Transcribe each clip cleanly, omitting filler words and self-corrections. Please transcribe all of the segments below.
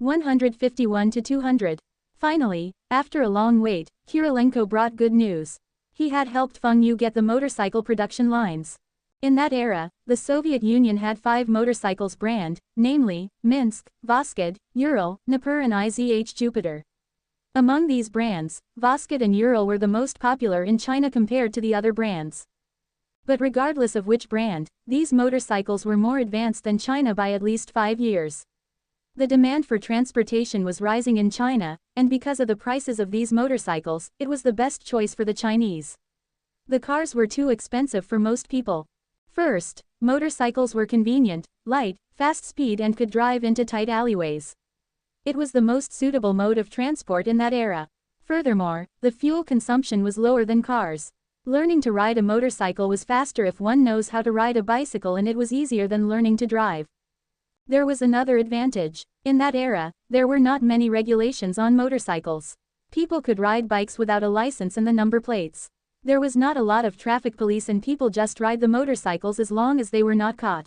151 to 200. Finally, after a long wait, Kirilenko brought good news. He had helped Feng Yu get the motorcycle production lines. In that era, the Soviet Union had 5 motorcycles brand, namely, Minsk, Voskid, Ural, Dnipro and IZH Jupiter. Among these brands, Voskid and Ural were the most popular in China compared to the other brands. But regardless of which brand, these motorcycles were more advanced than China by at least 5 years. The demand for transportation was rising in China, and because of the prices of these motorcycles, it was the best choice for the Chinese. The cars were too expensive for most people. First, motorcycles were convenient, light, fast speed and could drive into tight alleyways. It was the most suitable mode of transport in that era. Furthermore, the fuel consumption was lower than cars. Learning to ride a motorcycle was faster if one knows how to ride a bicycle, and it was easier than learning to drive. There was another advantage. In that era, there were not many regulations on motorcycles. People could ride bikes without a license and the number plates. There was not a lot of traffic police and people just ride the motorcycles as long as they were not caught.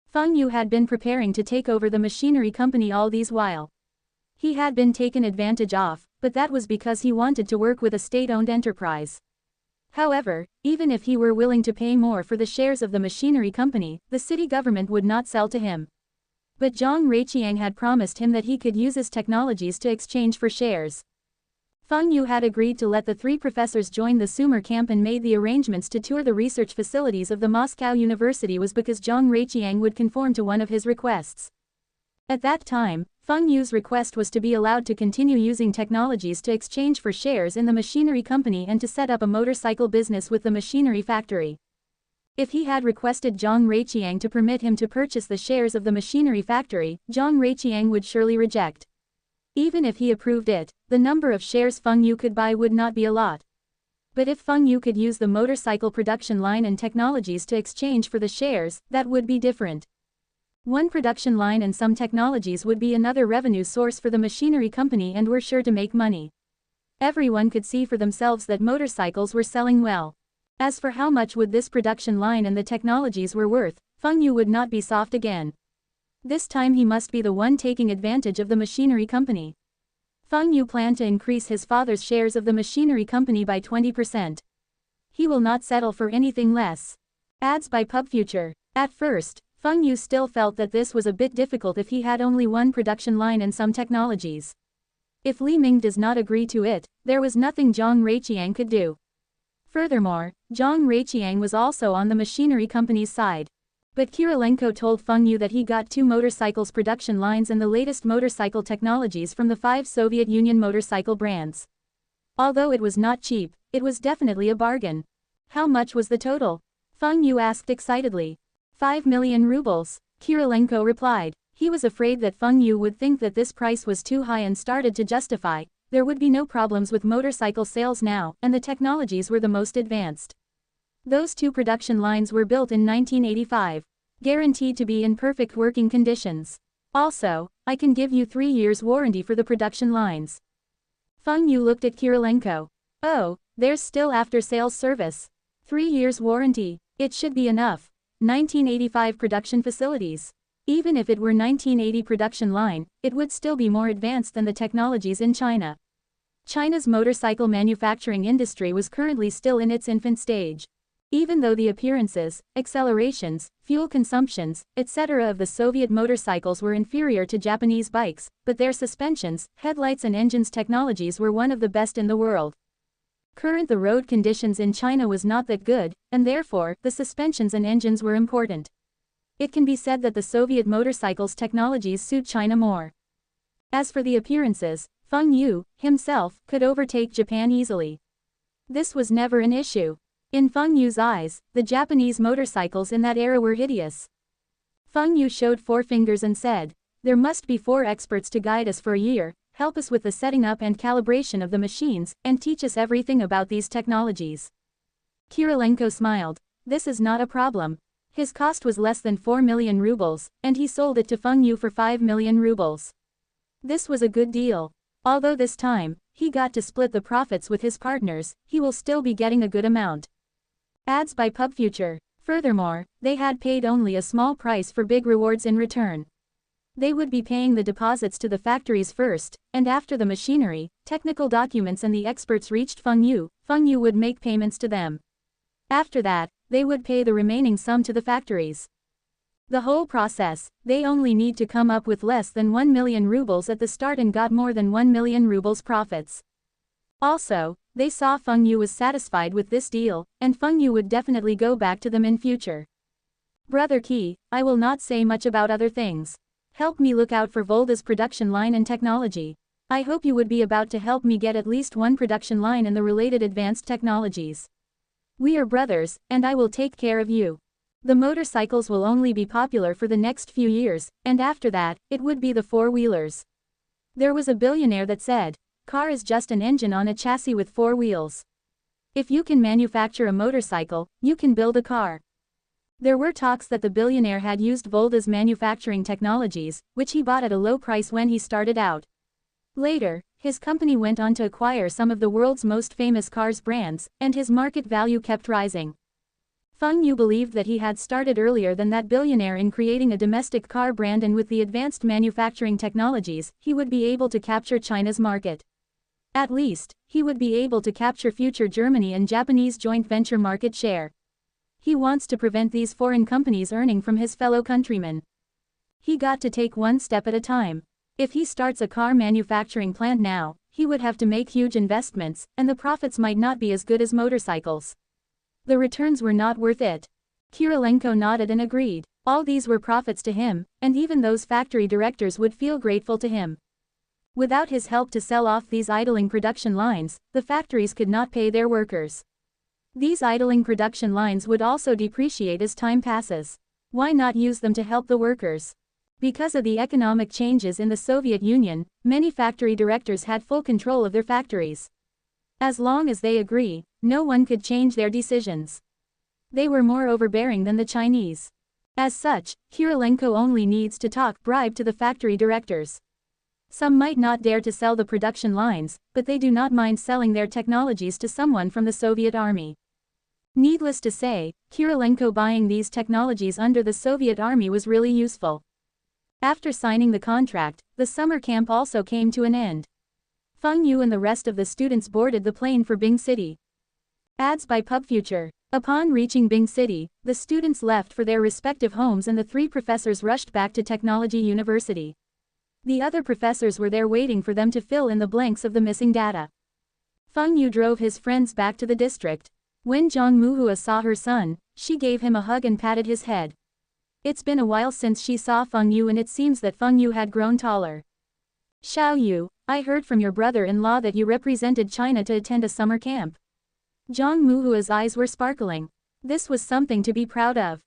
Feng Yu had been preparing to take over the machinery company all these while. He had been taken advantage of, but that was because he wanted to work with a state-owned enterprise. However, even if he were willing to pay more for the shares of the machinery company, the city government would not sell to him. But Zhang Ruiqiang had promised him that he could use his technologies to exchange for shares. Feng Yu had agreed to let the 3 professors join the Sumer camp and made the arrangements to tour the research facilities of the Moscow University was because Zhang Ruiqiang would conform to one of his requests. At that time, Feng Yu's request was to be allowed to continue using technologies to exchange for shares in the machinery company and to set up a motorcycle business with the machinery factory. If he had requested Zhang Ruiqiang to permit him to purchase the shares of the machinery factory, Zhang Ruiqiang would surely reject. Even if he approved it, the number of shares Feng Yu could buy would not be a lot. But if Feng Yu could use the motorcycle production line and technologies to exchange for the shares, that would be different. One production line and some technologies would be another revenue source for the machinery company and were sure to make money. Everyone could see for themselves that motorcycles were selling well. As for how much would this production line and the technologies were worth, Feng Yu would not be soft again. This time he must be the one taking advantage of the machinery company. Feng Yu planned to increase his father's shares of the machinery company by 20%. He will not settle for anything less. Ads by PubFuture. At first, Feng Yu still felt that this was a bit difficult if he had only one production line and some technologies. If Li Ming does not agree to it, there was nothing Zhang Ruiqiang could do. Furthermore, Zhang Ruiqiang was also on the machinery company's side. But Kirilenko told Feng Yu that he got 2 motorcycles production lines and the latest motorcycle technologies from the 5 Soviet Union motorcycle brands. Although it was not cheap, it was definitely a bargain. How much was the total? Feng Yu asked excitedly. 5 million rubles, Kirilenko replied. He was afraid that Feng Yu would think that this price was too high and started to justify. There would be no problems with motorcycle sales now, and the technologies were the most advanced. Those 2 production lines were built in 1985. Guaranteed to be in perfect working conditions. Also, I can give you 3 years warranty for the production lines. Feng Yu looked at Kirilenko. Oh, there's still after-sales service. 3 years warranty. It should be enough. 1985 production facilities. Even if it were 1980 production line, it would still be more advanced than the technologies in China. China's motorcycle manufacturing industry was currently still in its infant stage. Even though the appearances, accelerations, fuel consumptions, etc. of the Soviet motorcycles were inferior to Japanese bikes, but their suspensions, headlights and engines technologies were one of the best in the world. The road conditions in China was not that good, and therefore, the suspensions and engines were important. It can be said that the Soviet motorcycles' technologies suit China more. As for the appearances, Feng Yu, himself, could overtake Japan easily. This was never an issue. In Feng Yu's eyes, the Japanese motorcycles in that era were hideous. Feng Yu showed 4 fingers and said, "There must be 4 experts to guide us for a year, help us with the setting up and calibration of the machines, and teach us everything about these technologies." Kirilenko smiled. This is not a problem. His cost was less than 4 million rubles, and he sold it to Feng Yu for 5 million rubles. This was a good deal. Although this time, he got to split the profits with his partners, he will still be getting a good amount. Ads by PubFuture. Furthermore, they had paid only a small price for big rewards in return. They would be paying the deposits to the factories first, and after the machinery, technical documents and the experts reached Feng Yu would make payments to them. After that, they would pay the remaining sum to the factories. The whole process, they only need to come up with less than 1 million rubles at the start and got more than 1 million rubles profits. Also, they saw Feng Yu was satisfied with this deal, and Feng Yu would definitely go back to them in future. Brother Qi, I will not say much about other things. Help me look out for Volda's production line and technology. I hope you would be about to help me get at least one production line in the related advanced technologies. We are brothers, and I will take care of you. The motorcycles will only be popular for the next few years, and after that, it would be the four-wheelers. There was a billionaire that said, car is just an engine on a chassis with four wheels. If you can manufacture a motorcycle, you can build a car. There were talks that the billionaire had used Volda's manufacturing technologies, which he bought at a low price when he started out. Later, his company went on to acquire some of the world's most famous cars brands, and his market value kept rising. Feng Yu believed that he had started earlier than that billionaire in creating a domestic car brand, and with the advanced manufacturing technologies, he would be able to capture China's market. At least, he would be able to capture future Germany and Japanese joint venture market share. He wants to prevent these foreign companies earning from his fellow countrymen. He got to take one step at a time. If he starts a car manufacturing plant now, he would have to make huge investments, and the profits might not be as good as motorcycles. The returns were not worth it. Kirilenko nodded and agreed. All these were profits to him, and even those factory directors would feel grateful to him. Without his help to sell off these idling production lines, the factories could not pay their workers. These idling production lines would also depreciate as time passes. Why not use them to help the workers? Because of the economic changes in the Soviet Union, many factory directors had full control of their factories. As long as they agree, no one could change their decisions. They were more overbearing than the Chinese. As such, Kirilenko only needs to talk bribe to the factory directors. Some might not dare to sell the production lines, but they do not mind selling their technologies to someone from the Soviet army. Needless to say, Kirilenko buying these technologies under the Soviet army was really useful. After signing the contract, the summer camp also came to an end. Feng Yu and the rest of the students boarded the plane for Bing City. Ads by PubFuture. Upon reaching Bing City, the students left for their respective homes and the three professors rushed back to Technology University. The other professors were there waiting for them to fill in the blanks of the missing data. Feng Yu drove his friends back to the district. When Zhang Muhua saw her son, she gave him a hug and patted his head. It's been a while since she saw Feng Yu, and it seems that Feng Yu had grown taller. Xiao Yu, I heard from your brother-in-law that you represented China to attend a summer camp. Zhang Muhua's eyes were sparkling. This was something to be proud of.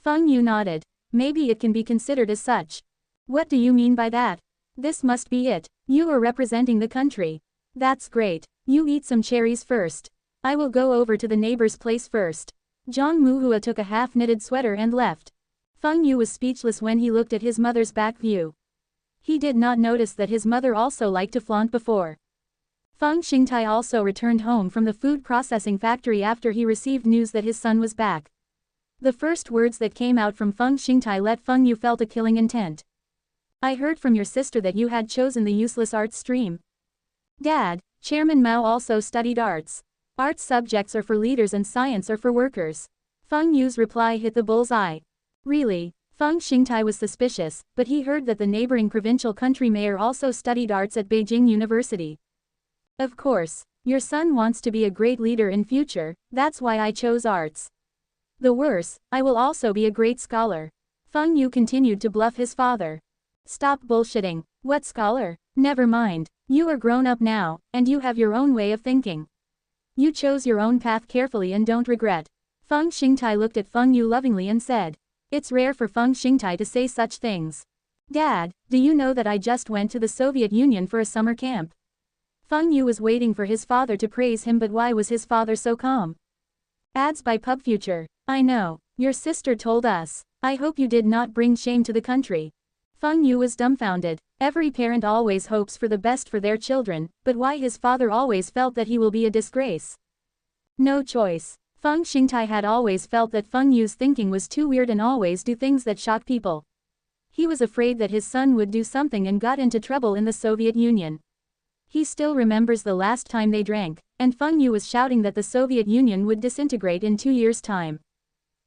Feng Yu nodded. Maybe it can be considered as such. What do you mean by that? This must be it. You are representing the country. That's great. You eat some cherries first. I will go over to the neighbor's place first. Zhang Muhua took a half-knitted sweater and left. Feng Yu was speechless when he looked at his mother's back view. He did not notice that his mother also liked to flaunt before. Feng Xingtai also returned home from the food processing factory after he received news that his son was back. The first words that came out from Feng Xingtai let Feng Yu felt a killing intent. I heard from your sister that you had chosen the useless arts stream. Dad, Chairman Mao also studied arts. Arts subjects are for leaders and science are for workers. Feng Yu's reply hit the bullseye. Really? Feng Xingtai was suspicious, but he heard that the neighboring provincial country mayor also studied arts at Beijing University. Of course, your son wants to be a great leader in future, that's why I chose arts. The worse, I will also be a great scholar. Feng Yu continued to bluff his father. Stop bullshitting. What scholar? Never mind. You are grown up now, and you have your own way of thinking. You chose your own path carefully and don't regret. Feng Xingtai looked at Feng Yu lovingly and said. It's rare for Feng Xingtai to say such things. Dad, do you know that I just went to the Soviet Union for a summer camp? Feng Yu was waiting for his father to praise him, but why was his father so calm? Ads by PubFuture. I know. Your sister told us. I hope you did not bring shame to the country. Feng Yu was dumbfounded. Every parent always hopes for the best for their children, but why his father always felt that he will be a disgrace? No choice. Feng Xingtai had always felt that Feng Yu's thinking was too weird and always do things that shock people. He was afraid that his son would do something and got into trouble in the Soviet Union. He still remembers the last time they drank, and Feng Yu was shouting that the Soviet Union would disintegrate in 2 years' time.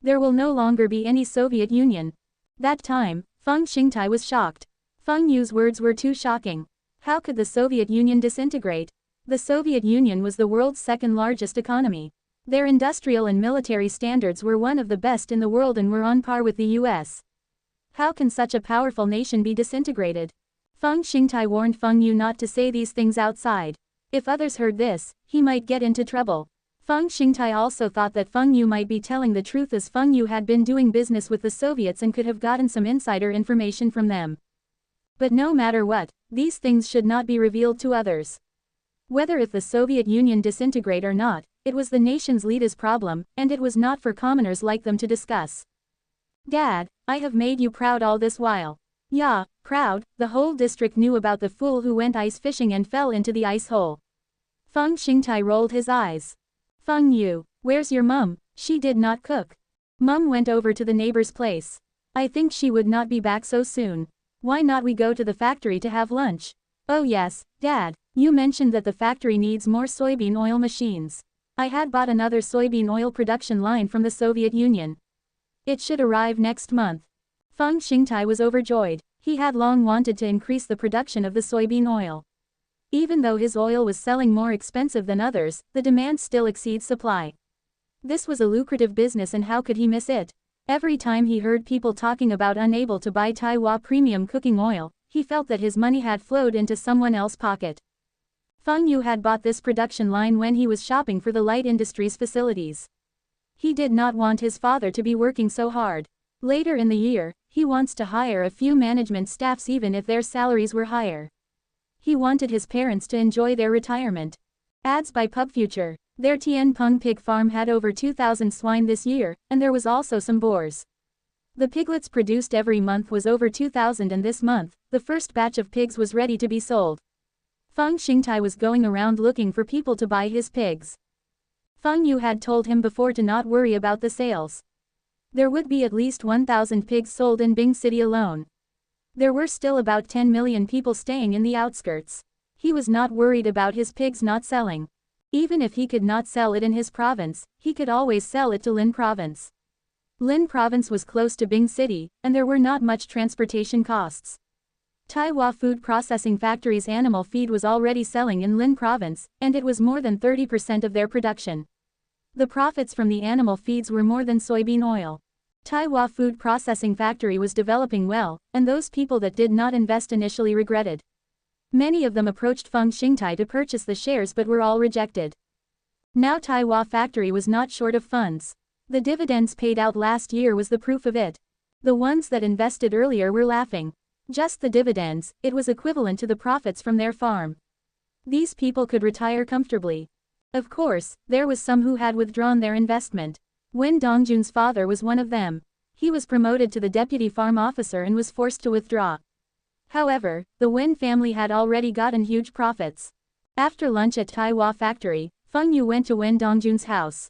There will no longer be any Soviet Union. That time, Feng Xingtai was shocked. Feng Yu's words were too shocking. How could the Soviet Union disintegrate? The Soviet Union was the world's second largest economy. Their industrial and military standards were one of the best in the world and were on par with the US. How can such a powerful nation be disintegrated? Feng Xingtai warned Feng Yu not to say these things outside. If others heard this, he might get into trouble. Feng Xingtai also thought that Feng Yu might be telling the truth, as Feng Yu had been doing business with the Soviets and could have gotten some insider information from them. But no matter what, these things should not be revealed to others. Whether if the Soviet Union disintegrate or not, it was the nation's leader's problem, and it was not for commoners like them to discuss. Dad, I have made you proud all this while. Yeah, proud. The whole district knew about the fool who went ice fishing and fell into the ice hole. Feng Xingtai rolled his eyes. Feng Yu, where's your mum? She did not cook. Mum went over to the neighbor's place. I think she would not be back so soon. Why not we go to the factory to have lunch? Oh yes, Dad, you mentioned that the factory needs more soybean oil machines. I had bought another soybean oil production line from the Soviet Union. It should arrive next month. Feng Xingtai was overjoyed. He had long wanted to increase the production of the soybean oil. Even though his oil was selling more expensive than others, the demand still exceeds supply. This was a lucrative business, and how could he miss it? Every time he heard people talking about unable to buy Taiwan premium cooking oil, he felt that his money had flowed into someone else's pocket. Feng Yu had bought this production line when he was shopping for the light industries facilities. He did not want his father to be working so hard. Later in the year, he wants to hire a few management staffs even if their salaries were higher. He wanted his parents to enjoy their retirement. Ads by PubFuture. Their Tianpeng pig farm had over 2,000 swine this year, and there was also some boars. The piglets produced every month was over 2,000, and this month, the first batch of pigs was ready to be sold. Feng Xingtai was going around looking for people to buy his pigs. Feng Yu had told him before to not worry about the sales. There would be at least 1,000 pigs sold in Bing City alone. There were still about 10 million people staying in the outskirts. He was not worried about his pigs not selling. Even if he could not sell it in his province, he could always sell it to Lin Province. Lin Province was close to Bing City, and there were not much transportation costs. Taiwan Food Processing Factory's animal feed was already selling in Lin Province, and it was more than 30% of their production. The profits from the animal feeds were more than soybean oil. Taiwan Food Processing Factory was developing well, and those people that did not invest initially regretted. Many of them approached Feng Xingtai to purchase the shares but were all rejected. Now Taiwan Factory was not short of funds. The dividends paid out last year was the proof of it. The ones that invested earlier were laughing. Just the dividends, it was equivalent to the profits from their farm. These people could retire comfortably. Of course, there was some who had withdrawn their investment. Wen Dongjun's father was one of them. He was promoted to the deputy farm officer and was forced to withdraw. However, the Wen family had already gotten huge profits. After lunch at Taiwan Factory, Feng Yu went to Wen Dongjun's house.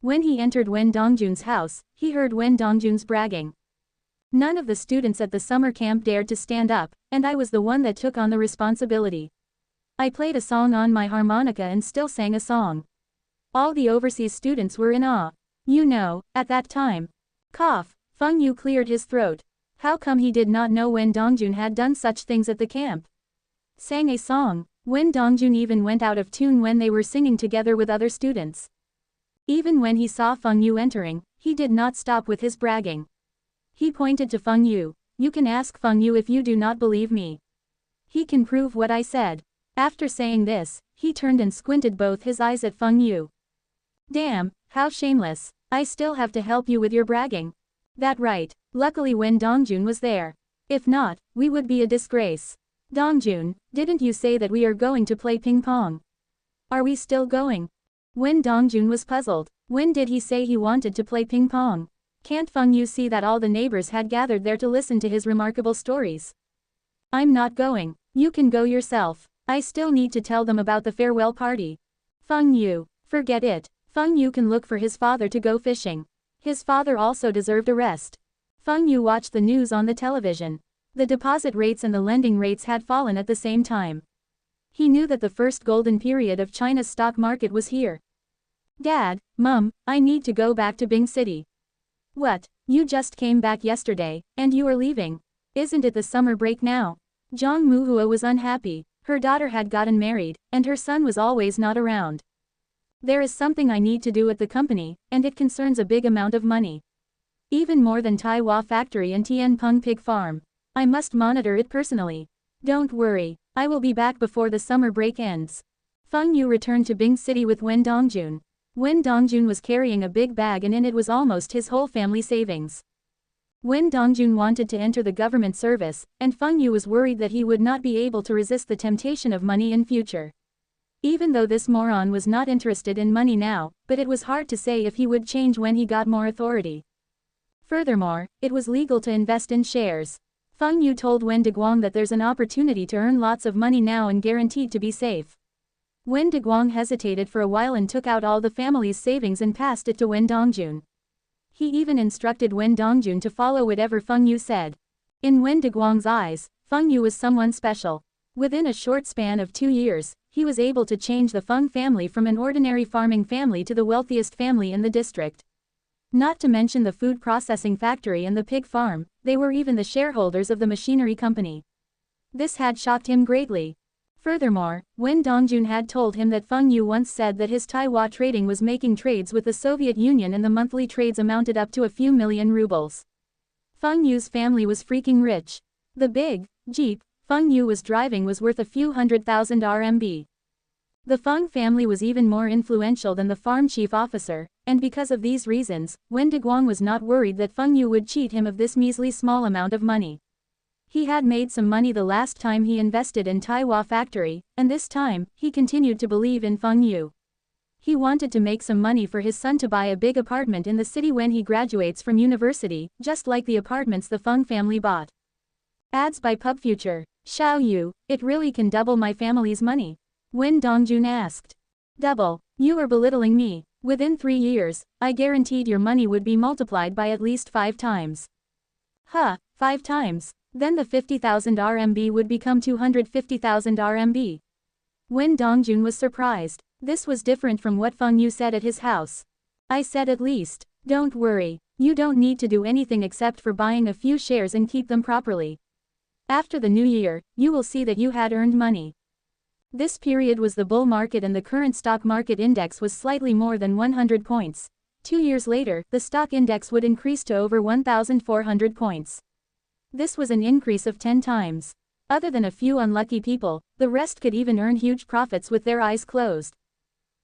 When he entered Wen Dongjun's house, he heard Wen Dongjun's bragging. None of the students at the summer camp dared to stand up, and I was the one that took on the responsibility. I played a song on my harmonica and still sang a song. All the overseas students were in awe. You know, at that time. Cough. Feng Yu cleared his throat. How come he did not know Wen Dongjun had done such things at the camp? Sang a song. Wen Dongjun even went out of tune when they were singing together with other students. Even when he saw Feng Yu entering, he did not stop with his bragging. He pointed to Feng Yu. You can ask Feng Yu if you do not believe me. He can prove what I said. After saying this, he turned and squinted both his eyes at Feng Yu. Damn, how shameless. I still have to help you with your bragging. That right. Luckily Wen Dongjun was there. If not, we would be a disgrace. Dongjun, didn't you say that we are going to play ping pong? Are we still going? Wen Dongjun was puzzled. When did he say he wanted to play ping pong? Can't Feng Yu see that all the neighbors had gathered there to listen to his remarkable stories? I'm not going. You can go yourself. I still need to tell them about the farewell party. Feng Yu, forget it. Feng Yu can look for his father to go fishing. His father also deserved a rest. Feng Yu watched the news on the television. The deposit rates and the lending rates had fallen at the same time. He knew that the first golden period of China's stock market was here. Dad, Mum, I need to go back to Bing City. What, you just came back yesterday, and you are leaving? Isn't it the summer break now? Zhang Muhua was unhappy. Her daughter had gotten married, and her son was always not around. There is something I need to do at the company, and it concerns a big amount of money. Even more than Taiwan Factory and Tianpeng Pig Farm. I must monitor it personally. Don't worry, I will be back before the summer break ends. Feng Yu returned to Bing City with Wen Dongjun. Wen Dongjun was carrying a big bag and in it was almost his whole family savings. Wen Dongjun wanted to enter the government service, and Feng Yu was worried that he would not be able to resist the temptation of money in future. Even though this moron was not interested in money now, but it was hard to say if he would change when he got more authority. Furthermore, it was legal to invest in shares. Feng Yu told Wen Deguang that there's an opportunity to earn lots of money now and guaranteed to be safe. Wen Deguang hesitated for a while and took out all the family's savings and passed it to Wen Dongjun. He even instructed Wen Dongjun to follow whatever Feng Yu said. In Wen Deguang's eyes, Feng Yu was someone special. Within a short span of 2 years, he was able to change the Feng family from an ordinary farming family to the wealthiest family in the district. Not to mention the food processing factory and the pig farm, they were even the shareholders of the machinery company. This had shocked him greatly. Furthermore, Wen Dongjun had told him that Feng Yu once said that his Taiwan trading was making trades with the Soviet Union and the monthly trades amounted up to a few million rubles. Feng Yu's family was freaking rich. The big Jeep Feng Yu was driving was worth a few 100,000 RMB. The Feng family was even more influential than the farm chief officer, and because of these reasons, Wen Deguang was not worried that Feng Yu would cheat him of this measly small amount of money. He had made some money the last time he invested in Taiwan Factory, and this time, he continued to believe in Feng Yu. He wanted to make some money for his son to buy a big apartment in the city when he graduates from university, just like the apartments the Feng family bought. Ads by PubFuture. Xiao Yu, it really can double my family's money? Wen Dongjun asked. Double? You are belittling me. Within 3 years, I guaranteed your money would be multiplied by at least 5 times. Huh, 5 times? Then the 50,000 RMB would become 250,000 RMB. Wen Dongjun was surprised. This was different from what Feng Yu said at his house. I said at least. Don't worry, you don't need to do anything except for buying a few shares and keep them properly. After the new year, you will see that you had earned money. This period was the bull market and the current stock market index was slightly more than 100 points. 2 years later, the stock index would increase to over 1,400 points. This was an increase of 10 times. Other than a few unlucky people, the rest could even earn huge profits with their eyes closed.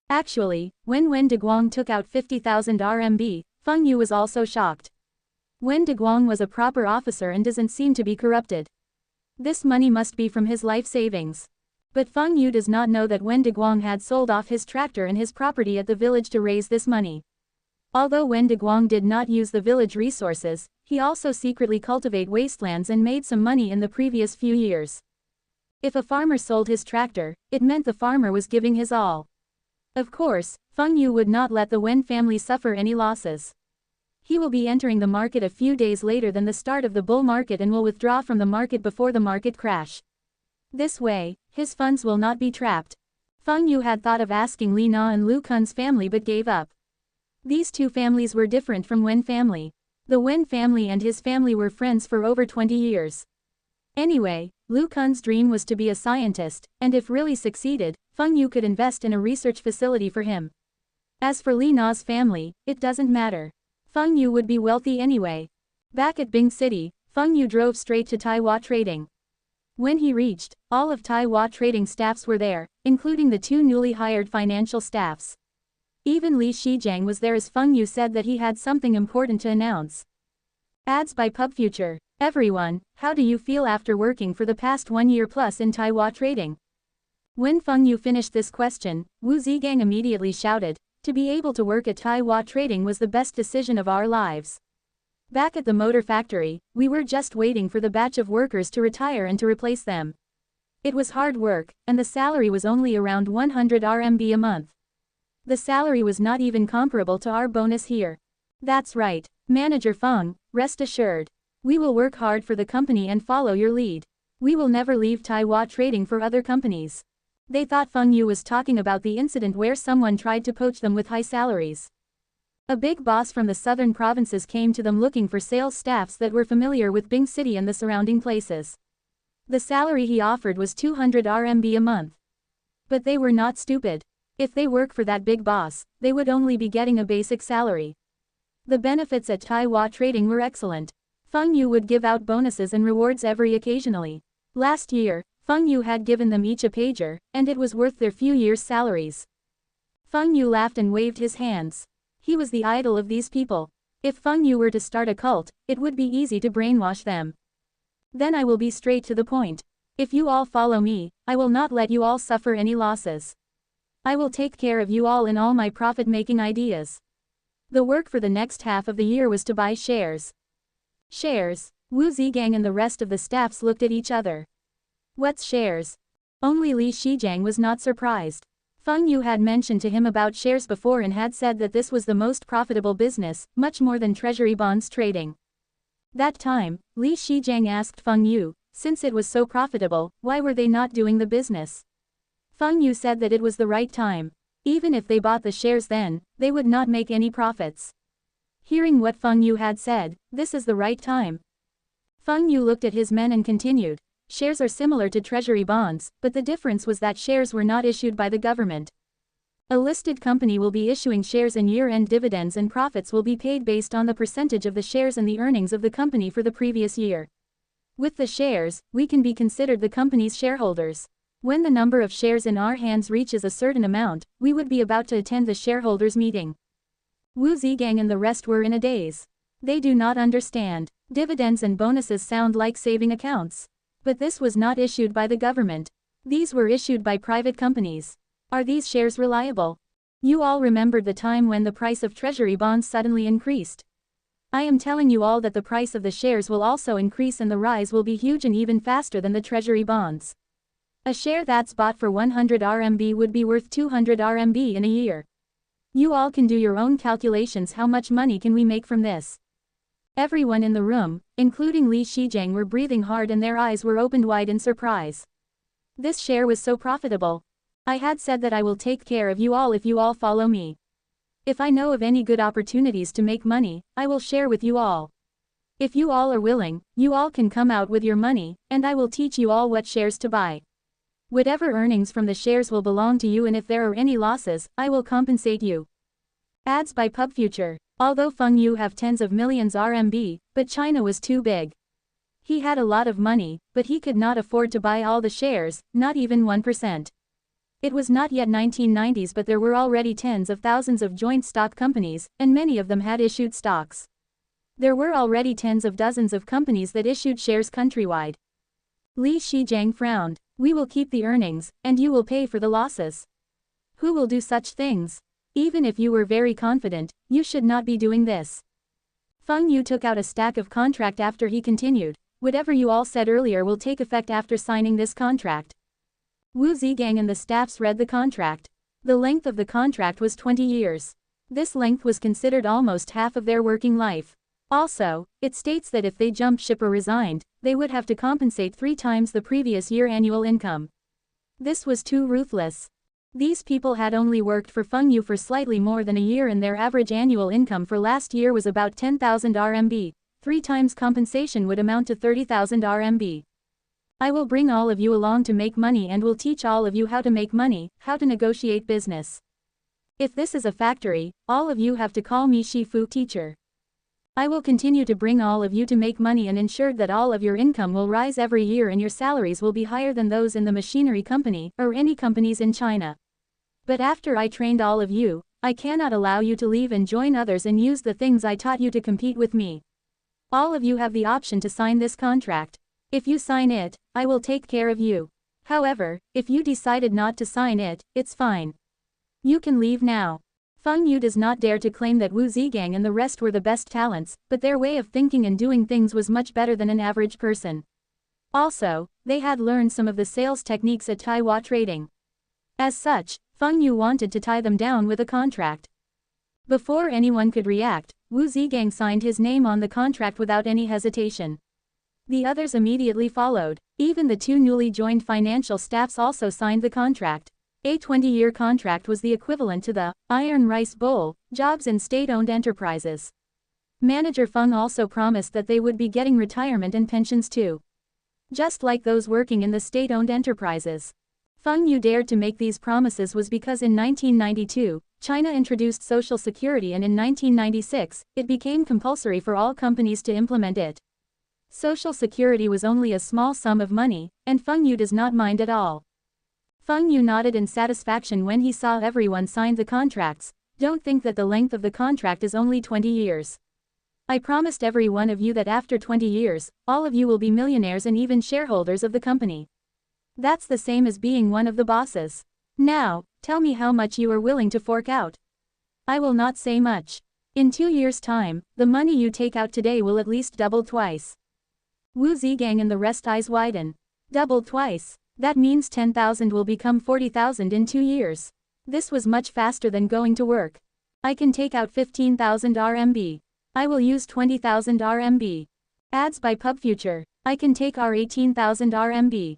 Actually, when Wen Deguang took out 50,000 RMB, Feng Yu was also shocked. Wen Deguang was a proper officer and doesn't seem to be corrupted. This money must be from his life savings. But Feng Yu does not know that Wen Deguang had sold off his tractor and his property at the village to raise this money. Although Wen Deguang did not use the village resources, he also secretly cultivated wastelands and made some money in the previous few years. If a farmer sold his tractor, it meant the farmer was giving his all. Of course, Feng Yu would not let the Wen family suffer any losses. He will be entering the market a few days later than the start of the bull market and will withdraw from the market before the market crash. This way, his funds will not be trapped. Feng Yu had thought of asking Li Na and Lu Kun's family but gave up. These two families were different from Wen family. The Wen family and his family were friends for over 20 years. Anyway, Lu Kun's dream was to be a scientist, and if really succeeded, Feng Yu could invest in a research facility for him. As for Li Na's family, it doesn't matter. Feng Yu would be wealthy anyway. Back at Bing City, Feng Yu drove straight to Taiwan Trading. When he reached, all of Taiwan Trading staffs were there, including the 2 newly hired financial staffs. Even Li Shijiang was there as Feng Yu said that he had something important to announce. Ads by PubFuture. Everyone, how do you feel after working for the past 1 year plus in Taiwan Trading? When Feng Yu finished this question, Wu Zigang immediately shouted, to be able to work at Taiwan Trading was the best decision of our lives. Back at the motor factory, we were just waiting for the batch of workers to retire and to replace them. It was hard work, and the salary was only around 100 RMB a month. The salary was not even comparable to our bonus here. That's right, Manager Feng, rest assured. We will work hard for the company and follow your lead. We will never leave Taiwan trading for other companies. They thought Feng Yu was talking about the incident where someone tried to poach them with high salaries. A big boss from the southern provinces came to them looking for sales staffs that were familiar with Bing City and the surrounding places. The salary he offered was 200 RMB a month. But they were not stupid. If they work for that big boss, they would only be getting a basic salary. The benefits at Taiwan Trading were excellent. Feng Yu would give out bonuses and rewards every occasionally. Last year, Feng Yu had given them each a pager, and it was worth their few years' salaries. Feng Yu laughed and waved his hands. He was the idol of these people. If Feng Yu were to start a cult, it would be easy to brainwash them. Then I will be straight to the point. If you all follow me, I will not let you all suffer any losses. I will take care of you all in all my profit-making ideas. The work for the next half of the year was to buy shares. Shares? Wu Zigang and the rest of the staffs looked at each other. What's shares? Only Li Shijiang was not surprised. Feng Yu had mentioned to him about shares before and had said that this was the most profitable business, much more than treasury bonds trading. That time, Li Shijiang asked Feng Yu, since it was so profitable, why were they not doing the business? Feng Yu said that it was the right time. Even if they bought the shares then, they would not make any profits. Hearing what Feng Yu had said, this is the right time. Feng Yu looked at his men and continued. Shares are similar to treasury bonds, but the difference was that shares were not issued by the government. A listed company will be issuing shares and year-end dividends and profits will be paid based on the percentage of the shares and the earnings of the company for the previous year. With the shares, we can be considered the company's shareholders. When the number of shares in our hands reaches a certain amount, we would be about to attend the shareholders' meeting. Wu Zigang and the rest were in a daze. They do not understand. Dividends and bonuses sound like saving accounts. But this was not issued by the government. These were issued by private companies. Are these shares reliable? You all remembered the time when the price of treasury bonds suddenly increased. I am telling you all that the price of the shares will also increase and the rise will be huge and even faster than the treasury bonds. A share that's bought for 100 RMB would be worth 200 RMB in a year. You all can do your own calculations. How much money can we make from this? Everyone in the room, including Li Shijiang, were breathing hard and their eyes were opened wide in surprise. This share was so profitable. I had said that I will take care of you all if you all follow me. If I know of any good opportunities to make money, I will share with you all. If you all are willing, you all can come out with your money, and I will teach you all what shares to buy. Whatever earnings from the shares will belong to you, and if there are any losses, I will compensate you. Ads by PubFuture. Although Feng Yu have tens of millions RMB, but China was too big. He had a lot of money, but he could not afford to buy all the shares, not even 1%. It was not yet 1990s, but there were already tens of thousands of joint stock companies, and many of them had issued stocks. There were already tens of dozens of companies that issued shares countrywide. Li Shijiang frowned. We will keep the earnings, and you will pay for the losses. Who will do such things? Even if you were very confident, you should not be doing this. Feng Yu took out a stack of contract after he continued. Whatever you all said earlier will take effect after signing this contract. Wu Zigang and the staffs read the contract. The length of the contract was 20 years. This length was considered almost half of their working life. Also, it states that if they jumped ship or resigned, they would have to compensate 3 times the previous year annual income. This was too ruthless. These people had only worked for Feng Yu for slightly more than a year, and their average annual income for last year was about 10,000 RMB. 3 times compensation would amount to 30,000 RMB. I will bring all of you along to make money and will teach all of you how to make money, how to negotiate business. If this is a factory, all of you have to call me Shifu teacher. I will continue to bring all of you to make money and ensure that all of your income will rise every year and your salaries will be higher than those in the machinery company or any companies in China. But after I trained all of you, I cannot allow you to leave and join others and use the things I taught you to compete with me. All of you have the option to sign this contract. If you sign it, I will take care of you. However, if you decided not to sign it, it's fine. You can leave now. Feng Yu does not dare to claim that Wu Zigang and the rest were the best talents, but their way of thinking and doing things was much better than an average person. Also, they had learned some of the sales techniques at Taiwan Trading. As such, Feng Yu wanted to tie them down with a contract. Before anyone could react, Wu Zhigang signed his name on the contract without any hesitation. The others immediately followed. Even the two newly joined financial staffs also signed the contract. A 20-year contract was the equivalent to the Iron Rice Bowl jobs in state-owned enterprises. Manager Feng also promised that they would be getting retirement and pensions too, just like those working in the state-owned enterprises. Feng Yu dared to make these promises was because in 1992, China introduced Social Security, and in 1996, it became compulsory for all companies to implement it. Social Security was only a small sum of money, and Feng Yu does not mind at all. Feng Yu nodded in satisfaction when he saw everyone sign the contracts. Don't think that the length of the contract is only 20 years. I promised every one of you that after 20 years, all of you will be millionaires and even shareholders of the company. That's the same as being one of the bosses. Now, tell me how much you are willing to fork out. I will not say much. In 2 years' time, the money you take out today will at least double twice. Wu Zhigang and the rest eyes widen. Double twice. That means 10,000 will become 40,000 in 2 years. This was much faster than going to work. I can take out 15,000 RMB. I will use 20,000 RMB. Ads by PubFuture. I can take our 18,000 RMB.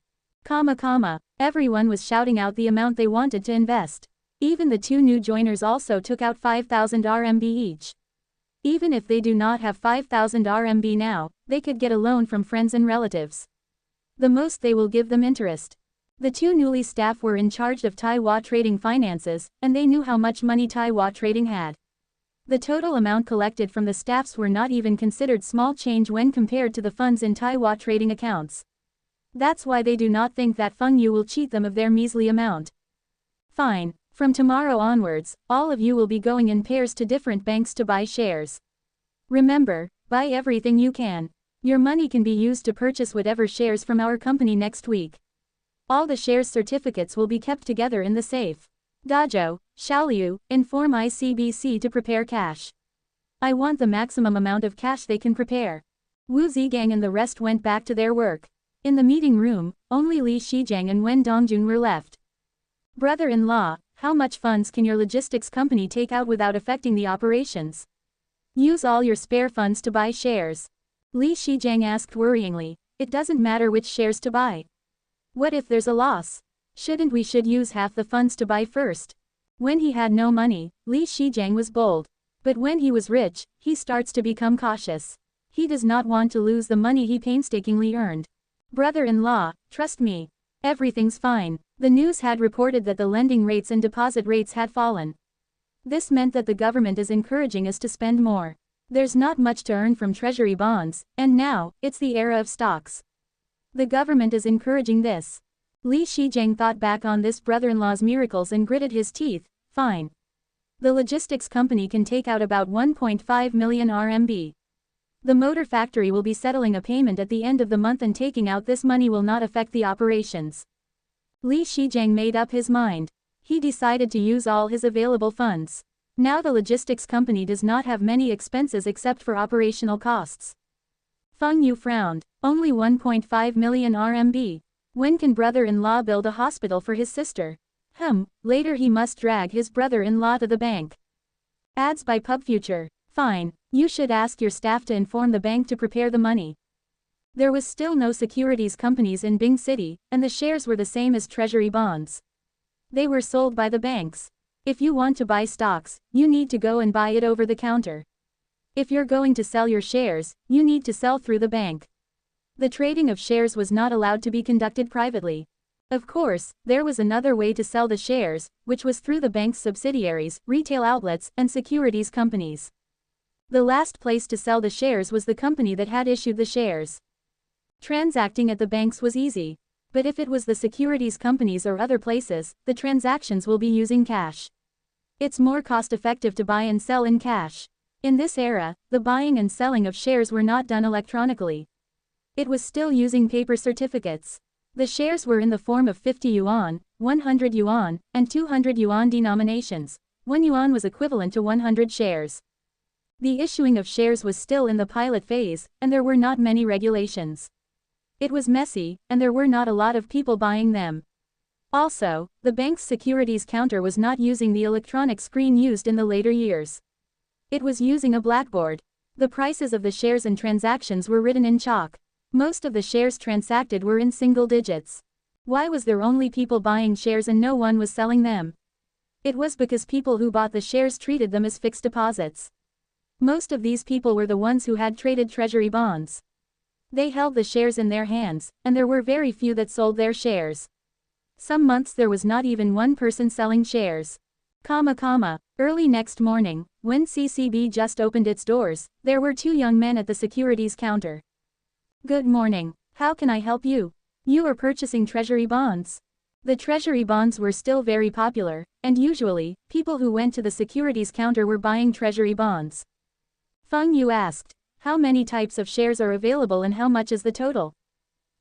Everyone was shouting out the amount they wanted to invest. Even the two new joiners also took out 5,000 RMB each. Even if they do not have 5,000 RMB now, they could get a loan from friends and relatives. The most they will give them interest. The two newly staff were in charge of Taiwan Trading finances, and they knew how much money Taiwan Trading had. The total amount collected from the staffs were not even considered small change when compared to the funds in Taiwan Trading accounts. That's why they do not think that Feng Yu will cheat them of their measly amount. Fine. From tomorrow onwards, all of you will be going in pairs to different banks to buy shares. Remember, buy everything you can. Your money can be used to purchase whatever shares from our company next week. All the shares certificates will be kept together in the safe. Dajo, Xiaoliu, inform ICBC to prepare cash. I want the maximum amount of cash they can prepare. Wu Zhigang and the rest went back to their work. In the meeting room, only Li Shijiang and Wen Dongjun were left. Brother-in-law, how much funds can your logistics company take out without affecting the operations? Use all your spare funds to buy shares. Li Shijiang asked worryingly. It doesn't matter which shares to buy. What if there's a loss? Shouldn't we use half the funds to buy first? When he had no money, Li Shijiang was bold. But when he was rich, he starts to become cautious. He does not want to lose the money he painstakingly earned. Brother-in-law, trust me. Everything's fine. The news had reported that the lending rates and deposit rates had fallen. This meant that the government is encouraging us to spend more. There's not much to earn from treasury bonds, and now, it's the era of stocks. The government is encouraging this. Li Shijiang thought back on this brother-in-law's miracles and gritted his teeth. Fine. The logistics company can take out about 1.5 million RMB. The motor factory will be settling a payment at the end of the month, and taking out this money will not affect the operations. Li Shijiang made up his mind. He decided to use all his available funds. Now the logistics company does not have many expenses except for operational costs. Feng Yu frowned. Only 1.5 million RMB. When can brother-in-law build a hospital for his sister? Later he must drag his brother-in-law to the bank. Ads by PubFuture. Fine. You should ask your staff to inform the bank to prepare the money. There was still no securities companies in Bing City, and the shares were the same as treasury bonds. They were sold by the banks. If you want to buy stocks, you need to go and buy it over the counter. If you're going to sell your shares, you need to sell through the bank. The trading of shares was not allowed to be conducted privately. Of course, there was another way to sell the shares, which was through the bank's subsidiaries, retail outlets, and securities companies. The last place to sell the shares was the company that had issued the shares. Transacting at the banks was easy. But if it was the securities companies or other places, the transactions will be using cash. It's more cost-effective to buy and sell in cash. In this era, the buying and selling of shares were not done electronically. It was still using paper certificates. The shares were in the form of 50 yuan, 100 yuan, and 200 yuan denominations. 1 yuan was equivalent to 100 shares. The issuing of shares was still in the pilot phase, and there were not many regulations. It was messy, and there were not a lot of people buying them. Also, the bank's securities counter was not using the electronic screen used in the later years. It was using a blackboard. The prices of the shares and transactions were written in chalk. Most of the shares transacted were in single digits. Why was there only people buying shares and no one was selling them? It was because people who bought the shares treated them as fixed deposits. Most of these people were the ones who had traded treasury bonds. They held the shares in their hands, and there were very few that sold their shares. Some months there was not even one person selling shares. Early next morning, when CCB just opened its doors, there were two young men at the securities counter. Good morning. How can I help you? You are purchasing treasury bonds. The treasury bonds were still very popular, and usually, people who went to the securities counter were buying treasury bonds. Feng Yu asked, how many types of shares are available and how much is the total?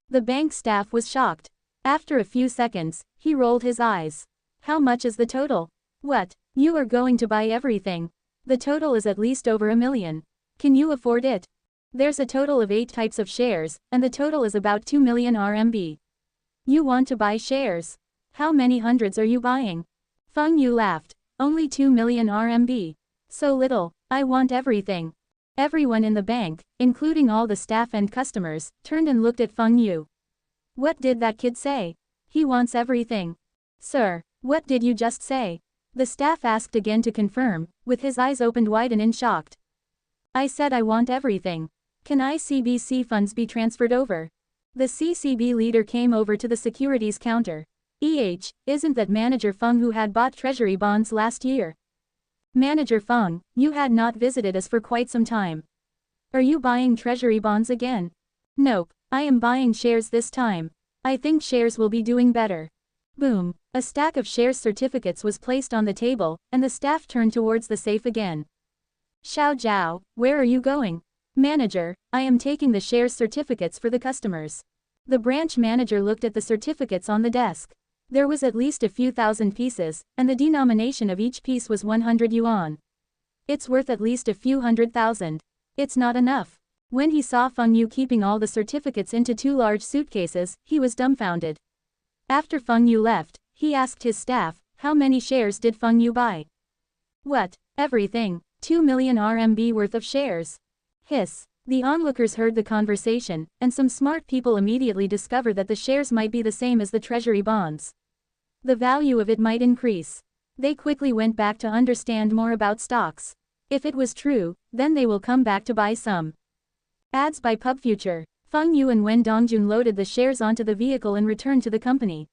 The bank staff was shocked. After a few seconds, he rolled his eyes. How much is the total? What? You are going to buy everything? The total is at least over 1 million. Can you afford it? There's a total of 8 types of shares, and the total is about 2 million RMB. You want to buy shares? How many hundreds are you buying? Feng Yu laughed. Only 2 million RMB. So little. I want everything. Everyone in the bank, including all the staff and customers, turned and looked at Feng Yu. What did that kid say? He wants everything. Sir, what did you just say? The staff asked again to confirm, with his eyes opened wide and in shocked. I said I want everything. Can ICBC funds be transferred over? The CCB leader came over to the securities counter. Isn't that Manager Feng who had bought treasury bonds last year? Manager Feng, you had not visited us for quite some time. Are you buying treasury bonds again? Nope, I am buying shares this time. I think shares will be doing better. Boom, a stack of shares certificates was placed on the table, and the staff turned towards the safe again. Xiao Jiao, where are you going? Manager, I am taking the shares certificates for the customers. The branch manager looked at the certificates on the desk. There was at least a few thousand pieces, and the denomination of each piece was 100 yuan. It's worth at least a few 100,000. It's not enough. When he saw Feng Yu keeping all the certificates into 2 large suitcases, he was dumbfounded. After Feng Yu left, he asked his staff, how many shares did Feng Yu buy? What? Everything. 2 million RMB worth of shares. Hiss. The onlookers heard the conversation, and some smart people immediately discovered that the shares might be the same as the treasury bonds. The value of it might increase. They quickly went back to understand more about stocks. If it was true, then they will come back to buy some. Ads by PubFuture. Feng Yu and Wen Dongjun loaded the shares onto the vehicle and returned to the company.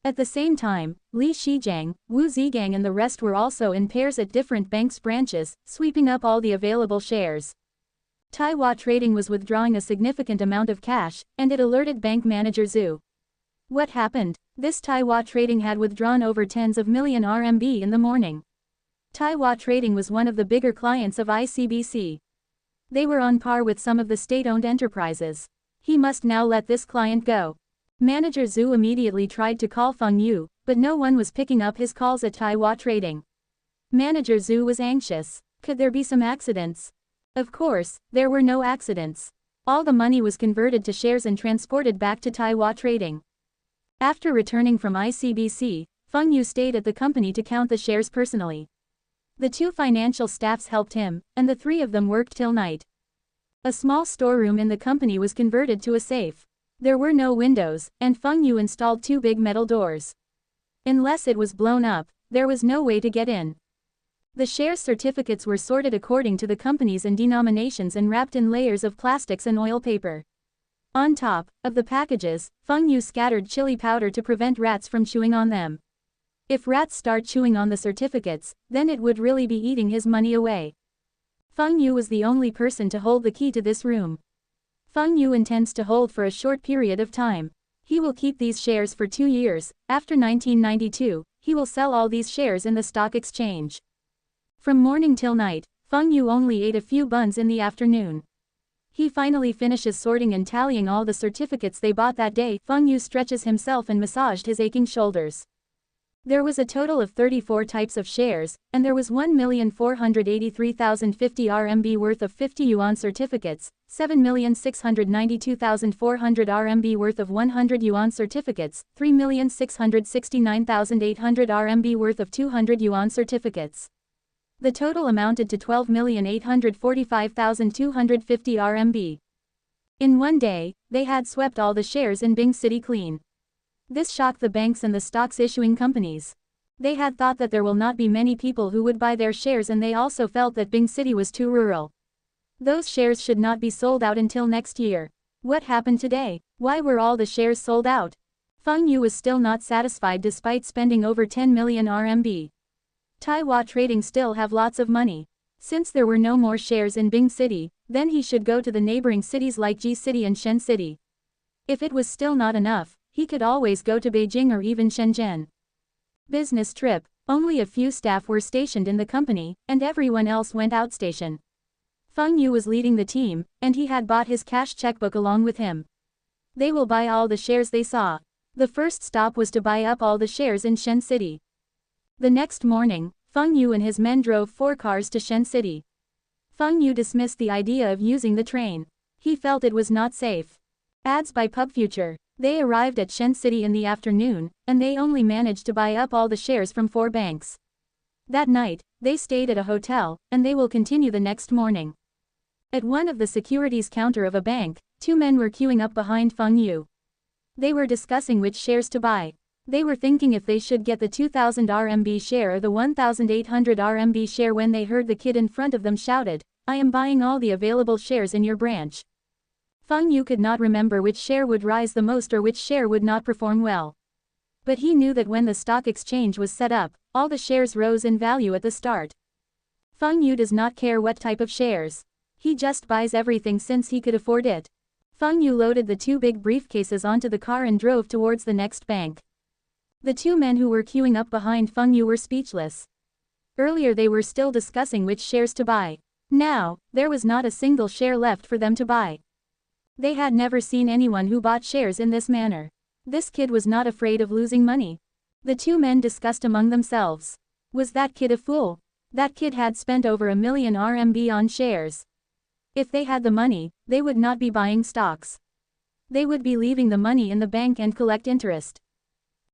At the same time, Li Shijiang, Wu Zigang and the rest were also in pairs at different banks' branches, sweeping up all the available shares. Taiwan Trading was withdrawing a significant amount of cash, and it alerted bank manager Zhu. What happened? This Taiwan Trading had withdrawn over tens of million RMB in the morning. Taiwan Trading was one of the bigger clients of ICBC. They were on par with some of the state-owned enterprises. He must now let this client go. Manager Zhu immediately tried to call Feng Yu, but no one was picking up his calls at Taiwan Trading. Manager Zhu was anxious. Could there be some accidents? Of course, there were no accidents. All the money was converted to shares and transported back to Taiwan Trading. After returning from ICBC, Feng Yu stayed at the company to count the shares personally. The 2 financial staffs helped him, and the 3 of them worked till night. A small storeroom in the company was converted to a safe. There were no windows, and Feng Yu installed 2 big metal doors. Unless it was blown up, there was no way to get in. The share certificates were sorted according to the companies and denominations and wrapped in layers of plastics and oil paper. On top of the packages, Feng Yu scattered chili powder to prevent rats from chewing on them. If rats start chewing on the certificates, then it would really be eating his money away. Feng Yu was the only person to hold the key to this room. Feng Yu intends to hold for a short period of time. He will keep these shares for 2 years. After 1992, he will sell all these shares in the stock exchange. From morning till night, Feng Yu only ate a few buns in the afternoon. He finally finishes sorting and tallying all the certificates they bought that day. Feng Yu stretches himself and massaged his aching shoulders. There was a total of 34 types of shares, and there was 1,483,050 RMB worth of 50 yuan certificates, 7,692,400 RMB worth of 100 yuan certificates, 3,669,800 RMB worth of 200 yuan certificates. The total amounted to 12,845,250 RMB. In one day, they had swept all the shares in Bing City clean. This shocked the banks and the stocks issuing companies. They had thought that there will not be many people who would buy their shares, and they also felt that Bing City was too rural. Those shares should not be sold out until next year. What happened today? Why were all the shares sold out? Feng Yu was still not satisfied despite spending over 10 million RMB. Taiwan Trading still have lots of money. Since there were no more shares in Bing City, then he should go to the neighboring cities like Ji City and Shen City. If it was still not enough, he could always go to Beijing or even Shenzhen. Business trip. Only a few staff were stationed in the company, and everyone else went outstation. Feng Yu was leading the team, and he had bought his cash checkbook along with him. They will buy all the shares they saw. The first stop was to buy up all the shares in Shen City. The next morning, Feng Yu and his men drove 4 cars to Shen City. Feng Yu dismissed the idea of using the train. He felt it was not safe. Ads by PubFuture. They arrived at Shen City in the afternoon, and they only managed to buy up all the shares from 4 banks. That night, they stayed at a hotel, and they will continue the next morning. At one of the securities counter of a bank, 2 men were queuing up behind Feng Yu. They were discussing which shares to buy. They were thinking if they should get the 2,000 RMB share or the 1,800 RMB share when they heard the kid in front of them shouted, "I am buying all the available shares in your branch." Feng Yu could not remember which share would rise the most or which share would not perform well. But he knew that when the stock exchange was set up, all the shares rose in value at the start. Feng Yu does not care what type of shares. He just buys everything since he could afford it. Feng Yu loaded the 2 big briefcases onto the car and drove towards the next bank. The 2 men who were queuing up behind Feng Yu were speechless. Earlier they were still discussing which shares to buy. Now, there was not a single share left for them to buy. They had never seen anyone who bought shares in this manner. This kid was not afraid of losing money. The 2 men discussed among themselves. Was that kid a fool? That kid had spent over 1 million RMB on shares. If they had the money, they would not be buying stocks. They would be leaving the money in the bank and collect interest.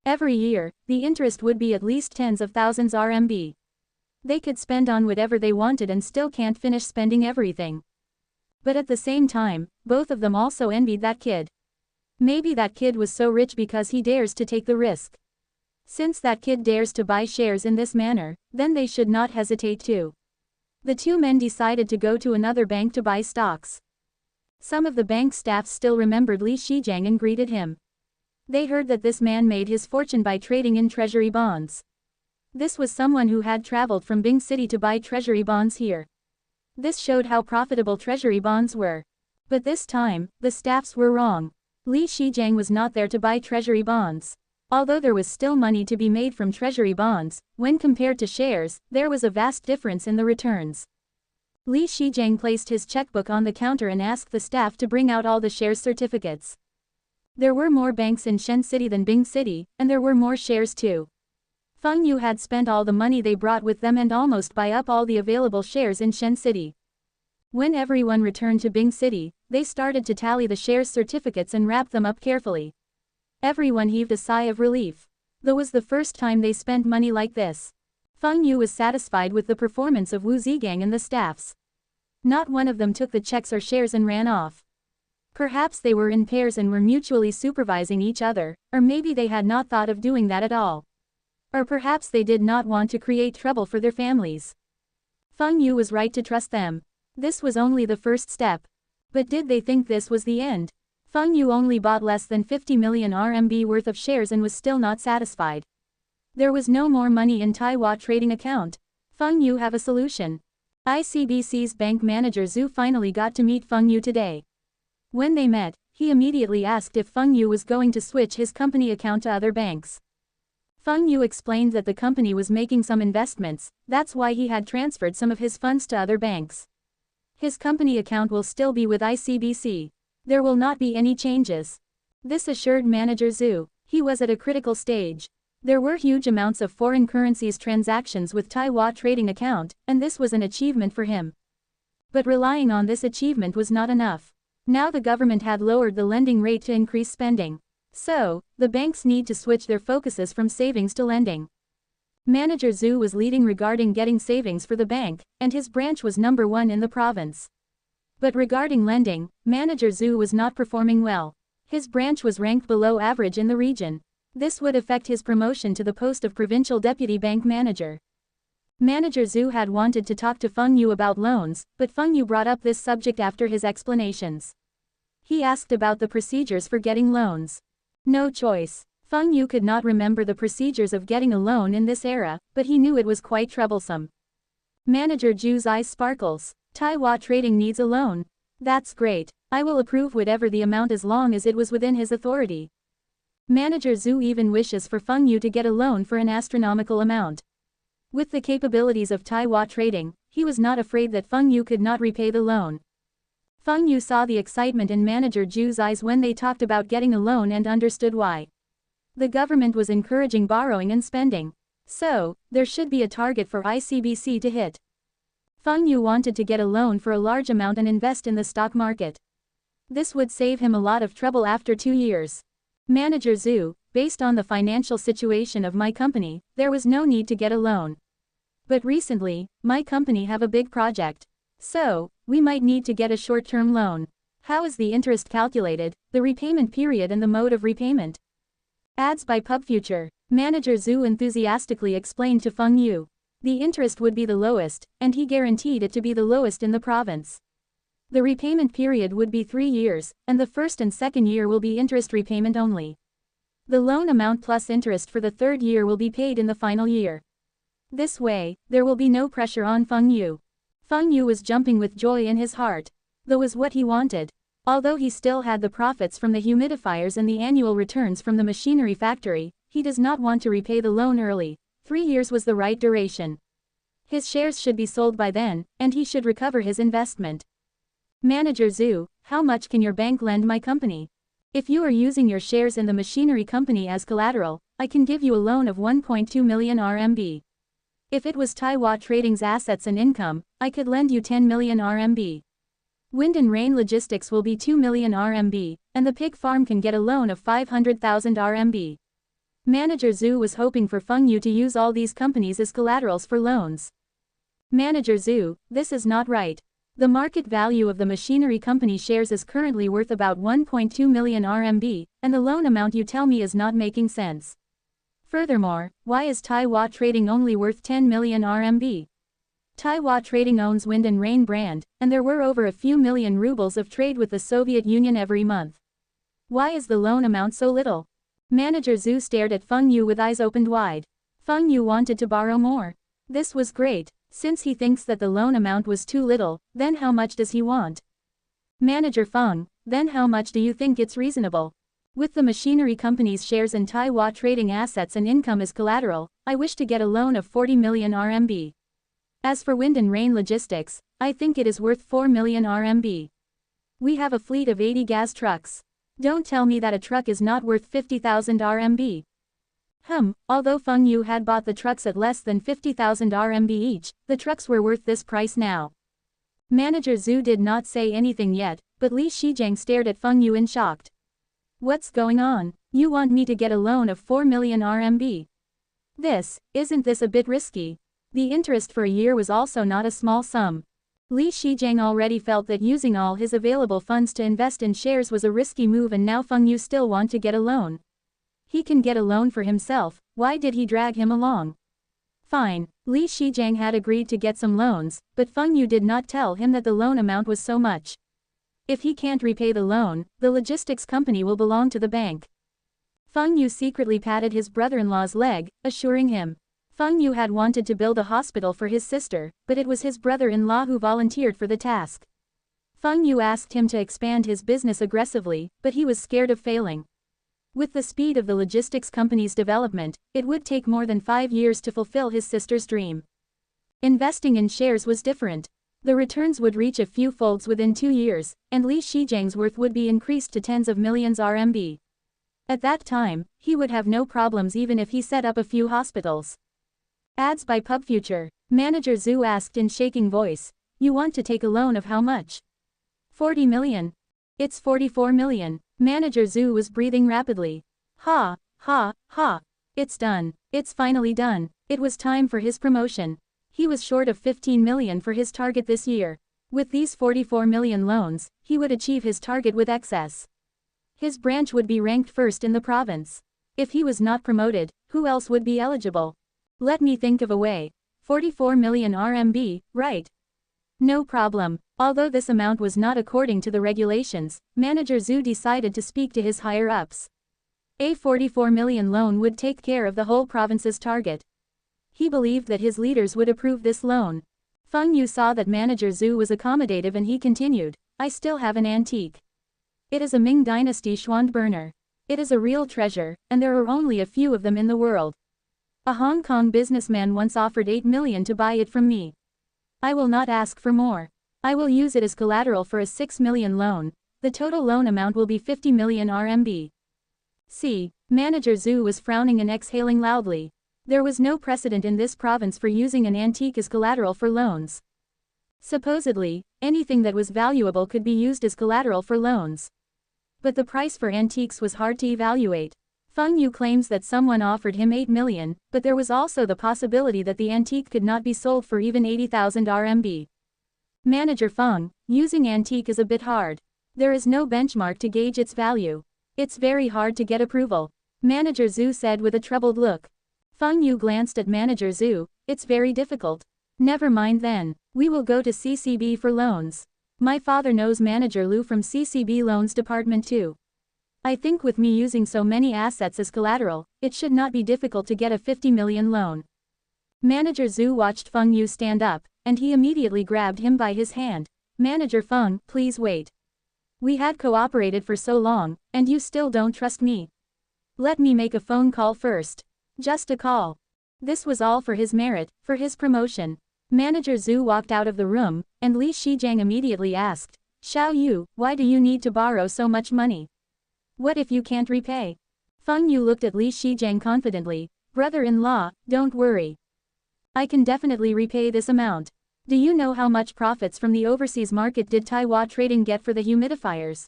Every year, the interest would be at least tens of thousands RMB. They could spend on whatever they wanted and still can't finish spending everything. But at the same time, both of them also envied that kid. Maybe that kid was so rich because he dares to take the risk. Since that kid dares to buy shares in this manner, then they should not hesitate to. The 2 men decided to go to another bank to buy stocks. Some of the bank staff still remembered Li Shijiang and greeted him. They heard that this man made his fortune by trading in treasury bonds. This was someone who had traveled from Bing City to buy treasury bonds here. This showed how profitable treasury bonds were. But this time, the staffs were wrong. Li Shijiang was not there to buy treasury bonds. Although there was still money to be made from treasury bonds, when compared to shares, there was a vast difference in the returns. Li Shijiang placed his checkbook on the counter and asked the staff to bring out all the shares certificates. There were more banks in Shen City than Bing City, and there were more shares too. Feng Yu had spent all the money they brought with them and almost buy up all the available shares in Shen City. When everyone returned to Bing City, they started to tally the shares certificates and wrap them up carefully. Everyone heaved a sigh of relief. That was the first time they spent money like this. Feng Yu was satisfied with the performance of Wu Zigang and the staffs. Not one of them took the checks or shares and ran off. Perhaps they were in pairs and were mutually supervising each other, or maybe they had not thought of doing that at all. Or perhaps they did not want to create trouble for their families. Feng Yu was right to trust them. This was only the first step. But did they think this was the end? Feng Yu only bought less than 50 million RMB worth of shares and was still not satisfied. There was no more money in Taiwan trading account. Feng Yu have a solution. ICBC's bank manager Zhu finally got to meet Feng Yu today. When they met, he immediately asked if Feng Yu was going to switch his company account to other banks. Feng Yu explained that the company was making some investments, that's why he had transferred some of his funds to other banks. His company account will still be with ICBC. There will not be any changes. This assured manager Zhu. He was at a critical stage. There were huge amounts of foreign currencies transactions with Taiwan trading account, and this was an achievement for him. But relying on this achievement was not enough. Now the government had lowered the lending rate to increase spending. So, the banks need to switch their focuses from savings to lending. Manager Zhu was leading regarding getting savings for the bank, and his branch was number 1 in the province. But regarding lending, Manager Zhu was not performing well. His branch was ranked below average in the region. This would affect his promotion to the post of provincial deputy bank manager. Manager Zhu had wanted to talk to Feng Yu about loans, but Feng Yu brought up this subject after his explanations. He asked about the procedures for getting loans. No choice. Feng Yu could not remember the procedures of getting a loan in this era, but he knew it was quite troublesome. Manager Zhu's eyes sparkles. Taiwan Trading needs a loan. That's great. I will approve whatever the amount as long as it was within his authority. Manager Zhu even wishes for Feng Yu to get a loan for an astronomical amount. With the capabilities of Taiwan Trading, he was not afraid that Feng Yu could not repay the loan. Feng Yu saw the excitement in Manager Zhu's eyes when they talked about getting a loan and understood why. The government was encouraging borrowing and spending. So, there should be a target for ICBC to hit. Feng Yu wanted to get a loan for a large amount and invest in the stock market. This would save him a lot of trouble after 2 years. Manager Zhu, based on the financial situation of my company, there was no need to get a loan. But recently, my company have a big project. So, we might need to get a short-term loan. How is the interest calculated, the repayment period and the mode of repayment? Ads by PubFuture. Manager Zhu enthusiastically explained to Feng Yu. The interest would be the lowest, and he guaranteed it to be the lowest in the province. The repayment period would be 3 years, and the first and second year will be interest repayment only. The loan amount plus interest for the third year will be paid in the final year. This way, there will be no pressure on Feng Yu. Feng Yu was jumping with joy in his heart. That was what he wanted. Although he still had the profits from the humidifiers and the annual returns from the machinery factory, he does not want to repay the loan early. 3 years was the right duration. His shares should be sold by then, and he should recover his investment. Manager Zhu, how much can your bank lend my company? If you are using your shares in the machinery company as collateral, I can give you a loan of 1.2 million RMB. If it was Taiwan Trading's assets and income, I could lend you 10 million RMB. Wind and rain logistics will be 2 million RMB, and the pig farm can get a loan of 500,000 RMB. Manager Zhu was hoping for Feng Yu to use all these companies as collaterals for loans. Manager Zhu, this is not right. The market value of the machinery company shares is currently worth about 1.2 million RMB, and the loan amount you tell me is not making sense. Furthermore, why is Taiwan Trading only worth 10 million RMB? Taiwan Trading owns Wind and Rain brand, and there were over a few million rubles of trade with the Soviet Union every month. Why is the loan amount so little? Manager Zhu stared at Feng Yu with eyes opened wide. Feng Yu wanted to borrow more. This was great. Since he thinks that the loan amount was too little, then how much does he want? Manager Feng, then how much do you think it's reasonable? With the machinery company's shares in Taiwan Trading assets and income as collateral, I wish to get a loan of 40 million RMB. As for Wind and Rain Logistics, I think it is worth 4 million RMB. We have a fleet of 80 gas trucks. Don't tell me that a truck is not worth 50,000 RMB. Although Feng Yu had bought the trucks at less than 50,000 RMB each, the trucks were worth this price now. Manager Zhu did not say anything yet, but Li Shijiang stared at Feng Yu in shocked. What's going on? You want me to get a loan of 4 million RMB? Isn't this a bit risky? The interest for a year was also not a small sum. Li Shijiang already felt that using all his available funds to invest in shares was a risky move, and now Feng Yu still want to get a loan. He can get a loan for himself, why did he drag him along? Fine, Li Shijiang had agreed to get some loans, but Feng Yu did not tell him that the loan amount was so much. If he can't repay the loan, the logistics company will belong to the bank. Feng Yu secretly patted his brother-in-law's leg, assuring him. Feng Yu had wanted to build a hospital for his sister, but it was his brother-in-law who volunteered for the task. Feng Yu asked him to expand his business aggressively, but he was scared of failing. With the speed of the logistics company's development, it would take more than 5 years to fulfill his sister's dream. Investing in shares was different. The returns would reach a few folds within 2 years, and Li Shijiang's worth would be increased to tens of millions RMB. At that time, he would have no problems even if he set up a few hospitals. Ads by PubFuture. Manager Zhu asked in shaking voice. You want to take a loan of how much? 40 million. It's 44 million. Manager Zhu was breathing rapidly. Ha. It's done. It's finally done. It was time for his promotion. He was short of 15 million for his target this year. With these 44 million loans, he would achieve his target with excess. His branch would be ranked first in the province. If he was not promoted, who else would be eligible? Let me think of a way. 44 million RMB, right? No problem. Although this amount was not according to the regulations, Manager Zhu decided to speak to his higher-ups. A 44 million loan would take care of the whole province's target. He believed that his leaders would approve this loan. Feng Yu saw that Manager Zhu was accommodative and he continued, I still have an antique. It is a Ming Dynasty Schwandburner. It is a real treasure, and there are only a few of them in the world. A Hong Kong businessman once offered 8 million to buy it from me. I will not ask for more. I will use it as collateral for a 6 million loan. The total loan amount will be 50 million RMB. See, Manager Zhu was frowning and exhaling loudly. There was no precedent in this province for using an antique as collateral for loans. Supposedly, anything that was valuable could be used as collateral for loans. But the price for antiques was hard to evaluate. Feng Yu claims that someone offered him 8 million, but there was also the possibility that the antique could not be sold for even 80,000 RMB. Manager Feng, using antique is a bit hard. There is no benchmark to gauge its value. It's very hard to get approval. Manager Zhu said with a troubled look. Feng Yu glanced at Manager Zhu, it's very difficult. Never mind then, we will go to CCB for loans. My father knows Manager Liu from CCB Loans Department too. I think with me using so many assets as collateral, it should not be difficult to get a 50 million loan. Manager Zhu watched Feng Yu stand up, and he immediately grabbed him by his hand. Manager Feng, please wait. We had cooperated for so long, and you still don't trust me. Let me make a phone call first. Just a call. This was all for his merit, for his promotion. Manager Zhu walked out of the room, and Li Shijiang immediately asked, Xiao Yu, why do you need to borrow so much money? What if you can't repay? Feng Yu looked at Li Shijiang confidently, brother-in-law, don't worry. I can definitely repay this amount. Do you know how much profits from the overseas market did Taiwan Trading get for the humidifiers?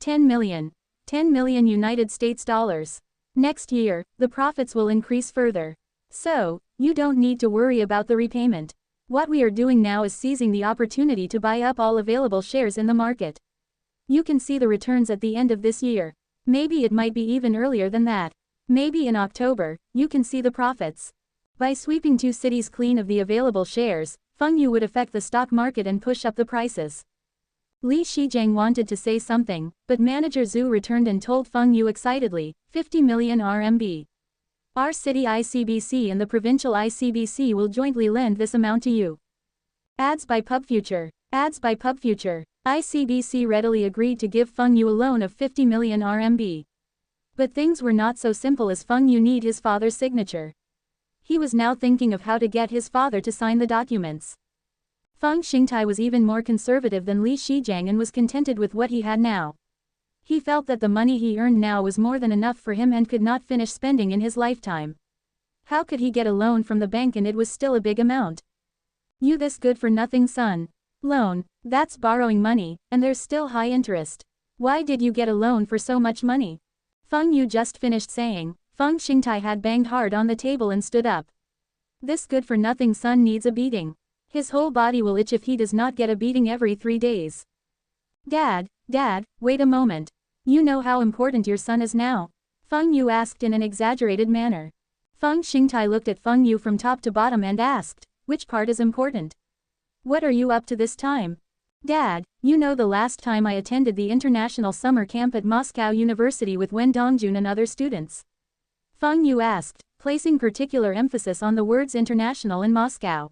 10 million. 10 million United States dollars. Next year, the profits will increase further. So, you don't need to worry about the repayment. What we are doing now is seizing the opportunity to buy up all available shares in the market. You can see the returns at the end of this year. Maybe it might be even earlier than that. Maybe in October, you can see the profits. By sweeping two cities clean of the available shares, Feng Yu would affect the stock market and push up the prices. Li Shijiang wanted to say something, but Manager Zhu returned and told Feng Yu excitedly, 50 million RMB. Our city ICBC and the provincial ICBC will jointly lend this amount to you. Ads by PubFuture. Ads by PubFuture. ICBC readily agreed to give Feng Yu a loan of 50 million RMB. But things were not so simple as Feng Yu need his father's signature. He was now thinking of how to get his father to sign the documents. Feng Xingtai was even more conservative than Li Shijiang and was contented with what he had now. He felt that the money he earned now was more than enough for him and could not finish spending in his lifetime. How could he get a loan from the bank and it was still a big amount? You this good-for-nothing son. Loan, that's borrowing money, and there's still high interest. Why did you get a loan for so much money? Feng Yu just finished saying. Feng Xingtai had banged hard on the table and stood up. This good-for-nothing son needs a beating. His whole body will itch if he does not get a beating every 3 days. Dad, wait a moment. You know how important your son is now? Feng Yu asked in an exaggerated manner. Feng Xingtai looked at Feng Yu from top to bottom and asked, which part is important? What are you up to this time? Dad, you know the last time I attended the international summer camp at Moscow University with Wen Dongjun and other students. Feng Yu asked, placing particular emphasis on the words international in Moscow.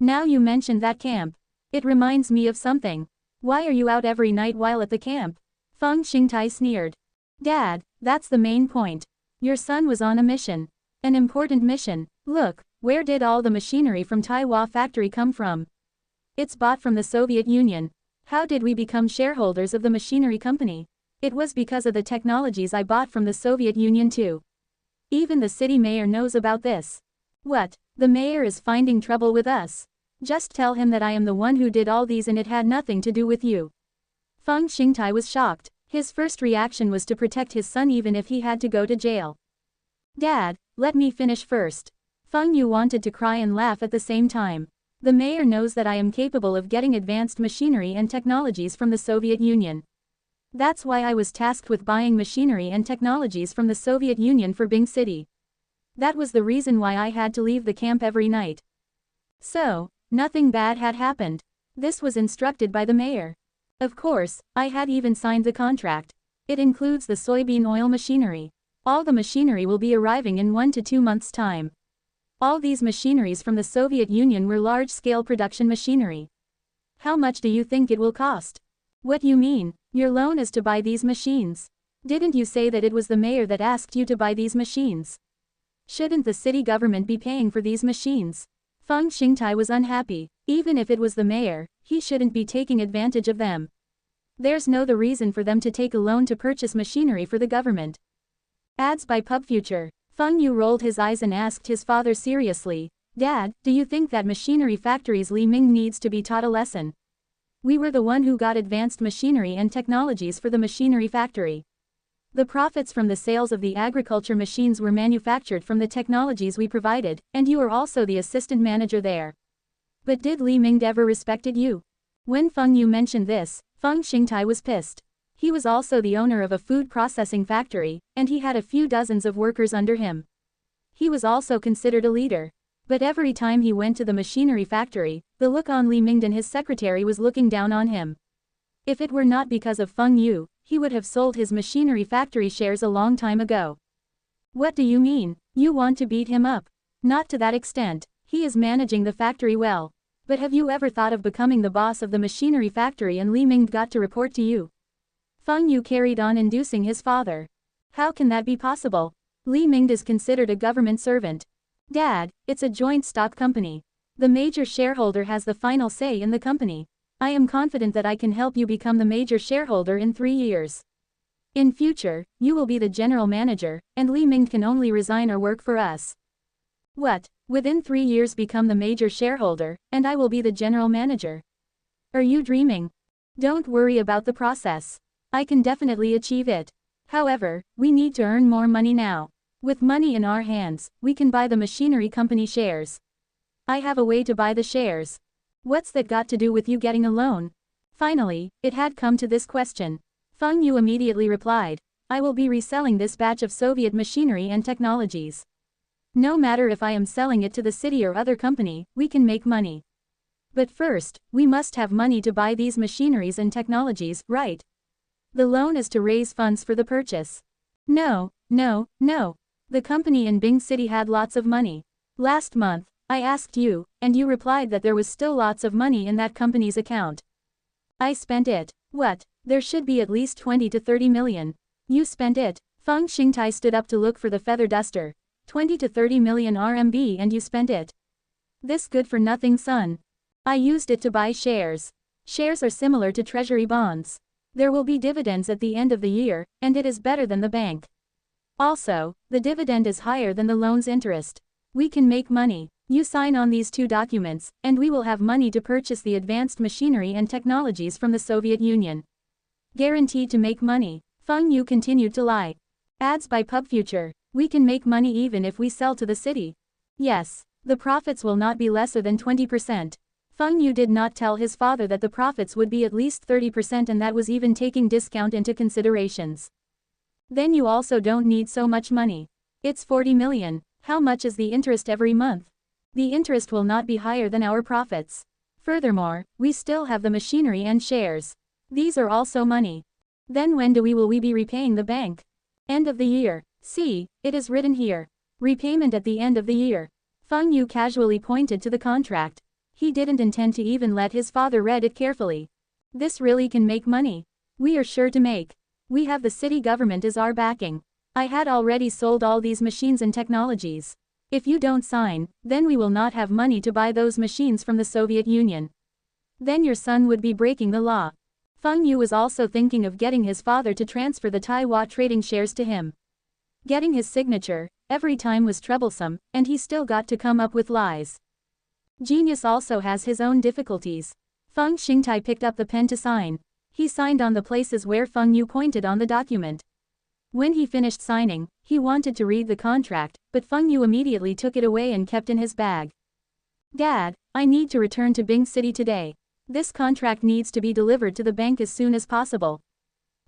Now you mentioned that camp. It reminds me of something. Why are you out every night while at the camp? Feng Xingtai sneered. Dad, that's the main point. Your son was on a mission. An important mission. Look, where did all the machinery from Taiwan factory come from? It's bought from the Soviet Union. How did we become shareholders of the machinery company? It was because of the technologies I bought from the Soviet Union too. Even the city mayor knows about this. What? The mayor is finding trouble with us. Just tell him that I am the one who did all these and it had nothing to do with you. Feng Xingtai was shocked. His first reaction was to protect his son even if he had to go to jail. Dad, let me finish first. Feng Yu wanted to cry and laugh at the same time. The mayor knows that I am capable of getting advanced machinery and technologies from the Soviet Union. That's why I was tasked with buying machinery and technologies from the Soviet Union for Bing City. That was the reason why I had to leave the camp every night. So, nothing bad had happened. This was instructed by the mayor. Of course, I had even signed the contract. It includes the soybean oil machinery. All the machinery will be arriving in 1 to 2 months' time. All these machineries from the Soviet Union were large-scale production machinery. How much do you think it will cost? What you mean, your loan is to buy these machines? Didn't you say that it was the mayor that asked you to buy these machines? Shouldn't the city government be paying for these machines? Feng Xingtai was unhappy. Even if it was the mayor, he shouldn't be taking advantage of them. There's no the reason for them to take a loan to purchase machinery for the government. Ads by PubFuture. Feng Yu rolled his eyes and asked his father seriously, Dad, do you think that machinery factories Li Ming needs to be taught a lesson? We were the one who got advanced machinery and technologies for the machinery factory. The profits from the sales of the agriculture machines were manufactured from the technologies we provided, and you are also the assistant manager there. But did Li Ming ever respected you? When Feng Yu mentioned this, Feng Xingtai was pissed. He was also the owner of a food processing factory, and he had a few dozens of workers under him. He was also considered a leader. But every time he went to the machinery factory, the look on Li Ming and his secretary was looking down on him. If it were not because of Feng Yu, he would have sold his machinery factory shares a long time ago. What do you mean? You want to beat him up? Not to that extent. He is managing the factory well. But have you ever thought of becoming the boss of the machinery factory and Li Ming got to report to you? Feng Yu carried on inducing his father. How can that be possible? Li Ming is considered a government servant. Dad, it's a joint stock company. The major shareholder has the final say in the company. I am confident that I can help you become the major shareholder in 3 years. In future, you will be the general manager, and Li Ming can only resign or work for us. What? Within 3 years become the major shareholder, and I will be the general manager? Are you dreaming? Don't worry about the process. I can definitely achieve it. However, we need to earn more money now. With money in our hands, we can buy the machinery company shares. I have a way to buy the shares. What's that got to do with you getting a loan? Finally, it had come to this question. Feng Yu immediately replied, I will be reselling this batch of Soviet machinery and technologies. No matter if I am selling it to the city or other company, we can make money. But first, we must have money to buy these machineries and technologies, right? The loan is to raise funds for the purchase. No. The company in Bing City had lots of money. Last month, I asked you, and you replied that there was still lots of money in that company's account. I spent it. What? There should be at least 20 to 30 million. You spent it. Feng Xingtai stood up to look for the feather duster. 20 to 30 million RMB and you spent it. This good for nothing son. I used it to buy shares. Shares are similar to treasury bonds. There will be dividends at the end of the year, and it is better than the bank. Also, the dividend is higher than the loan's interest. We can make money. You sign on these 2 documents, and we will have money to purchase the advanced machinery and technologies from the Soviet Union. Guaranteed to make money. Feng Yu continued to lie. Ads by PubFuture. We can make money even if we sell to the city. Yes, the profits will not be lesser than 20%. Feng Yu did not tell his father that the profits would be at least 30% and that was even taking discount into considerations. Then you also don't need so much money. It's 40 million. How much is the interest every month? The interest will not be higher than our profits. Furthermore, we still have the machinery and shares. These are also money. Then when will we be repaying the bank? End of the year. See, it is written here. Repayment at the end of the year. Feng Yu casually pointed to the contract. He didn't intend to even let his father read it carefully. This really can make money. We are sure to make. We have the city government as our backing. I had already sold all these machines and technologies. If you don't sign, then we will not have money to buy those machines from the Soviet Union. Then your son would be breaking the law. Feng Yu was also thinking of getting his father to transfer the Taiwan trading shares to him. Getting his signature every time was troublesome, and he still got to come up with lies. Genius also has his own difficulties. Feng Xingtai picked up the pen to sign. He signed on the places where Feng Yu pointed on the document. When he finished signing, he wanted to read the contract, but Feng Yu immediately took it away and kept in his bag. Dad, I need to return to Bing City today. This contract needs to be delivered to the bank as soon as possible.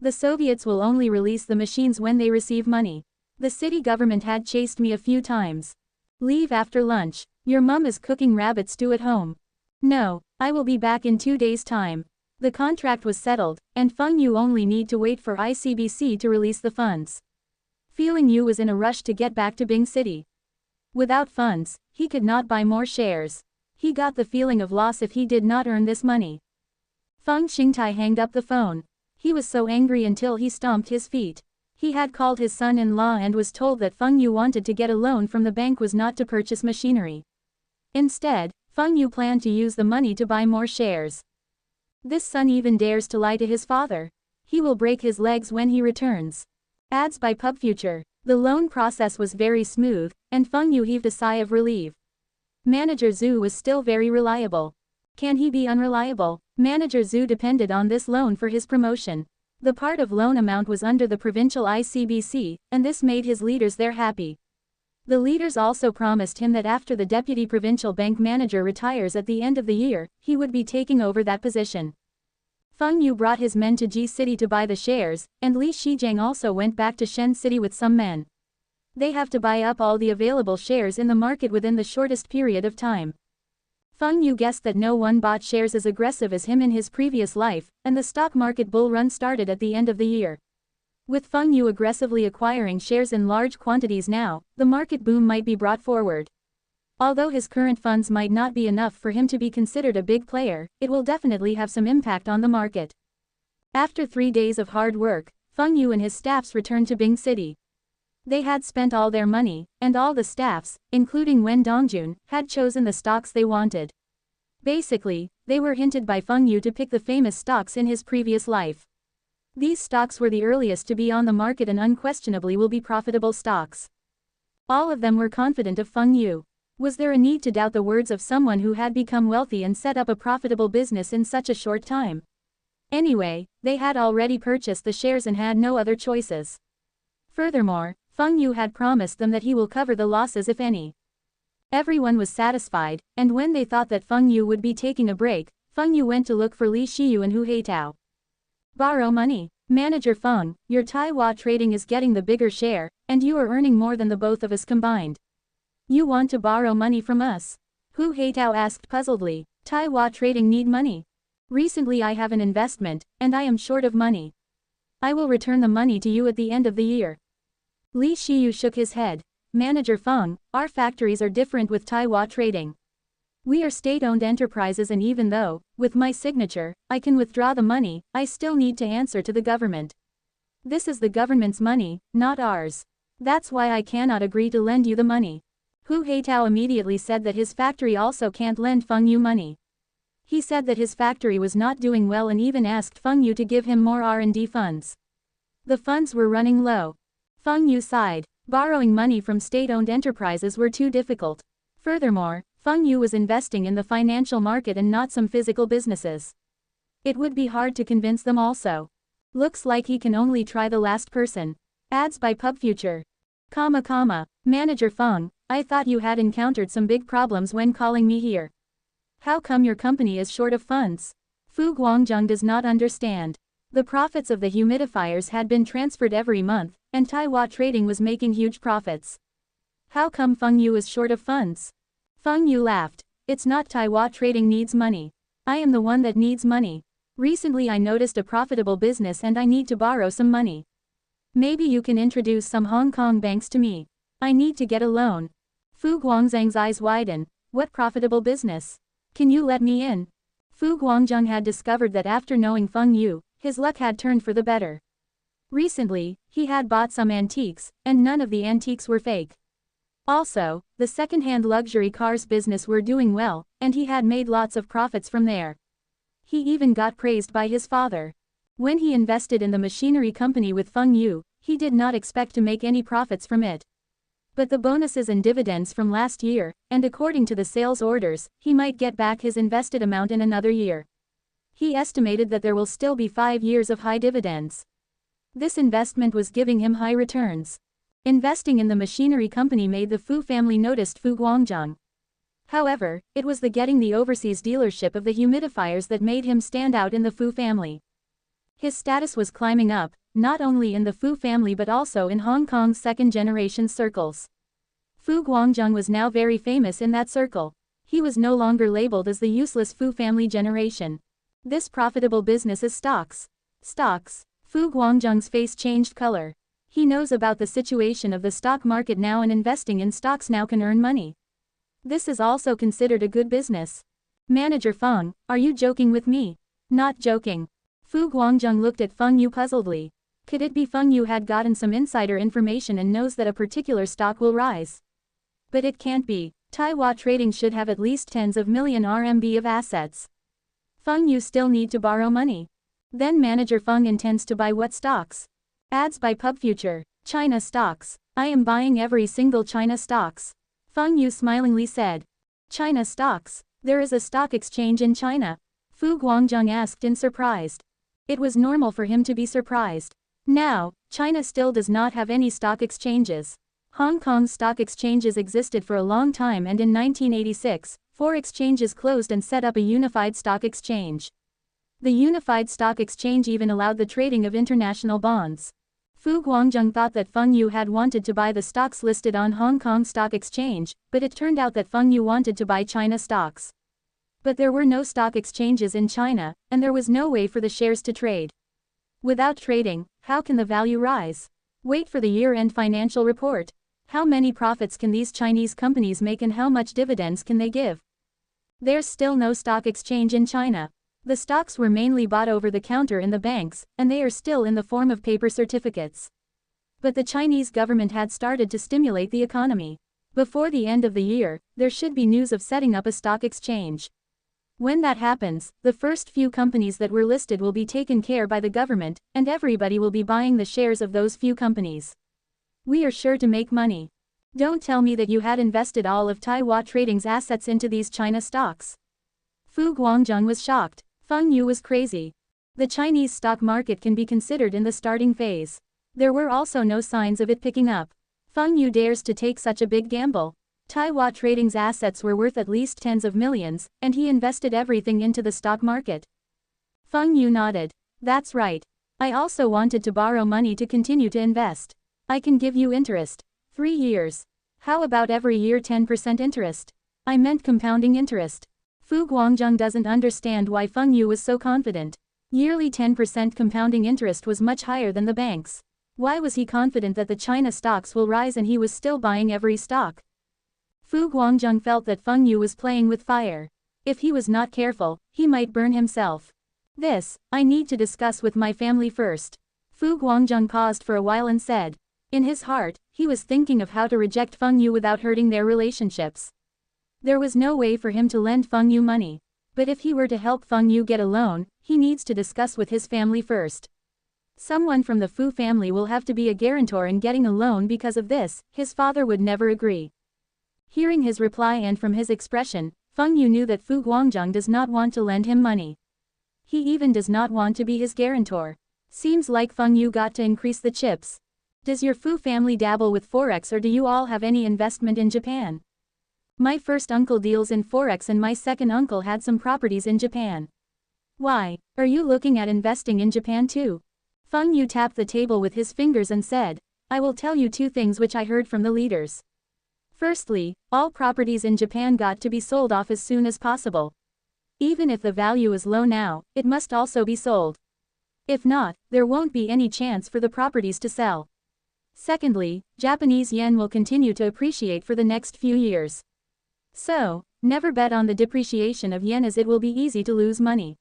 The Soviets will only release the machines when they receive money. The city government had chased me a few times. Leave after lunch. Your mum is cooking rabbit stew at home. No, I will be back in 2 days' time. The contract was settled, and Feng Yu only need to wait for ICBC to release the funds. Feeling Yu was in a rush to get back to Bing City. Without funds, he could not buy more shares. He got the feeling of loss if he did not earn this money. Feng Xingtai hanged up the phone. He was so angry until he stomped his feet. He had called his son-in-law and was told that Feng Yu wanted to get a loan from the bank was not to purchase machinery. Instead, Feng Yu planned to use the money to buy more shares. This son even dares to lie to his father. He will break his legs when he returns. Ads by PubFuture. The loan process was very smooth, and Feng Yu heaved a sigh of relief. Manager Zhu was still very reliable. Can he be unreliable? Manager Zhu depended on this loan for his promotion. The part of loan amount was under the provincial ICBC, and this made his leaders there happy. The leaders also promised him that after the deputy provincial bank manager retires at the end of the year, he would be taking over that position. Feng Yu brought his men to Ji City to buy the shares, and Li Shijiang also went back to Shen City with some men. They have to buy up all the available shares in the market within the shortest period of time. Feng Yu guessed that no one bought shares as aggressive as him in his previous life, and the stock market bull run started at the end of the year. With Feng Yu aggressively acquiring shares in large quantities now, the market boom might be brought forward. Although his current funds might not be enough for him to be considered a big player, it will definitely have some impact on the market. After 3 days of hard work, Feng Yu and his staffs returned to Bing City. They had spent all their money, and all the staffs, including Wen Dongjun, had chosen the stocks they wanted. Basically, they were hinted by Feng Yu to pick the famous stocks in his previous life. These stocks were the earliest to be on the market and unquestionably will be profitable stocks. All of them were confident of Feng Yu. Was there a need to doubt the words of someone who had become wealthy and set up a profitable business in such a short time? Anyway, they had already purchased the shares and had no other choices. Furthermore, Feng Yu had promised them that he will cover the losses if any. Everyone was satisfied, and when they thought that Feng Yu would be taking a break, Feng Yu went to look for Li Shiyu and Hu Heitao. Borrow money. Manager Feng, your Taiwan trading is getting the bigger share, and you are earning more than the both of us combined. You want to borrow money from us? Hu Heitao asked puzzledly. Taiwan trading need money. Recently I have an investment, and I am short of money. I will return the money to you at the end of the year. Li Shiyu shook his head. Manager Feng, our factories are different with Taiwan trading. We are state-owned enterprises and even though, with my signature, I can withdraw the money, I still need to answer to the government. This is the government's money, not ours. That's why I cannot agree to lend you the money. Hu Heitao immediately said that his factory also can't lend Feng Yu money. He said that his factory was not doing well and even asked Feng Yu to give him more R&D funds. The funds were running low. Feng Yu sighed. Borrowing money from state-owned enterprises were too difficult. Furthermore, Feng Yu was investing in the financial market and not some physical businesses. It would be hard to convince them also. Looks like he can only try the last person. Ads by PubFuture. Manager Feng, I thought you had encountered some big problems when calling me here. How come your company is short of funds? Fu Guangzheng does not understand. The profits of the humidifiers had been transferred every month, and Taiwan trading was making huge profits. How come Feng Yu is short of funds? Feng Yu laughed. It's not Taiwan trading needs money. I am the one that needs money. Recently I noticed a profitable business and I need to borrow some money. Maybe you can introduce some Hong Kong banks to me. I need to get a loan. Fu Guangzheng's eyes widen. What profitable business? Can you let me in? Fu Guangzheng had discovered that after knowing Feng Yu, his luck had turned for the better. Recently, he had bought some antiques, and none of the antiques were fake. Also, the second-hand luxury cars business were doing well, and he had made lots of profits from there. He even got praised by his father. When he invested in the machinery company with Feng Yu, he did not expect to make any profits from it. But the bonuses and dividends from last year, and according to the sales orders, he might get back his invested amount in another year. He estimated that there will still be 5 years of high dividends. This investment was giving him high returns. Investing in the machinery company made the Fu family noticed Fu Guangzhang. However, it was the getting the overseas dealership of the humidifiers that made him stand out in the Fu family. His status was climbing up, not only in the Fu family but also in Hong Kong's second-generation circles. Fu Guangzhang was now very famous in that circle. He was no longer labeled as the useless Fu family generation. This profitable business is stocks. Stocks. Fu Guangzhang's face changed color. He knows about the situation of the stock market now, and investing in stocks now can earn money. This is also considered a good business. Manager Feng, are you joking with me? Not joking. Fu Guangzhang looked at Feng Yu puzzledly. Could it be Feng Yu had gotten some insider information and knows that a particular stock will rise? But it can't be. Taiwan Trading should have at least tens of million RMB of assets. Feng Yu still need to borrow money. Then Manager Feng intends to buy what stocks? Ads by PubFuture. China stocks. I am buying every single China stocks. Feng Yu smilingly said. China stocks. There is a stock exchange in China. Fu Guangzhang asked in surprise. It was normal for him to be surprised. Now, China still does not have any stock exchanges. Hong Kong's stock exchanges existed for a long time, and in 1986, 4 exchanges closed and set up a unified stock exchange. The unified stock exchange even allowed the trading of international bonds. Fu Guangzhang thought that Feng Yu had wanted to buy the stocks listed on Hong Kong Stock Exchange, but it turned out that Feng Yu wanted to buy China stocks. But there were no stock exchanges in China, and there was no way for the shares to trade. Without trading, how can the value rise? Wait for the year-end financial report. How many profits can these Chinese companies make and how much dividends can they give? There's still no stock exchange in China. The stocks were mainly bought over the counter in the banks, and they are still in the form of paper certificates. But the Chinese government had started to stimulate the economy. Before the end of the year, there should be news of setting up a stock exchange. When that happens, the first few companies that were listed will be taken care by the government, and everybody will be buying the shares of those few companies. We are sure to make money. Don't tell me that you had invested all of Taiwan Trading's assets into these China stocks. Fu Guangzhang was shocked. Feng Yu was crazy. The Chinese stock market can be considered in the starting phase. There were also no signs of it picking up. Feng Yu dares to take such a big gamble. Taiwan Trading's assets were worth at least tens of millions, and he invested everything into the stock market. Feng Yu nodded. That's right. I also wanted to borrow money to continue to invest. I can give you interest. 3 years. How about every year 10% interest? I meant compounding interest. Fu Guangzhang doesn't understand why Feng Yu was so confident. Yearly 10% compounding interest was much higher than the banks. Why was he confident that the China stocks will rise and he was still buying every stock? Fu Guangzhang felt that Feng Yu was playing with fire. If he was not careful, he might burn himself. This, I need to discuss with my family first. Fu Guangzhang paused for a while and said. In his heart, he was thinking of how to reject Feng Yu without hurting their relationships. There was no way for him to lend Feng Yu money. But if he were to help Feng Yu get a loan, he needs to discuss with his family first. Someone from the Fu family will have to be a guarantor in getting a loan. Because of this, his father would never agree. Hearing his reply and from his expression, Feng Yu knew that Fu Guangzhang does not want to lend him money. He even does not want to be his guarantor. Seems like Feng Yu got to increase the chips. Does your Fu family dabble with Forex, or do you all have any investment in Japan? My first uncle deals in Forex and my second uncle had some properties in Japan. Why, are you looking at investing in Japan too? Feng Yu tapped the table with his fingers and said, I will tell you 2 things which I heard from the leaders. Firstly, all properties in Japan got to be sold off as soon as possible. Even if the value is low now, it must also be sold. If not, there won't be any chance for the properties to sell. Secondly, Japanese yen will continue to appreciate for the next few years. So, never bet on the depreciation of yen, as it will be easy to lose money.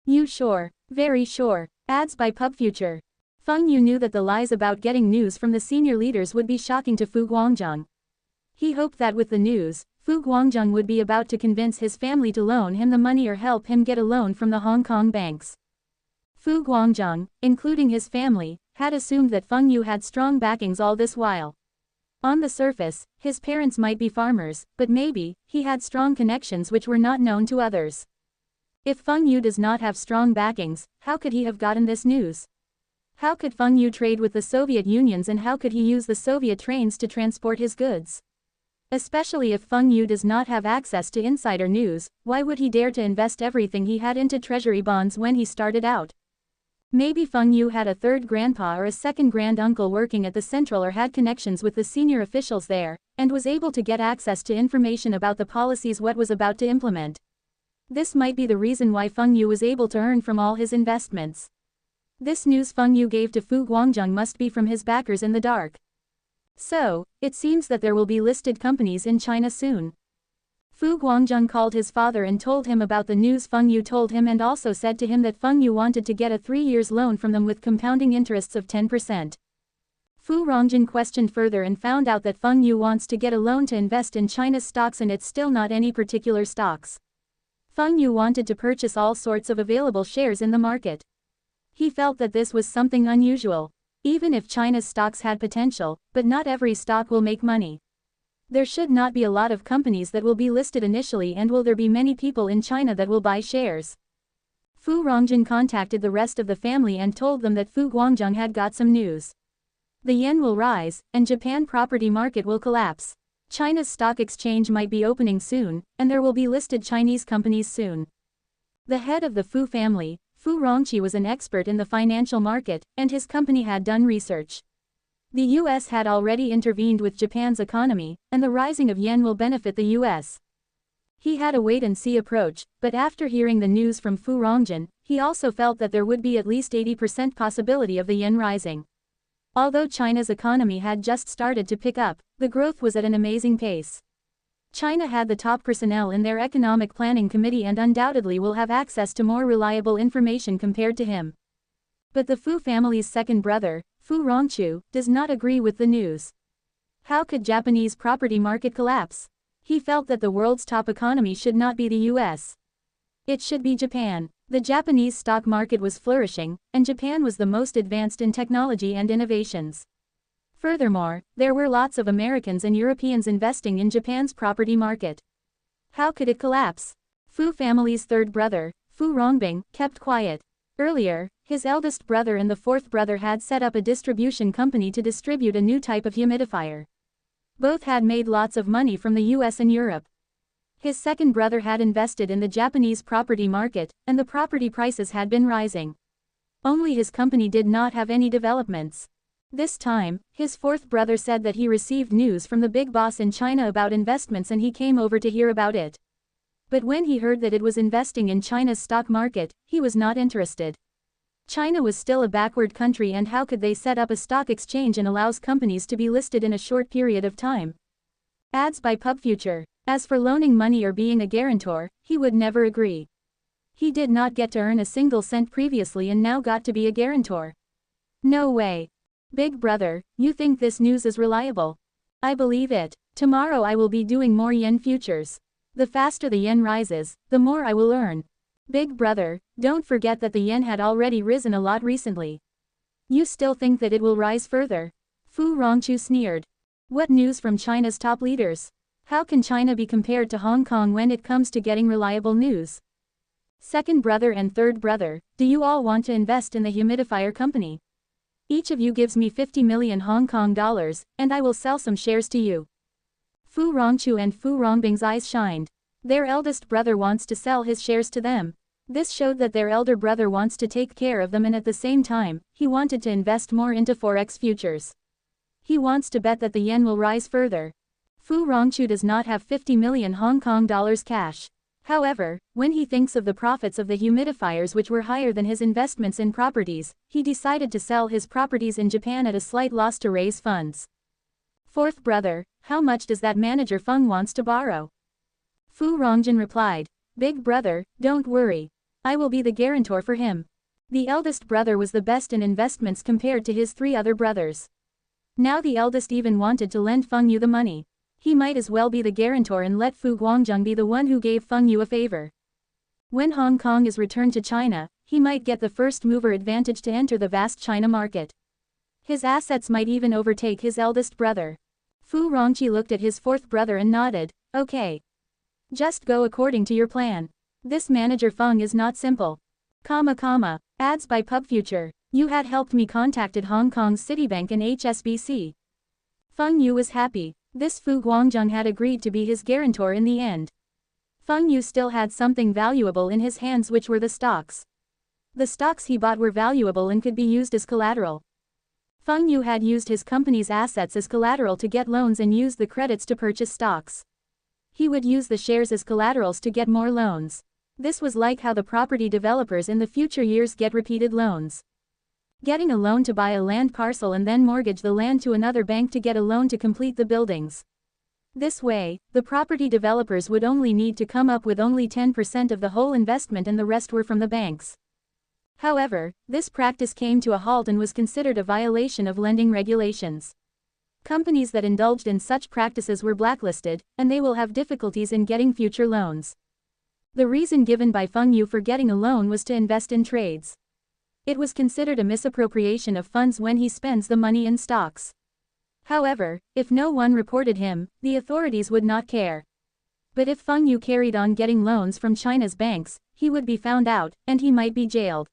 You sure? Very sure. Ads by PubFuture. Feng Yu knew that the lies about getting news from the senior leaders would be shocking to Fu Guangzhang. He hoped that with the news, Fu Guangzhang would be about to convince his family to loan him the money or help him get a loan from the Hong Kong banks. Fu Guangzhang, including his family, had assumed that Feng Yu had strong backings all this while. On the surface, his parents might be farmers, but maybe, he had strong connections which were not known to others. If Feng Yu does not have strong backings, how could he have gotten this news? How could Feng Yu trade with the Soviet Unions, and how could he use the Soviet trains to transport his goods? Especially if Feng Yu does not have access to insider news, why would he dare to invest everything he had into treasury bonds when he started out? Maybe Feng Yu had a third grandpa or a second granduncle working at the central, or had connections with the senior officials there, and was able to get access to information about the policies what was about to implement. This might be the reason why Feng Yu was able to earn from all his investments. This news Feng Yu gave to Fu Guangzheng must be from his backers in the dark. So, it seems that there will be listed companies in China soon. Fu Guangzheng called his father and told him about the news Feng Yu told him, and also said to him that Feng Yu wanted to get a 3-year loan from them with compounding interests of 10%. Fu Rongjin questioned further and found out that Feng Yu wants to get a loan to invest in China's stocks, and it's still not any particular stocks. Feng Yu wanted to purchase all sorts of available shares in the market. He felt that this was something unusual. Even if China's stocks had potential, but not every stock will make money. There should not be a lot of companies that will be listed initially, and will there be many people in China that will buy shares? Fu Rongjin contacted the rest of the family and told them that Fu Guangzheng had got some news. The yen will rise, and Japan property market will collapse. China's stock exchange might be opening soon, and there will be listed Chinese companies soon. The head of the Fu family, Fu Rongqi, was an expert in the financial market, and his company had done research. The US had already intervened with Japan's economy, and the rising of yen will benefit the US. He had a wait-and-see approach, but after hearing the news from Fu Rongjin, he also felt that there would be at least 80% possibility of the yen rising. Although China's economy had just started to pick up, the growth was at an amazing pace. China had the top personnel in their economic planning committee and undoubtedly will have access to more reliable information compared to him. But the Fu family's second brother, Fu Rongchu, does not agree with the news. How could Japanese property market collapse? He felt that the world's top economy should not be the US. It should be Japan. The Japanese stock market was flourishing, and Japan was the most advanced in technology and innovations. Furthermore, there were lots of Americans and Europeans investing in Japan's property market. How could it collapse? Fu family's third brother, Fu Rongbing, kept quiet. Earlier, his eldest brother and the fourth brother had set up a distribution company to distribute a new type of humidifier. Both had made lots of money from the US and Europe. His second brother had invested in the Japanese property market, and the property prices had been rising. Only his company did not have any developments. This time, his fourth brother said that he received news from the big boss in China about investments, and he came over to hear about it. But when he heard that it was investing in China's stock market, he was not interested. China was still a backward country, and how could they set up a stock exchange and allows companies to be listed in a short period of time? Ads by PubFuture. As for loaning money or being a guarantor, he would never agree. He did not get to earn a single cent previously and now got to be a guarantor. No way. Big brother, you think this news is reliable? I believe it. Tomorrow I will be doing more yen futures. The faster the yen rises, the more I will earn. Big brother, don't forget that the yen had already risen a lot recently. You still think that it will rise further? Fu Rongchu sneered. What news from China's top leaders? How can China be compared to Hong Kong when it comes to getting reliable news? Second brother and third brother, do you all want to invest in the humidifier company? Each of you gives me 50 million Hong Kong dollars, and I will sell some shares to you. Fu Rongchu and Fu Rongbing's eyes shined. Their eldest brother wants to sell his shares to them. This showed that their elder brother wants to take care of them, and at the same time, he wanted to invest more into Forex futures. He wants to bet that the yen will rise further. Fu Rongchu does not have 50 million Hong Kong dollars cash. However, when he thinks of the profits of the humidifiers, which were higher than his investments in properties, he decided to sell his properties in Japan at a slight loss to raise funds. Fourth brother, how much does that manager Feng wants to borrow? Fu Rongjin replied, Big brother, don't worry. I will be the guarantor for him. The eldest brother was the best in investments compared to his three other brothers. Now the eldest even wanted to lend Feng Yu the money. He might as well be the guarantor and let Fu Guangzheng be the one who gave Feng Yu a favor. When Hong Kong is returned to China, he might get the first mover advantage to enter the vast China market. His assets might even overtake his eldest brother. Fu Rongqi looked at his fourth brother and nodded, okay. Just go according to your plan. This manager Feng is not simple. Ads by PubFuture. You had helped me contacted Hong Kong's Citibank and HSBC. Feng Yu was happy. This Fu Guangzhong had agreed to be his guarantor in the end. Feng Yu still had something valuable in his hands, which were the stocks. The stocks he bought were valuable and could be used as collateral. Feng Yu had used his company's assets as collateral to get loans and used the credits to purchase stocks. He would use the shares as collaterals to get more loans. This was like how the property developers in the future years get repeated loans. Getting a loan to buy a land parcel and then mortgage the land to another bank to get a loan to complete the buildings. This way, the property developers would only need to come up with only 10% of the whole investment and the rest were from the banks. However, this practice came to a halt and was considered a violation of lending regulations. Companies that indulged in such practices were blacklisted, and they will have difficulties in getting future loans. The reason given by Feng Yu for getting a loan was to invest in trades. It was considered a misappropriation of funds when he spends the money in stocks. However, if no one reported him, the authorities would not care. But if Feng Yu carried on getting loans from China's banks, he would be found out, and he might be jailed.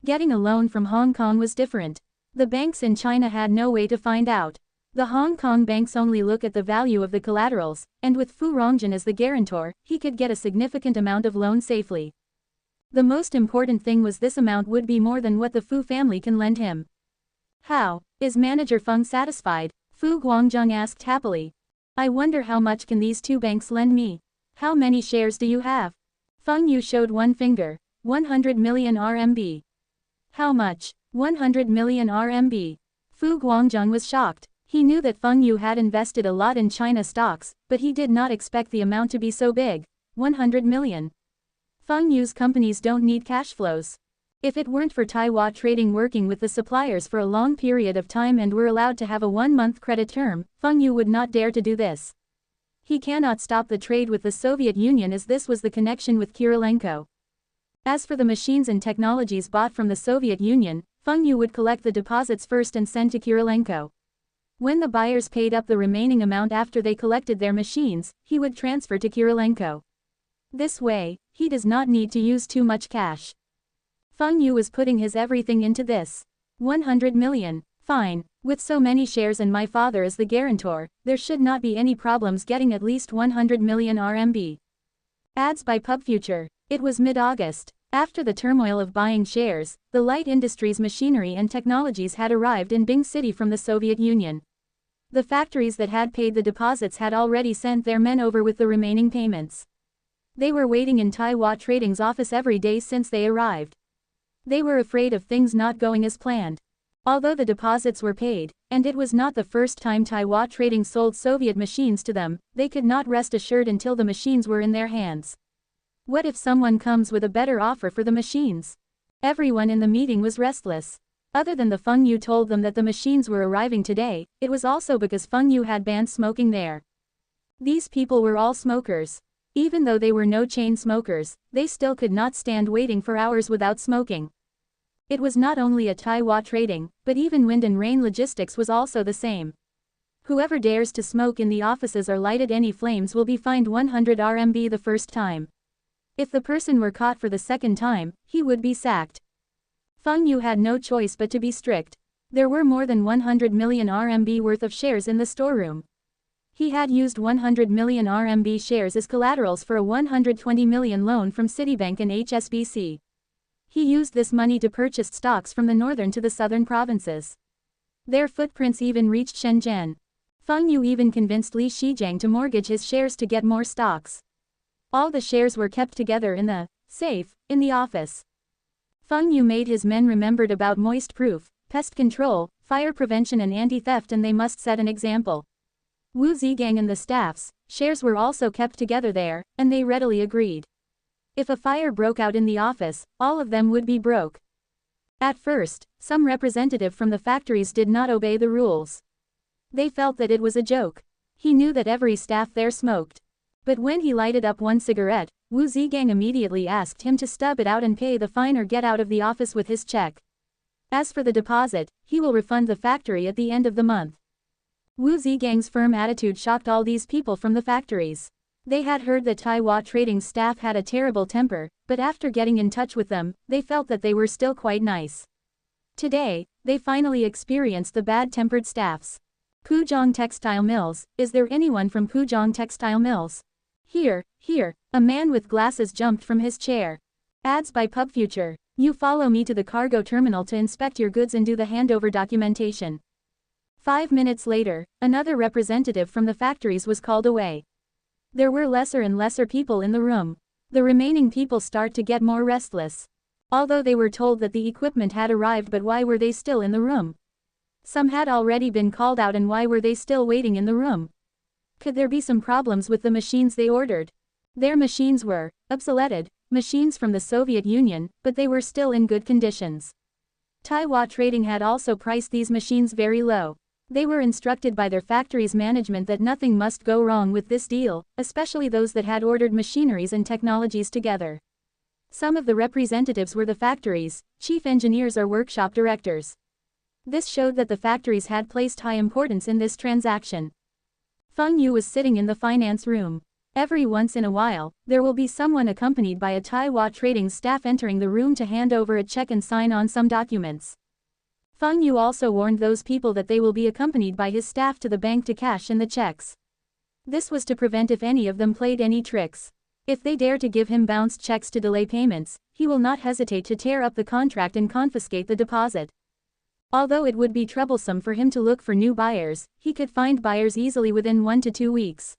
Getting a loan from Hong Kong was different. The banks in China had no way to find out. The Hong Kong banks only look at the value of the collaterals, and with Fu Rongzhen as the guarantor, he could get a significant amount of loan safely. The most important thing was this amount would be more than what the Fu family can lend him. How? Is Manager Feng satisfied? Fu Guangzhong asked happily. I wonder how much can these two banks lend me? How many shares do you have? Feng Yu showed one finger. 100 million RMB. How much? 100 million RMB. Fu Guangzhong was shocked. He knew that Feng Yu had invested a lot in China stocks, but he did not expect the amount to be so big. 100 million. Feng Yu's companies don't need cash flows. If it weren't for Taiwan Trading working with the suppliers for a long period of time and were allowed to have a 1-month credit term, Feng Yu would not dare to do this. He cannot stop the trade with the Soviet Union as this was the connection with Kirilenko. As for the machines and technologies bought from the Soviet Union, Feng Yu would collect the deposits first and send to Kirilenko. When the buyers paid up the remaining amount after they collected their machines, he would transfer to Kirilenko. This way, he does not need to use too much cash. Feng Yu was putting his everything into this. 100 million. Fine. With so many shares and my father as the guarantor, there should not be any problems getting at least 100 million RMB. Ads by PubFuture. It was mid-August. After the turmoil of buying shares, the light industries machinery and technologies had arrived in Bing City from the Soviet Union. The factories that had paid the deposits had already sent their men over with the remaining payments. They were waiting in Taiwan Trading's office every day since they arrived. They were afraid of things not going as planned. Although the deposits were paid, and it was not the first time Taiwan Trading sold Soviet machines to them, they could not rest assured until the machines were in their hands. What if someone comes with a better offer for the machines? Everyone in the meeting was restless. Other than the Feng Yu told them that the machines were arriving today, it was also because Feng Yu had banned smoking there. These people were all smokers. Even though they were no chain smokers, they still could not stand waiting for hours without smoking. It was not only a Taiwan Trading, but even Wind and Rain Logistics was also the same. Whoever dares to smoke in the offices or lighted any flames will be fined 100 RMB the first time. If the person were caught for the second time, he would be sacked. Feng Yu had no choice but to be strict. There were more than 100 million RMB worth of shares in the storeroom. He had used 100 million RMB shares as collaterals for a 120 million loan from Citibank and HSBC. He used this money to purchase stocks from the northern to the southern provinces. Their footprints even reached Shenzhen. Feng Yu even convinced Li Shijiang to mortgage his shares to get more stocks. All the shares were kept together in the safe in the office. Feng Yu made his men remembered about moist proof, pest control, fire prevention and anti-theft, and they must set an example. Wu Zigang and the staff's shares were also kept together there, and they readily agreed. If a fire broke out in the office, all of them would be broke. At first, some representative from the factories did not obey the rules. They felt that it was a joke. He knew that every staff there smoked. But when he lighted up one cigarette, Wu Zigang immediately asked him to stub it out and pay the fine or get out of the office with his check. As for the deposit, he will refund the factory at the end of the month. Wu Zigang's firm attitude shocked all these people from the factories. They had heard that Taiwan Trading's staff had a terrible temper, but after getting in touch with them, they felt that they were still quite nice. Today, they finally experienced the bad-tempered staffs. Pujong Textile Mills, is there anyone from Pujong Textile Mills? Here, a man with glasses jumped from his chair. Ads by PubFuture. You follow me to the cargo terminal to inspect your goods and do the handover documentation. 5 minutes later, another representative from the factories was called away. There were lesser and lesser people in the room. The remaining people start to get more restless. Although they were told that the equipment had arrived, but why were they still in the room? Some had already been called out, and why were they still waiting in the room? Could there be some problems with the machines they ordered? Their machines were obsoleted, machines from the Soviet Union, but they were still in good conditions. Taiwan Trading had also priced these machines very low. They were instructed by their factory's management that nothing must go wrong with this deal, especially those that had ordered machineries and technologies together. Some of the representatives were the factories, chief engineers or workshop directors. This showed that the factories had placed high importance in this transaction. Feng Yu was sitting in the finance room. Every once in a while, there will be someone accompanied by a Taiwan Trading staff entering the room to hand over a check and sign on some documents. Feng Yu also warned those people that they will be accompanied by his staff to the bank to cash in the checks. This was to prevent if any of them played any tricks. If they dare to give him bounced checks to delay payments, he will not hesitate to tear up the contract and confiscate the deposit. Although it would be troublesome for him to look for new buyers, he could find buyers easily within 1 to 2 weeks.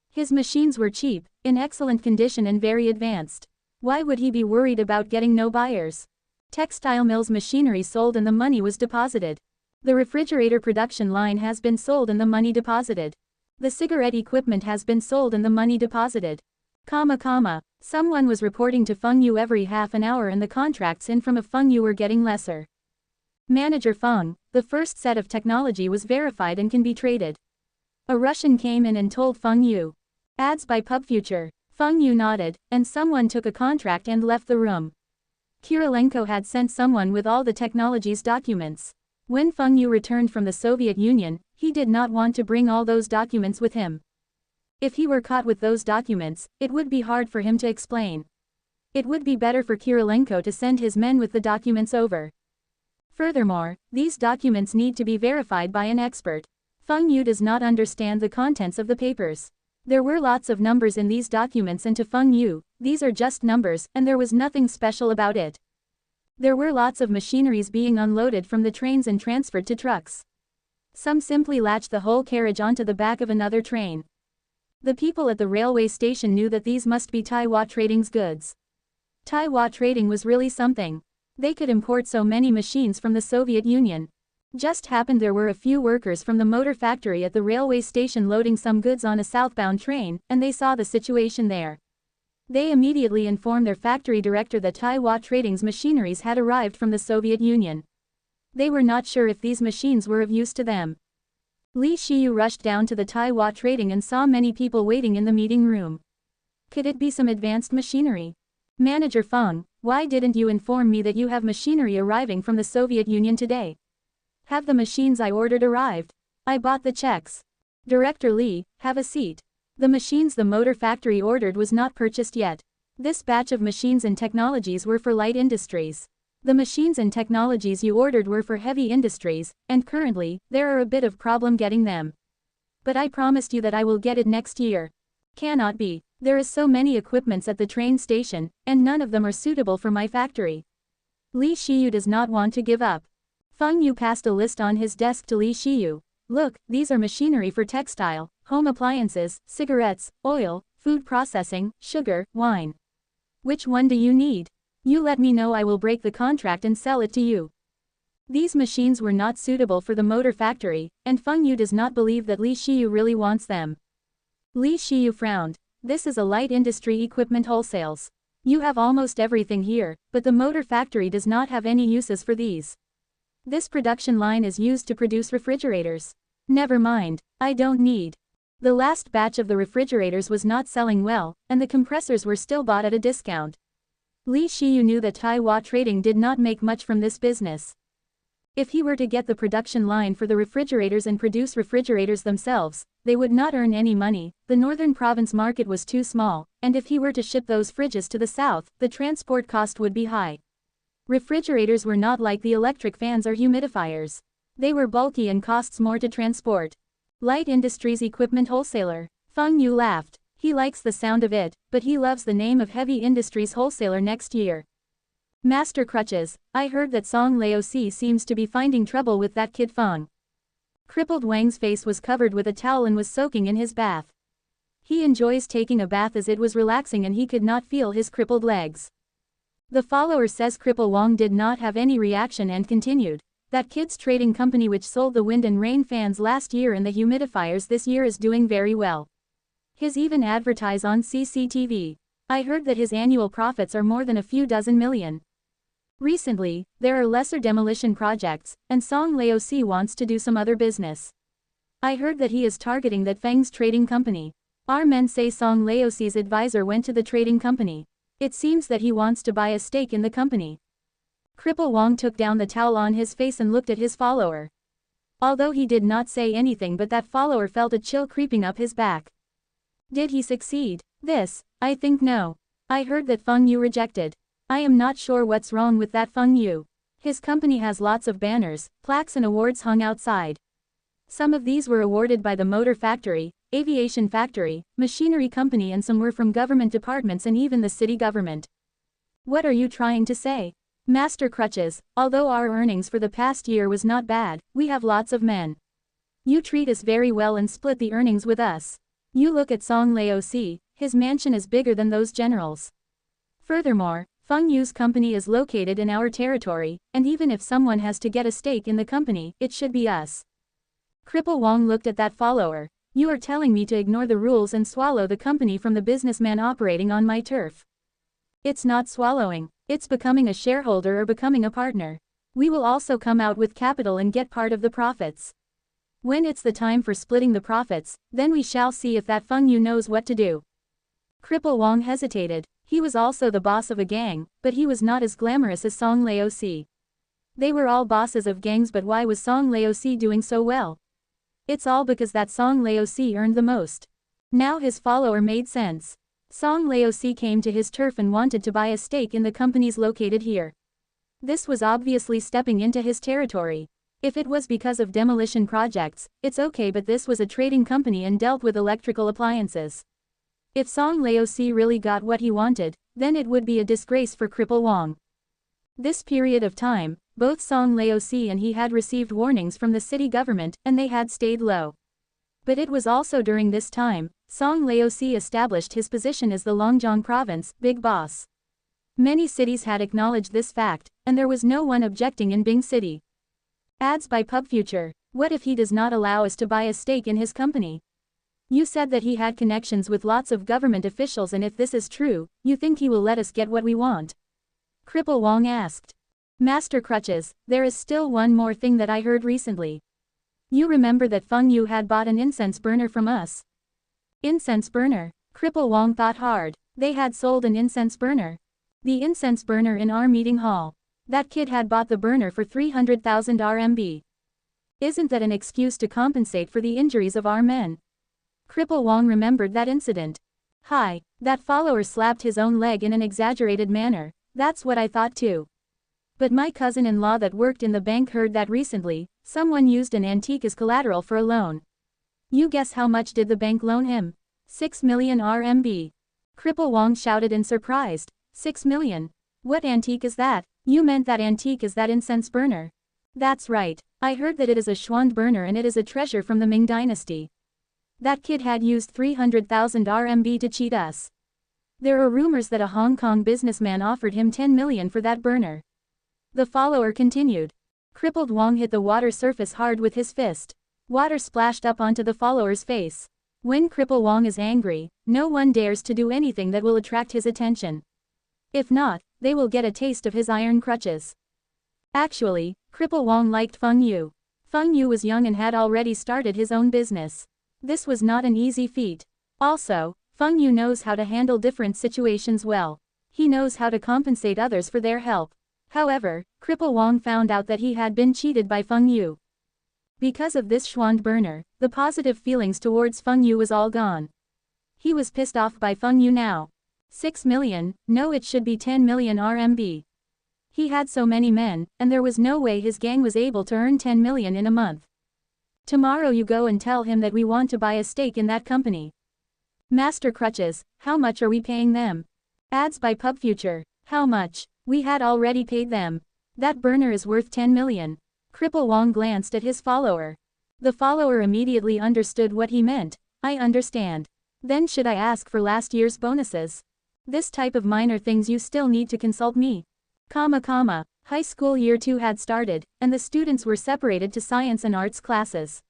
His machines were cheap, in excellent condition and very advanced. Why would he be worried about getting no buyers? Textile mills machinery sold and the money was deposited. The refrigerator production line has been sold and the money deposited. The cigarette equipment has been sold and the money deposited. Someone was reporting to Feng Yu every half an hour, and the contracts in from Feng Yu were getting lesser. Manager Feng, the first set of technology was verified and can be traded. A Russian came in and told Feng Yu. Ads by PubFuture. Feng Yu nodded, and someone took a contract and left the room. Kirilenko had sent someone with all the technology's documents. When Feng Yu returned from the Soviet Union, he did not want to bring all those documents with him. If he were caught with those documents, it would be hard for him to explain. It would be better for Kirilenko to send his men with the documents over. Furthermore, these documents need to be verified by an expert. Feng Yu does not understand the contents of the papers. There were lots of numbers in these documents, and to Feng Yu, these are just numbers, and there was nothing special about it. There were lots of machineries being unloaded from the trains and transferred to trucks. Some simply latched the whole carriage onto the back of another train. The people at the railway station knew that these must be Taiwan Trading's goods. Taiwan Trading was really something. They could import so many machines from the Soviet Union. Just happened there were a few workers from the motor factory at the railway station loading some goods on a southbound train, and they saw the situation there. They immediately informed their factory director that Taiwan Trading's machineries had arrived from the Soviet Union. They were not sure if these machines were of use to them. Li Shiyu rushed down to the Taiwan Trading and saw many people waiting in the meeting room. Could it be some advanced machinery? Manager Feng, why didn't you inform me that you have machinery arriving from the Soviet Union today? Have the machines I ordered arrived? I bought the checks. Director Li, have a seat. The machines the motor factory ordered was not purchased yet. This batch of machines and technologies were for light industries. The machines and technologies you ordered were for heavy industries, and currently, there are a bit of problem getting them. But I promised you that I will get it next year. Cannot be. There is so many equipments at the train station, and none of them are suitable for my factory. Li Shiyu does not want to give up. Feng Yu passed a list on his desk to Li Shiyu. Look, these are machinery for textile, home appliances, cigarettes, oil, food processing, sugar, wine. Which one do you need? You let me know, I will break the contract and sell it to you. These machines were not suitable for the motor factory, and Feng Yu does not believe that Li Shiyu really wants them. Li Shiyu frowned. This is a light industry equipment wholesales. You have almost everything here, but the motor factory does not have any uses for these. This production line is used to produce refrigerators. Never mind, I don't need. The last batch of the refrigerators was not selling well, and the compressors were still bought at a discount. Li Shiyu knew that Taiwan Trading did not make much from this business. If he were to get the production line for the refrigerators and produce refrigerators themselves, they would not earn any money. The northern province market was too small, and if he were to ship those fridges to the south, the transport cost would be high. Refrigerators were not like the electric fans or humidifiers. They were bulky and costs more to transport. Light Industries Equipment Wholesaler. Feng Yu laughed. He likes the sound of it, but he loves the name of Heavy Industries Wholesaler next year. Master Crutches, I heard that Song Laozi seems to be finding trouble with that kid Feng. Crippled Wang's face was covered with a towel and was soaking in his bath. He enjoys taking a bath as it was relaxing and he could not feel his crippled legs. The follower says Cripple Wang did not have any reaction and continued. That kid's trading company which sold the wind and rain fans last year and the humidifiers this year is doing very well. His even advertise on CCTV. I heard that his annual profits are more than a few dozen million. Recently, there are lesser demolition projects, and Song Laozi wants to do some other business. I heard that he is targeting that Feng's trading company. Our men say Song Laozi's advisor went to the trading company. It seems that he wants to buy a stake in the company. Cripple Wang took down the towel on his face and looked at his follower. Although he did not say anything, but that follower felt a chill creeping up his back. Did he succeed? This, I think no. I heard that Feng Yu rejected. I am not sure what's wrong with that Feng Yu. His company has lots of banners, plaques and awards hung outside. Some of these were awarded by the motor factory, aviation factory, machinery company and some were from government departments and even the city government. What are you trying to say? Master Crutches, although our earnings for the past year was not bad, we have lots of men. You treat us very well and split the earnings with us. You look at Song Laozi, his mansion is bigger than those generals. Furthermore, Feng Yu's company is located in our territory, and even if someone has to get a stake in the company, it should be us. Cripple Wang looked at that follower. You are telling me to ignore the rules and swallow the company from the businessman operating on my turf. It's not swallowing, it's becoming a shareholder or becoming a partner. We will also come out with capital and get part of the profits. When it's the time for splitting the profits, then we shall see if that Feng Yu knows what to do. Cripple Wang hesitated. He was also the boss of a gang, but he was not as glamorous as Song Laozi. They were all bosses of gangs, but why was Song Laozi doing so well? It's all because that Song Laozi earned the most. Now his follower made sense. Song Laozi came to his turf and wanted to buy a stake in the companies located here. This was obviously stepping into his territory. If it was because of demolition projects, it's okay, but this was a trading company and dealt with electrical appliances. If Song Laozi really got what he wanted, then it would be a disgrace for Cripple Wang. This period of time, both Song Laozi and he had received warnings from the city government, and they had stayed low. But it was also during this time, Song Laozi established his position as the Longjiang province, big boss. Many cities had acknowledged this fact, and there was no one objecting in Bing City. Ads by PubFuture. What if he does not allow us to buy a stake in his company? You said that he had connections with lots of government officials, and if this is true, you think he will let us get what we want? Cripple Wang asked. Master Crutches, there is still one more thing that I heard recently. You remember that Feng Yu had bought an incense burner from us? Incense burner? Cripple Wang thought hard. They had sold an incense burner. The incense burner in our meeting hall. That kid had bought the burner for 300,000 RMB. Isn't that an excuse to compensate for the injuries of our men? Cripple Wang remembered that incident. Hi, that follower slapped his own leg in an exaggerated manner. That's what I thought too. But my cousin-in-law that worked in the bank heard that recently, someone used an antique as collateral for a loan. You guess how much did the bank loan him? 6 million RMB. Cripple Wang shouted in surprise. 6 million? What antique is that? You meant that antique is that incense burner? That's right. I heard that it is a Schwand burner and it is a treasure from the Ming dynasty. That kid had used 300,000 RMB to cheat us. There are rumors that a Hong Kong businessman offered him 10 million for that burner. The follower continued. Crippled Wang hit the water surface hard with his fist. Water splashed up onto the follower's face. When Cripple Wang is angry, no one dares to do anything that will attract his attention. If not, they will get a taste of his iron crutches. Actually, Cripple Wang liked Feng Yu. Feng Yu was young and had already started his own business. This was not an easy feat. Also, Feng Yu knows how to handle different situations well. He knows how to compensate others for their help. However, Cripple Wang found out that he had been cheated by Feng Yu. Because of this Schwand burner, the positive feelings towards Feng Yu was all gone. He was pissed off by Feng Yu now. 6 million, no, it should be 10 million RMB. He had so many men, and there was no way his gang was able to earn 10 million in a month. Tomorrow you go and tell him that we want to buy a stake in that company. Master Crutches, how much are we paying them? Ads by PubFuture, how much? We had already paid them. That burner is worth 10 million. Cripple Wong glanced at his follower. The follower immediately understood what he meant. I understand. Then should I ask for last year's bonuses? This type of minor things you still need to consult me. High school year 2 had started, and the students were separated to science and arts classes.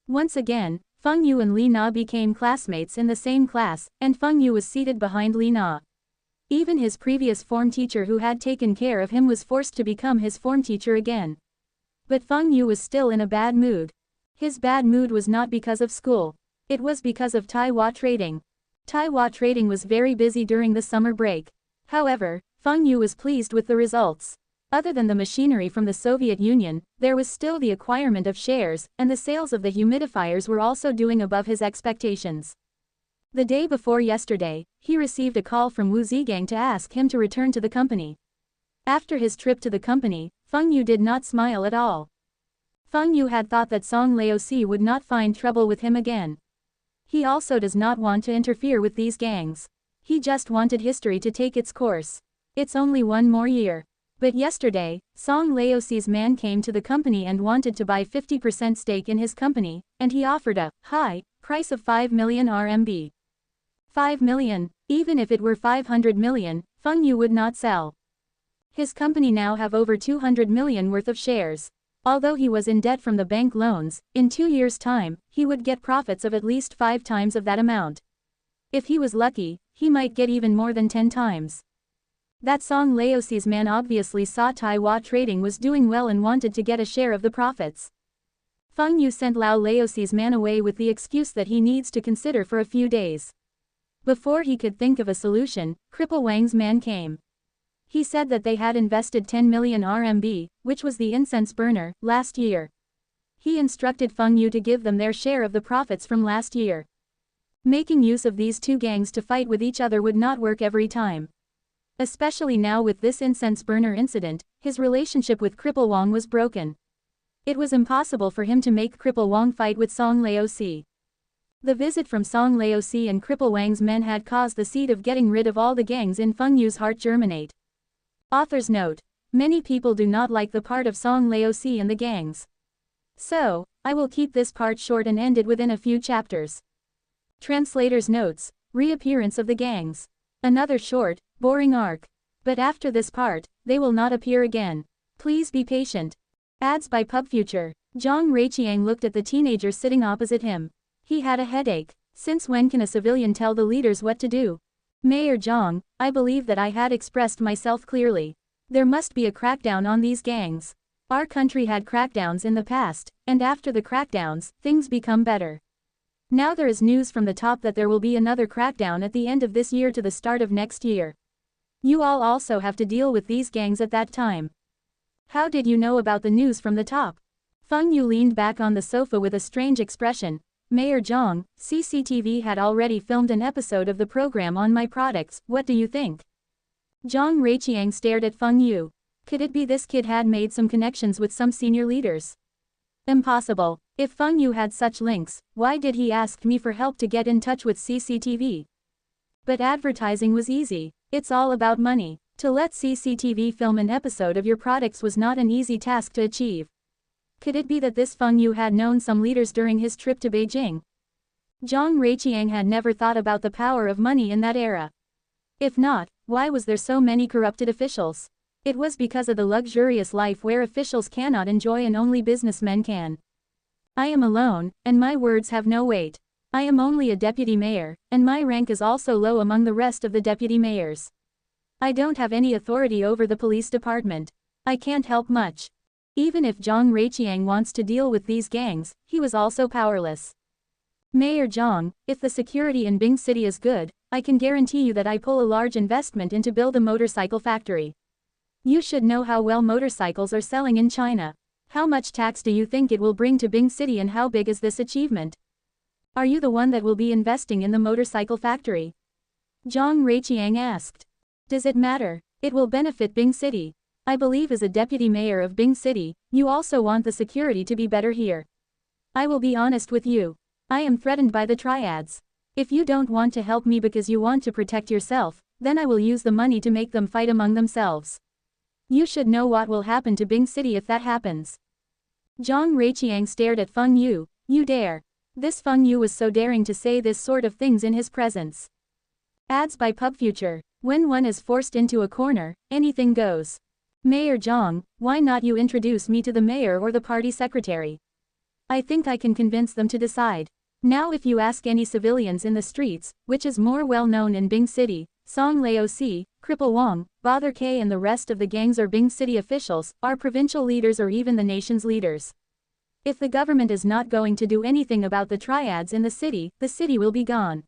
Once again, Feng Yu and Li Na became classmates in the same class, and Feng Yu was seated behind Li Na. Even his previous form teacher who had taken care of him was forced to become his form teacher again. But Feng Yu was still in a bad mood. His bad mood was not because of school. It was because of Taiwan trading. Taiwan trading was very busy during the summer break. However, Feng Yu was pleased with the results. Other than the machinery from the Soviet Union, there was still the acquirement of shares, and the sales of the humidifiers were also doing above his expectations. The day before yesterday, he received a call from Wu Zigang to ask him to return to the company. After his trip to the company, Feng Yu did not smile at all. Feng Yu had thought that Song Laozi would not find trouble with him again. He also does not want to interfere with these gangs. He just wanted history to take its course. It's only one more year. But yesterday, Song Laozi's man came to the company and wanted to buy 50% stake in his company, and he offered a high price of 5 million RMB. 5 million, even if it were 500 million, Feng Yu would not sell. His company now have over 200 million worth of shares. Although he was in debt from the bank loans, in 2 years' time, he would get profits of at least 5 times of that amount. If he was lucky, he might get even more than 10 times. That Song Laozi's man obviously saw Taiwan trading was doing well and wanted to get a share of the profits. Feng Yu sent Lao Laozi's man away with the excuse that he needs to consider for a few days. Before he could think of a solution, Cripple Wang's man came. He said that they had invested 10 million RMB, which was the incense burner, last year. He instructed Feng Yu to give them their share of the profits from last year. Making use of these two gangs to fight with each other would not work every time. Especially now with this incense burner incident, his relationship with Cripple Wang was broken. It was impossible for him to make Cripple Wang fight with Song Laozi. The visit from Song Laozi and Cripple Wang's men had caused the seed of getting rid of all the gangs in Feng Yu's heart germinate. Author's note: many people do not like the part of Song Laozi and the gangs. So, I will keep this part short and end it within a few chapters. Translator's notes: reappearance of the gangs. Another short, boring arc. But after this part, they will not appear again. Please be patient. Ads by PubFuture. Zhang Reiqiang looked at the teenager sitting opposite him. He had a headache. Since when can a civilian tell the leaders what to do? Mayor Zhang, I believe that I had expressed myself clearly. There must be a crackdown on these gangs. Our country had crackdowns in the past, and after the crackdowns, things become better. Now there is news from the top that there will be another crackdown at the end of this year to the start of next year. You all also have to deal with these gangs at that time. How did you know about the news from the top? Feng Yu leaned back on the sofa with a strange expression. Mayor Zhang, CCTV had already filmed an episode of the program on my products, what do you think? Zhang Reiqiang stared at Feng Yu. Could it be this kid had made some connections with some senior leaders? Impossible. If Feng Yu had such links, why did he ask me for help to get in touch with CCTV? But advertising was easy. It's all about money. To let CCTV film an episode of your products was not an easy task to achieve. Could it be that this Feng Yu had known some leaders during his trip to Beijing? Zhang Reiqiang had never thought about the power of money in that era. If not, why was there so many corrupted officials? It was because of the luxurious life where officials cannot enjoy and only businessmen can. I am alone, and my words have no weight. I am only a deputy mayor, and my rank is also low among the rest of the deputy mayors. I don't have any authority over the police department. I can't help much. Even if Zhang Reiqiang wants to deal with these gangs, he was also powerless. Mayor Zhang, if the security in Bing City is good, I can guarantee you that I pull a large investment into build a motorcycle factory. You should know how well motorcycles are selling in China. How much tax do you think it will bring to Bing City and how big is this achievement? Are you the one that will be investing in the motorcycle factory? Zhang Reiqiang asked. Does it matter? It will benefit Bing City. I believe as a deputy mayor of Bing City, you also want the security to be better here. I will be honest with you. I am threatened by the triads. If you don't want to help me because you want to protect yourself, then I will use the money to make them fight among themselves. You should know what will happen to Bing City if that happens. Zhang Ruiqiang stared at Feng Yu. You dare. This Feng Yu was so daring to say this sort of things in his presence. Ads by PubFuture. When one is forced into a corner, anything goes. Mayor Zhang, why not you introduce me to the mayor or the party secretary? I think I can convince them to decide. Now if you ask any civilians in the streets, which is more well known in Bing City, Song Laosi, Cripple Wang, Bother K and the rest of the gangs are Bing City officials, are provincial leaders or even the nation's leaders. If the government is not going to do anything about the triads in the city will be gone.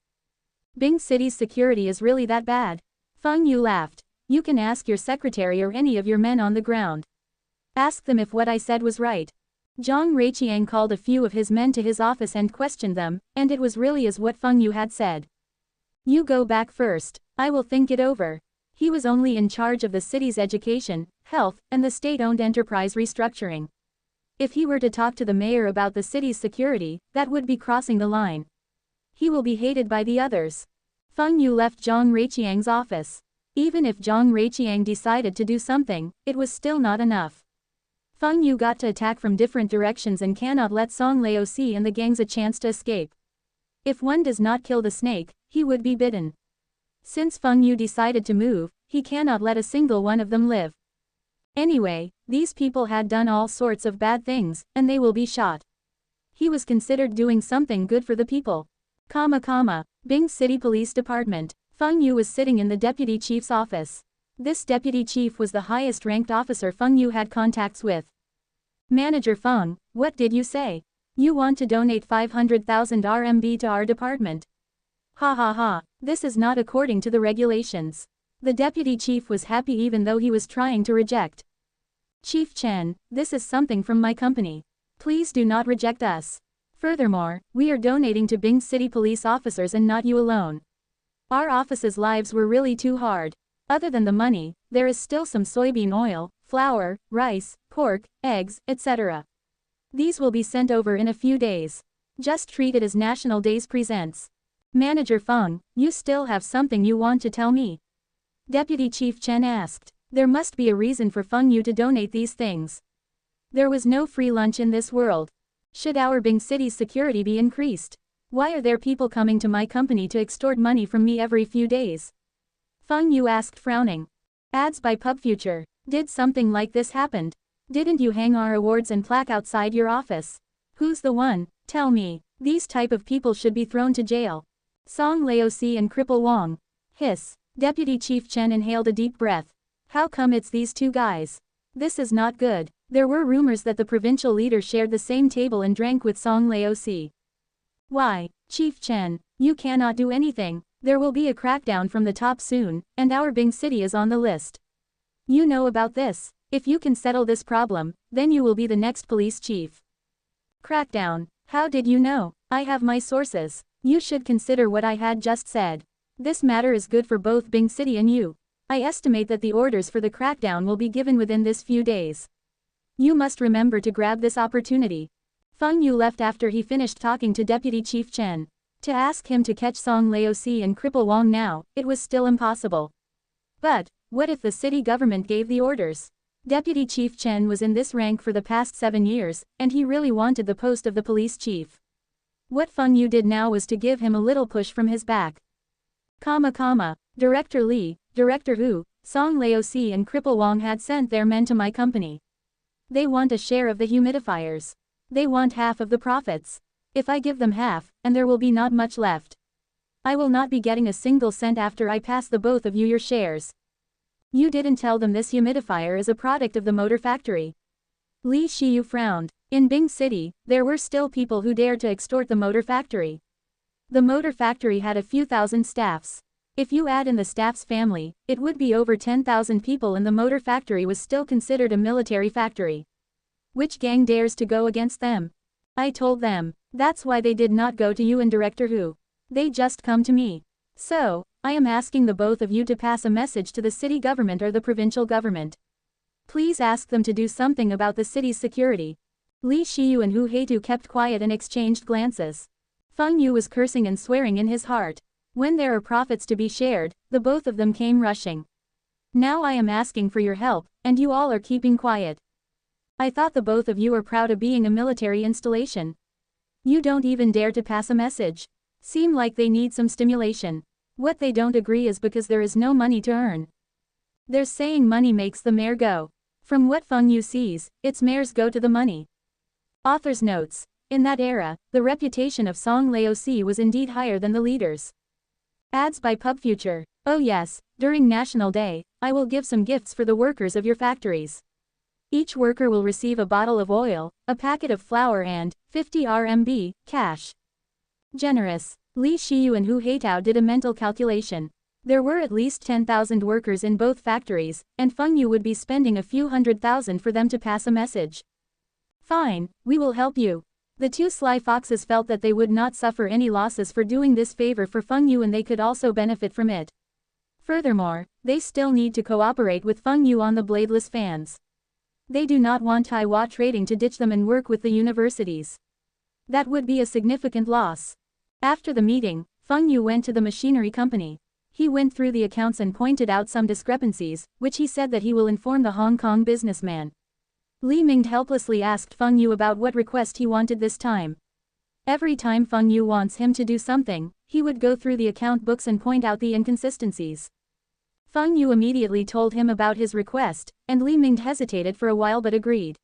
Bing City's security is really that bad. Feng Yu laughed. You can ask your secretary or any of your men on the ground. Ask them if what I said was right. Zhang Ruiqiang called a few of his men to his office and questioned them, and it was really as what Feng Yu had said. You go back first, I will think it over. He was only in charge of the city's education, health, and the state-owned enterprise restructuring. If he were to talk to the mayor about the city's security, that would be crossing the line. He will be hated by the others. Feng Yu left Zhang Ruiqiang's office. Even if Zhang Ruiqiang decided to do something, it was still not enough. Feng Yu got to attack from different directions and cannot let Song Laosi and the gangs a chance to escape. If one does not kill the snake, he would be bitten. Since Feng Yu decided to move, he cannot let a single one of them live. Anyway, these people had done all sorts of bad things, and they will be shot. He was considered doing something good for the people. Bing City Police Department. Feng Yu was sitting in the deputy chief's office. This deputy chief was the highest ranked officer Feng Yu had contacts with. Manager Feng, what did you say? You want to donate 500,000 RMB to our department? Ha ha ha, this is not according to the regulations. The deputy chief was happy even though he was trying to reject. Chief Chen, this is something from my company. Please do not reject us. Furthermore, we are donating to Bing City police officers and not you alone. Our office's lives were really too hard. Other than the money, there is still some soybean oil, flour, rice, pork, eggs, etc. These will be sent over in a few days. Just treat it as National Days presents. Manager Feng, you still have something you want to tell me? Deputy Chief Chen asked. There must be a reason for Feng Yu to donate these things. There was no free lunch in this world. Should our Bing City's security be increased? Why are there people coming to my company to extort money from me every few days? Feng Yu asked frowning. Ads by PubFuture. Did something like this happen? Didn't you hang our awards and plaque outside your office? Who's the one? Tell me. These type of people should be thrown to jail. Song Laosi and Cripple Wang. Hiss. Deputy Chief Chen inhaled a deep breath. How come it's these two guys? This is not good. There were rumors that the provincial leader shared the same table and drank with Song Laosi. Why, Chief Chen, you cannot do anything. There will be a crackdown from the top soon, and our Bing City is on the list. You know about this. If you can settle this problem, then you will be the next police chief. Crackdown. How did you know? I have my sources. You should consider what I had just said. This matter is good for both Bing City and you. I estimate that the orders for the crackdown will be given within this few days. You must remember to grab this opportunity. Feng Yu left after he finished talking to Deputy Chief Chen. To ask him to catch Song Laosi and Cripple Wang now, it was still impossible. But, what if the city government gave the orders? Deputy Chief Chen was in this rank for the past 7 years, and he really wanted the post of the police chief. What Feng Yu did now was to give him a little push from his back. Director Li, Director Hu, Song Laosi and Cripple Wang had sent their men to my company. They want a share of the humidifiers. They want half of the profits. If I give them half, and there will be not much left. I will not be getting a single cent after I pass the both of you your shares. You didn't tell them this humidifier is a product of the motor factory. Li Shiyu frowned. In Bing City, there were still people who dared to extort the motor factory. The motor factory had a few thousand staffs. If you add in the staff's family, it would be over 10,000 people, and the motor factory was still considered a military factory. Which gang dares to go against them? I told them. That's why they did not go to you and Director Hu. They just come to me. So, I am asking the both of you to pass a message to the city government or the provincial government. Please ask them to do something about the city's security. Li Xiyu and Hu Heitu kept quiet and exchanged glances. Feng Yu was cursing and swearing in his heart. When there are profits to be shared, the both of them came rushing. Now I am asking for your help, and you all are keeping quiet. I thought the both of you are proud of being a military installation. You don't even dare to pass a message. Seem like they need some stimulation. What they don't agree is because there is no money to earn. There's saying money makes the mare go. From what Feng Yu sees, its mares go to the money. Author's notes. In that era, the reputation of Song Laozi was indeed higher than the leaders. Ads by PubFuture. Oh yes, during National Day, I will give some gifts for the workers of your factories. Each worker will receive a bottle of oil, a packet of flour and 50 RMB, cash. Generous. Li Xiyu and Hu Heitao did a mental calculation. There were at least 10,000 workers in both factories, and Feng Yu would be spending a few 100,000 for them to pass a message. Fine, we will help you. The two sly foxes felt that they would not suffer any losses for doing this favor for Feng Yu and they could also benefit from it. Furthermore, they still need to cooperate with Feng Yu on the bladeless fans. They do not want Taiwan Trading to ditch them and work with the universities. That would be a significant loss. After the meeting, Feng Yu went to the machinery company. He went through the accounts and pointed out some discrepancies, which he said that he will inform the Hong Kong businessman. Li Ming helplessly asked Feng Yu about what request he wanted this time. Every time Feng Yu wants him to do something, he would go through the account books and point out the inconsistencies. Feng Yu immediately told him about his request, and Li Ming hesitated for a while but agreed.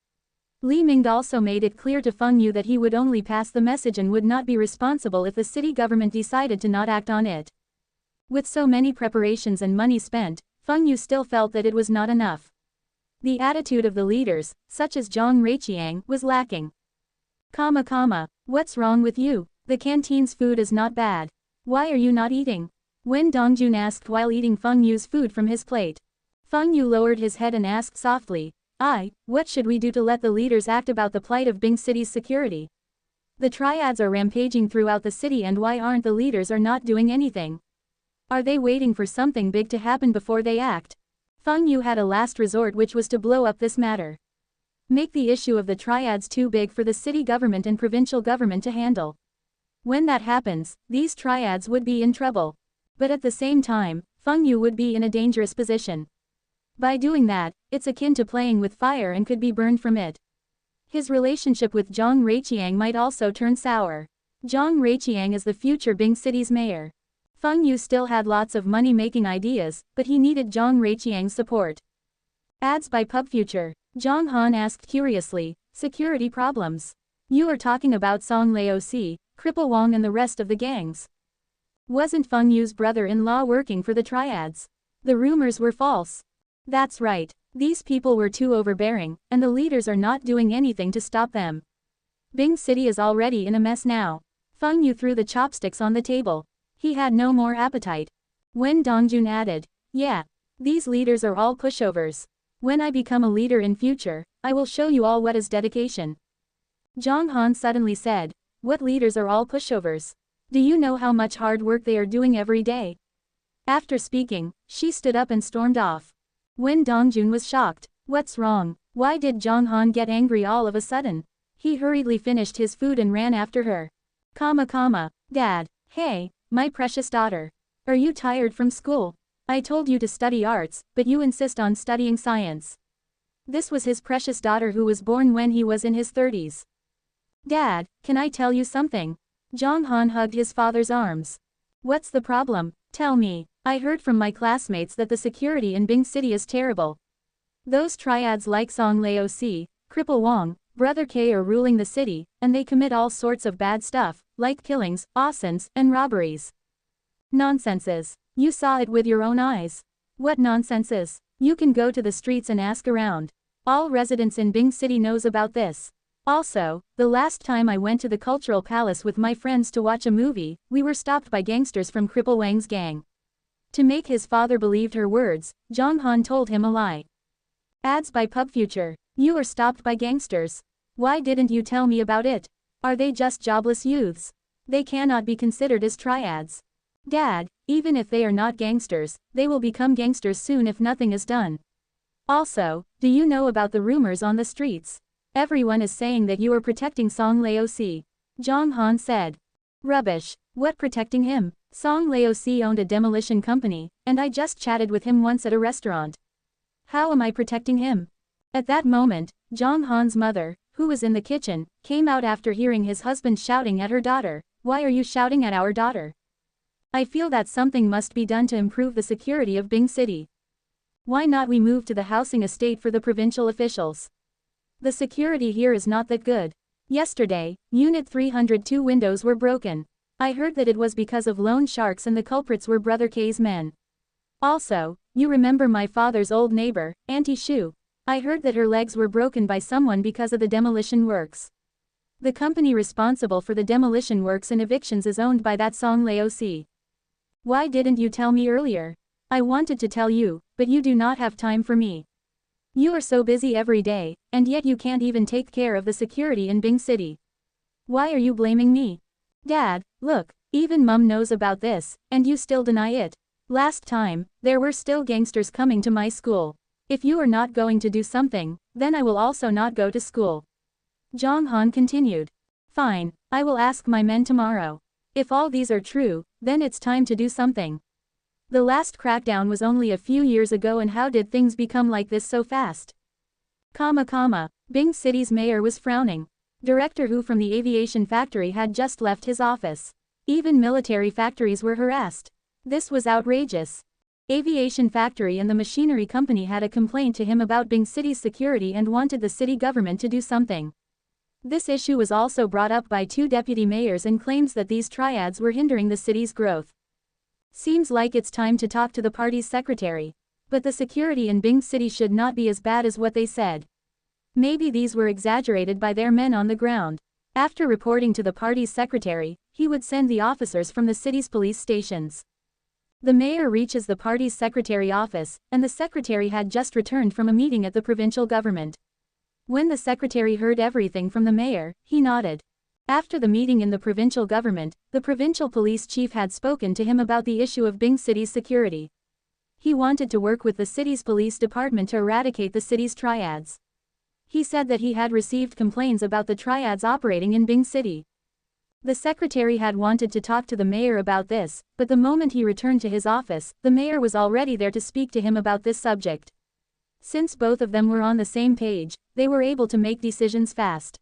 Li Ming also made it clear to Feng Yu that he would only pass the message and would not be responsible if the city government decided to not act on it. With so many preparations and money spent, Feng Yu still felt that it was not enough. The attitude of the leaders, such as Zhang Reiqiang, was lacking. What's wrong with you? The canteen's food is not bad. Why are you not eating? Wen Dongjun asked while eating Feng Yu's food from his plate. Feng Yu lowered his head and asked softly, what should we do to let the leaders act about the plight of Bing City's security? The triads are rampaging throughout the city and why aren't the leaders are not doing anything? Are they waiting for something big to happen before they act? Feng Yu had a last resort which was to blow up this matter. Make the issue of the triads too big for the city government and provincial government to handle. When that happens, these triads would be in trouble. But at the same time, Feng Yu would be in a dangerous position. By doing that, it's akin to playing with fire and could be burned from it. His relationship with Zhang Reiqiang might also turn sour. Zhang Reiqiang is the future Bing City's mayor. Feng Yu still had lots of money-making ideas, but he needed Zhang Reiqiang's support. Ads by PubFuture. Zhang Han asked curiously, security problems. You are talking about Song Laozi, Cripple Wang and the rest of the gangs. Wasn't Feng Yu's brother-in-law working for the triads? The rumors were false. That's right. These people were too overbearing, and the leaders are not doing anything to stop them. Bing City is already in a mess now. Feng Yu threw the chopsticks on the table. He had no more appetite. Wen Dongjun added, yeah. These leaders are all pushovers. When I become a leader in future, I will show you all what is dedication. Zhang Han suddenly said, what leaders are all pushovers? Do you know how much hard work they are doing every day? After speaking, she stood up and stormed off. Wen Dongjun was shocked. What's wrong? Why did Zhang Han get angry all of a sudden? He hurriedly finished his food and ran after her. Dad. Hey, my precious daughter. Are you tired from school? I told you to study arts, but you insist on studying science. This was his precious daughter who was born when he was in his 30s. Dad, can I tell you something? Zhang Han hugged his father's arms. What's the problem? Tell me. I heard from my classmates that the security in Bing City is terrible. Those triads like Song Laozi, Cripple Wang, Brother K are ruling the city, and they commit all sorts of bad stuff, like killings, arsons, and robberies. Nonsenses. You saw it with your own eyes. What nonsenses? You can go to the streets and ask around. All residents in Bing City knows about this. Also, the last time I went to the Cultural Palace with my friends to watch a movie, we were stopped by gangsters from Cripple Wang's gang. To make his father believe her words, Zhang Han told him a lie. Ads by PubFuture. You were stopped by gangsters. Why didn't you tell me about it? Are they just jobless youths? They cannot be considered as triads. Dad, even if they are not gangsters, they will become gangsters soon if nothing is done. Also, do you know about the rumors on the streets? Everyone is saying that you are protecting Song Laosi. Jong Han said. Rubbish. What protecting him? Song Laosi owned a demolition company, and I just chatted with him once at a restaurant. How am I protecting him? At that moment, Jong Han's mother, who was in the kitchen, came out after hearing his husband shouting at her daughter. Why are you shouting at our daughter? I feel that something must be done to improve the security of Bing City. Why not we move to the housing estate for the provincial officials? The security here is not that good. Yesterday, Unit 302 windows were broken. I heard that it was because of loan sharks and the culprits were Brother K's men. Also, you remember my father's old neighbor, Auntie Shu. I heard that her legs were broken by someone because of the demolition works. The company responsible for the demolition works and evictions is owned by that Song Laosi. Why didn't you tell me earlier? I wanted to tell you, but you do not have time for me. You are so busy every day, and yet you can't even take care of the security in Bing City. Why are you blaming me? Dad, look, even Mum knows about this, and you still deny it. Last time, there were still gangsters coming to my school. If you are not going to do something, then I will also not go to school. Jong Han continued. Fine, I will ask my men tomorrow. If all these are true, then it's time to do something. The last crackdown was only a few years ago, and how did things become like this so fast? Bing City's mayor was frowning. Director Hu from the aviation factory had just left his office. Even military factories were harassed. This was outrageous. Aviation factory and the machinery company had a complaint to him about Bing City's security and wanted the city government to do something. This issue was also brought up by two deputy mayors and claims that these triads were hindering the city's growth. Seems like it's time to talk to the party's secretary. But the security in Bing City should not be as bad as what they said. Maybe these were exaggerated by their men on the ground. After reporting to the party's secretary, he would send the officers from the city's police stations. The mayor reaches the party's secretary office, and the secretary had just returned from a meeting at the provincial government. When the secretary heard everything from the mayor, he nodded. After the meeting in the provincial government, the provincial police chief had spoken to him about the issue of Bing City's security. He wanted to work with the city's police department to eradicate the city's triads. He said that he had received complaints about the triads operating in Bing City. The secretary had wanted to talk to the mayor about this, but the moment he returned to his office, the mayor was already there to speak to him about this subject. Since both of them were on the same page, they were able to make decisions fast.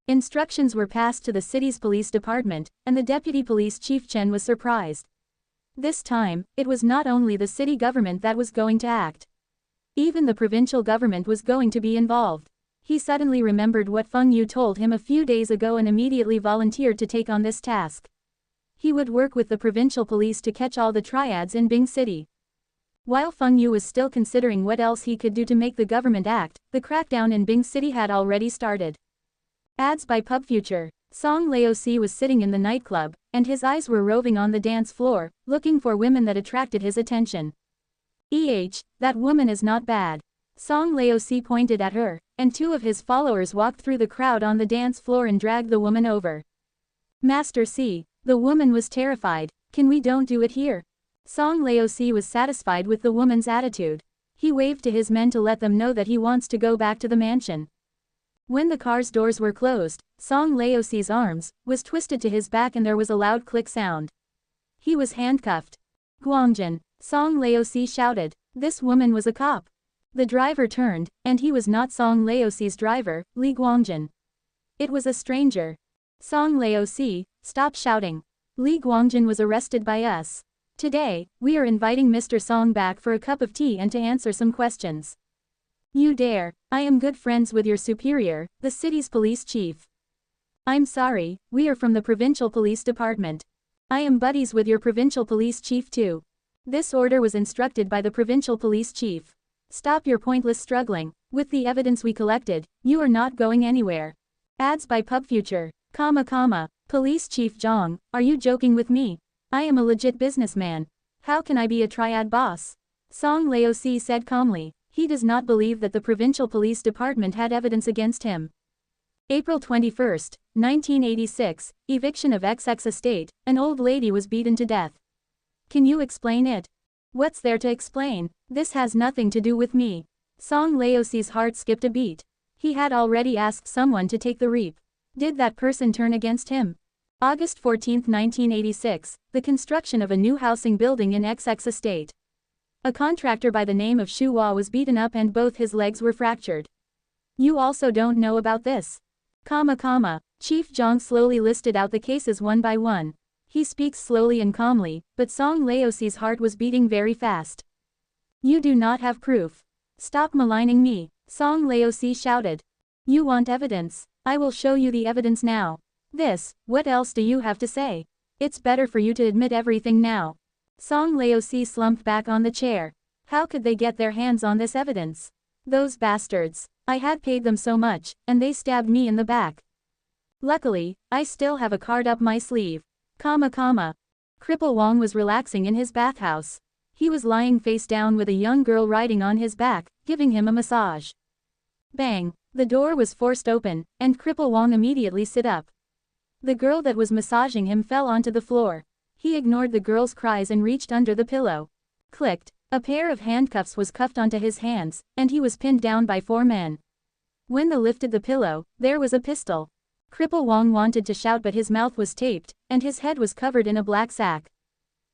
Instructions were passed to the city's police department, and the deputy police chief Chen was surprised. This time, it was not only the city government that was going to act. Even the provincial government was going to be involved. He suddenly remembered what Feng Yu told him a few days ago and immediately volunteered to take on this task. He would work with the provincial police to catch all the triads in Bing City. While Feng Yu was still considering what else he could do to make the government act, the crackdown in Bing City had already started. Ads by PubFuture. Song Laosi was sitting in the nightclub, and his eyes were roving on the dance floor, looking for women that attracted his attention. That woman is not bad. Song Laosi pointed at her, and two of his followers walked through the crowd on the dance floor and dragged the woman over. Master C. The woman was terrified. Can we don't do it here? Song Laosi was satisfied with the woman's attitude. He waved to his men to let them know that he wants to go back to the mansion. When the car's doors were closed, Song Laosi's arms was twisted to his back and there was a loud click sound. He was handcuffed. Guangjin, Song Laosi shouted. This woman was a cop. The driver turned, and he was not Song Laosi's driver, Li Guangjin. It was a stranger. Song Laosi, stop shouting. Li Guangjin was arrested by us. Today, we are inviting Mr. Song back for a cup of tea and to answer some questions. You dare? I am good friends with your superior, the city's police chief. I'm sorry, we are from the provincial police department. I am buddies with your provincial police chief too. This order was instructed by the provincial police chief. Stop your pointless struggling. With the evidence we collected, you are not going anywhere. Ads by PubFuture. Police Chief Zhang, are you joking with me? I am a legit businessman. How can I be a triad boss? Song Laosi said calmly. He does not believe that the provincial police department had evidence against him. April 21, 1986, eviction of XX estate, an old lady was beaten to death. Can you explain it? What's there to explain? This has nothing to do with me. Song Laosie's heart skipped a beat. He had already asked someone to take the reap. Did that person turn against him? August 14, 1986, the construction of a new housing building in XX Estate. A contractor by the name of Shu Hua was beaten up and both his legs were fractured. You also don't know about this. Chief Zhang slowly listed out the cases one by one. He speaks slowly and calmly, but Song Laosie's heart was beating very fast. You do not have proof. Stop maligning me, Song Laosie shouted. You want evidence? I will show you the evidence now. What else do you have to say? It's better for you to admit everything now. Song Laosie slumped back on the chair. How could they get their hands on this evidence? Those bastards. I had paid them so much, and they stabbed me in the back. Luckily, I still have a card up my sleeve. Cripple Wong was relaxing in his bathhouse. He was lying face down with a young girl riding on his back, giving him a massage. Bang! The door was forced open, and Cripple Wong immediately sit up. The girl that was massaging him fell onto the floor. He ignored the girl's cries and reached under the pillow. Clicked. A pair of handcuffs was cuffed onto his hands, and he was pinned down by 4 men. When they lifted the pillow, there was a pistol. Cripple Wong wanted to shout but his mouth was taped, and his head was covered in a black sack.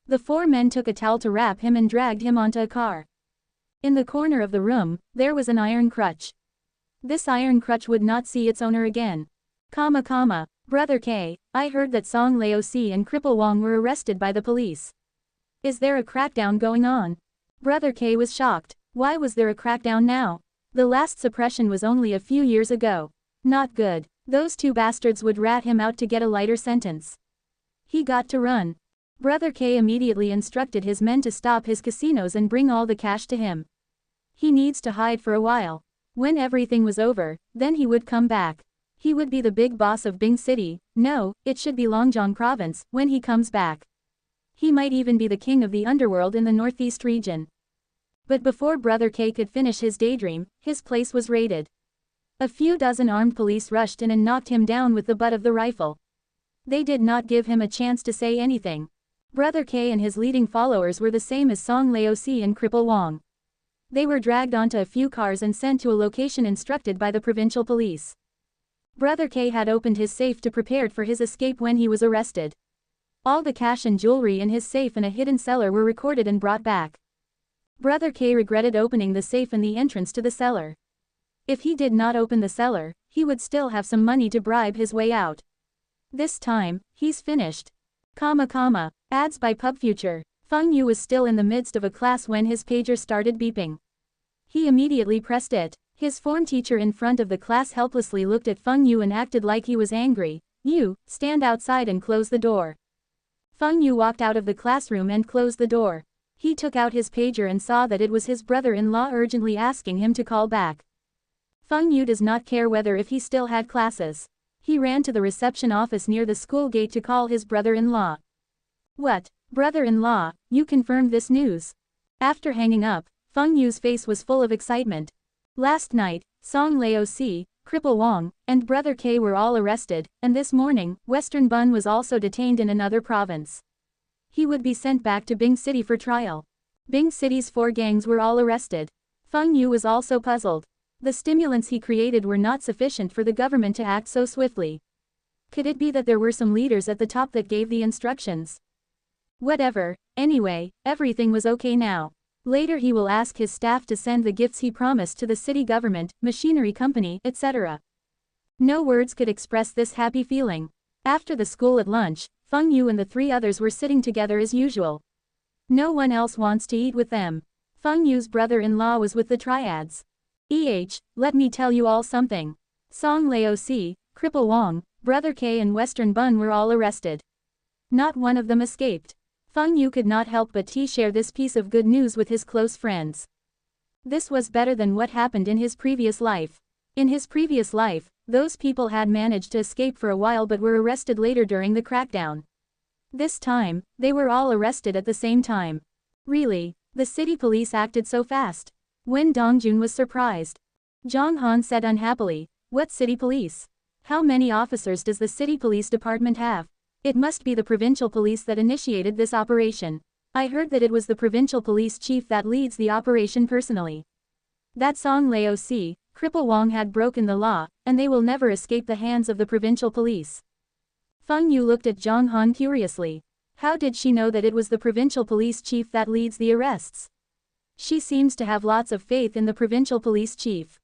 The 4 men took a towel to wrap him and dragged him onto a car. In the corner of the room, there was an iron crutch. This iron crutch would not see its owner again. Brother K, I heard that Song Laosie and Cripple Wong were arrested by the police. Is there a crackdown going on? Brother K was shocked. Why was there a crackdown now? The last suppression was only a few years ago. Not good. Those 2 bastards would rat him out to get a lighter sentence. He got to run. Brother K immediately instructed his men to stop his casinos and bring all the cash to him. He needs to hide for a while. When everything was over, then he would come back. He would be the big boss of Bing City, no, it should be Longjiang Province, when he comes back. He might even be the king of the underworld in the northeast region. But before Brother K could finish his daydream, his place was raided. A few dozen armed police rushed in and knocked him down with the butt of the rifle. They did not give him a chance to say anything. Brother K and his leading followers were the same as Song Laosie and Cripple Wong. They were dragged onto a few cars and sent to a location instructed by the provincial police. Brother K had opened his safe to prepare for his escape when he was arrested. All the cash and jewelry in his safe in a hidden cellar were recorded and brought back. Brother K regretted opening the safe and the entrance to the cellar. If he did not open the cellar, he would still have some money to bribe his way out. This time, he's finished. Ads by PubFuture. Feng Yu was still in the midst of a class when his pager started beeping. He immediately pressed it. His form teacher in front of the class helplessly looked at Feng Yu and acted like he was angry. You, stand outside and close the door. Feng Yu walked out of the classroom and closed the door. He took out his pager and saw that it was his brother-in-law urgently asking him to call back. Feng Yu does not care whether if he still had classes. He ran to the reception office near the school gate to call his brother-in-law. What, brother-in-law, you confirmed this news? After hanging up, Feng Yu's face was full of excitement. Last night, Song Laosie, Cripple Wong, and Brother K were all arrested, and this morning, Western Bun was also detained in another province. He would be sent back to Bing City for trial. Bing City's 4 gangs were all arrested. Feng Yu was also puzzled. The stimulants he created were not sufficient for the government to act so swiftly. Could it be that there were some leaders at the top that gave the instructions? Whatever, anyway, everything was okay now. Later he will ask his staff to send the gifts he promised to the city government, machinery company, etc. No words could express this happy feeling. After the school at lunch, Feng Yu and the 3 others were sitting together as usual. No one else wants to eat with them. Feng Yu's brother-in-law was with the triads. Let me tell you all something. Song Laosie, Cripple Wong, Brother K and Western Bun were all arrested. Not one of them escaped. Feng Yu could not help but share this piece of good news with his close friends. This was better than what happened in his previous life. In his previous life, those people had managed to escape for a while but were arrested later during the crackdown. This time, they were all arrested at the same time. Really, the city police acted so fast. Wen Dongjun was surprised. Zhang Han said unhappily, "What city police? How many officers does the city police department have? It must be the provincial police that initiated this operation. I heard that it was the provincial police chief that leads the operation personally." That Song Laozi, Cripple Wong had broken the law, and they will never escape the hands of the provincial police. Feng Yu looked at Zhang Han curiously. How did she know that it was the provincial police chief that leads the arrests? She seems to have lots of faith in the provincial police chief.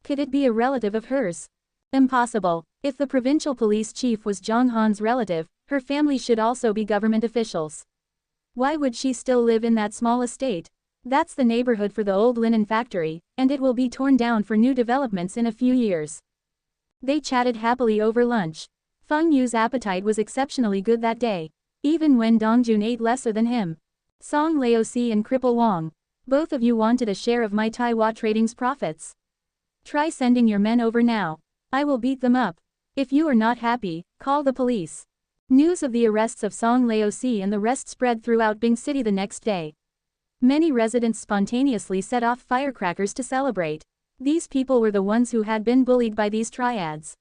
Could it be a relative of hers? Impossible. If the provincial police chief was Zhang Han's relative, her family should also be government officials. Why would she still live in that small estate? That's the neighborhood for the old linen factory, and it will be torn down for new developments in a few years. They chatted happily over lunch. Feng Yu's appetite was exceptionally good that day, even when Dongjun ate lesser than him. Song Laozi and Cripple Wong. Both of you wanted a share of my Taiwan Trading's profits. Try sending your men over now. I will beat them up. If you are not happy, call the police. News of the arrests of Song Laozi and the rest spread throughout Bing City the next day. Many residents spontaneously set off firecrackers to celebrate. These people were the ones who had been bullied by these triads.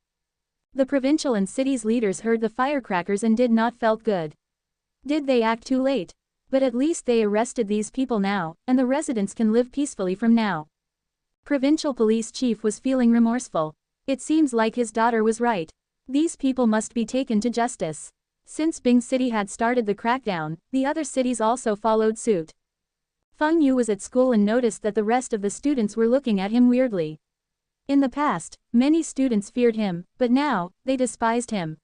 The provincial and city's leaders heard the firecrackers and did not felt good. Did they act too late? But at least they arrested these people now, and the residents can live peacefully from now. Provincial police chief was feeling remorseful. It seems like his daughter was right. These people must be taken to justice. Since Bing City had started the crackdown, the other cities also followed suit. Feng Yu was at school and noticed that the rest of the students were looking at him weirdly. In the past, many students feared him, but now, they despised him.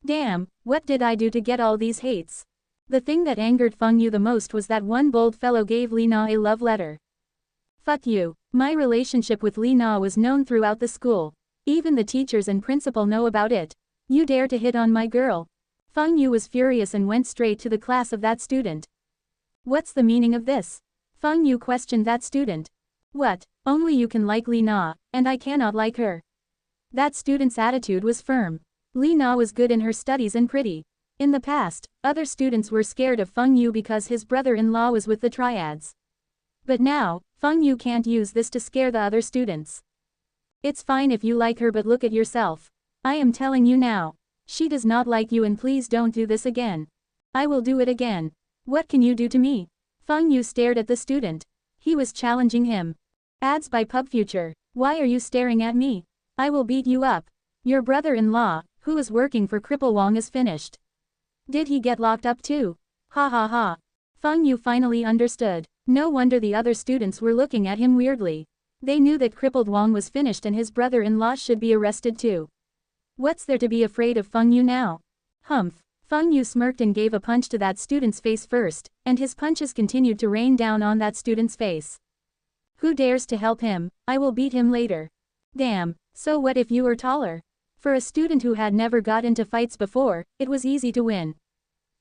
Damn, what did I do to get all these hates? The thing that angered Feng Yu the most was that one bold fellow gave Li Na a love letter. Fuck you. My relationship with Li Na was known throughout the school. Even the teachers and principal know about it. You dare to hit on my girl? Feng Yu was furious and went straight to the class of that student. What's the meaning of this? Feng Yu questioned that student. What? Only you can like Li Na, and I cannot like her. That student's attitude was firm. Li Na was good in her studies and pretty. In the past, other students were scared of Feng Yu because his brother-in-law was with the triads. But now, Feng Yu can't use this to scare the other students. It's fine if you like her, but look at yourself. I am telling you now. She does not like you, and please don't do this again. I will do it again. What can you do to me? Feng Yu stared at the student. He was challenging him. Ads by PubFuture. Why are you staring at me? I will beat you up. Your brother-in-law, who is working for Cripple Wong, is finished. Did he get locked up too? Ha ha ha. Feng Yu finally understood. No wonder the other students were looking at him weirdly. They knew that Crippled Wong was finished and his brother-in-law should be arrested too. What's there to be afraid of Feng Yu now? Humph. Feng Yu smirked and gave a punch to that student's face first, and his punches continued to rain down on that student's face. Who dares to help him? I will beat him later. Damn, so what if you were taller? For a student who had never got into fights before, it was easy to win.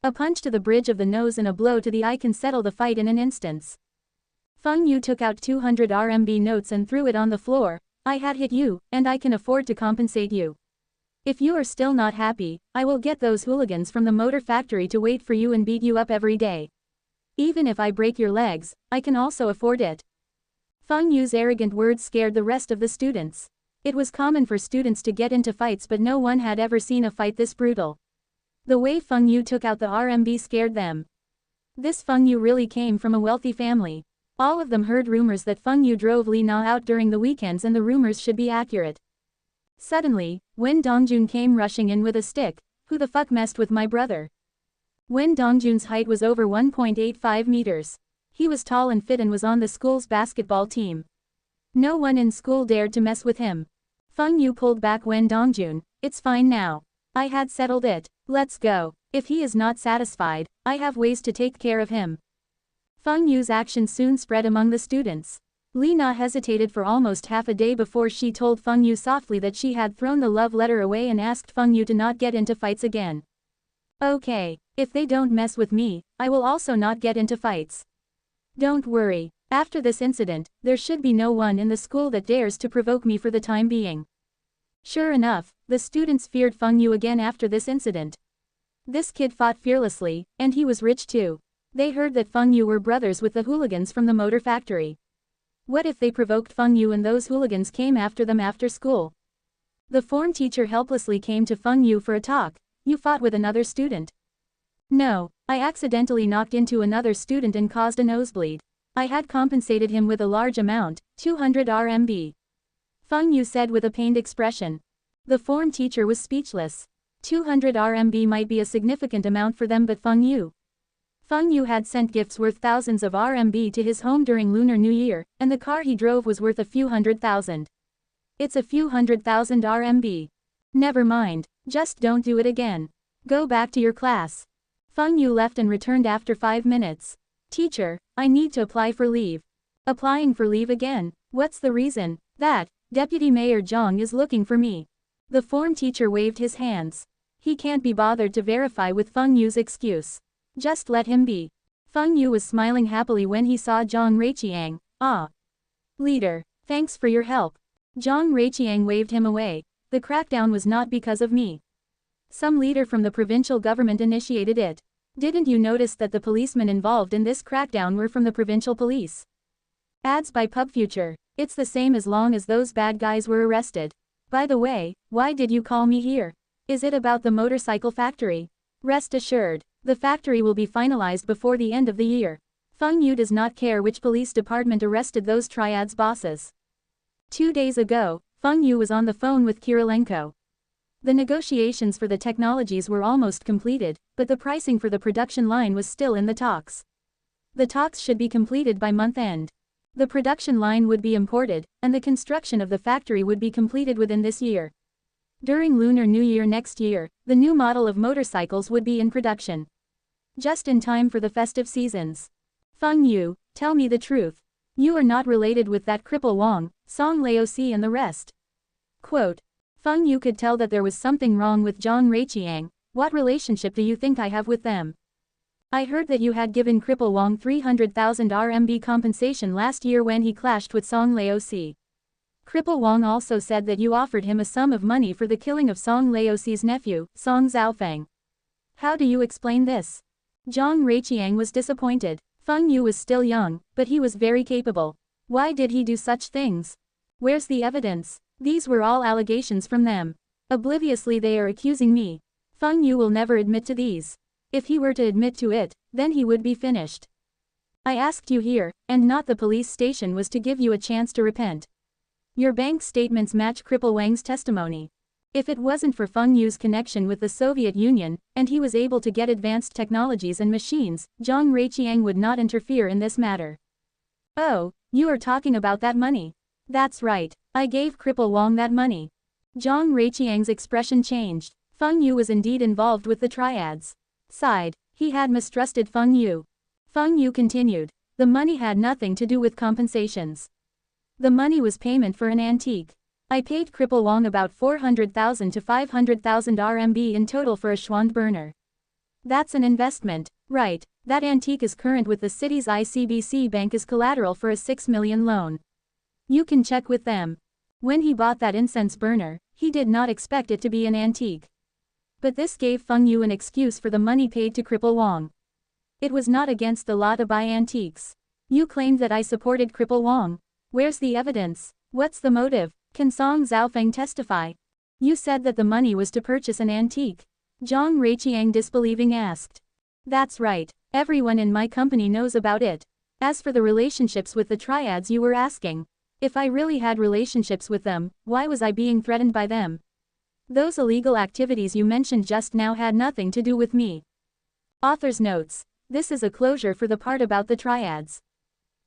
A punch to the bridge of the nose and a blow to the eye can settle the fight in an instant. Feng Yu took out 200 RMB notes and threw it on the floor. I had hit you, and I can afford to compensate you. If you are still not happy, I will get those hooligans from the motor factory to wait for you and beat you up every day. Even if I break your legs, I can also afford it. Feng Yu's arrogant words scared the rest of the students. It was common for students to get into fights, but no one had ever seen a fight this brutal. The way Feng Yu took out the RMB scared them. This Feng Yu really came from a wealthy family. All of them heard rumors that Feng Yu drove Li Na out during the weekends, and the rumors should be accurate. Suddenly, Wen Dongjun came rushing in with a stick. Who the fuck messed with my brother? Wen Dongjun's height was over 1.85 meters. He was tall and fit and was on the school's basketball team. No one in school dared to mess with him. Feng Yu pulled back Wen Dongjun. It's fine now. I had settled it. Let's go. If he is not satisfied, I have ways to take care of him. Feng Yu's action soon spread among the students. Li Na hesitated for almost half a day before she told Feng Yu softly that she had thrown the love letter away and asked Feng Yu to not get into fights again. Okay, if they don't mess with me, I will also not get into fights. Don't worry. After this incident, there should be no one in the school that dares to provoke me for the time being. Sure enough, the students feared Feng Yu again after this incident. This kid fought fearlessly, and he was rich too. They heard that Feng Yu were brothers with the hooligans from the motor factory. What if they provoked Feng Yu and those hooligans came after them after school? The form teacher helplessly came to Feng Yu for a talk. You fought with another student? No, I accidentally knocked into another student and caused a nosebleed. I had compensated him with a large amount, 200 RMB. Feng Yu said with a pained expression. The form teacher was speechless. 200 RMB might be a significant amount for them, but Feng Yu had sent gifts worth thousands of RMB to his home during Lunar New Year, and the car he drove was worth a few hundred thousand. It's a few 100,000 RMB. Never mind, just don't do it again. Go back to your class. Feng Yu left and returned after 5 minutes. Teacher, I need to apply for leave. Applying for leave again? What's the reason? That, Deputy Mayor Zhang is looking for me. The form teacher waved his hands. He can't be bothered to verify with Feng Yu's excuse. Just let him be. Feng Yu was smiling happily when he saw Zhang Ruiqiang. Ah. Leader, thanks for your help. Zhang Ruiqiang waved him away. The crackdown was not because of me. Some leader from the provincial government initiated it. Didn't you notice that the policemen involved in this crackdown were from the provincial police? Ads by PubFuture. It's the same as long as those bad guys were arrested. By the way, why did you call me here? Is it about the motorcycle factory? Rest assured, the factory will be finalized before the end of the year. Feng Yu does not care which police department arrested those triads bosses. 2 days ago, Feng Yu was on the phone with Kirilenko. The negotiations for the technologies were almost completed, but the pricing for the production line was still in the talks. The talks should be completed by month end. The production line would be imported, and the construction of the factory would be completed within this year. During Lunar New Year next year, the new model of motorcycles would be in production. Just in time for the festive seasons. Feng Yu, tell me the truth. You are not related with that cripple Wang, Song Laozi and the rest. Quote. Feng Yu could tell that there was something wrong with Zhang Ruiqiang. What relationship do you think I have with them? I heard that you had given cripple Wang 300,000 RMB compensation last year when he clashed with Song Laozi. Cripple Wang also said that you offered him a sum of money for the killing of Song Laozi's nephew, Song Zhaofeng. How do you explain this? Zhang Ruiqiang was disappointed. Feng Yu was still young, but he was very capable. Why did he do such things? Where's the evidence? These were all allegations from them. Obliviously they are accusing me. Feng Yu will never admit to these. If he were to admit to it, then he would be finished. I asked you here, and not the police station, was to give you a chance to repent. Your bank statements match cripple Wang's testimony. If it wasn't for Feng Yu's connection with the Soviet Union, and he was able to get advanced technologies and machines, Zhang Ruiqiang would not interfere in this matter. Oh, you are talking about that money. That's right, I gave cripple Wang that money. Zhang Ruiqiang's expression changed. Feng Yu was indeed involved with the triads. Sighed, he had mistrusted Feng Yu. Feng Yu continued. The money had nothing to do with compensations. The money was payment for an antique. I paid cripple Wang about 400,000 to 500,000 RMB in total for a Schwand burner. That's an investment, right? That antique is current with the city's ICBC bank as collateral for a 6 million loan. You can check with them. When he bought that incense burner, he did not expect it to be an antique. But this gave Feng Yu an excuse for the money paid to cripple Wang. It was not against the law to buy antiques. You claimed that I supported cripple Wang. Where's the evidence? What's the motive? Can Song Zhaofeng testify? You said that the money was to purchase an antique. Zhang Ruiqiang disbelieving asked. That's right, everyone in my company knows about it. As for the relationships with the triads you were asking. If I really had relationships with them, why was I being threatened by them? Those illegal activities you mentioned just now had nothing to do with me. Author's notes. This is a closure for the part about the triads.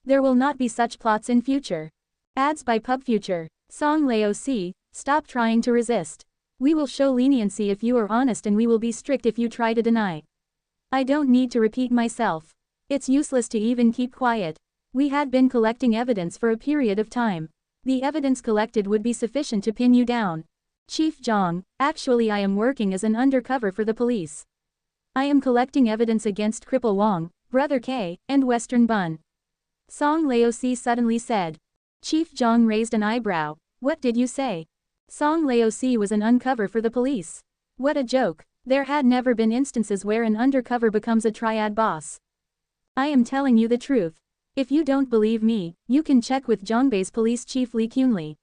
There will not be such plots in future. Ads by PubFuture. Song Laozi, stop trying to resist. We will show leniency if you are honest, and we will be strict if you try to deny. I don't need to repeat myself. It's useless to even keep quiet. We had been collecting evidence for a period of time. The evidence collected would be sufficient to pin you down. Chief Zhang, actually I am working as an undercover for the police. I am collecting evidence against cripple Wang, Brother K, and Western Bun. Song Laozi suddenly said. Chief Zhang raised an eyebrow. What did you say? Song Laozi was an uncover for the police. What a joke. There had never been instances where an undercover becomes a triad boss. I am telling you the truth. If you don't believe me, you can check with Zhongbei's police chief Li Qunli.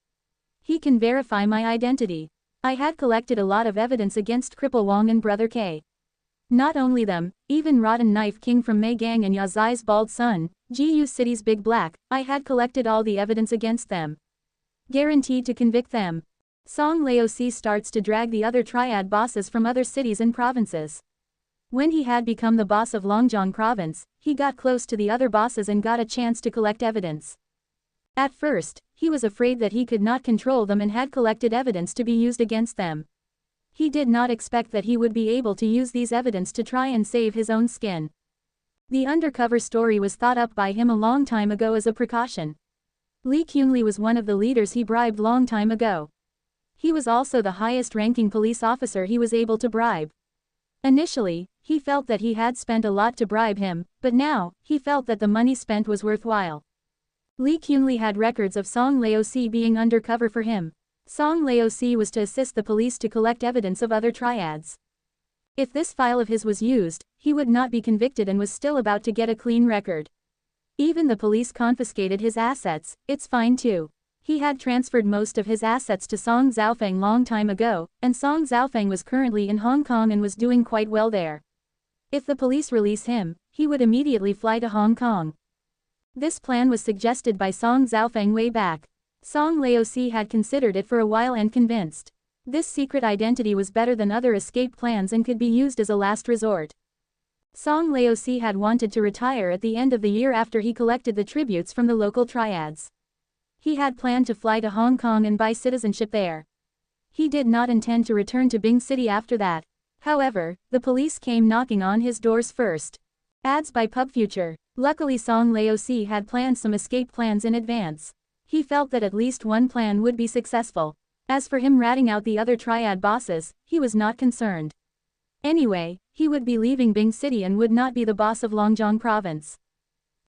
He can verify my identity. I had collected a lot of evidence against cripple Wang and Brother K. Not only them, even Rotten Knife King from Meigang and Yazai's bald son, GU City's Big Black, I had collected all the evidence against them. Guaranteed to convict them. Song Laozi starts to drag the other triad bosses from other cities and provinces. When he had become the boss of Longjiang province, he got close to the other bosses and got a chance to collect evidence. At first, he was afraid that he could not control them and had collected evidence to be used against them. He did not expect that he would be able to use these evidence to try and save his own skin. The undercover story was thought up by him a long time ago as a precaution. Li Qunli was one of the leaders he bribed long time ago. He was also the highest-ranking police officer he was able to bribe. Initially, he felt that he had spent a lot to bribe him, but now, he felt that the money spent was worthwhile. Li Qunli had records of Song Laozi being undercover for him. Song Laozi was to assist the police to collect evidence of other triads. If this file of his was used, he would not be convicted and was still about to get a clean record. Even the police confiscated his assets, it's fine too. He had transferred most of his assets to Song Xiaofeng long time ago, and Song Xiaofeng was currently in Hong Kong and was doing quite well there. If the police release him, he would immediately fly to Hong Kong. This plan was suggested by Song Xiaofeng way back. Song Laozi had considered it for a while and convinced. This secret identity was better than other escape plans and could be used as a last resort. Song Laozi had wanted to retire at the end of the year after he collected the tributes from the local triads. He had planned to fly to Hong Kong and buy citizenship there. He did not intend to return to Bing City after that. However, the police came knocking on his doors first. Ads by PubFuture. Luckily Song Laozi had planned some escape plans in advance. He felt that at least one plan would be successful. As for him ratting out the other triad bosses, he was not concerned. Anyway, he would be leaving Bing City and would not be the boss of Longjiang province.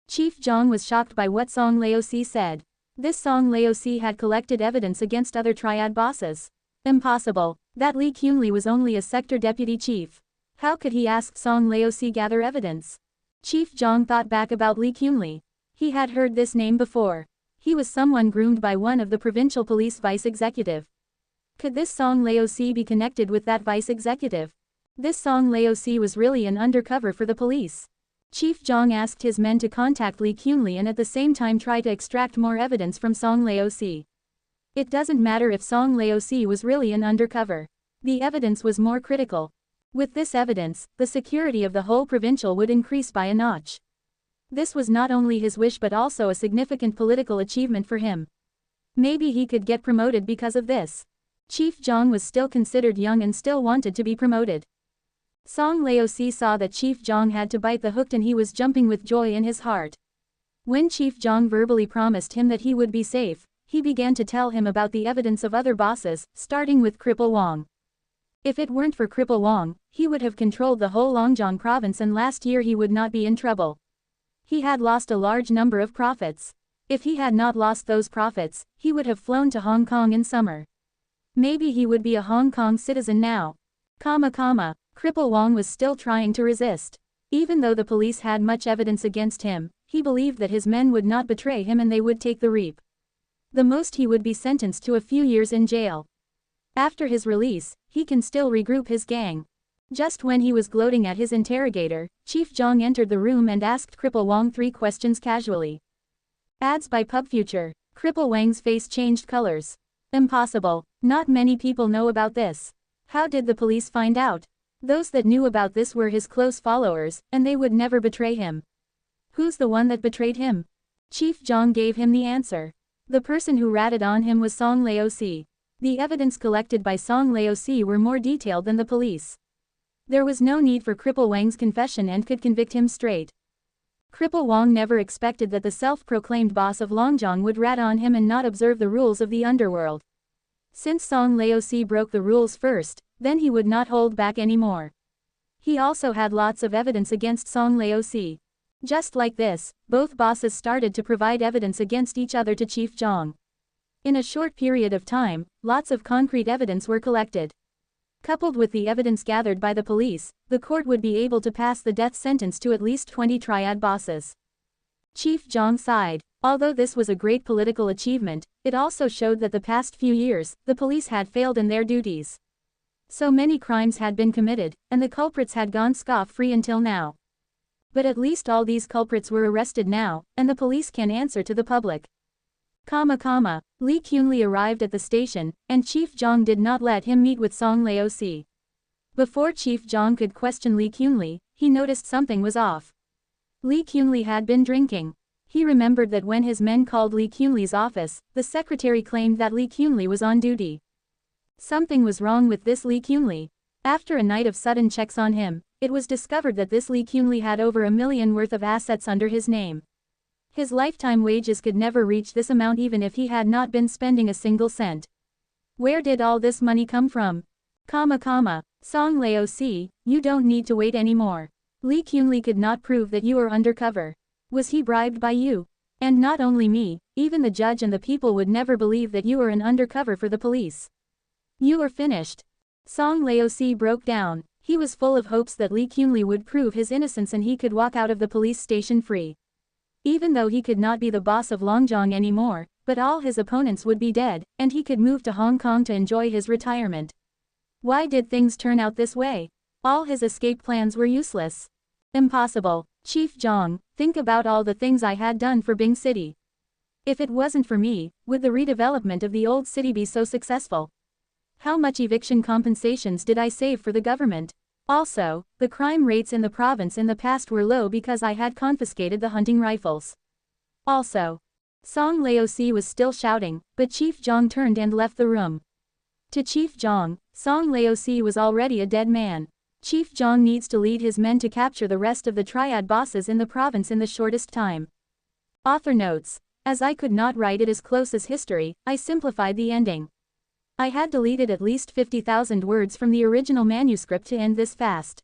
Chief Zhang was shocked by what Song Laozi said. This Song Laozi had collected evidence against other triad bosses. Impossible. That Li Qunli was only a sector deputy chief. How could he ask Song Laozi gather evidence? Chief Zhang thought back about Li Qunli. He had heard this name before. He was someone groomed by one of the provincial police vice executive. Could this Song Laozi be connected with that vice executive? This Song Laozi was really an undercover for the police. Chief Zhang asked his men to contact Li Qunli and at the same time try to extract more evidence from Song Laozi. It doesn't matter if Song Laozi was really an undercover. The evidence was more critical. With this evidence, the security of the whole provincial would increase by a notch. This was not only his wish but also a significant political achievement for him. Maybe he could get promoted because of this. Chief Zhang was still considered young and still wanted to be promoted. Song Laozi saw that Chief Zhang had to bite the hook and he was jumping with joy in his heart. When Chief Zhang verbally promised him that he would be safe, he began to tell him about the evidence of other bosses, starting with Cripple Wang. If it weren't for Cripple Wang, he would have controlled the whole Longjiang province and last year he would not be in trouble. He had lost a large number of profits. If he had not lost those profits, he would have flown to Hong Kong in summer. Maybe he would be a Hong Kong citizen now. Cripple Wang was still trying to resist. Even though the police had much evidence against him, he believed that his men would not betray him and they would take the reap. The most he would be sentenced to a few years in jail. After his release, he can still regroup his gang. Just when he was gloating at his interrogator, Chief Zhang entered the room and asked Cripple Wang 3 questions casually. Ads by PubFuture. Cripple Wang's face changed colors. Impossible. Not many people know about this. How did the police find out? Those that knew about this were his close followers, and they would never betray him. Who's the one that betrayed him? Chief Zhang gave him the answer. The person who ratted on him was Song Laozi. The evidence collected by Song Laozi were more detailed than the police. There was no need for Cripple Wang's confession and could convict him straight. Cripple Wang never expected that the self-proclaimed boss of Longjiang would rat on him and not observe the rules of the underworld. Since Song Laozi broke the rules first, then he would not hold back anymore. He also had lots of evidence against Song Laozi. Just like this, both bosses started to provide evidence against each other to Chief Zhang. In a short period of time, lots of concrete evidence were collected. Coupled with the evidence gathered by the police, the court would be able to pass the death sentence to at least 20 triad bosses. Chief Zhang sighed. Although this was a great political achievement, it also showed that the past few years, the police had failed in their duties. So many crimes had been committed, and the culprits had gone scot-free until now. But at least all these culprits were arrested now, and the police can answer to the public. Li Qunli arrived at the station, and Chief Zhang did not let him meet with Song Laozi. Before Chief Zhang could question Li Qunli, he noticed something was off. Li Qunli had been drinking. He remembered that when his men called Li Qunli's office, the secretary claimed that Li Qunli was on duty. Something was wrong with this Li Qunli. After a night of sudden checks on him, it was discovered that this Li Qunli had over $1 million worth of assets under his name. His lifetime wages could never reach this amount even if he had not been spending a single cent. Where did all this money come from? Song Laozi, you don't need to wait anymore. Li Qunli could not prove that you are undercover. Was he bribed by you? And not only me, even the judge and the people would never believe that you are an undercover for the police. You are finished. Song Laozi broke down. He was full of hopes that Li Qunli would prove his innocence and he could walk out of the police station free. Even though he could not be the boss of Longjiang anymore, but all his opponents would be dead, and he could move to Hong Kong to enjoy his retirement. Why did things turn out this way? All his escape plans were useless. Impossible. Chief Zhang, think about all the things I had done for Bing City. If it wasn't for me, would the redevelopment of the old city be so successful? How much eviction compensations did I save for the government? Also, the crime rates in the province in the past were low because I had confiscated the hunting rifles. Also, Song Laozi was still shouting, but Chief Zhang turned and left the room. To Chief Zhang, Song Laozi was already a dead man. Chief Zhang needs to lead his men to capture the rest of the triad bosses in the province in the shortest time. Author notes: as I could not write it as close as history, I simplified the ending. I had deleted at least 50,000 words from the original manuscript to end this fast.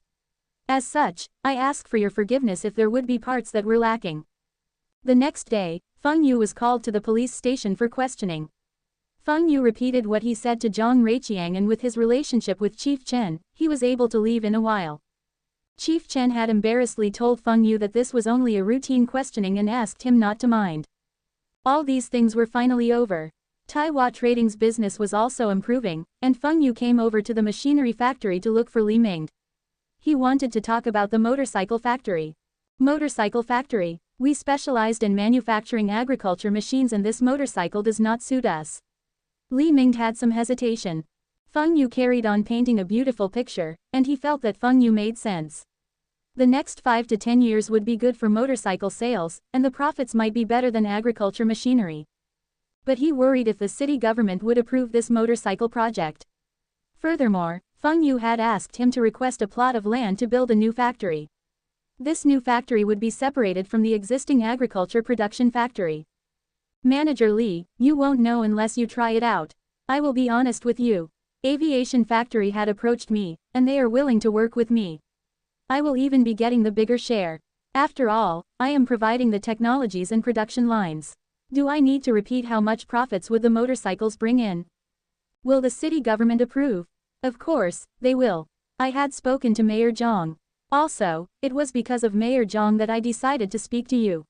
As such, I ask for your forgiveness if there would be parts that were lacking. The next day, Feng Yu was called to the police station for questioning. Feng Yu repeated what he said to Zhang Ruiqiang, and with his relationship with Chief Chen, he was able to leave in a while. Chief Chen had embarrassedly told Feng Yu that this was only a routine questioning and asked him not to mind. All these things were finally over. Taiwan Trading's business was also improving, and Feng Yu came over to the machinery factory to look for Li Mingde. He wanted to talk about the motorcycle factory. Motorcycle factory. We specialized in manufacturing agriculture machines and this motorcycle does not suit us. Li Mingde had some hesitation. Feng Yu carried on painting a beautiful picture, and he felt that Feng Yu made sense. The next 5 to 10 years would be good for motorcycle sales, and the profits might be better than agriculture machinery. But he worried if the city government would approve this motorcycle project. Furthermore, Feng Yu had asked him to request a plot of land to build a new factory. This new factory would be separated from the existing agriculture production factory. Manager Li, you won't know unless you try it out. I will be honest with you. Aviation Factory had approached me, and they are willing to work with me. I will even be getting the bigger share. After all, I am providing the technologies and production lines. Do I need to repeat how much profits would the motorcycles bring in? Will the city government approve? Of course, they will. I had spoken to Mayor Zhang. Also, it was because of Mayor Zhang that I decided to speak to you.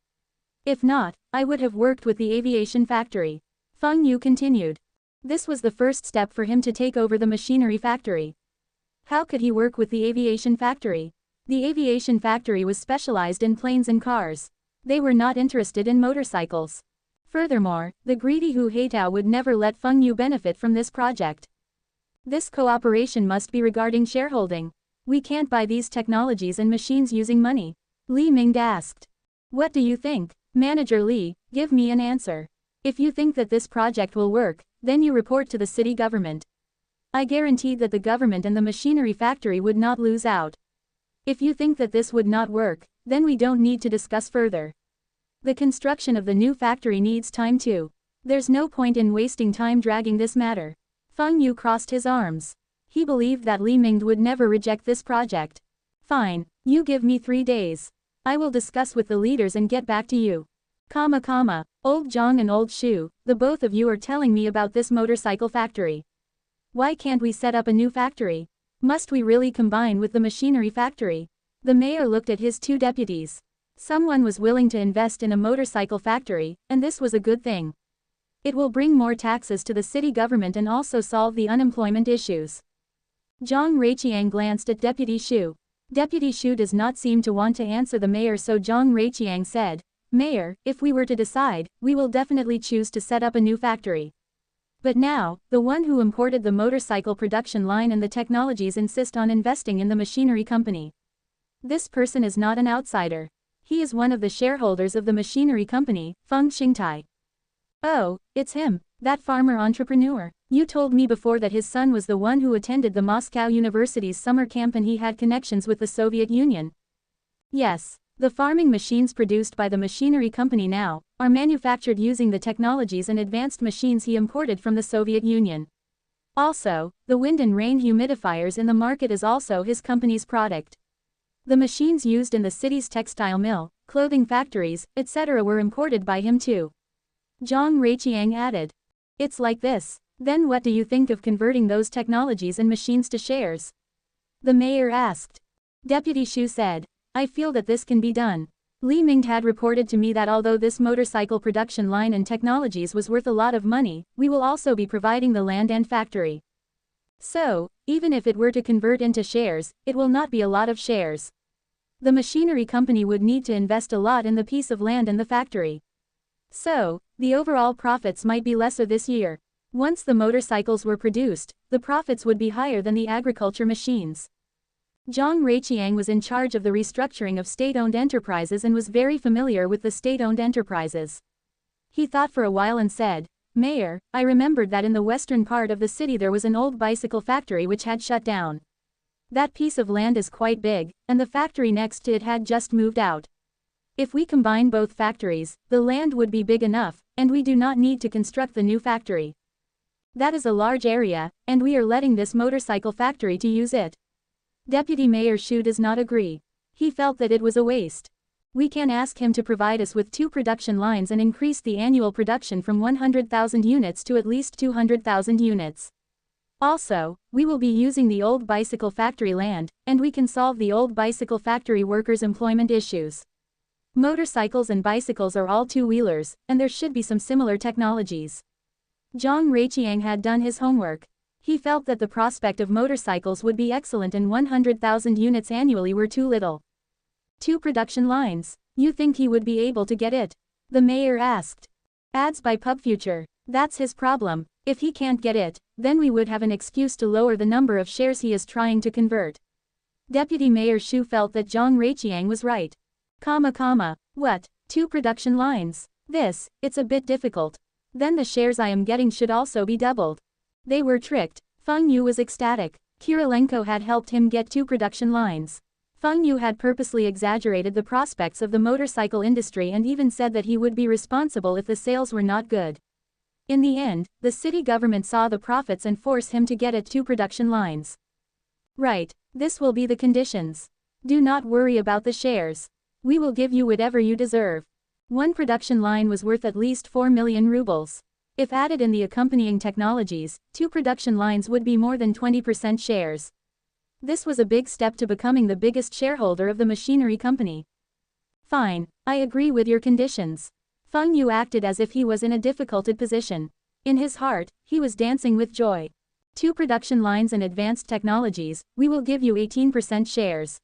If not, I would have worked with the aviation factory. Feng Yu continued. This was the first step for him to take over the machinery factory. How could he work with the aviation factory? The aviation factory was specialized in planes and cars. They were not interested in motorcycles. Furthermore, the greedy Hu Heitao would never let Feng Yu benefit from this project. This cooperation must be regarding shareholding. We can't buy these technologies and machines using money. Li Mingde asked. What do you think? Manager Li, give me an answer. If you think that this project will work, then you report to the city government. I guaranteed that the government and the machinery factory would not lose out. If you think that this would not work, then we don't need to discuss further. The construction of the new factory needs time too. There's no point in wasting time dragging this matter. Feng Yu crossed his arms. He believed that Li Mingde would never reject this project. Fine, you give me 3 days. I will discuss with the leaders and get back to you. Old Zhang and Old Shu, the both of you are telling me about this motorcycle factory. Why can't we set up a new factory? Must we really combine with the machinery factory? The mayor looked at his 2 deputies. Someone was willing to invest in a motorcycle factory, and this was a good thing. It will bring more taxes to the city government and also solve the unemployment issues. Zhang Ruiqiang glanced at Deputy Shu. Deputy Shu does not seem to want to answer the mayor, so Zhang Reiqiang said, "Mayor, if we were to decide, we will definitely choose to set up a new factory. But now, the one who imported the motorcycle production line and the technologies insist on investing in the machinery company. This person is not an outsider. He is one of the shareholders of the machinery company, Feng Xingtai." "Oh, it's him, that farmer entrepreneur. You told me before that his son was the one who attended the Moscow University's summer camp and he had connections with the Soviet Union." "Yes. The farming machines produced by the machinery company now are manufactured using the technologies and advanced machines he imported from the Soviet Union. Also, the wind and rain humidifiers in the market is also his company's product. The machines used in the city's textile mill, clothing factories, etc. were imported by him too." Zhang Reiqiang added. "It's like this. Then what do you think of converting those technologies and machines to shares?" the mayor asked. Deputy Shu said, "I feel that this can be done. Li Ming had reported to me that although this motorcycle production line and technologies was worth a lot of money, we will also be providing the land and factory. So, even if it were to convert into shares, it will not be a lot of shares. The machinery company would need to invest a lot in the piece of land and the factory. So, the overall profits might be lesser this year. Once the motorcycles were produced, the profits would be higher than the agriculture machines." Zhang Reiqiang was in charge of the restructuring of state-owned enterprises and was very familiar with the state-owned enterprises. He thought for a while and said, "Mayor, I remembered that in the western part of the city there was an old bicycle factory which had shut down. That piece of land is quite big, and the factory next to it had just moved out. If we combine both factories, the land would be big enough, and we do not need to construct the new factory. That is a large area, and we are letting this motorcycle factory to use it." Deputy Mayor Shu does not agree. He felt that it was a waste. "We can ask him to provide us with 2 production lines and increase the annual production from 100,000 units to at least 200,000 units. Also, we will be using the old bicycle factory land, and we can solve the old bicycle factory workers' employment issues. Motorcycles and bicycles are all two-wheelers, and there should be some similar technologies." Zhang Reiqiang had done his homework. He felt that the prospect of motorcycles would be excellent and 100,000 units annually were too little. 2 production lines. You think he would be able to get it? the mayor asked. "Ads by PubFuture. That's his problem. If he can't get it, then we would have an excuse to lower the number of shares he is trying to convert." Deputy Mayor Shu felt that Zhang Reiqiang was right. What? 2 production lines? It's a bit difficult. Then the shares I am getting should also be doubled. They were tricked. Feng Yu was ecstatic. Kirilenko had helped him get 2 production lines. Feng Yu had purposely exaggerated the prospects of the motorcycle industry and even said that he would be responsible if the sales were not good. In the end, the city government saw the profits and forced him to get it 2 production lines. "Right, this will be the conditions. Do not worry about the shares. We will give you whatever you deserve." 1 production line was worth at least 4 million rubles. If added in the accompanying technologies, 2 production lines would be more than 20% shares. This was a big step to becoming the biggest shareholder of the machinery company. "Fine, I agree with your conditions." Feng Yu acted as if he was in a difficult position. In his heart, he was dancing with joy. 2 production lines and advanced technologies, we will give you 18% shares.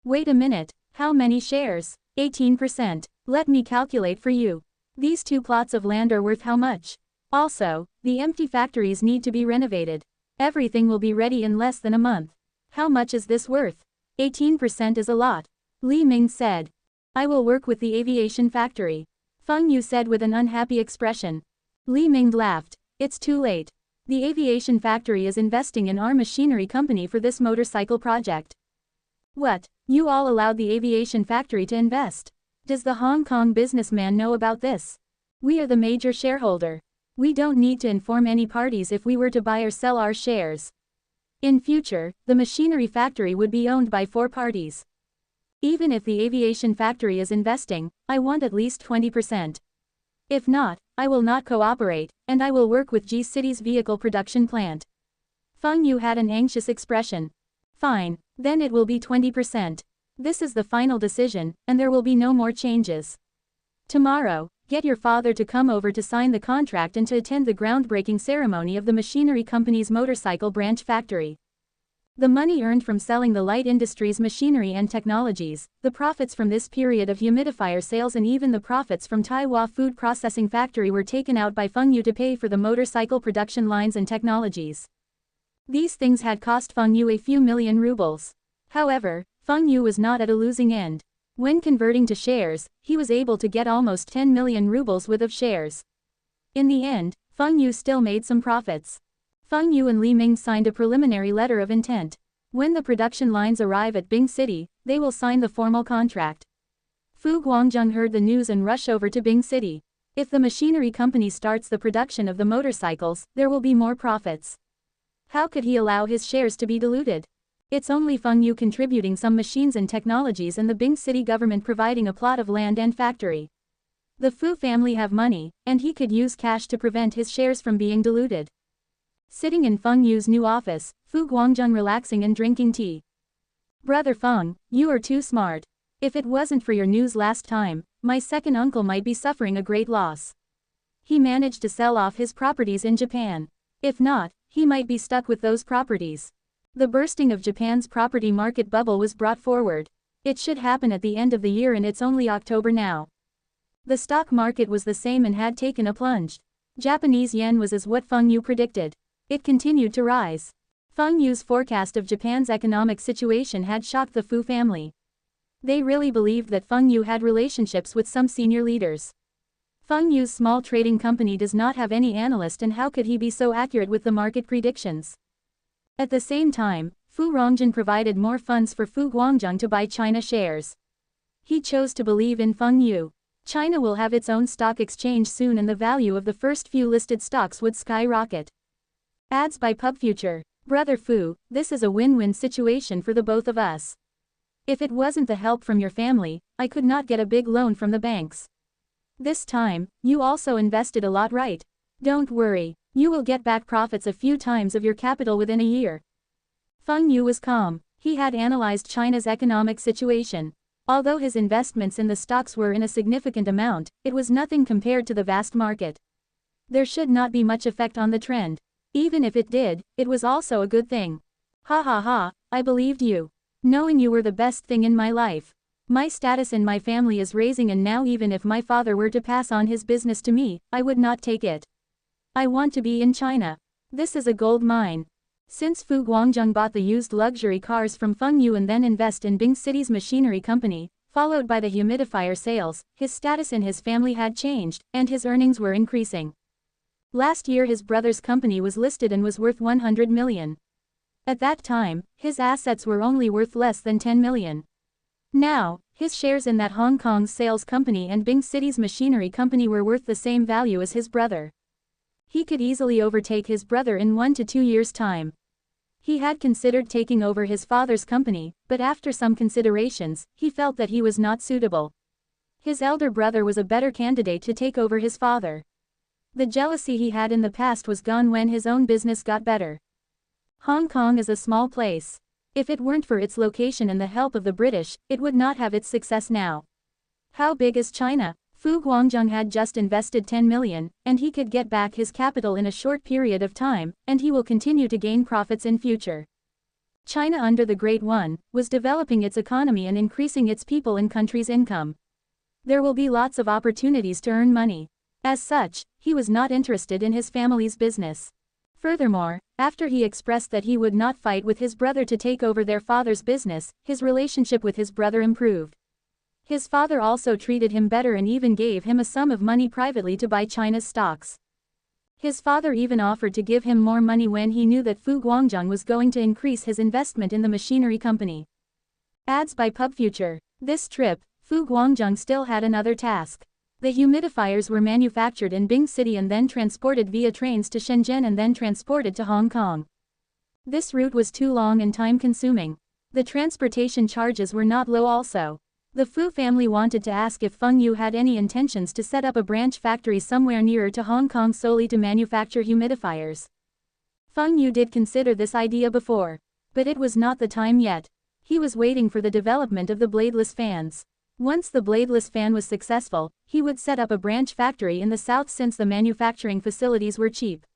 "Wait a minute, how many shares?" 18%. Let me calculate for you. These 2 plots of land are worth how much? Also, the empty factories need to be renovated. Everything will be ready in less than a month. How much is this worth? 18% is a lot. Li Ming said. "I will work with the aviation factory," Feng Yu said with an unhappy expression. Li Ming laughed. "It's too late. The aviation factory is investing in our machinery company for this motorcycle project." "What? You all allowed the aviation factory to invest? Does the Hong Kong businessman know about this? We are the major shareholder. We don't need to inform any parties if we were to buy or sell our shares. In future, the machinery factory would be owned by 4 parties. Even if the aviation factory is investing, I want at least 20%. If not, I will not cooperate, and I will work with G City's vehicle production plant." Feng Yu had an anxious expression. "Fine, then it will be 20%. This is the final decision, and there will be no more changes. Tomorrow, get your father to come over to sign the contract and to attend the groundbreaking ceremony of the machinery company's motorcycle branch factory." The money earned from selling the light industry's machinery and technologies, the profits from this period of humidifier sales and even the profits from Taiwan food processing factory were taken out by Feng Yu to pay for the motorcycle production lines and technologies. These things had cost Feng Yu a few million rubles. However, Feng Yu was not at a losing end. When converting to shares, he was able to get almost 10 million rubles worth of shares. In the end, Feng Yu still made some profits. Feng Yu and Li Ming signed a preliminary letter of intent. When the production lines arrive at Bing City, they will sign the formal contract. Fu Guangzhong heard the news and rushed over to Bing City. If the machinery company starts the production of the motorcycles, there will be more profits. How could he allow his shares to be diluted? It's only Feng Yu contributing some machines and technologies and the Bing City government providing a plot of land and factory. The Fu family have money, and he could use cash to prevent his shares from being diluted. Sitting in Feng Yu's new office, Fu Guangzhong relaxing and drinking tea. Brother Feng, you are too smart. If it wasn't for your news last time, my second uncle might be suffering a great loss. He managed to sell off his properties in Japan. If not, he might be stuck with those properties. The bursting of Japan's property market bubble was brought forward. It should happen at the end of the year and it's only October now. The stock market was the same and had taken a plunge. Japanese yen was as what Feng Yu predicted. It continued to rise. Feng Yu's forecast of Japan's economic situation had shocked the Fu family. They really believed that Feng Yu had relationships with some senior leaders. Feng Yu's small trading company does not have any analyst, and how could he be so accurate with the market predictions? At the same time, Fu Rongjin provided more funds for Fu Guangzhong to buy China shares. He chose to believe in Feng Yu. China will have its own stock exchange soon and the value of the first few listed stocks would skyrocket. Ads by PubFuture. Brother Fu, this is a win-win situation for the both of us. If it wasn't the help from your family, I could not get a big loan from the banks. This time, you also invested a lot, right? Don't worry, you will get back profits a few times of your capital within a year. Feng Yu was calm. He had analyzed China's economic situation. Although his investments in the stocks were in a significant amount, it was nothing compared to the vast market. There should not be much effect on the trend. Even if it did, it was also a good thing. Ha ha ha, I believed you. Knowing you were the best thing in my life. My status in my family is raising, and now even if my father were to pass on his business to me, I would not take it. I want to be in China. This is a gold mine. Since Fu Guangzhong bought the used luxury cars from Feng Yu and then invest in Bing City's machinery company, followed by the humidifier sales, his status in his family had changed, and his earnings were increasing. Last year his brother's company was listed and was worth 100 million. At that time, his assets were only worth less than 10 million. Now, his shares in that Hong Kong's sales company and Bing City's machinery company were worth the same value as his brother. He could easily overtake his brother in 1 to 2 years' time. He had considered taking over his father's company, but after some considerations, he felt that he was not suitable. His elder brother was a better candidate to take over his father. The jealousy he had in the past was gone when his own business got better. Hong Kong is a small place. If it weren't for its location and the help of the British, it would not have its success now. How big is China? Fu Guangzhong had just invested 10 million, and he could get back his capital in a short period of time, and he will continue to gain profits in future. China under the Great One was developing its economy and increasing its people and country's income. There will be lots of opportunities to earn money. As such, he was not interested in his family's business. Furthermore, after he expressed that he would not fight with his brother to take over their father's business, his relationship with his brother improved. His father also treated him better and even gave him a sum of money privately to buy China's stocks. His father even offered to give him more money when he knew that Fu Guangzhong was going to increase his investment in the machinery company. Ads by PubFuture. This trip, Fu Guangzhong still had another task. The humidifiers were manufactured in Bing City and then transported via trains to Shenzhen and then transported to Hong Kong. This route was too long and time-consuming. The transportation charges were not low also. The Fu family wanted to ask if Feng Yu had any intentions to set up a branch factory somewhere nearer to Hong Kong solely to manufacture humidifiers. Feng Yu did consider this idea before, but it was not the time yet. He was waiting for the development of the bladeless fans. Once the bladeless fan was successful, he would set up a branch factory in the south since the manufacturing facilities were cheap.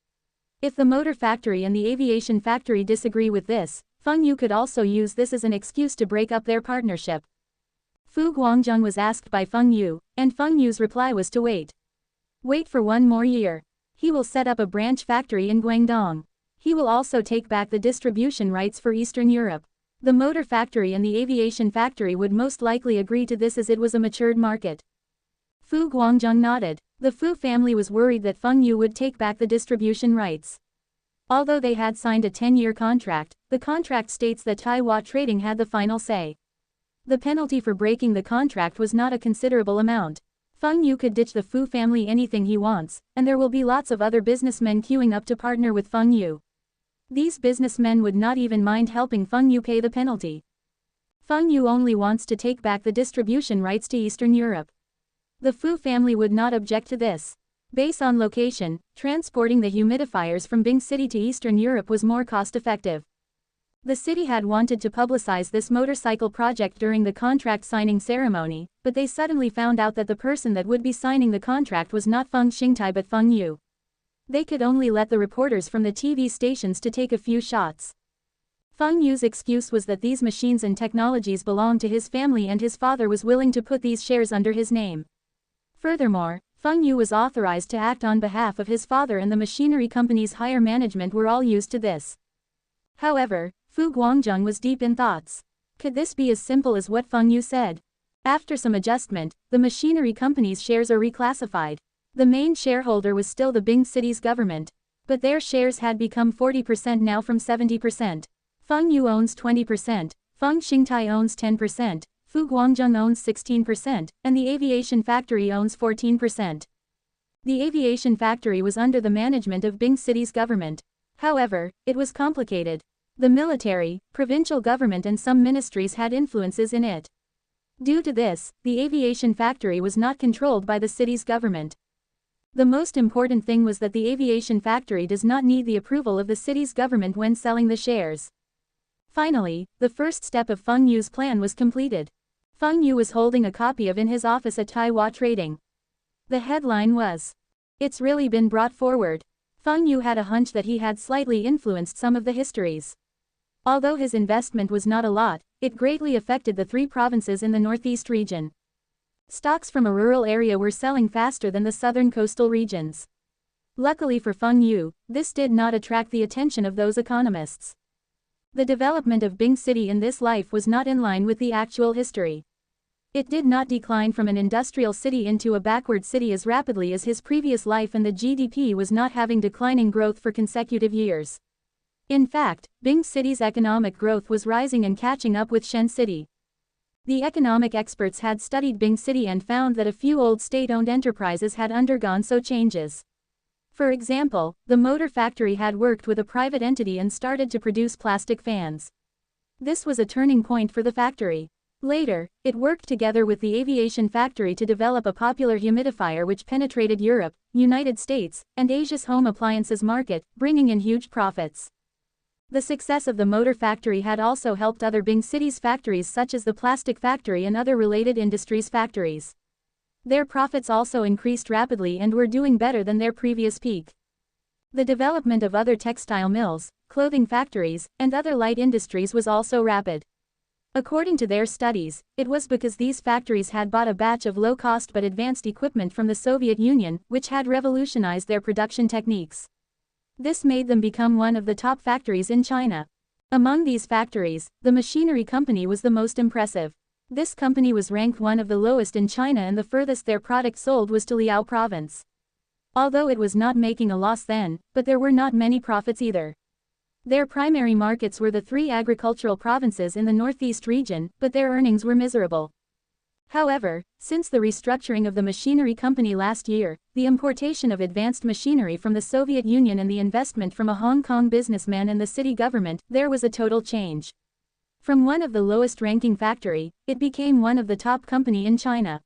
If the motor factory and the aviation factory disagree with this, Feng Yu could also use this as an excuse to break up their partnership. Fu Guangzheng was asked by Feng Yu, and Feng Yu's reply was to wait. Wait for 1 more year. He will set up a branch factory in Guangdong. He will also take back the distribution rights for Eastern Europe. The motor factory and the aviation factory would most likely agree to this as it was a matured market. Fu Guangzheng nodded. The Fu family was worried that Feng Yu would take back the distribution rights. Although they had signed a 10-year contract, the contract states that Taiwan Trading had the final say. The penalty for breaking the contract was not a considerable amount. Feng Yu could ditch the Fu family anything he wants, and there will be lots of other businessmen queuing up to partner with Feng Yu. These businessmen would not even mind helping Feng Yu pay the penalty. Feng Yu only wants to take back the distribution rights to Eastern Europe. The Fu family would not object to this. Based on location, transporting the humidifiers from Bing City to Eastern Europe was more cost-effective. The city had wanted to publicize this motorcycle project during the contract signing ceremony, but they suddenly found out that the person that would be signing the contract was not Feng Xingtai but Feng Yu. They could only let the reporters from the TV stations to take a few shots. Feng Yu's excuse was that these machines and technologies belonged to his family and his father was willing to put these shares under his name. Furthermore, Feng Yu was authorized to act on behalf of his father and the machinery company's higher management were all used to this. However, Fu Guangzheng was deep in thoughts. Could this be as simple as what Feng Yu said? After some adjustment, the machinery company's shares are reclassified. The main shareholder was still the Bing City's government, but their shares had become 40% now from 70%. Feng Yu owns 20%, Feng Xingtai owns 10%, Fu Guangzheng owns 16%, and the aviation factory owns 14%. The aviation factory was under the management of Bing City's government. However, it was complicated. The military, provincial government and some ministries had influences in it. Due to this, the aviation factory was not controlled by the city's government. The most important thing was that the aviation factory does not need the approval of the city's government when selling the shares. Finally, the first step of Feng Yu's plan was completed. Feng Yu was holding a copy of in his office at Taiwan Trading. The headline was, "It's really been brought forward." Feng Yu had a hunch that he had slightly influenced some of the histories. Although his investment was not a lot, it greatly affected the 3 provinces in the northeast region. Stocks from a rural area were selling faster than the southern coastal regions. Luckily for Feng Yu, this did not attract the attention of those economists. The development of Bing City in this life was not in line with the actual history. It did not decline from an industrial city into a backward city as rapidly as his previous life, and the GDP was not having declining growth for consecutive years. In fact, Bing City's economic growth was rising and catching up with Shen City. The economic experts had studied Bing City and found that a few old state-owned enterprises had undergone so changes. For example, the motor factory had worked with a private entity and started to produce plastic fans. This was a turning point for the factory. Later, it worked together with the aviation factory to develop a popular humidifier which penetrated Europe, United States, and Asia's home appliances market, bringing in huge profits. The success of the motor factory had also helped other Bing City's factories such as the plastic factory and other related industries factories. Their profits also increased rapidly and were doing better than their previous peak. The development of other textile mills, clothing factories, and other light industries was also rapid. According to their studies, it was because these factories had bought a batch of low-cost but advanced equipment from the Soviet Union, which had revolutionized their production techniques. This made them become one of the top factories in China. Among these factories, the machinery company was the most impressive. This company was ranked one of the lowest in China, and the furthest their product sold was to Liao province. Although it was not making a loss then, but there were not many profits either. Their primary markets were the 3 agricultural provinces in the northeast region, but their earnings were miserable. However, since the restructuring of the machinery company last year, the importation of advanced machinery from the Soviet Union and the investment from a Hong Kong businessman and the city government, there was a total change. From one of the lowest-ranking factory, it became one of the top company in China.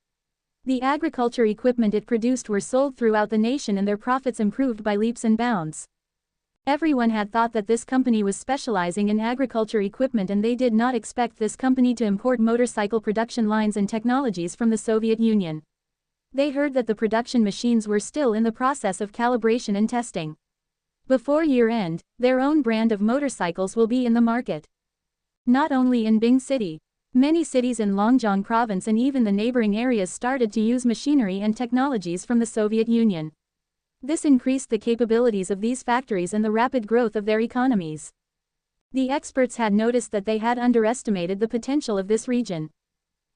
The agriculture equipment it produced were sold throughout the nation and their profits improved by leaps and bounds. Everyone had thought that this company was specializing in agriculture equipment, and they did not expect this company to import motorcycle production lines and technologies from the Soviet Union. They heard that the production machines were still in the process of calibration and testing. Before year-end, their own brand of motorcycles will be in the market. Not only in Bing City. Many cities in Longjiang province and even the neighboring areas started to use machinery and technologies from the Soviet Union. This increased the capabilities of these factories and the rapid growth of their economies. The experts had noticed that they had underestimated the potential of this region.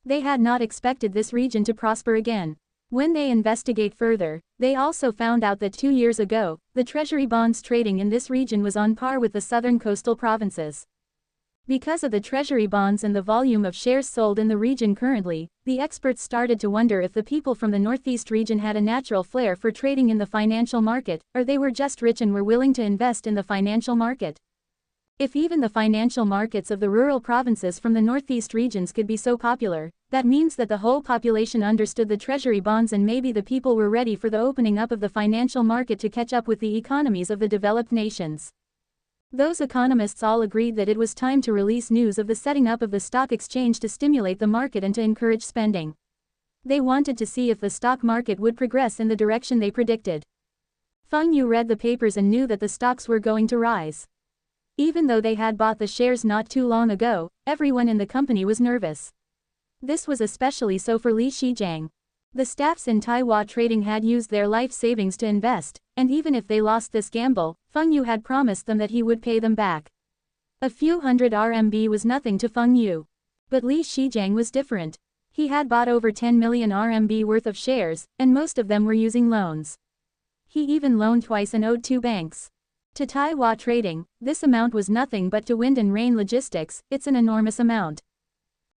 They had not expected this region to prosper again. When they investigate further, they also found out that 2 years ago, the treasury bonds trading in this region was on par with the southern coastal provinces. Because of the treasury bonds and the volume of shares sold in the region currently, the experts started to wonder if the people from the northeast region had a natural flair for trading in the financial market, or they were just rich and were willing to invest in the financial market. If even the financial markets of the rural provinces from the northeast regions could be so popular, that means that the whole population understood the treasury bonds and maybe the people were ready for the opening up of the financial market to catch up with the economies of the developed nations. Those economists all agreed that it was time to release news of the setting up of the stock exchange to stimulate the market and to encourage spending. They wanted to see if the stock market would progress in the direction they predicted. Feng Yu read the papers and knew that the stocks were going to rise. Even though they had bought the shares not too long ago, everyone in the company was nervous. This was especially so for Li Shijiang. The staffs in Taiwan Trading had used their life savings to invest, and even if they lost this gamble, Feng Yu had promised them that he would pay them back. A few hundred RMB was nothing to Feng Yu. But Li Shijiang was different. He had bought over 10 million RMB worth of shares, and most of them were using loans. He even loaned twice and owed 2 banks. To Taiwan Trading, this amount was nothing, but to Wind and Rain Logistics, it's an enormous amount.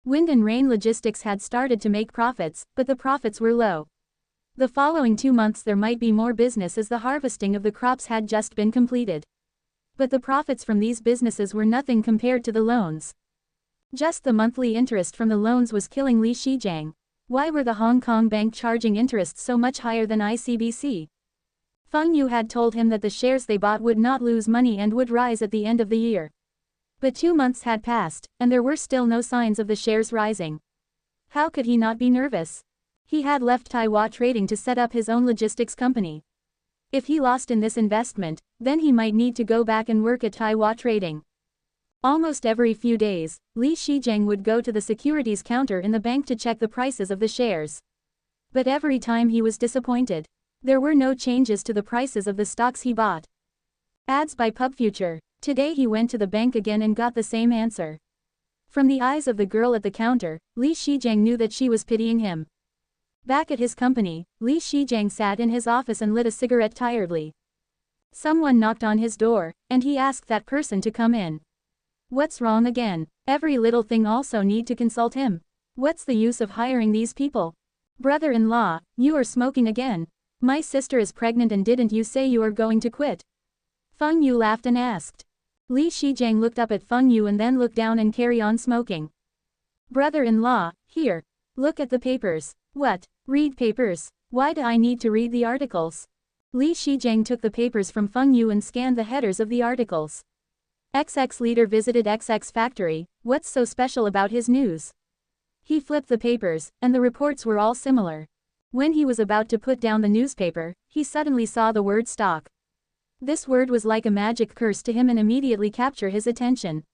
Wind and Rain Logistics had started to make profits, but the profits were low. The following 2 months there might be more business as the harvesting of the crops had just been completed. But the profits from these businesses were nothing compared to the loans. Just the monthly interest from the loans was killing Li Shijiang. Why were the Hong Kong bank charging interest so much higher than ICBC? Feng Yu had told him that the shares they bought would not lose money and would rise at the end of the year. But 2 months had passed, and there were still no signs of the shares rising. How could he not be nervous? He had left Taiwan Trading to set up his own logistics company. If he lost in this investment, then he might need to go back and work at Taiwan Trading. Almost every few days, Li Shijiang would go to the securities counter in the bank to check the prices of the shares. But every time he was disappointed. There were no changes to the prices of the stocks he bought. Ads by PubFuture. Today he went to the bank again and got the same answer. From the eyes of the girl at the counter, Li Shijiang knew that she was pitying him. Back at his company, Li Shijiang sat in his office and lit a cigarette tiredly. Someone knocked on his door, and he asked that person to come in. What's wrong again? Every little thing also need to consult him. What's the use of hiring these people? Brother-in-law, you are smoking again. My sister is pregnant and didn't you say you are going to quit? Feng Yu laughed and asked. Li Shijiang looked up at Feng Yu and then looked down and carried on smoking. Brother-in-law, here. Look at the papers. What? Read papers? Why do I need to read the articles? Li Shijiang took the papers from Feng Yu and scanned the headers of the articles. XX leader visited XX factory, what's so special about his news? He flipped the papers, and the reports were all similar. When he was about to put down the newspaper, he suddenly saw the word stock. This word was like a magic curse to him and immediately captured his attention.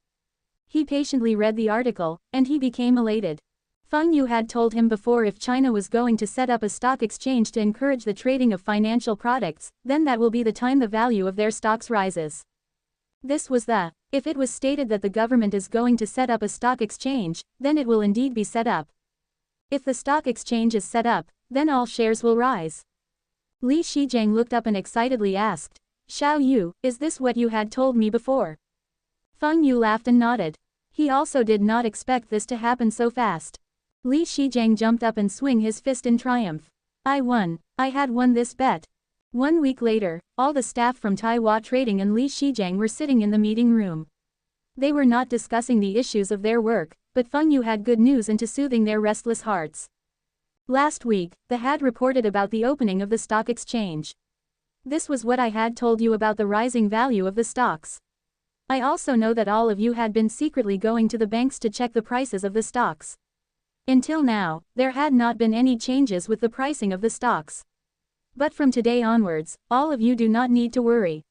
He patiently read the article, and he became elated. Feng Yu had told him before if China was going to set up a stock exchange to encourage the trading of financial products, then that will be the time the value of their stocks rises. This was if it was stated that the government is going to set up a stock exchange, then it will indeed be set up. If the stock exchange is set up, then all shares will rise. Li Shijiang looked up and excitedly asked, Xiao Yu, is this what you had told me before? Feng Yu laughed and nodded. He also did not expect this to happen so fast. Li Shijiang jumped up and swung his fist in triumph. I won. I had won this bet. 1 week later, all the staff from Taiwan Trading and Li Shijiang were sitting in the meeting room. They were not discussing the issues of their work, but Feng Yu had good news into soothing their restless hearts. Last week, the had reported about the opening of the stock exchange. This was what I had told you about the rising value of the stocks. I also know that all of you had been secretly going to the banks to check the prices of the stocks. Until now, there had not been any changes with the pricing of the stocks. But from today onwards, all of you do not need to worry.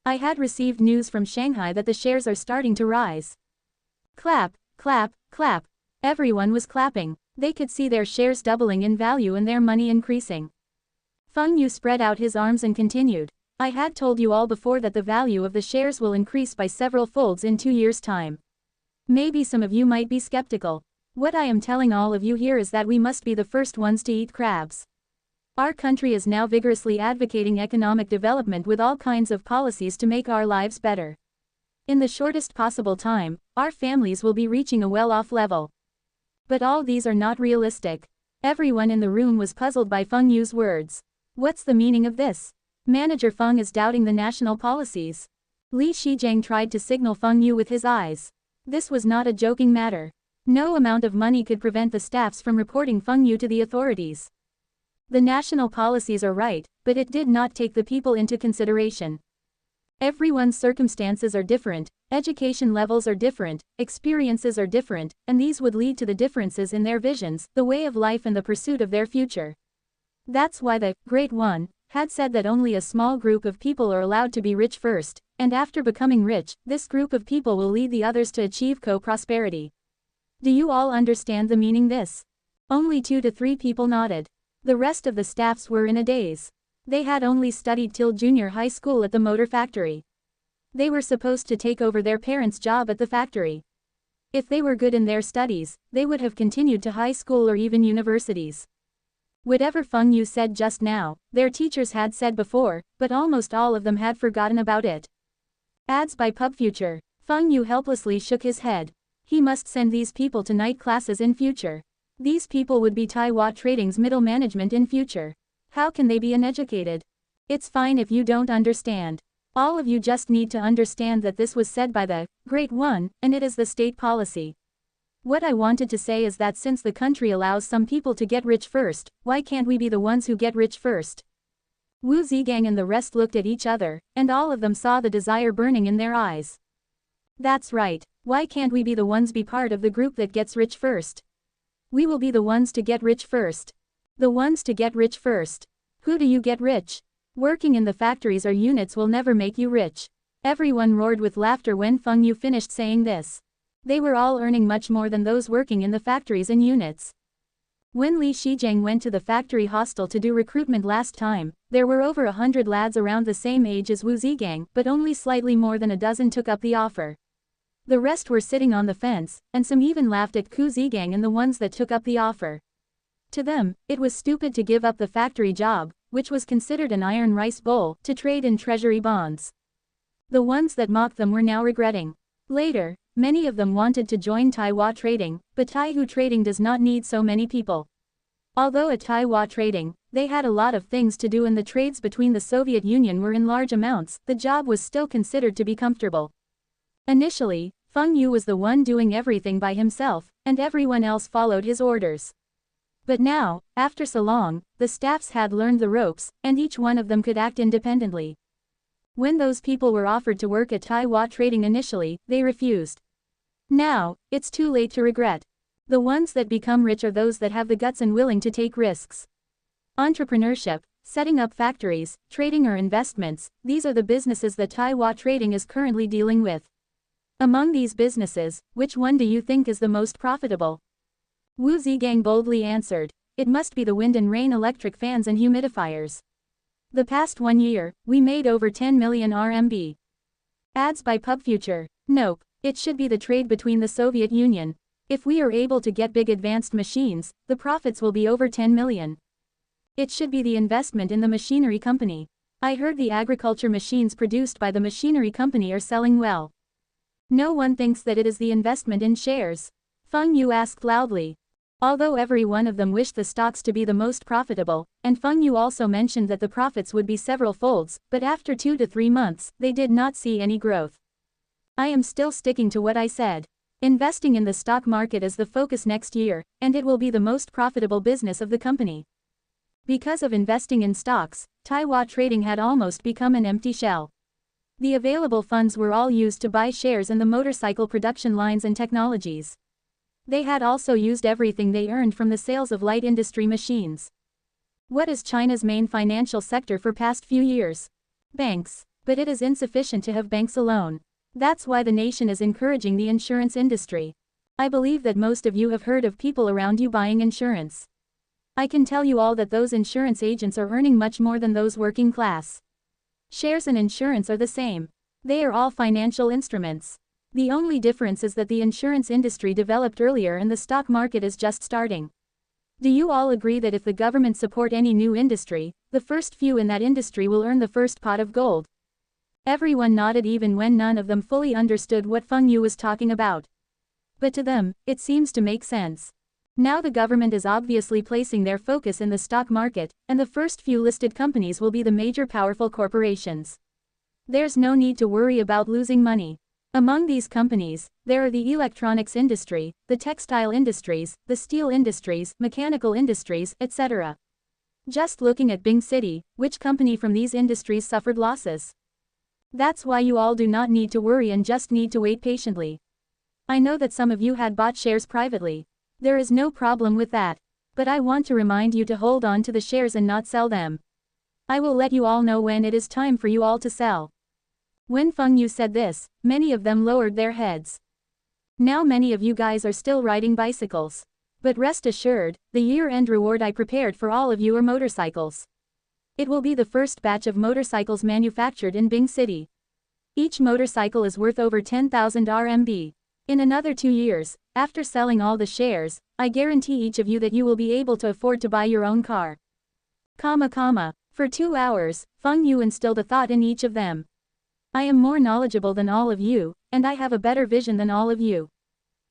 I had received news from Shanghai that the shares are starting to rise. Clap, clap, clap. Everyone was clapping. They could see their shares doubling in value and their money increasing. Feng Yu spread out his arms and continued. I had told you all before that the value of the shares will increase by several folds in 2 years' time. Maybe some of you might be skeptical. What I am telling all of you here is that we must be the first ones to eat crabs. Our country is now vigorously advocating economic development with all kinds of policies to make our lives better. In the shortest possible time, our families will be reaching a well-off level. But all these are not realistic. Everyone in the room was puzzled by Feng Yu's words. What's the meaning of this? Manager Feng is doubting the national policies. Li Shijiang tried to signal Feng Yu with his eyes. This was not a joking matter. No amount of money could prevent the staffs from reporting Feng Yu to the authorities. The national policies are right, but it did not take the people into consideration. Everyone's circumstances are different, education levels are different, experiences are different, and these would lead to the differences in their visions, the way of life and the pursuit of their future. That's why the Great One had said that only a small group of people are allowed to be rich first, and after becoming rich, this group of people will lead the others to achieve co-prosperity. Do you all understand the meaning this? Only 2 to 3 people nodded. The rest of the staffs were in a daze. They had only studied till junior high school at the motor factory. They were supposed to take over their parents' job at the factory. If they were good in their studies, they would have continued to high school or even universities. Whatever Feng Yu said just now, their teachers had said before, but almost all of them had forgotten about it. Ads by PubFuture. Feng Yu helplessly shook his head. He must send these people to night classes in future. These people would be Taiwan Trading's middle management in future. How can they be uneducated? It's fine if you don't understand. All of you just need to understand that this was said by the Great One, and it is the state policy. What I wanted to say is that since the country allows some people to get rich first, why can't we be the ones who get rich first? Wu Zigang and the rest looked at each other, and all of them saw the desire burning in their eyes. That's right. Why can't we be the ones be part of the group that gets rich first? We will be the ones to get rich first. The ones to get rich first. Who do you get rich? Working in the factories or units will never make you rich. Everyone roared with laughter when Feng Yu finished saying this. They were all earning much more than those working in the factories and units. When Li Shijiang went to the factory hostel to do recruitment last time, there were over 100 lads around the same age as Wu Zigang, but only slightly more than a dozen took up the offer. The rest were sitting on the fence, and some even laughed at Ku Zigang and the ones that took up the offer. To them, it was stupid to give up the factory job, which was considered an iron rice bowl, to trade in treasury bonds. The ones that mocked them were now regretting. Later, many of them wanted to join Taiwan Trading, but Taihu Trading does not need so many people. Although at Taiwan Trading, they had a lot of things to do and the trades between the Soviet Union were in large amounts, the job was still considered to be comfortable. Initially, Feng Yu was the one doing everything by himself, and everyone else followed his orders. But now, after so long, the staffs had learned the ropes, and each one of them could act independently. When those people were offered to work at Taiwan Trading initially, they refused. Now, it's too late to regret. The ones that become rich are those that have the guts and willing to take risks. Entrepreneurship, setting up factories, trading or investments, these are the businesses that Taiwan Trading is currently dealing with. Among these businesses, which one do you think is the most profitable? Wu Zigang boldly answered, it must be the wind and rain electric fans and humidifiers. The past 1 year, we made over 10 million RMB. Ads by PubFuture. Nope, it should be the trade between the Soviet Union. If we are able to get big advanced machines, the profits will be over 10 million. It should be the investment in the machinery company. I heard the agriculture machines produced by the machinery company are selling well. No one thinks that it is the investment in shares. Feng Yu asked loudly. Although every one of them wished the stocks to be the most profitable, and Feng Yu also mentioned that the profits would be several folds, but after 2 to 3 months, they did not see any growth. I am still sticking to what I said. Investing in the stock market is the focus next year, and it will be the most profitable business of the company. Because of investing in stocks, Taiwan Trading had almost become an empty shell. The available funds were all used to buy shares in the motorcycle production lines and technologies. They had also used everything they earned from the sales of light industry machines. What is China's main financial sector for past few years? Banks. But it is insufficient to have banks alone. That's why the nation is encouraging the insurance industry. I believe that most of you have heard of people around you buying insurance. I can tell you all that those insurance agents are earning much more than those working class. Shares and insurance are the same. They are all financial instruments. The only difference is that the insurance industry developed earlier and the stock market is just starting. Do you all agree that if the government support any new industry, the first few in that industry will earn the first pot of gold? Everyone nodded even when none of them fully understood what Feng Yu was talking about. But to them, it seems to make sense. Now the government is obviously placing their focus in the stock market, and the first few listed companies will be the major powerful corporations. There's no need to worry about losing money. Among these companies, there are the electronics industry, the textile industries, the steel industries, mechanical industries, etc. Just looking at Bing City, which company from these industries suffered losses? That's why you all do not need to worry and just need to wait patiently. I know that some of you had bought shares privately. There is no problem with that. But I want to remind you to hold on to the shares and not sell them. I will let you all know when it is time for you all to sell. When Feng Yu said this, many of them lowered their heads. Now many of you guys are still riding bicycles. But rest assured, the year-end reward I prepared for all of you are motorcycles. It will be the first batch of motorcycles manufactured in Bing City. Each motorcycle is worth over 10,000 RMB. In another 2 years, after selling all the shares, I guarantee each of you that you will be able to afford to buy your own car. For 2 hours, Feng Yu instilled a thought in each of them. I am more knowledgeable than all of you, and I have a better vision than all of you.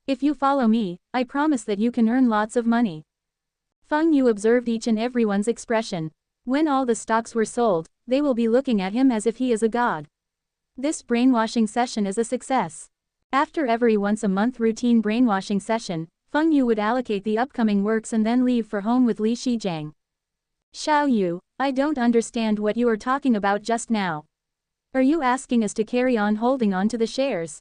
If you follow me, I promise that you can earn lots of money. Feng Yu observed each and everyone's expression. When all the stocks were sold, they will be looking at him as if he is a god. This brainwashing session is a success. After every once-a-month routine brainwashing session, Feng Yu would allocate the upcoming works and then leave for home with Li Shijiang. Xiao Yu, I don't understand what you are talking about just now. Are you asking us to carry on holding on to the shares?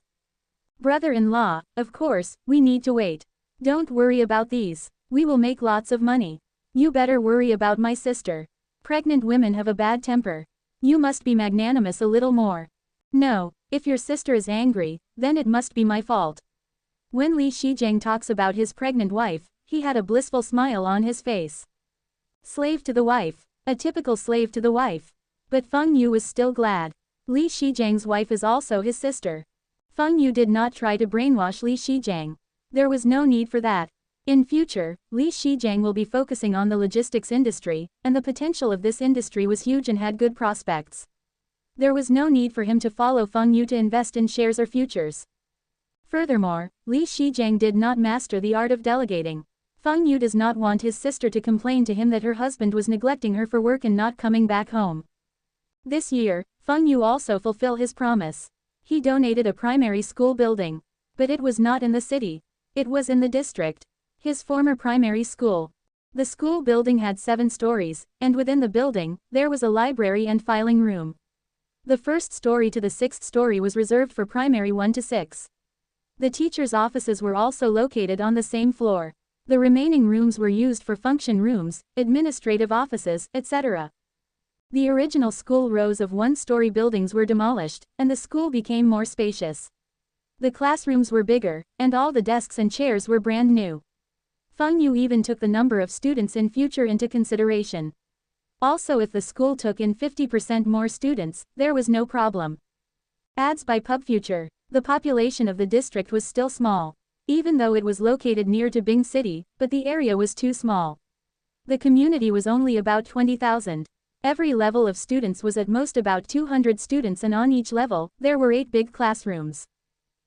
Brother-in-law, of course, we need to wait. Don't worry about these. We will make lots of money. You better worry about my sister. Pregnant women have a bad temper. You must be magnanimous a little more. No, if your sister is angry, then it must be my fault. When Li Shijiang talks about his pregnant wife, he had a blissful smile on his face. Slave to the wife. A typical slave to the wife. But Feng Yu was still glad. Li Shijiang's wife is also his sister. Feng Yu did not try to brainwash Li Shijiang. There was no need for that. In future, Li Shijiang will be focusing on the logistics industry, and the potential of this industry was huge and had good prospects. There was no need for him to follow Feng Yu to invest in shares or futures. Furthermore, Li Shijiang did not master the art of delegating. Feng Yu does not want his sister to complain to him that her husband was neglecting her for work and not coming back home. This year, Feng Yu also fulfilled his promise. He donated a primary school building. But it was not in the city. It was in the district. His former primary school. The school building had 7 stories, and within the building, there was a library and filing room. The first story to the 6th story was reserved for primary 1 to 6. The teachers' offices were also located on the same floor. The remaining rooms were used for function rooms, administrative offices, etc. The original school rows of 1-story buildings were demolished, and the school became more spacious. The classrooms were bigger, and all the desks and chairs were brand new. Feng Yu even took the number of students in future into consideration. Also, if the school took in 50% more students, there was no problem. Ads by PubFuture. The population of the district was still small. Even though it was located near to Bing City, but the area was too small. The community was only about 20,000. Every level of students was at most about 200 students, and on each level, there were 8 big classrooms.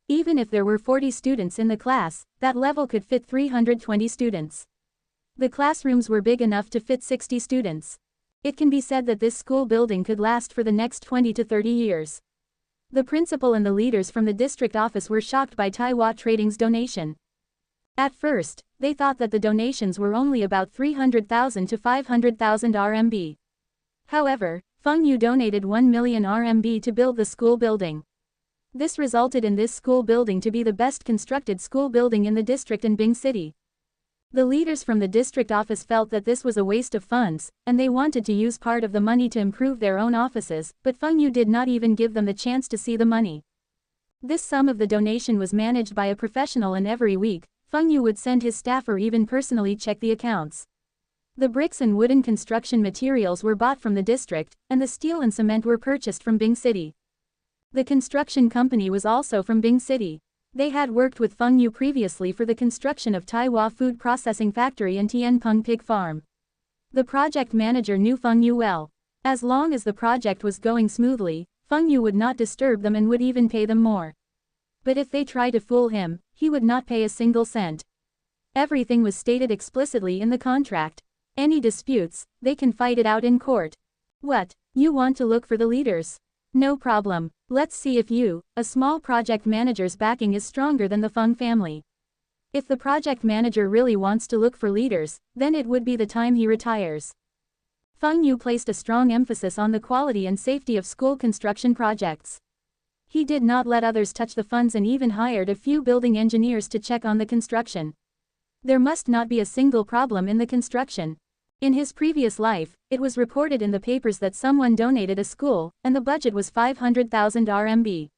Even if there were 40 students in the class, that level could fit 320 students. The classrooms were big enough to fit 60 students. It can be said that this school building could last for the next 20 to 30 years. The principal and the leaders from the district office were shocked by Taiwan Trading's donation. At first, they thought that the donations were only about 300,000 to 500,000 RMB. However, Feng Yu donated 1 million RMB to build the school building. This resulted in this school building to be the best constructed school building in the district in Bing City. The leaders from the district office felt that this was a waste of funds, and they wanted to use part of the money to improve their own offices, but Feng Yu did not even give them the chance to see the money. This sum of the donation was managed by a professional, and every week, Feng Yu would send his staff or even personally check the accounts. The bricks and wooden construction materials were bought from the district, and the steel and cement were purchased from Bing City. The construction company was also from Bing City. They had worked with Feng Yu previously for the construction of Taiwan Food Processing Factory and Tianpeng Pig Farm. The project manager knew Feng Yu well. As long as the project was going smoothly, Feng Yu would not disturb them and would even pay them more. But if they tried to fool him, he would not pay a single cent. Everything was stated explicitly in the contract. Any disputes, they can fight it out in court. What? You want to look for the leaders? No problem. Let's see if you, a small project manager's backing is stronger than the Feng family. If the project manager really wants to look for leaders, then it would be the time he retires. Feng Yu placed a strong emphasis on the quality and safety of school construction projects. He did not let others touch the funds and even hired a few building engineers to check on the construction. There must not be a single problem in the construction. In his previous life, it was reported in the papers that someone donated a school, and the budget was 500,000 RMB.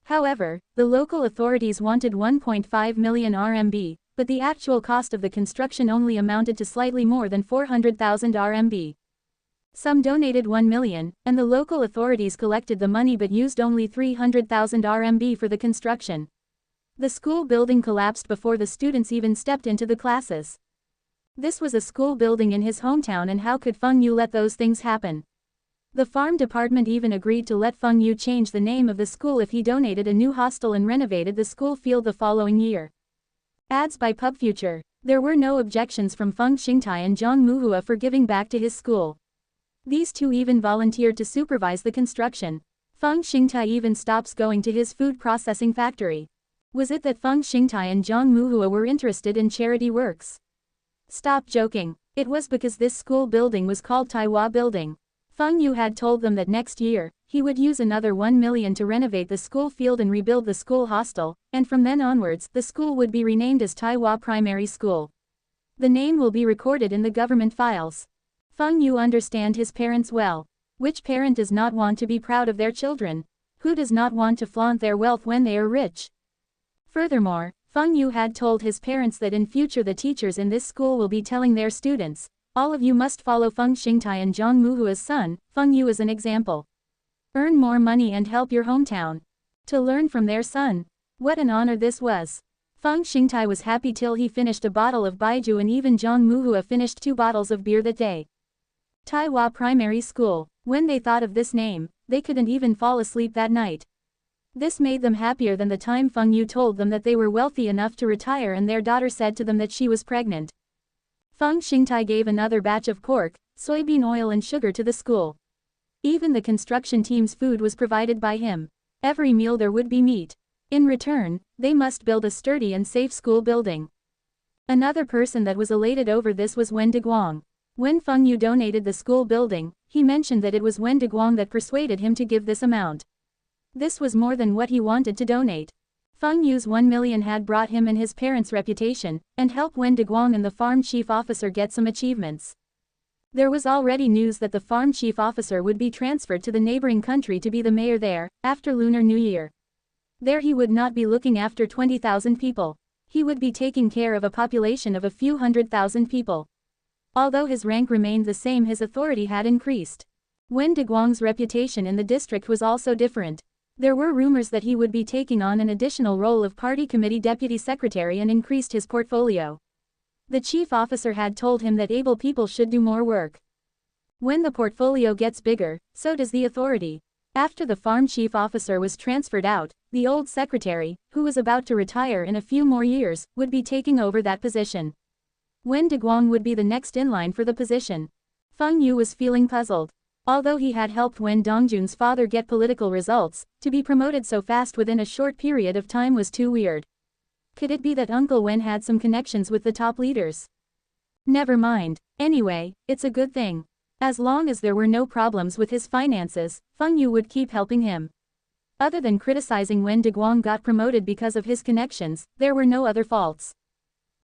However, the local authorities wanted 1.5 million RMB, but the actual cost of the construction only amounted to slightly more than 400,000 RMB. Some donated 1 million, and the local authorities collected the money but used only 300,000 RMB for the construction. The school building collapsed before the students even stepped into the classes. This was a school building in his hometown, and how could Feng Yu let those things happen? The farm department even agreed to let Feng Yu change the name of the school if he donated a new hostel and renovated the school field the following year. Ads by PubFuture. There were no objections from Feng Xingtai and Zhang Muhua for giving back to his school. These two even volunteered to supervise the construction. Feng Xingtai even stops going to his food processing factory. Was it that Feng Xingtai and Zhang Muhua were interested in charity works? Stop joking. It was because this school building was called Taiwan Building. Feng Yu had told them that next year, he would use another 1 million to renovate the school field and rebuild the school hostel, and from then onwards, the school would be renamed as Taiwan Primary School. The name will be recorded in the government files. Feng Yu understand his parents well. Which parent does not want to be proud of their children? Who does not want to flaunt their wealth when they are rich? Furthermore, Feng Yu had told his parents that in future the teachers in this school will be telling their students, all of you must follow Feng Xingtai and Zhang Muhua's son, Feng Yu as an example. Earn more money and help your hometown. To learn from their son. What an honor this was. Feng Xingtai was happy till he finished a bottle of baijiu, and even Zhang Muhua finished 2 bottles of beer that day. Taiwan Primary School. When they thought of this name, they couldn't even fall asleep that night. This made them happier than the time Feng Yu told them that they were wealthy enough to retire and their daughter said to them that she was pregnant. Feng Xingtai gave another batch of pork, soybean oil and sugar to the school. Even the construction team's food was provided by him. Every meal there would be meat. In return, they must build a sturdy and safe school building. Another person that was elated over this was Wen Deguang. When Feng Yu donated the school building, he mentioned that it was Wen Deguang that persuaded him to give this amount. This was more than what he wanted to donate. Feng Yu's 1 million had brought him and his parents' reputation, and helped Wen Deguang and the farm chief officer get some achievements. There was already news that the farm chief officer would be transferred to the neighboring country to be the mayor there, after Lunar New Year. There he would not be looking after 20,000 people. He would be taking care of a population of a few 100,000 people. Although his rank remained the same, his authority had increased. Wen Deguang's reputation in the district was also different. There were rumors that he would be taking on an additional role of party committee deputy secretary and increased his portfolio. The chief officer had told him that able people should do more work. When the portfolio gets bigger, so does the authority. After the farm chief officer was transferred out, the old secretary, who was about to retire in a few more years, would be taking over that position. Wen Deguang would be the next in line for the position. Feng Yu was feeling puzzled. Although he had helped Wen Dongjun's father get political results, to be promoted so fast within a short period of time was too weird. Could it be that Uncle Wen had some connections with the top leaders? Never mind. Anyway, it's a good thing. As long as there were no problems with his finances, Feng Yu would keep helping him. Other than criticizing Wen Deguang got promoted because of his connections, there were no other faults.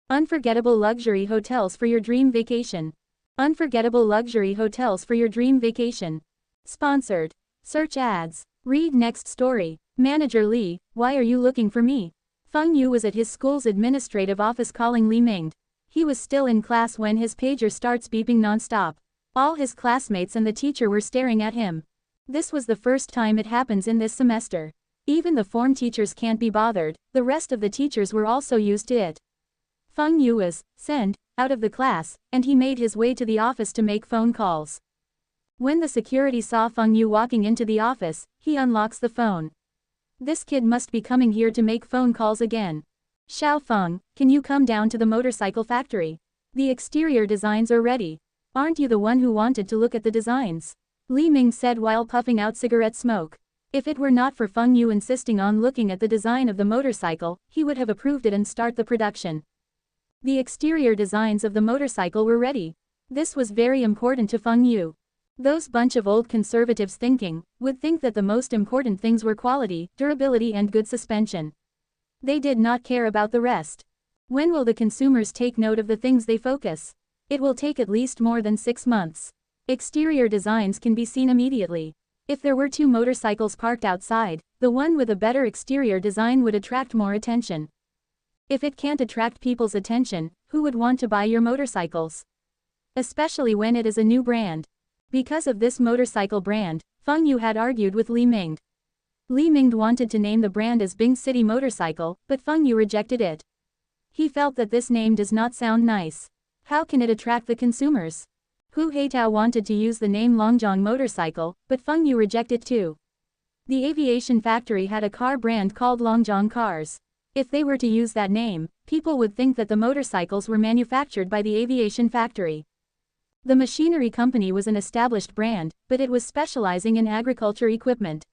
Unforgettable luxury hotels for your dream vacation. Unforgettable luxury hotels for your dream vacation. Sponsored. Search ads. Read next story. Manager Li, why are you looking for me? Feng Yu was at his school's administrative office calling Li Mingde. He was still in class when his pager starts beeping non-stop. All his classmates and the teacher were staring at him. This was the first time it happens in this semester. Even the form teachers can't be bothered, the rest of the teachers were also used to it. Feng Yu was sent out of the class, and he made his way to the office to make phone calls. When the security saw Feng Yu walking into the office, he unlocks the phone. This kid must be coming here to make phone calls again. Xiao Feng, can you come down to the motorcycle factory? The exterior designs are ready. Aren't you the one who wanted to look at the designs? Li Ming said while puffing out cigarette smoke. If it were not for Feng Yu insisting on looking at the design of the motorcycle, he would have approved it and start the production. The exterior designs of the motorcycle were ready. This was very important to Feng Yu. Those bunch of old conservatives would think that the most important things were quality, durability and good suspension. They did not care about the rest. When will the consumers take note of the things they focus? It will take at least more than 6 months. Exterior designs can be seen immediately. If there were 2 motorcycles parked outside, the one with a better exterior design would attract more attention. If it can't attract people's attention, who would want to buy your motorcycles? Especially when it is a new brand. Because of this motorcycle brand, Feng Yu had argued with Li Mingde. Li Mingde wanted to name the brand as Bing City Motorcycle, but Feng Yu rejected it. He felt that this name does not sound nice. How can it attract the consumers? Hu Heitao wanted to use the name Longjiang Motorcycle, but Feng Yu rejected too. The aviation factory had a car brand called Longjiang Cars. If they were to use that name, people would think that the motorcycles were manufactured by the aviation factory. The machinery company was an established brand, but it was specializing in agriculture equipment.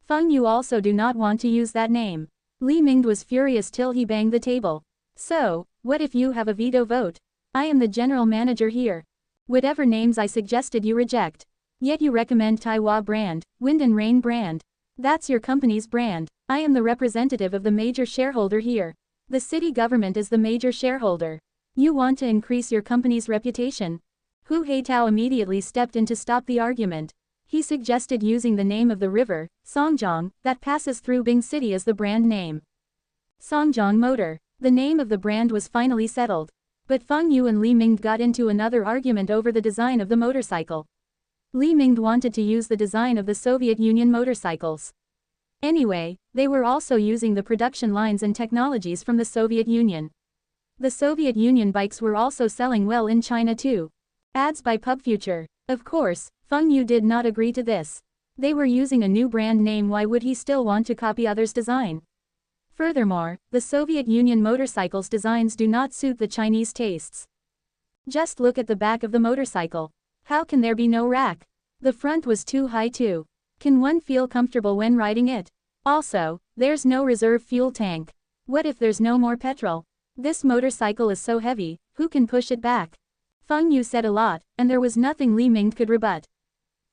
Feng Yu also do not want to use that name. Li Mingde was furious till he banged the table. So, what if you have a veto vote? I am the general manager here. Whatever names I suggested you reject. Yet you recommend Taiwan brand, Wind and Rain brand. That's your company's brand. I am the representative of the major shareholder here. The city government is the major shareholder. You want to increase your company's reputation. Hu Heitao immediately stepped in to stop the argument. He suggested using the name of the river, Songjiang, that passes through Bing City as the brand name. Songjiang Motor. The name of the brand was finally settled. But Feng Yu and Li Mingde got into another argument over the design of the motorcycle. Li Mingde wanted to use the design of the Soviet Union motorcycles. Anyway, they were also using the production lines and technologies from the Soviet Union. The Soviet Union bikes were also selling well in China too. Ads by PubFuture. Of course, Feng Yu did not agree to this. They were using a new brand name, why would he still want to copy others' design? Furthermore, the Soviet Union motorcycles' designs do not suit the Chinese tastes. Just look at the back of the motorcycle. How can there be no rack? The front was too high too. Can one feel comfortable when riding it? Also, there's no reserve fuel tank. What if there's no more petrol? This motorcycle is so heavy, who can push it back? Feng Yu said a lot, and there was nothing Li Mingde could rebut.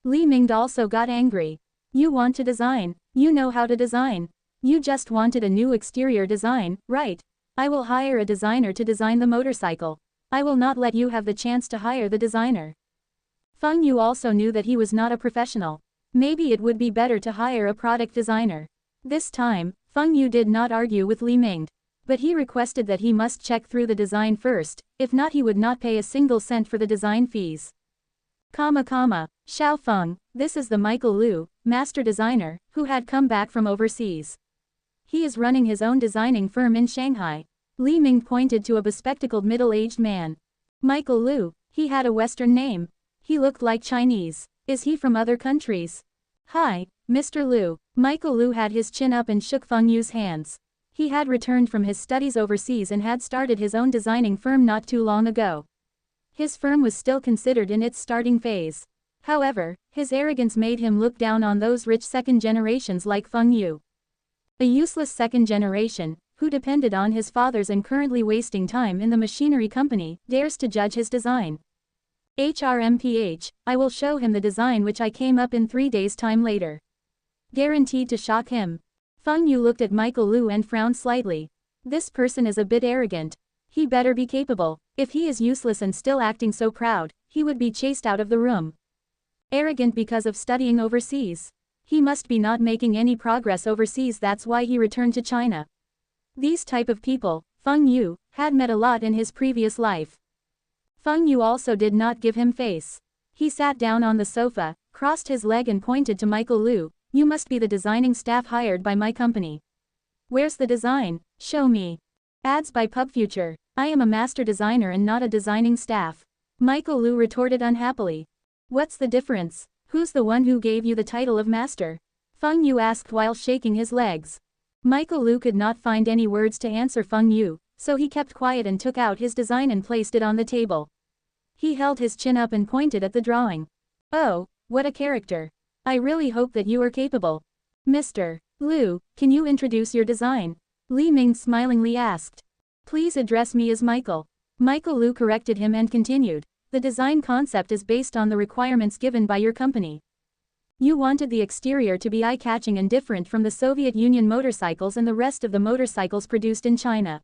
Li Mingde also got angry. You want to design, you know how to design. You just wanted a new exterior design, right? I will hire a designer to design the motorcycle. I will not let you have the chance to hire the designer. Feng Yu also knew that he was not a professional. Maybe it would be better to hire a product designer. This time, Feng Yu did not argue with Li Mingde. But he requested that he must check through the design first, if not he would not pay a single cent for the design fees. Xiao Feng, this is the Michael Liu, master designer, who had come back from overseas. He is running his own designing firm in Shanghai. Li Mingde pointed to a bespectacled middle-aged man. Michael Liu, he had a Western name. He looked like Chinese. Is he from other countries? Hi, Mr. Liu. Michael Liu had his chin up and shook Feng Yu's hands. He had returned from his studies overseas and had started his own designing firm not too long ago. His firm was still considered in its starting phase. However, his arrogance made him look down on those rich second generations like Feng Yu. A useless second generation, who depended on his father's and currently wasting time in the machinery company, dares to judge his design. HRMPH, I will show him the design which I came up in 3 days' time later. Guaranteed to shock him. Feng Yu looked at Michael Liu and frowned slightly. This person is a bit arrogant. He better be capable. If he is useless and still acting so proud, he would be chased out of the room. Arrogant because of studying overseas. He must be not making any progress overseas, that's why he returned to China. These type of people, Feng Yu, had met a lot in his previous life. Feng Yu also did not give him face. He sat down on the sofa, crossed his leg and pointed to Michael Lu. You must be the designing staff hired by my company. Where's the design? Show me. Ads by PubFuture. I am a master designer and not a designing staff. Michael Lu retorted unhappily. What's the difference? Who's the one who gave you the title of master? Feng Yu asked while shaking his legs. Michael Lu could not find any words to answer Feng Yu, so he kept quiet and took out his design and placed it on the table. He held his chin up and pointed at the drawing. Oh, what a character. I really hope that you are capable. Mr. Lu, can you introduce your design? Li Ming smilingly asked. Please address me as Michael. Michael Lu corrected him and continued. The design concept is based on the requirements given by your company. You wanted the exterior to be eye-catching and different from the Soviet Union motorcycles and the rest of the motorcycles produced in China.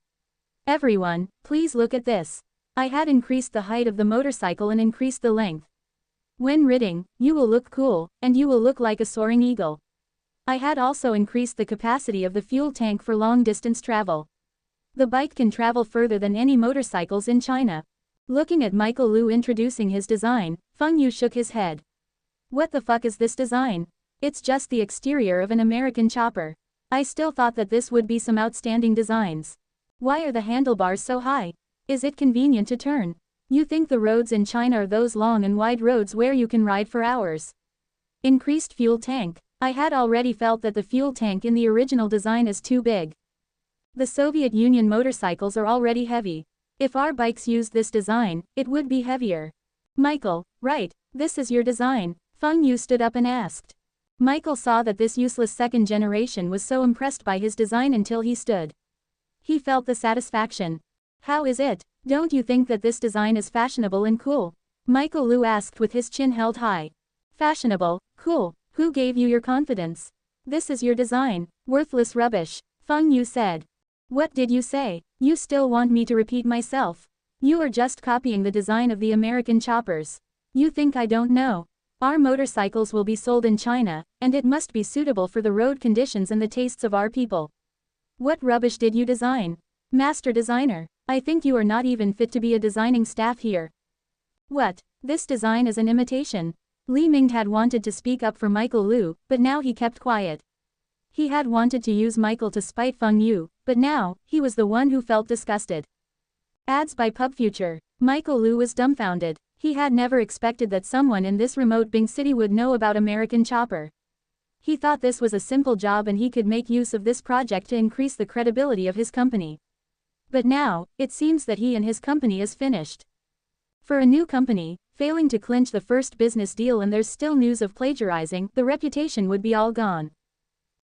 Everyone, please look at this. I had increased the height of the motorcycle and increased the length. When riding, you will look cool, and you will look like a soaring eagle. I had also increased the capacity of the fuel tank for long-distance travel. The bike can travel further than any motorcycles in China. Looking at Michael Lu introducing his design, Feng Yu shook his head. What the fuck is this design? It's just the exterior of an American chopper. I still thought that this would be some outstanding designs. Why are the handlebars so high? Is it convenient to turn? You think the roads in China are those long and wide roads where you can ride for hours? Increased fuel tank. I had already felt that the fuel tank in the original design is too big. The Soviet Union motorcycles are already heavy. If our bikes used this design, it would be heavier. Michael, right, this is your design. Feng Yu stood up and asked. Michael saw that this useless second generation was so impressed by his design until he stood. He felt the satisfaction. How is it? Don't you think that this design is fashionable and cool? Michael Lu asked with his chin held high. Fashionable, cool, who gave you your confidence? This is your design, worthless rubbish, Feng Yu said. What did you say? You still want me to repeat myself? You are just copying the design of the American choppers. You think I don't know? Our motorcycles will be sold in China, and it must be suitable for the road conditions and the tastes of our people. What rubbish did you design? Master designer, I think you are not even fit to be a designing staff here. What? This design is an imitation. Li Ming had wanted to speak up for Michael Lu, but now he kept quiet. He had wanted to use Michael to spite Feng Yu, but now, he was the one who felt disgusted. Ads by PubFuture. Michael Lu was dumbfounded. He had never expected that someone in this remote Bing city would know about American Chopper. He thought this was a simple job and he could make use of this project to increase the credibility of his company. But now, it seems that he and his company is finished. For a new company, failing to clinch the first business deal and there's still news of plagiarizing, the reputation would be all gone.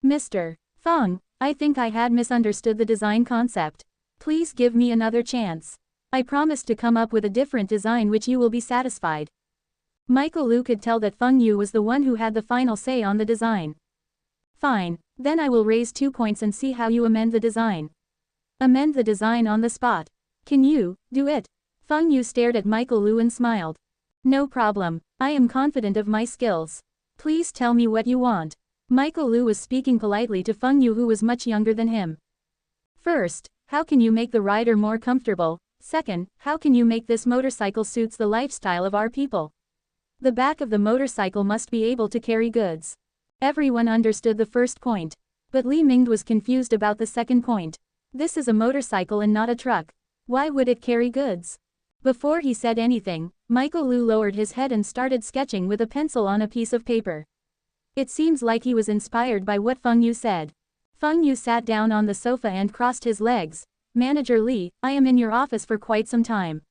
Mr. Feng, I think I had misunderstood the design concept. Please give me another chance. I promise to come up with a different design which you will be satisfied. Michael Lu could tell that Feng Yu was the one who had the final say on the design. Fine, then I will raise 2 points and see how you amend the design. Amend the design on the spot. Can you do it? Feng Yu stared at Michael Lu and smiled. No problem, I am confident of my skills. Please tell me what you want. Michael Lu was speaking politely to Feng Yu, who was much younger than him. First, how can you make the rider more comfortable? Second, how can you make this motorcycle suits the lifestyle of our people? The back of the motorcycle must be able to carry goods. Everyone understood the first point. But Li Ming was confused about the second point. This is a motorcycle and not a truck. Why would it carry goods? Before he said anything, Michael Lu lowered his head and started sketching with a pencil on a piece of paper. It seems like he was inspired by what Feng Yu said. Feng Yu sat down on the sofa and crossed his legs. Manager Li, I am in your office for quite some time.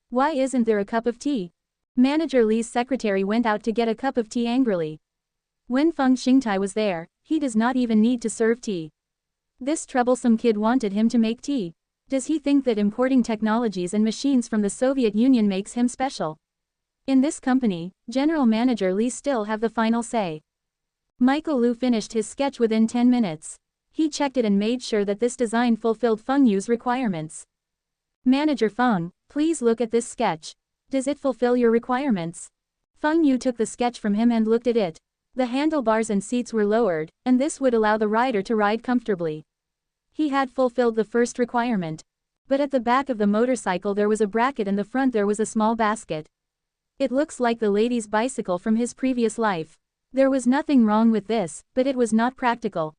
Why isn't there a cup of tea? Manager Li's secretary went out to get a cup of tea angrily. When Feng Xingtai was there, he does not even need to serve tea. This troublesome kid wanted him to make tea. Does he think that importing technologies and machines from the Soviet Union makes him special? In this company, General Manager Li still have the final say. Michael Lu finished his sketch within 10 minutes. He checked it and made sure that this design fulfilled Feng Yu's requirements. Manager Feng, please look at this sketch. Does it fulfill your requirements? Feng Yu took the sketch from him and looked at it. The handlebars and seats were lowered, and this would allow the rider to ride comfortably. He had fulfilled the first requirement. But at the back of the motorcycle there was a bracket and the front there was a small basket. It looks like the lady's bicycle from his previous life. There was nothing wrong with this, but it was not practical.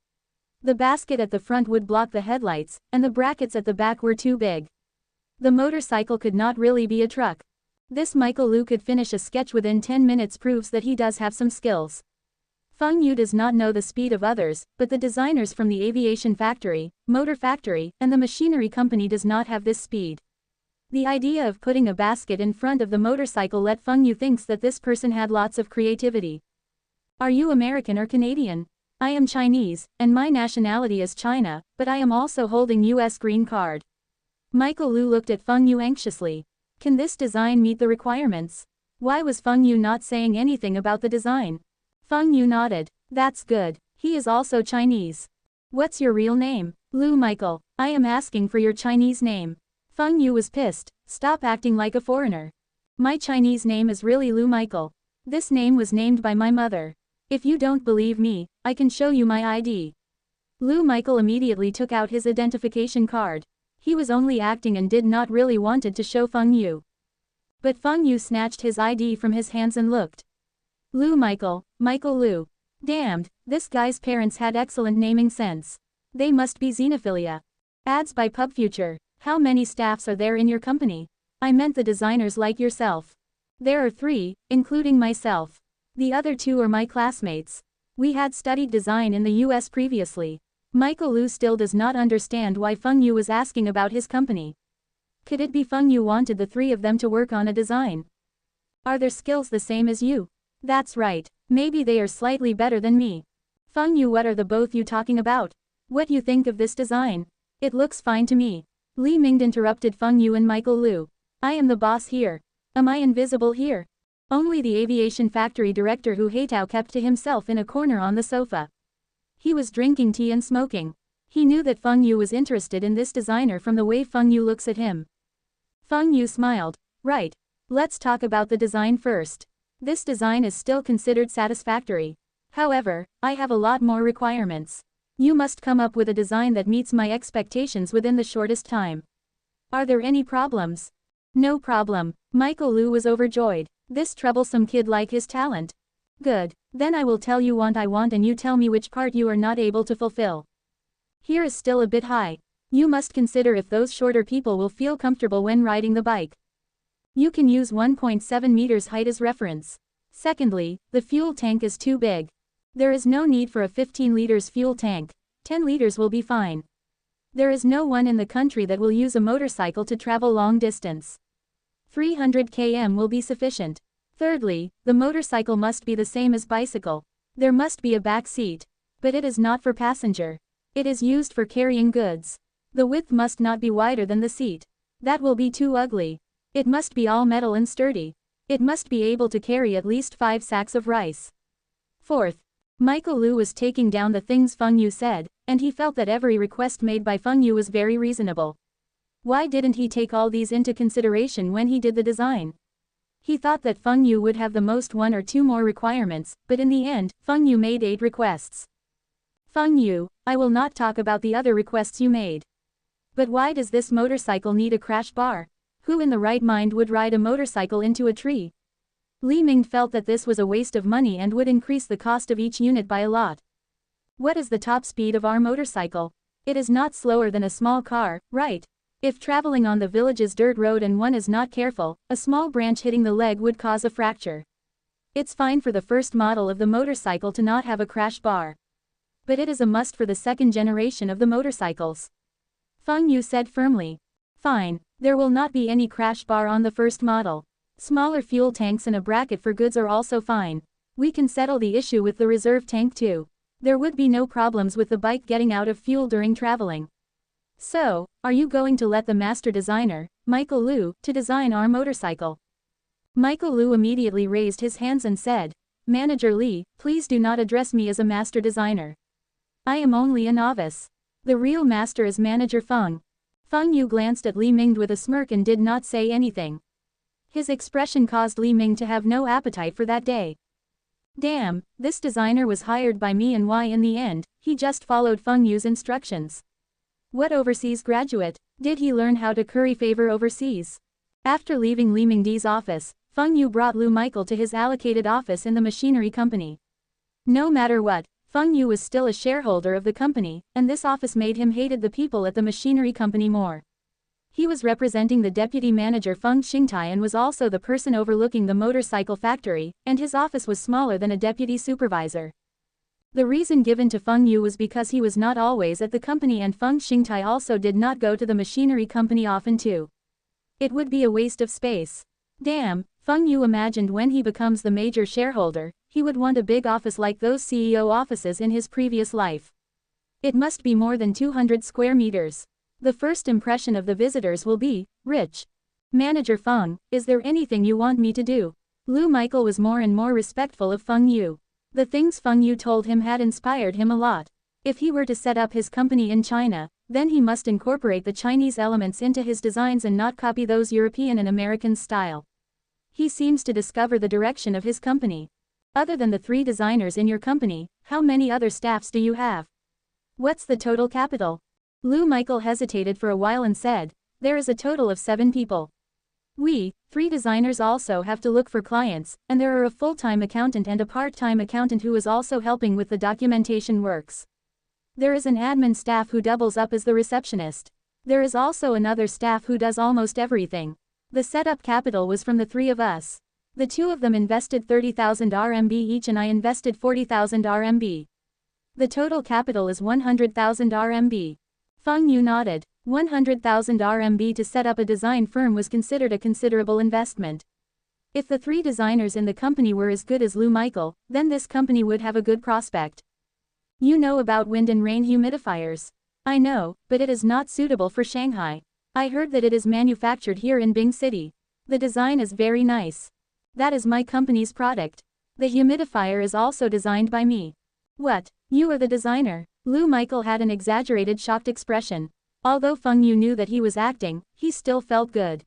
The basket at the front would block the headlights, and the brackets at the back were too big. The motorcycle could not really be a truck. This Michael Lu could finish a sketch within 10 minutes proves that he does have some skills. Feng Yu does not know the speed of others, but the designers from the aviation factory, motor factory, and the machinery company does not have this speed. The idea of putting a basket in front of the motorcycle let Feng Yu thinks that this person had lots of creativity. Are you American or Canadian? I am Chinese, and my nationality is China, but I am also holding US green card. Michael Lu looked at Feng Yu anxiously. Can this design meet the requirements? Why was Feng Yu not saying anything about the design? Feng Yu nodded. That's good. He is also Chinese. What's your real name? Lu Michael. I am asking for your Chinese name. Feng Yu was pissed. Stop acting like a foreigner. My Chinese name is really Lu Michael. This name was named by my mother. If you don't believe me, I can show you my ID. Lu Michael immediately took out his identification card. He was only acting and did not really wanted to show Feng Yu. But Feng Yu snatched his ID from his hands and looked. Lu Michael, Michael Lu. Damned, this guy's parents had excellent naming sense. They must be xenophilia. Ads by PubFuture. How many staffs are there in your company? I meant the designers like yourself. There are 3, including myself. The other 2 are my classmates. We had studied design in the US previously. Michael Lu still does not understand why Feng Yu was asking about his company. Could it be Feng Yu wanted the 3 of them to work on a design? Are their skills the same as you? That's right, maybe they are slightly better than me. Feng Yu, what are the both you talking about? What you think of this design? It looks fine to me. Li Ming interrupted Feng Yu and Michael Lu. I am the boss here. Am I invisible here? Only the aviation factory director Hu Heitao kept to himself in a corner on the sofa. He was drinking tea and smoking. He knew that Feng Yu was interested in this designer from the way Feng Yu looks at him. Feng Yu smiled. Right. Let's talk about the design first. This design is still considered satisfactory. However, I have a lot more requirements. You must come up with a design that meets my expectations within the shortest time. Are there any problems? No problem. Michael Lu was overjoyed. This troublesome kid liked his talent. Good. Then I will tell you what I want and you tell me which part you are not able to fulfill. Here is still a bit high. You must consider if those shorter people will feel comfortable when riding the bike. You can use 1.7 meters height as reference. Secondly, the fuel tank is too big. There is no need for a 15 liters fuel tank. 10 liters will be fine. There is no one in the country that will use a motorcycle to travel long distance. 300 km will be sufficient. Thirdly, the motorcycle must be the same as bicycle. There must be a back seat. But it is not for passenger. It is used for carrying goods. The width must not be wider than the seat. That will be too ugly. It must be all metal and sturdy. It must be able to carry at least 5 sacks of rice. Fourth, Michael Lu was taking down the things Feng Yu said, and he felt that every request made by Feng Yu was very reasonable. Why didn't he take all these into consideration when he did the design? He thought that Feng Yu would have the most 1 or 2 more requirements, but in the end, Feng Yu made 8 requests. Feng Yu, I will not talk about the other requests you made. But why does this motorcycle need a crash bar? Who in the right mind would ride a motorcycle into a tree? Li Ming felt that this was a waste of money and would increase the cost of each unit by a lot. What is the top speed of our motorcycle? It is not slower than a small car, right? If traveling on the village's dirt road and one is not careful, a small branch hitting the leg would cause a fracture. It's fine for the first model of the motorcycle to not have a crash bar. But it is a must for the second generation of the motorcycles. Feng Yu said firmly. Fine, there will not be any crash bar on the first model. Smaller fuel tanks and a bracket for goods are also fine. We can settle the issue with the reserve tank too. There would be no problems with the bike getting out of fuel during traveling. So, are you going to let the master designer, Michael Lu, to design our motorcycle? Michael Lu immediately raised his hands and said, Manager Li, please do not address me as a master designer. I am only a novice. The real master is Manager Feng. Feng Yu glanced at Li Ming with a smirk and did not say anything. His expression caused Li Ming to have no appetite for that day. Damn, this designer was hired by me and why in the end, he just followed Feng Yu's instructions. What overseas graduate? Did he learn how to curry favor overseas? After leaving Li Mingdi's office, Feng Yu brought Lu Michael to his allocated office in the machinery company. No matter what, Feng Yu was still a shareholder of the company, and this office made him hated the people at the machinery company more. He was representing the deputy manager Feng Xingtai and was also the person overlooking the motorcycle factory, and his office was smaller than a deputy supervisor. The reason given to Feng Yu was because he was not always at the company and Feng Xingtai also did not go to the machinery company often too. It would be a waste of space. Damn, Feng Yu imagined when he becomes the major shareholder, he would want a big office like those CEO offices in his previous life. It must be more than 200 square meters. The first impression of the visitors will be, rich. Manager Feng, is there anything you want me to do? Lu Michael was more and more respectful of Feng Yu. The things Feng Yu told him had inspired him a lot. If he were to set up his company in China, then he must incorporate the Chinese elements into his designs and not copy those European and American style. He seems to discover the direction of his company. Other than the 3 designers in your company, how many other staffs do you have? What's the total capital? Lu Michael hesitated for a while and said, there is a total of 7 people. We, 3 designers also have to look for clients, and there are a full-time accountant and a part-time accountant who is also helping with the documentation works. There is an admin staff who doubles up as the receptionist. There is also another staff who does almost everything. The setup capital was from the 3 of us. The 2 of them invested 30,000 RMB each and I invested 40,000 RMB. The total capital is 100,000 RMB. Feng Yu nodded. 100,000 RMB to set up a design firm was considered a considerable investment. If the 3 designers in the company were as good as Lu Michael, then this company would have a good prospect. You know about wind and rain humidifiers. I know, but it is not suitable for Shanghai. I heard that it is manufactured here in Bing City. The design is very nice. That is my company's product. The humidifier is also designed by me. What? You are the designer? Lu Michael had an exaggerated shocked expression. Although Feng Yu knew that he was acting, he still felt good.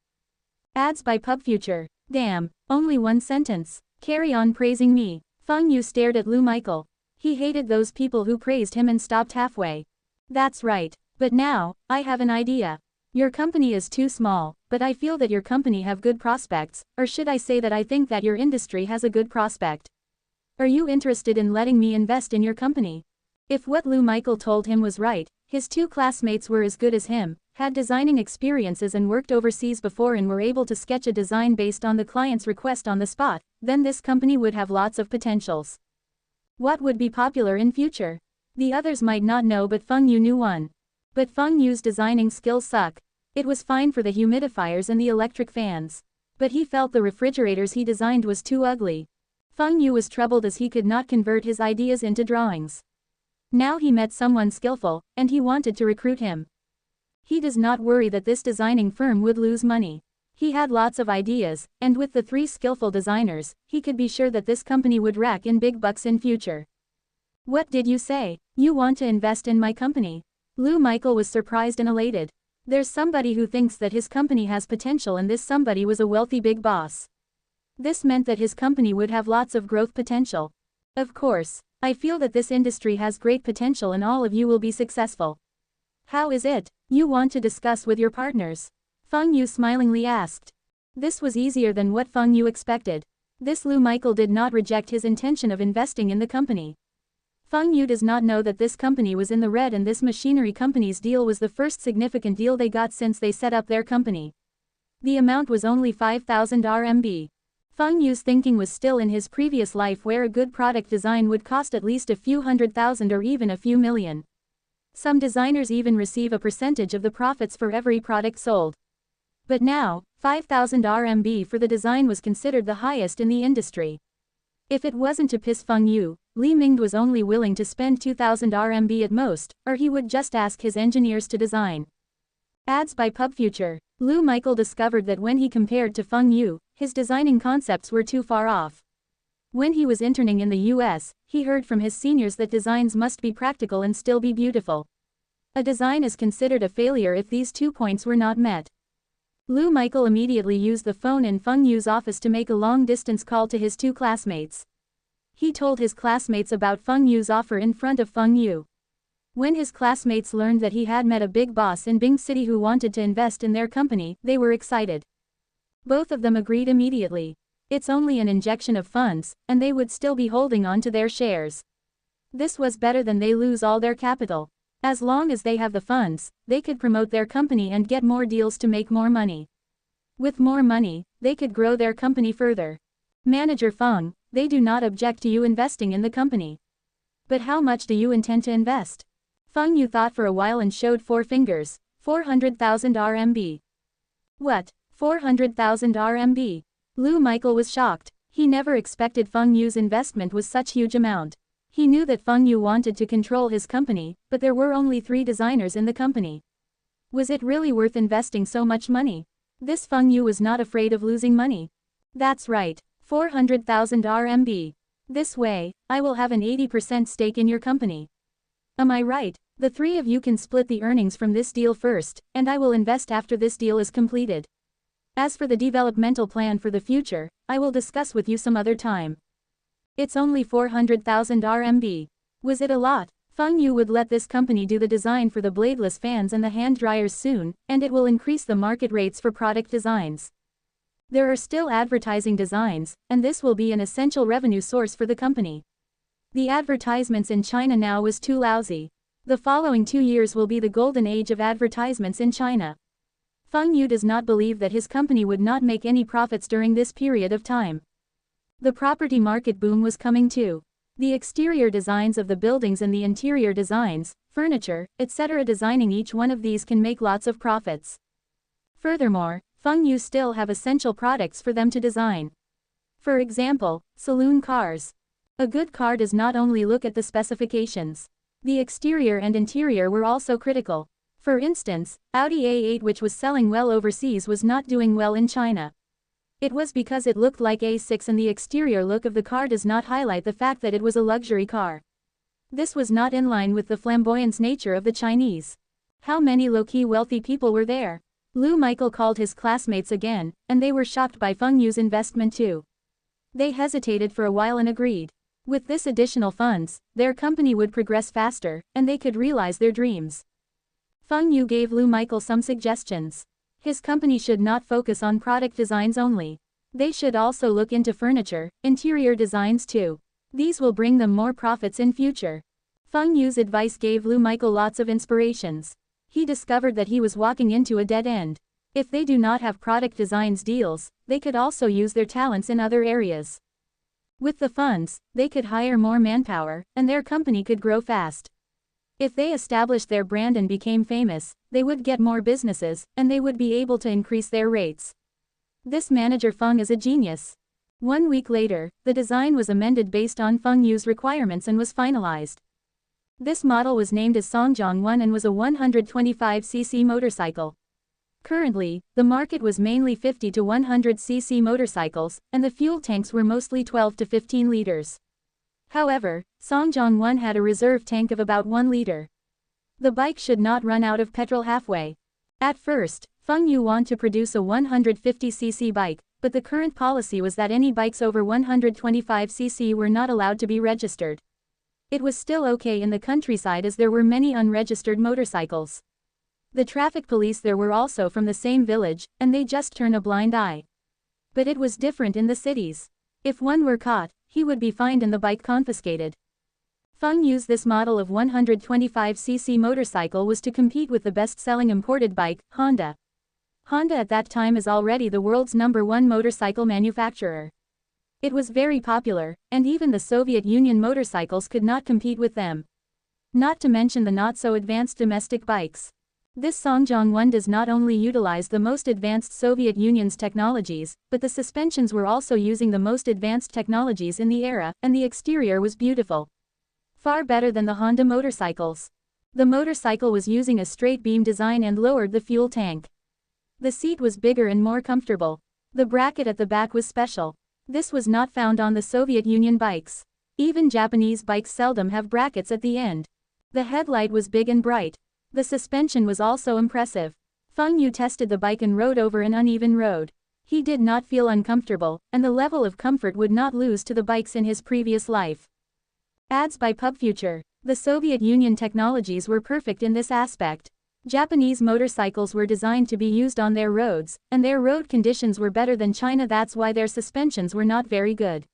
Ads by PubFuture. Damn, only 1 sentence. Carry on praising me. Feng Yu stared at Lu Michael. He hated those people who praised him and stopped halfway. That's right. But now, I have an idea. Your company is too small, but I feel that your company have good prospects, or should I say that I think that your industry has a good prospect. Are you interested in letting me invest in your company? If what Lu Michael told him was right, his 2 classmates were as good as him, had designing experiences and worked overseas before and were able to sketch a design based on the client's request on the spot, then this company would have lots of potentials. What would be popular in future? The others might not know but Feng Yu knew one. But Feng Yu's designing skills suck. It was fine for the humidifiers and the electric fans. But he felt the refrigerators he designed was too ugly. Feng Yu was troubled as he could not convert his ideas into drawings. Now he met someone skillful, and he wanted to recruit him. He does not worry that this designing firm would lose money. He had lots of ideas, and with the 3 skillful designers, he could be sure that this company would rack in big bucks in future. What did you say? You want to invest in my company? Lu Michael was surprised and elated. There's somebody who thinks that his company has potential and this somebody was a wealthy big boss. This meant that his company would have lots of growth potential. Of course, I feel that this industry has great potential and all of you will be successful. How is it? You want to discuss with your partners? Feng Yu smilingly asked. This was easier than what Feng Yu expected. This Lu Michael did not reject his intention of investing in the company. Feng Yu does not know that this company was in the red and this machinery company's deal was the first significant deal they got since they set up their company. The amount was only 5,000 RMB. Feng Yu's thinking was still in his previous life where a good product design would cost at least a few 100,000 or even a few million. Some designers even receive a percentage of the profits for every product sold. But now, 5,000 RMB for the design was considered the highest in the industry. If it wasn't to piss Feng Yu, Li Mingde was only willing to spend 2,000 RMB at most, or he would just ask his engineers to design. Ads by PubFuture. Lu Michael discovered that when he compared to Feng Yu, his designing concepts were too far off. When he was interning in the US, he heard from his seniors that designs must be practical and still be beautiful. A design is considered a failure if these 2 points were not met. Lu Michael immediately used the phone in Feng Yu's office to make a long-distance call to his 2 classmates. He told his classmates about Feng Yu's offer in front of Feng Yu. When his classmates learned that he had met a big boss in Bing City who wanted to invest in their company, they were excited. Both of them agreed immediately. It's only an injection of funds, and they would still be holding on to their shares. This was better than they lose all their capital. As long as they have the funds, they could promote their company and get more deals to make more money. With more money, they could grow their company further. Manager Feng, they do not object to you investing in the company. But how much do you intend to invest? Feng Yu thought for a while and showed 4 fingers, 400,000 RMB. What, 400,000 RMB? Lu Michael was shocked. He never expected Feng Yu's investment was such huge amount. He knew that Feng Yu wanted to control his company, but there were only 3 designers in the company. Was it really worth investing so much money? This Feng Yu was not afraid of losing money. That's right, 400,000 RMB. This way, I will have an 80% stake in your company. Am I right? The 3 of you can split the earnings from this deal first, and I will invest after this deal is completed. As for the developmental plan for the future, I will discuss with you some other time. It's only 400,000 RMB. Was it a lot? Feng Yu would let this company do the design for the bladeless fans and the hand dryers soon, and it will increase the market rates for product designs. There are still advertising designs, and this will be an essential revenue source for the company. The advertisements in China now was too lousy. The following 2 years will be the golden age of advertisements in China. Feng Yu does not believe that his company would not make any profits during this period of time. The property market boom was coming too. The exterior designs of the buildings and the interior designs, furniture, etc. designing each one of these can make lots of profits. Furthermore, Feng Yu still have essential products for them to design. For example, saloon cars. A good car does not only look at the specifications. The exterior and interior were also critical. For instance, Audi A8, which was selling well overseas, was not doing well in China. It was because it looked like A6 and the exterior look of the car does not highlight the fact that it was a luxury car. This was not in line with the flamboyant nature of the Chinese. How many low-key wealthy people were there? Lu Michael called his classmates again, and they were shocked by Feng Yu's investment too. They hesitated for a while and agreed. With this additional funds, their company would progress faster, and they could realize their dreams. Feng Yu gave Lu Michael some suggestions. His company should not focus on product designs only. They should also look into furniture, interior designs too. These will bring them more profits in future. Feng Yu's advice gave Lu Michael lots of inspirations. He discovered that he was walking into a dead end. If they do not have product designs deals, they could also use their talents in other areas. With the funds, they could hire more manpower, and their company could grow fast. If they established their brand and became famous, they would get more businesses, and they would be able to increase their rates. This manager Feng is a genius. 1 week later, the design was amended based on Feng Yu's requirements and was finalized. This model was named as Songjiang 1 and was a 125cc motorcycle. Currently, the market was mainly 50 to 100cc motorcycles, and the fuel tanks were mostly 12 to 15 liters. However, Songjiang 1 had a reserve tank of about 1 liter. The bike should not run out of petrol halfway. At first, Feng Yu wanted to produce a 150cc bike, but the current policy was that any bikes over 125cc were not allowed to be registered. It was still okay in the countryside as there were many unregistered motorcycles. The traffic police there were also from the same village, and they just turned a blind eye. But it was different in the cities. If one were caught, he would be fined and the bike confiscated. Feng used this model of 125cc motorcycle was to compete with the best-selling imported bike, Honda. Honda at that time is already the world's #1 motorcycle manufacturer. It was very popular, and even the Soviet Union motorcycles could not compete with them. Not to mention the not-so-advanced domestic bikes. This Songjiang 1 does not only utilize the most advanced Soviet Union's technologies, but the suspensions were also using the most advanced technologies in the era, and the exterior was beautiful. Far better than the Honda motorcycles. The motorcycle was using a straight beam design and lowered the fuel tank. The seat was bigger and more comfortable. The bracket at the back was special. This was not found on the Soviet Union bikes. Even Japanese bikes seldom have brackets at the end. The headlight was big and bright. The suspension was also impressive. Feng Yu tested the bike and rode over an uneven road. He did not feel uncomfortable, and the level of comfort would not lose to the bikes in his previous life. Ads by PubFuture. The Soviet Union technologies were perfect in this aspect. Japanese motorcycles were designed to be used on their roads, and their road conditions were better than China. That's why their suspensions were not very good.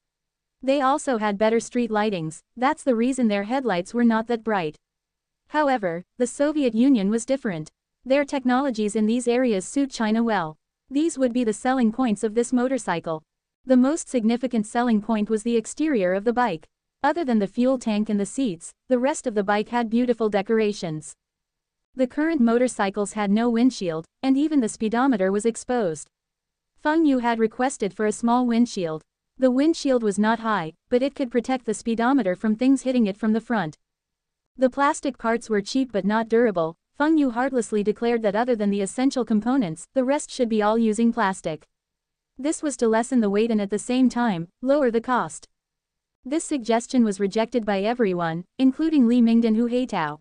They also had better street lightings, that's the reason their headlights were not that bright. However, the Soviet Union was different. Their technologies in these areas suit China well. These would be the selling points of this motorcycle. The most significant selling point was the exterior of the bike. Other than the fuel tank and the seats, the rest of the bike had beautiful decorations. The current motorcycles had no windshield, and even the speedometer was exposed. Feng Yu had requested for a small windshield. The windshield was not high, but it could protect the speedometer from things hitting it from the front. The plastic parts were cheap but not durable. Feng Yu heartlessly declared that other than the essential components, the rest should be all using plastic. This was to lessen the weight and at the same time, lower the cost. This suggestion was rejected by everyone, including Li Mingde and Hu Heitao.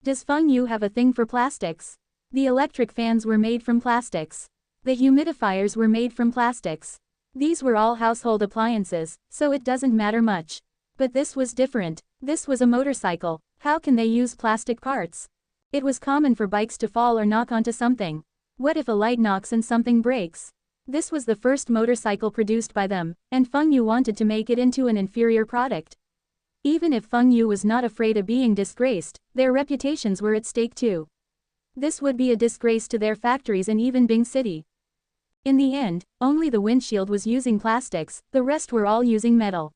Does Feng Yu have a thing for plastics? The electric fans were made from plastics. The humidifiers were made from plastics. These were all household appliances, so it doesn't matter much. But this was different. This was a motorcycle. How can they use plastic parts? It was common for bikes to fall or knock onto something. What if a light knocks and something breaks? This was the first motorcycle produced by them, and Feng Yu wanted to make it into an inferior product. Even if Feng Yu was not afraid of being disgraced, their reputations were at stake too. This would be a disgrace to their factories and even Bing City. In the end, only the windshield was using plastics, the rest were all using metal.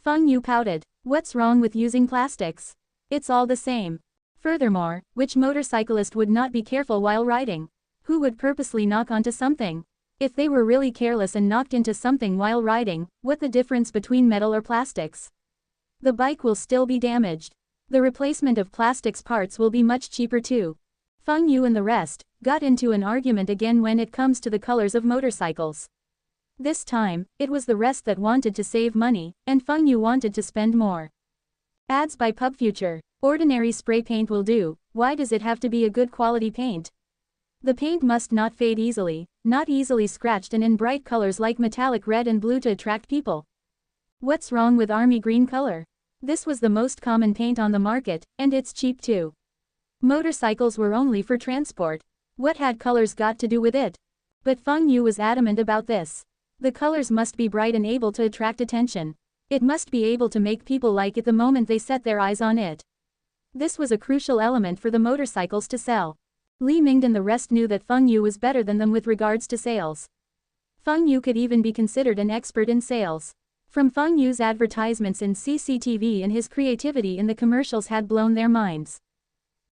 Feng Yu pouted. What's wrong with using plastics? It's all the same. Furthermore, which motorcyclist would not be careful while riding? Who would purposely knock onto something? If they were really careless and knocked into something while riding, what's the difference between metal or plastics? The bike will still be damaged. The replacement of plastics parts will be much cheaper too. Feng Yu and the rest got into an argument again when it comes to the colors of motorcycles. This time, it was the rest that wanted to save money, and Feng Yu wanted to spend more. Ads by PubFuture. Ordinary spray paint will do. Why does it have to be a good quality paint? The paint must not fade easily, not easily scratched and in bright colors like metallic red and blue to attract people. What's wrong with army green color? This was the most common paint on the market, and it's cheap too. Motorcycles were only for transport. What had colors got to do with it? But Feng Yu was adamant about this. The colors must be bright and able to attract attention. It must be able to make people like it the moment they set their eyes on it. This was a crucial element for the motorcycles to sell. Li Mingde and the rest knew that Feng Yu was better than them with regards to sales. Feng Yu could even be considered an expert in sales. From Feng Yu's advertisements in CCTV and his creativity in the commercials had blown their minds.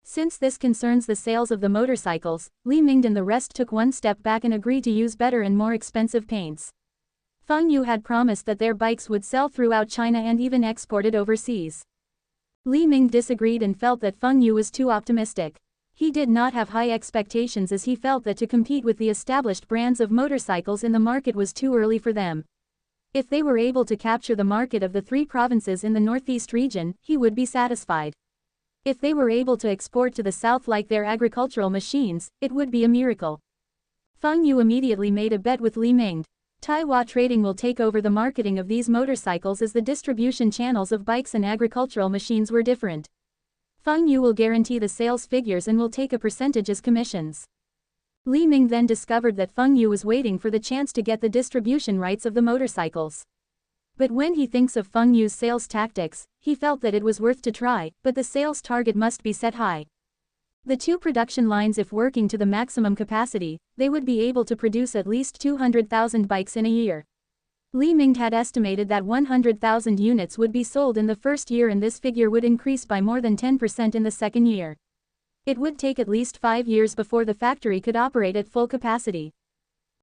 Since this concerns the sales of the motorcycles, Li Mingde and the rest took one step back and agreed to use better and more expensive paints. Feng Yu had promised that their bikes would sell throughout China and even exported overseas. Li Mingde disagreed and felt that Feng Yu was too optimistic. He did not have high expectations as he felt that to compete with the established brands of motorcycles in the market was too early for them. If they were able to capture the market of the 3 provinces in the northeast region, he would be satisfied. If they were able to export to the south like their agricultural machines, it would be a miracle. Feng Yu immediately made a bet with Li Mingde. Taiwan Trading will take over the marketing of these motorcycles as the distribution channels of bikes and agricultural machines were different. Feng Yu will guarantee the sales figures and will take a percentage as commissions. Li Mingde then discovered that Feng Yu was waiting for the chance to get the distribution rights of the motorcycles. But when he thinks of Feng Yu's sales tactics, he felt that it was worth to try, but the sales target must be set high. The 2 production lines, if working to the maximum capacity, they would be able to produce at least 200,000 bikes in a year. Li Mingde had estimated that 100,000 units would be sold in the first year and this figure would increase by more than 10% in the second year. It would take at least 5 years before the factory could operate at full capacity.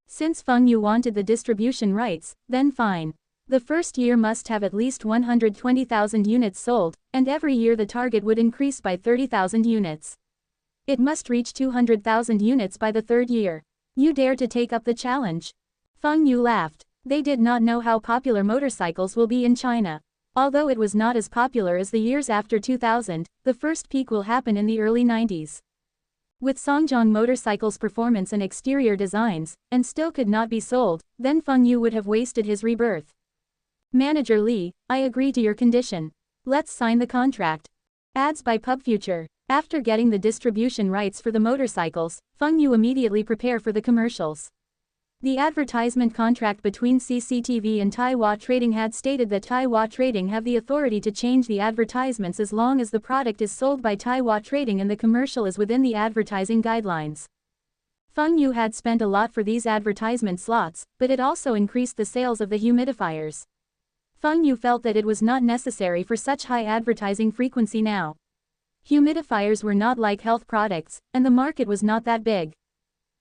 Since Feng Yu wanted the distribution rights, then fine. The first year must have at least 120,000 units sold, and every year the target would increase by 30,000 units. It must reach 200,000 units by the 3rd year. You dare to take up the challenge? Feng Yu laughed. They did not know how popular motorcycles will be in China. Although it was not as popular as the years after 2000, the first peak will happen in the early 90s. With Songjiang Motorcycles' performance and exterior designs, and still could not be sold, then Feng Yu would have wasted his rebirth. Manager Li, I agree to your condition. Let's sign the contract. Ads by PubFuture. After getting the distribution rights for the motorcycles, Feng Yu immediately prepare for the commercials. The advertisement contract between CCTV and Taiwan Trading had stated that Taiwan Trading have the authority to change the advertisements as long as the product is sold by Taiwan Trading and the commercial is within the advertising guidelines. Feng Yu had spent a lot for these advertisement slots, but it also increased the sales of the humidifiers. Feng Yu felt that it was not necessary for such high advertising frequency now. Humidifiers were not like health products, and the market was not that big.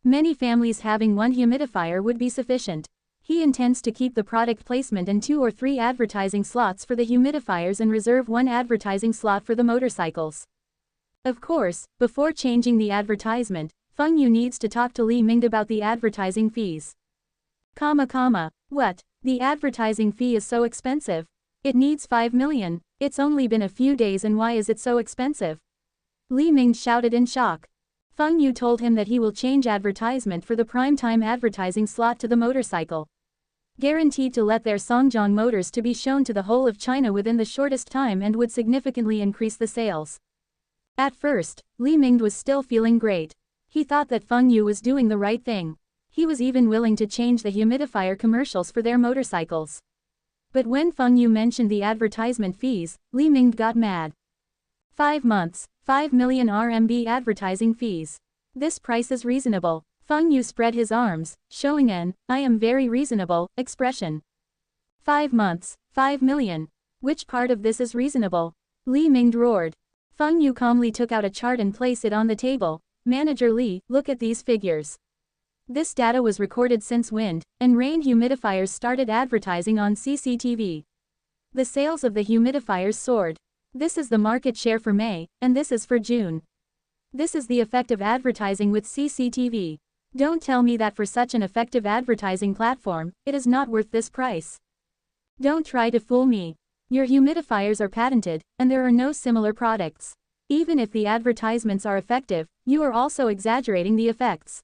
Many families having one humidifier would be sufficient. He intends to keep the product placement and 2 or 3 advertising slots for the humidifiers and reserve 1 advertising slot for the motorcycles. Of course, before changing the advertisement, Feng Yu needs to talk to Li Ming about the advertising fees. What? The advertising fee is so expensive. It needs 5 million. It's only been a few days and why is it so expensive? Li Ming shouted in shock. Feng Yu told him that he will change advertisement for the prime-time advertising slot to the motorcycle. Guaranteed to let their Songjiang motors to be shown to the whole of China within the shortest time and would significantly increase the sales. At first, Li Ming was still feeling great. He thought that Feng Yu was doing the right thing. He was even willing to change the humidifier commercials for their motorcycles. But when Feng Yu mentioned the advertisement fees, Li Ming got mad. 5 months, 5 million RMB advertising fees. This price is reasonable. Feng Yu spread his arms, showing an, I am very reasonable, expression. 5 months, 5 million. Which part of this is reasonable? Li Ming roared. Feng Yu calmly took out a chart and placed it on the table. Manager Li, look at these figures. This data was recorded since wind and rain humidifiers started advertising on CCTV. The sales of the humidifiers soared. This is the market share for May, and this is for June. This is the effect of advertising with CCTV. Don't tell me that for such an effective advertising platform, it is not worth this price. Don't try to fool me. Your humidifiers are patented, and there are no similar products. Even if the advertisements are effective, you are also exaggerating the effects.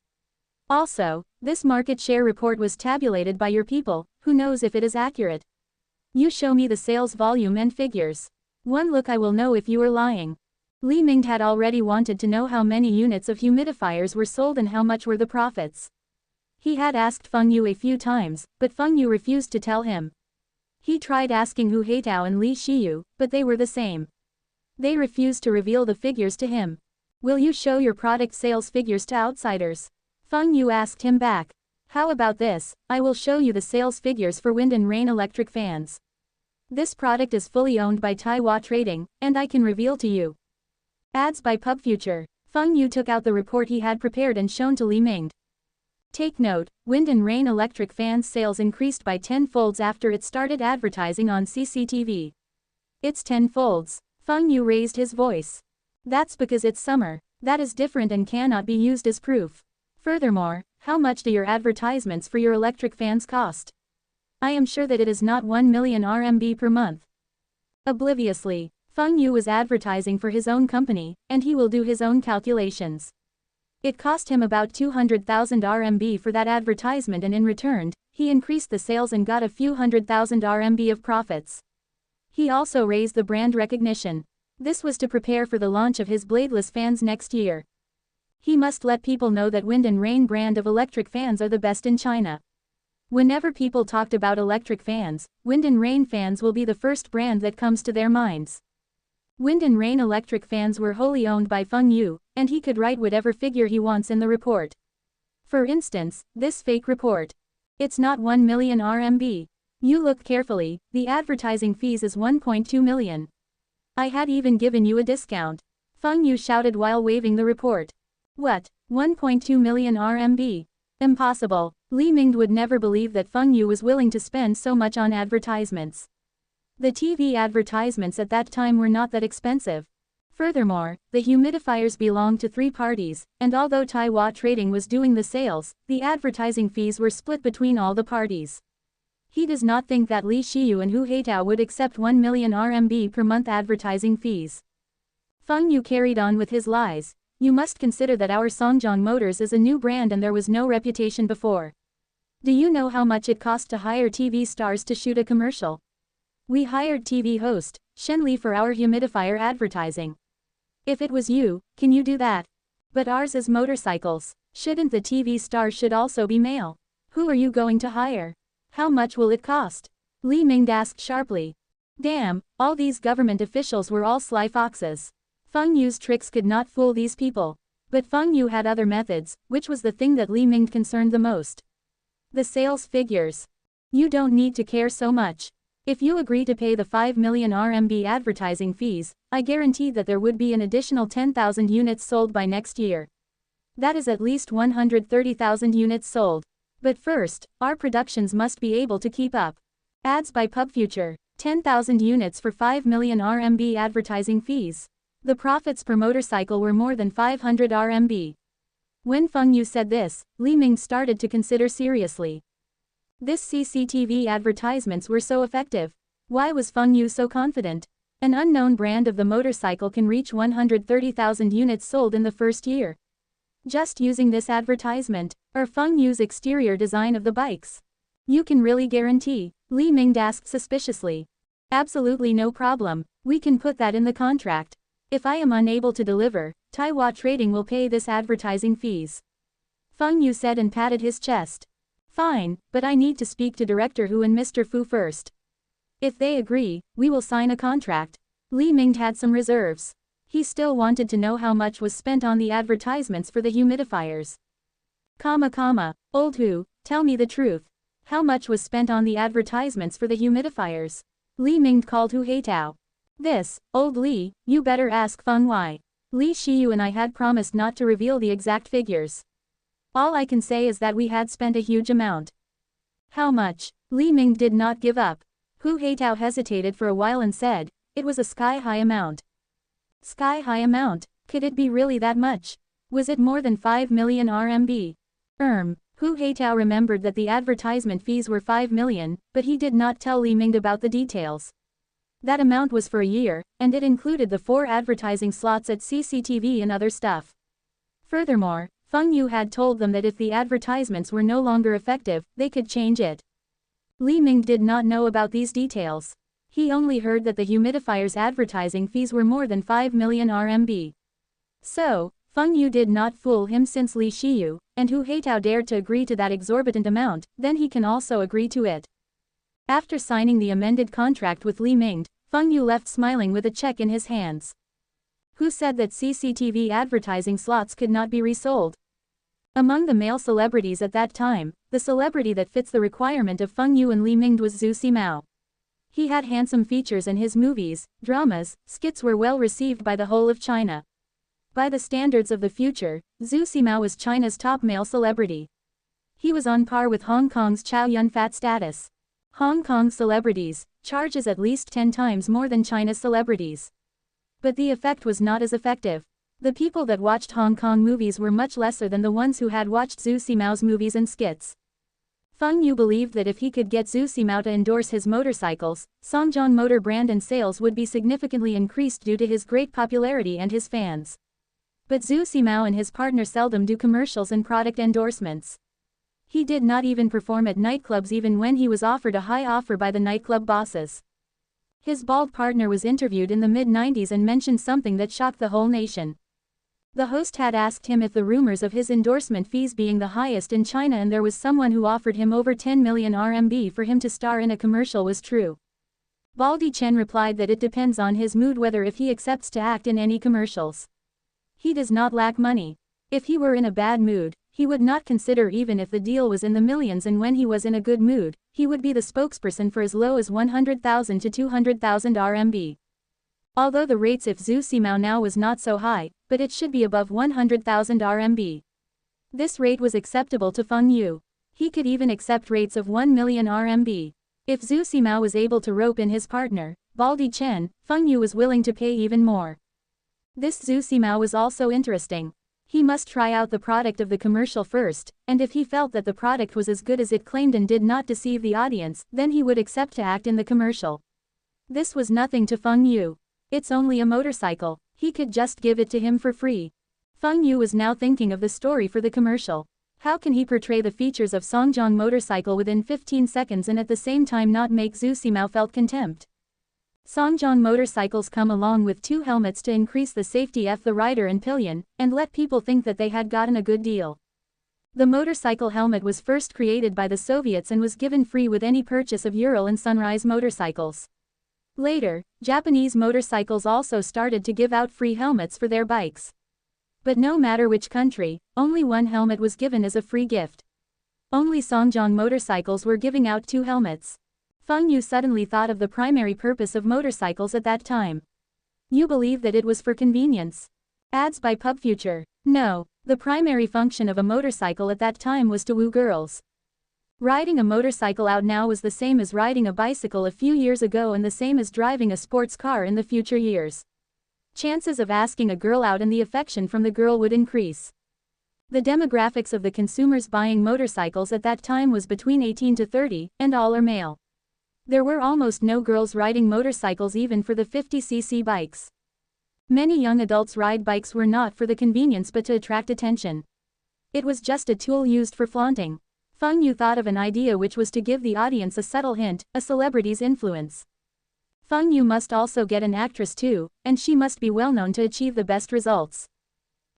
Also, this market share report was tabulated by your people, who knows if it is accurate. You show me the sales volume and figures. One look I will know if you are lying. Li Ming had already wanted to know how many units of humidifiers were sold and how much were the profits. He had asked Feng Yu a few times, but Feng Yu refused to tell him. He tried asking Hu Heitao and Li Shiyu, but they were the same. They refused to reveal the figures to him. Will you show your product sales figures to outsiders? Feng Yu asked him back. How about this, I will show you the sales figures for wind and rain electric fans. This product is fully owned by Taiwan Trading, and I can reveal to you. Ads by PubFuture. Feng Yu took out the report he had prepared and shown to Li Ming. Take note, wind and rain electric fans sales increased by 10-folds after it started advertising on CCTV. It's 10-folds. Feng Yu raised his voice. That's because it's summer. That is different and cannot be used as proof. Furthermore, how much do your advertisements for your electric fans cost? I am sure that it is not 1 million RMB per month. Obliviously, Feng Yu was advertising for his own company, and he will do his own calculations. It cost him about 200,000 RMB for that advertisement and in return, he increased the sales and got a few 100,000 RMB of profits. He also raised the brand recognition. This was to prepare for the launch of his bladeless fans next year. He must let people know that wind and rain brand of electric fans are the best in China. Whenever people talked about electric fans, wind and rain fans will be the first brand that comes to their minds. Wind and rain electric fans were wholly owned by Feng Yu, and he could write whatever figure he wants in the report. For instance, this fake report. It's not 1 million RMB. You look carefully, the advertising fees is 1.2 million. I had even given you a discount. Feng Yu shouted while waving the report. What? 1.2 million RMB? Impossible. Li Ming would never believe that Feng Yu was willing to spend so much on advertisements. The TV advertisements at that time were not that expensive. Furthermore, the humidifiers belonged to 3 parties, and although Taiwan Trading was doing the sales, the advertising fees were split between all the parties. He does not think that Li Shiyu and Hu Heitao would accept 1 million RMB per month advertising fees. Feng Yu carried on with his lies. You must consider that our Songjong Motors is a new brand and there was no reputation before. Do you know how much it cost to hire TV stars to shoot a commercial? We hired TV host, Shen Li for our humidifier advertising. If it was you, can you do that? But ours is motorcycles. Shouldn't the TV star should also be male? Who are you going to hire? How much will it cost? Li Ming asked sharply. Damn, all these government officials were all sly foxes. Feng Yu's tricks could not fool these people. But Feng Yu had other methods, which was the thing that Li Ming concerned the most. The sales figures. You don't need to care so much. If you agree to pay the 5 million RMB advertising fees, I guarantee that there would be an additional 10,000 units sold by next year. That is at least 130,000 units sold. But first, our productions must be able to keep up. Ads by PubFuture, 10,000 units for 5 million RMB advertising fees. The profits per motorcycle were more than 500 RMB. When Feng Yu said this, Li Ming started to consider seriously. This CCTV advertisements were so effective. Why was Feng Yu so confident? An unknown brand of the motorcycle can reach 130,000 units sold in the first year. Just using this advertisement, or Feng Yu's exterior design of the bikes. You can really guarantee? Li Ming asked suspiciously. Absolutely no problem, we can put that in the contract. If I am unable to deliver, Taiwan Trading will pay this advertising fees. Feng Yu said and patted his chest. Fine, but I need to speak to Director Hu and Mr. Fu first. If they agree, we will sign a contract. Li Ming had some reserves. He still wanted to know how much was spent on the advertisements for the humidifiers. Old Hu, tell me the truth. How much was spent on the advertisements for the humidifiers? Li Ming called Hu Heitao. This, old Li, you better ask Feng Wai. Li Shiyu and I had promised not to reveal the exact figures. All I can say is that we had spent a huge amount. How much? Li Ming did not give up. Hu Heitao hesitated for a while and said, it was a sky-high amount. Sky-high amount? Could it be really that much? Was it more than 5 million RMB? Hu Heitao remembered that the advertisement fees were 5 million, but he did not tell Li Ming about the details. That amount was for a year, and it included the 4 advertising slots at CCTV and other stuff. Furthermore, Feng Yu had told them that if the advertisements were no longer effective, they could change it. Li Ming did not know about these details. He only heard that the humidifiers' advertising fees were more than 5 million RMB. So, Feng Yu did not fool him since Li Shiyu, and Hu Heitao dared to agree to that exorbitant amount, then he can also agree to it. After signing the amended contract with Li Ming, Feng Yu left smiling with a check in his hands. Who said that CCTV advertising slots could not be resold? Among the male celebrities at that time, the celebrity that fits the requirement of Feng Yu and Li Ming was Zhu Ximao. He had handsome features and his movies, dramas, skits were well received by the whole of China. By the standards of the future, Zhu Ximao was China's top male celebrity. He was on par with Hong Kong's Chow Yun-fat status. Hong Kong's celebrities charges at least 10 times more than China's celebrities. But the effect was not as effective. The people that watched Hong Kong movies were much lesser than the ones who had watched Zhu Ximao's movies and skits. Feng Yu believed that if he could get Zhu Ximao to endorse his motorcycles, Songjong Motor brand and sales would be significantly increased due to his great popularity and his fans. But Zhu Ximao and his partner seldom do commercials and product endorsements. He did not even perform at nightclubs even when he was offered a high offer by the nightclub bosses. His bald partner was interviewed in the mid-90s and mentioned something that shocked the whole nation. The host had asked him if the rumors of his endorsement fees being the highest in China and there was someone who offered him over 10 million RMB for him to star in a commercial was true. Baldy Chen replied that it depends on his mood whether if he accepts to act in any commercials. He does not lack money. If he were in a bad mood, he would not consider even if the deal was in the millions, and when he was in a good mood, he would be the spokesperson for as low as 100,000 to 200,000 RMB. Although the rates if Zhu Ximao now was not so high, but it should be above 100,000 RMB. This rate was acceptable to Feng Yu. He could even accept rates of 1 million RMB. If Zhu Ximao was able to rope in his partner, Baldy Chen, Feng Yu was willing to pay even more. This Zhu Ximao was also interesting. He must try out the product of the commercial first, and if he felt that the product was as good as it claimed and did not deceive the audience, then he would accept to act in the commercial. This was nothing to Feng Yu. It's only a motorcycle, he could just give it to him for free. Feng Yu was now thinking of the story for the commercial. How can he portray the features of Songjiang motorcycle within 15 seconds and at the same time not make Zhu Ximao felt contempt? Songjiang motorcycles come along with 2 helmets to increase the safety of the rider and pillion, and let people think that they had gotten a good deal. The motorcycle helmet was first created by the Soviets and was given free with any purchase of Ural and Sunrise motorcycles. Later, Japanese motorcycles also started to give out free helmets for their bikes. But no matter which country, only 1 helmet was given as a free gift. Only Songjiang motorcycles were giving out 2 helmets. Feng Yu suddenly thought of the primary purpose of motorcycles at that time. You believe that it was for convenience? Ads by PubFuture. No, the primary function of a motorcycle at that time was to woo girls. Riding a motorcycle out now was the same as riding a bicycle a few years ago and the same as driving a sports car in the future years. Chances of asking a girl out and the affection from the girl would increase. The demographics of the consumers buying motorcycles at that time was between 18 to 30, and all are male. There were almost no girls riding motorcycles even for the 50cc bikes. Many young adults ride bikes were not for the convenience but to attract attention. It was just a tool used for flaunting. Feng Yu thought of an idea which was to give the audience a subtle hint, a celebrity's influence. Feng Yu must also get an actress too, and she must be well known to achieve the best results.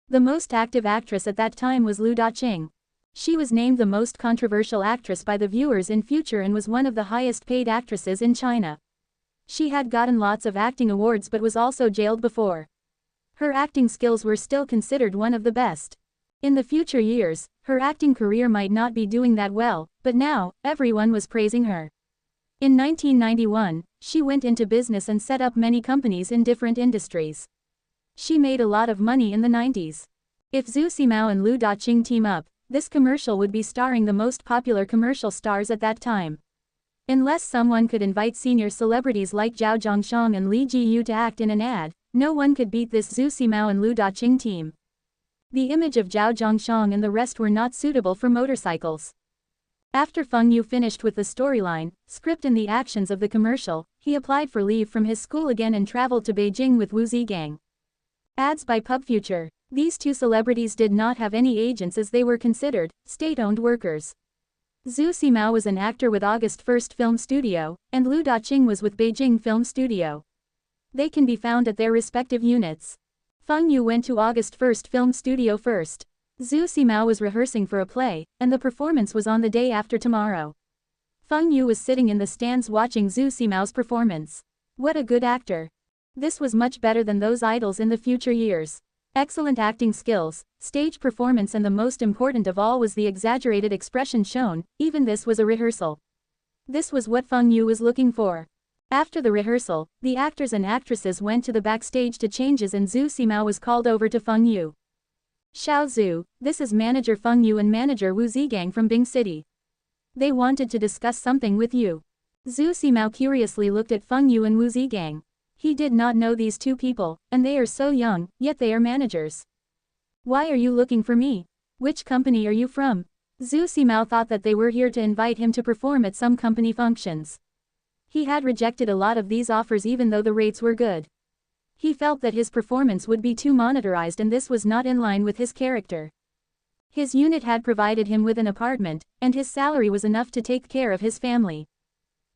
The most active actress at that time was Lu Daqing. She was named the most controversial actress by the viewers in future and was one of the highest paid actresses in China. She had gotten lots of acting awards but was also jailed before. Her acting skills were still considered one of the best. In the future years, her acting career might not be doing that well, but now, everyone was praising her. In 1991, she went into business and set up many companies in different industries. She made a lot of money in the 90s. If Zhu Ximao and Lu Daqing team up, this commercial would be starring the most popular commercial stars at that time. Unless someone could invite senior celebrities like Zhao Zhongshang and Li Jiyu to act in an ad, no one could beat this Zhu Ximao and Lu Daqing team. The image of Zhao Zhongshang and the rest were not suitable for motorcycles. After Feng Yu finished with the storyline, script and the actions of the commercial, he applied for leave from his school again and traveled to Beijing with Wu Zigang. Ads by PubFuture. These 2 celebrities did not have any agents as they were considered state-owned workers. Zhu Ximao was an actor with August 1st Film Studio, and Lu Daqing was with Beijing Film Studio. They can be found at their respective units. Feng Yu went to August 1st Film Studio first. Zhu Ximao was rehearsing for a play, and the performance was on the day after tomorrow. Feng Yu was sitting in the stands watching Zhu Ximao's performance. What a good actor. This was much better than those idols in the future years. Excellent acting skills, stage performance, and the most important of all was the exaggerated expression shown. Even this was a rehearsal. This was what Feng Yu was looking for. After the rehearsal, the actors and actresses went to the backstage to changes and Zhu Ximao was called over to Feng Yu. Xiao Zhu, this is manager Feng Yu and manager Wu Zigang from Bing City. They wanted to discuss something with you. Zhu Ximao curiously looked at Feng Yu and Wu Zigang. He did not know these 2 people, and they are so young, yet they are managers. Why are you looking for me? Which company are you from? Zhu Ximao thought that they were here to invite him to perform at some company functions. He had rejected a lot of these offers even though the rates were good. He felt that his performance would be too monitorized and this was not in line with his character. His unit had provided him with an apartment, and his salary was enough to take care of his family.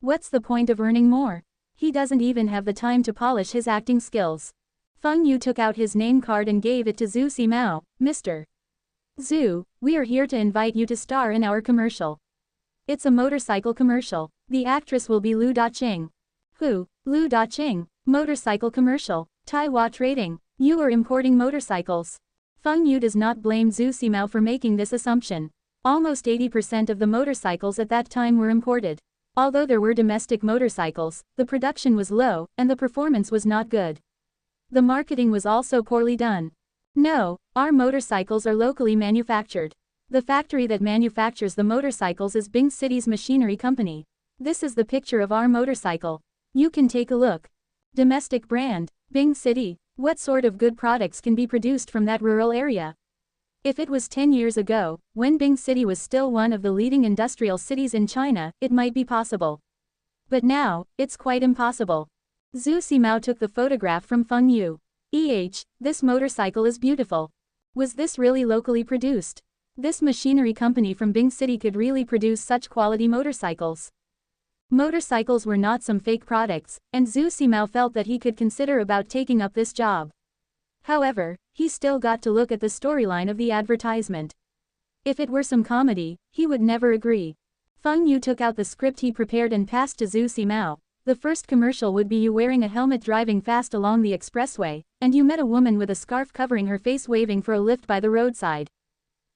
What's the point of earning more? He doesn't even have the time to polish his acting skills. Feng Yu took out his name card and gave it to Zhu Ximao. Mr. Zhu, we are here to invite you to star in our commercial. It's a motorcycle commercial. The actress will be Lu Daqing. Who? Lu Daqing. Motorcycle commercial. Taiwan Trading. You are importing motorcycles. Feng Yu does not blame Zhu Ximao for making this assumption. Almost 80% of the motorcycles at that time were imported. Although there were domestic motorcycles, the production was low, and the performance was not good. The marketing was also poorly done. No, our motorcycles are locally manufactured. The factory that manufactures the motorcycles is Bing City's machinery company. This is the picture of our motorcycle. You can take a look. Domestic brand, Bing City. What sort of good products can be produced from that rural area? If it was 10 years ago, when Bing City was still one of the leading industrial cities in China, it might be possible. But now, it's quite impossible. Zhu Ximao took the photograph from Feng Yu. This motorcycle is beautiful. Was this really locally produced? This machinery company from Bing City could really produce such quality motorcycles. Motorcycles were not some fake products, and Zhu Ximao felt that he could consider about taking up this job. However, he still got to look at the storyline of the advertisement. If it were some comedy, he would never agree. Feng Yu took out the script he prepared and passed to Zhu Ximao. The first commercial would be you wearing a helmet driving fast along the expressway, and you met a woman with a scarf covering her face waving for a lift by the roadside.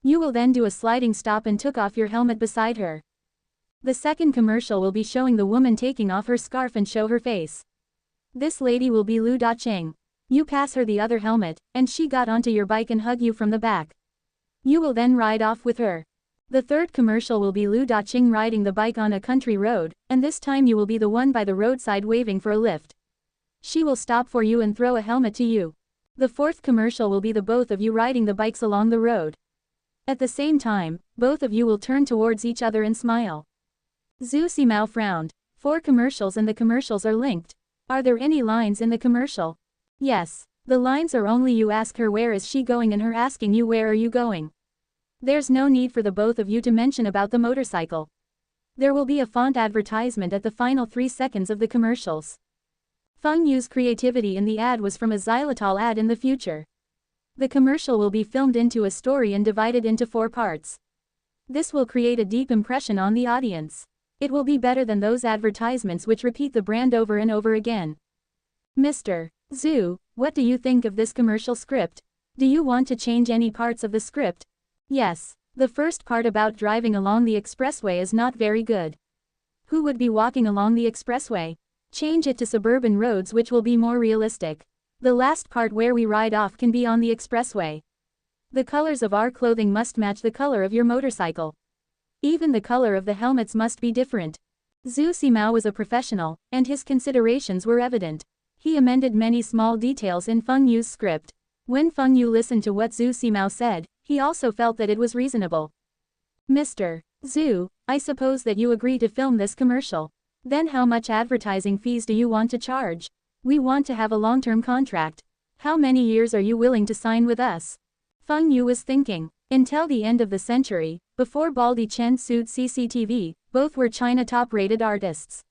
You will then do a sliding stop and took off your helmet beside her. The second commercial will be showing the woman taking off her scarf and show her face. This lady will be Lu Daqing. You pass her the other helmet, and she got onto your bike and hug you from the back. You will then ride off with her. The third commercial will be Lu Daqing riding the bike on a country road, and this time you will be the one by the roadside waving for a lift. She will stop for you and throw a helmet to you. The fourth commercial will be the both of you riding the bikes along the road. At the same time, both of you will turn towards each other and smile. Zhu Ximao frowned. 4 commercials and the commercials are linked. Are there any lines in the commercial? Yes. The lines are only you ask her where is she going and her asking you where are you going. There's no need for the both of you to mention about the motorcycle. There will be a font advertisement at the final 3 seconds of the commercials. Feng Yu's creativity in the ad was from a xylitol ad in the future. The commercial will be filmed into a story and divided into 4 parts. This will create a deep impression on the audience. It will be better than those advertisements which repeat the brand over and over again. Mr. Zhu, what do you think of this commercial script? Do you want to change any parts of the script? Yes. The first part about driving along the expressway is not very good. Who would be walking along the expressway? Change it to suburban roads which will be more realistic. The last part where we ride off can be on the expressway. The colors of our clothing must match the color of your motorcycle. Even the color of the helmets must be different. Zhu Ximao was a professional, and his considerations were evident. He amended many small details in Feng Yu's script. When Feng Yu listened to what Zhu Ximao said, he also felt that it was reasonable. Mr. Zhu, I suppose that you agree to film this commercial. Then how much advertising fees do you want to charge? We want to have a long-term contract. How many years are you willing to sign with us? Feng Yu was thinking. Until the end of the century, before Baldi Chen sued CCTV, both were China top-rated artists.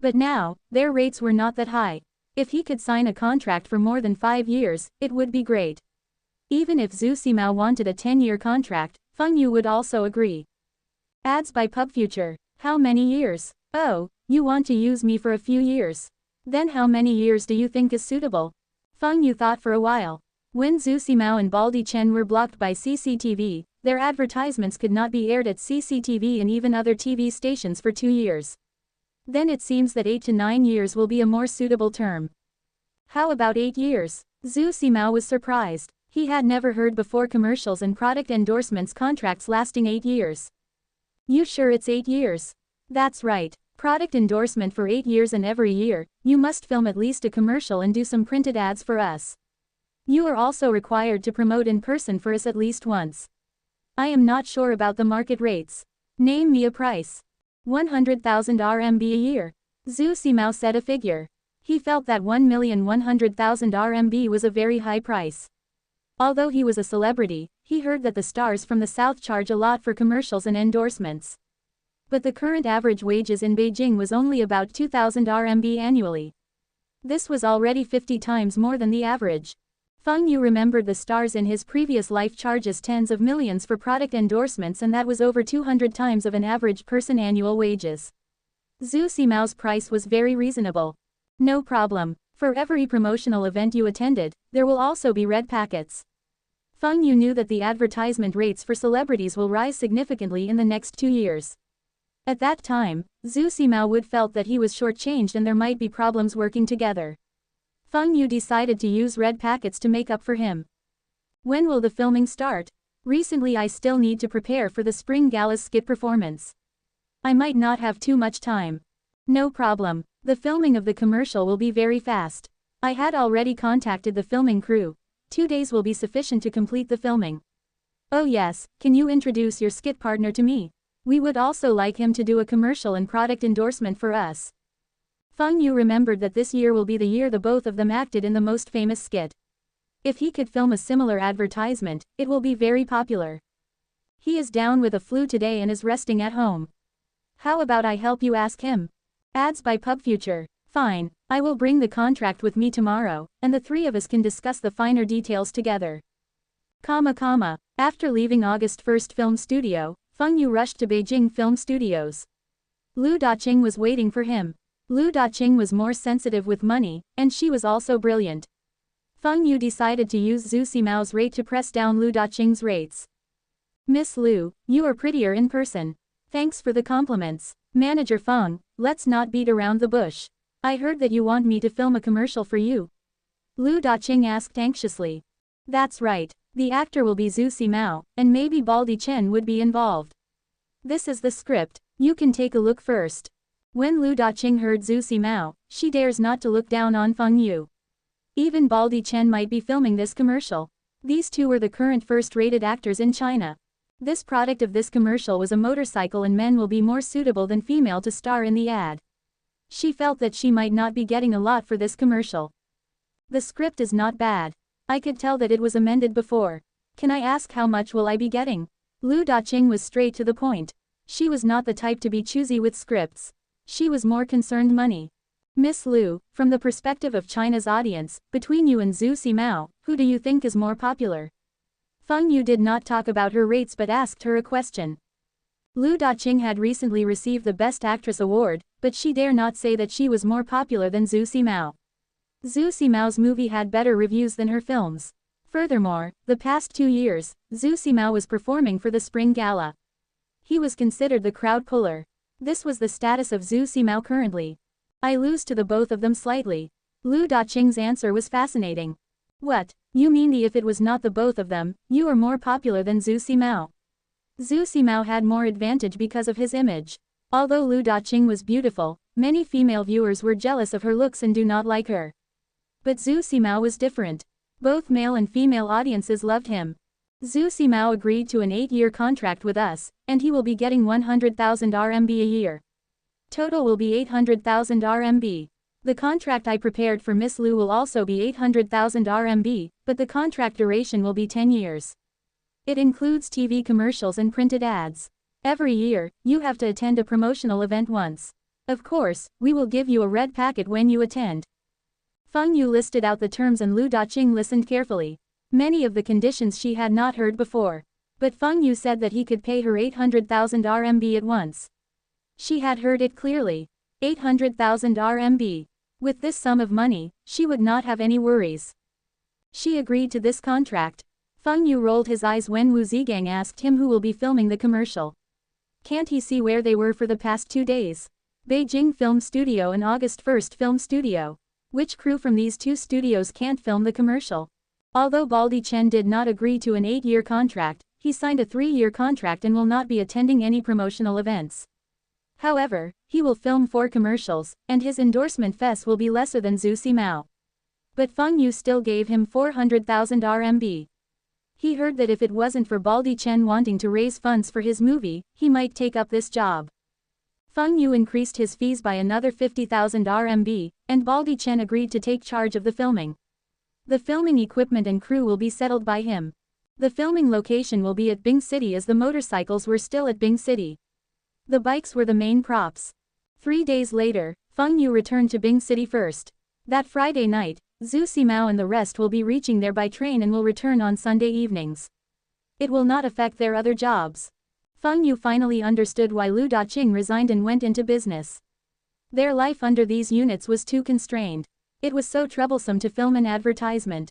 But now, their rates were not that high. If he could sign a contract for more than 5 years, it would be great. Even if Zhu Ximao wanted a 10-year contract, Feng Yu would also agree. Ads by PubFuture. How many years? Oh, you want to use me for a few years. Then how many years do you think is suitable? Feng Yu thought for a while. When Zhu Ximao and Baldi Chen were blocked by CCTV, their advertisements could not be aired at CCTV and even other TV stations for 2 years. Then it seems that 8 to 9 years will be a more suitable term. How about 8 years? Zhu Ximao was surprised. He had never heard before commercials and product endorsements contracts lasting 8 years. You sure it's 8 years? That's right. Product endorsement for 8 years and every year, you must film at least a commercial and do some printed ads for us. You are also required to promote in person for us at least once. I am not sure about the market rates. Name me a price. 100,000 RMB a year. Zhu Ximao said a figure. He felt that 1,100,000 RMB was a very high price. Although he was a celebrity, he heard that the stars from the south charge a lot for commercials and endorsements. But the current average wages in Beijing was only about 2,000 RMB annually. This was already 50 times more than the average. Feng Yu remembered the stars in his previous life charges tens of millions for product endorsements and that was over 200 times of an average person annual wages. Zhu Ximao's price was very reasonable. No problem. For every promotional event you attended, there will also be red packets. Feng Yu knew that the advertisement rates for celebrities will rise significantly in the next 2 years. At that time, Zhu Ximao would felt that he was shortchanged and there might be problems working together. Feng Yu decided to use red packets to make up for him. When will the filming start? Recently I still need to prepare for the Spring Gala's skit performance. I might not have too much time. No problem. The filming of the commercial will be very fast. I had already contacted the filming crew. 2 days will be sufficient to complete the filming. Oh yes, can you introduce your skit partner to me? We would also like him to do a commercial and product endorsement for us. Feng Yu remembered that this year will be the year the both of them acted in the most famous skit. If he could film a similar advertisement, it will be very popular. He is down with a flu today and is resting at home. How about I help you ask him? Ads by PubFuture. Fine, I will bring the contract with me tomorrow, and the three of us can discuss the finer details together. After leaving August 1st Film Studio, Feng Yu rushed to Beijing Film Studios. Lu Daqing was waiting for him. Lu Daqing was more sensitive with money, and she was also brilliant. Feng Yu decided to use Zhu Simao's rate to press down Lu Daqing's rates. Miss Lu, you are prettier in person. Thanks for the compliments. Manager Feng, let's not beat around the bush. I heard that you want me to film a commercial for you. Lu Daqing asked anxiously. That's right. The actor will be Zhu Simao, and maybe Baldy Chen would be involved. This is the script, you can take a look first. When Lu Daqing heard Zhu Simao, she dares not to look down on Feng Yu. Even Baldy Chen might be filming this commercial. These two were the current first-rated actors in China. This product of this commercial was a motorcycle, and men will be more suitable than female to star in the ad. She felt that she might not be getting a lot for this commercial. The script is not bad. I could tell that it was amended before. Can I ask how much will I be getting? Lu Daqing was straight to the point. She was not the type to be choosy with scripts. She was more concerned money. Miss Lu, from the perspective of China's audience, between you and Zhu Simao, who do you think is more popular? Feng Yu did not talk about her rates but asked her a question. Lu Daqing had recently received the Best Actress award, but she dare not say that she was more popular than Zhu Simao. Zhu Simao's movie had better reviews than her films. Furthermore, the past 2 years, Zhu Simao was performing for the Spring Gala. He was considered the crowd puller. This was the status of Zhu Simao currently. I lose to the both of them slightly. Lu Daqing's answer was fascinating. What, you mean if it was not the both of them, you are more popular than Zhu Simao? Zhu Simao had more advantage because of his image. Although Lu Daqing was beautiful, many female viewers were jealous of her looks and do not like her. But Zhu Simao was different. Both male and female audiences loved him. Zhu Simao agreed to an 8-year contract with us, and he will be getting 100,000 RMB a year. Total will be 800,000 RMB. The contract I prepared for Miss Lu will also be 800,000 RMB, but the contract duration will be 10 years. It includes TV commercials and printed ads. Every year, you have to attend a promotional event once. Of course, we will give you a red packet when you attend. Feng Yu listed out the terms and Lu Daqing listened carefully. Many of the conditions she had not heard before. But Feng Yu said that he could pay her 800,000 RMB at once. She had heard it clearly. 800,000 RMB. With this sum of money, she would not have any worries. She agreed to this contract. Feng Yu rolled his eyes when Wu Zigang asked him who will be filming the commercial. Can't he see where they were for the past 2 days? Beijing Film Studio and August 1st Film Studio. Which crew from these 2 studios can't film the commercial? Although Baldy Chen did not agree to an 8-year contract, he signed a 3-year contract and will not be attending any promotional events. However, he will film 4 commercials, and his endorsement fees will be lesser than Zhu Simao. But Feng Yu still gave him 400,000 RMB. He heard that if it wasn't for Baldy Chen wanting to raise funds for his movie, he might take up this job. Feng Yu increased his fees by another 50,000 RMB, and Baldy Chen agreed to take charge of the filming. The filming equipment and crew will be settled by him. The filming location will be at Bing City as the motorcycles were still at Bing City. The bikes were the main props. 3 days later, Feng Yu returned to Bing City first. That Friday night, Zhu Simao and the rest will be reaching there by train and will return on Sunday evenings. It will not affect their other jobs. Feng Yu finally understood why Lu Daqing resigned and went into business. Their life under these units was too constrained. It was so troublesome to film an advertisement.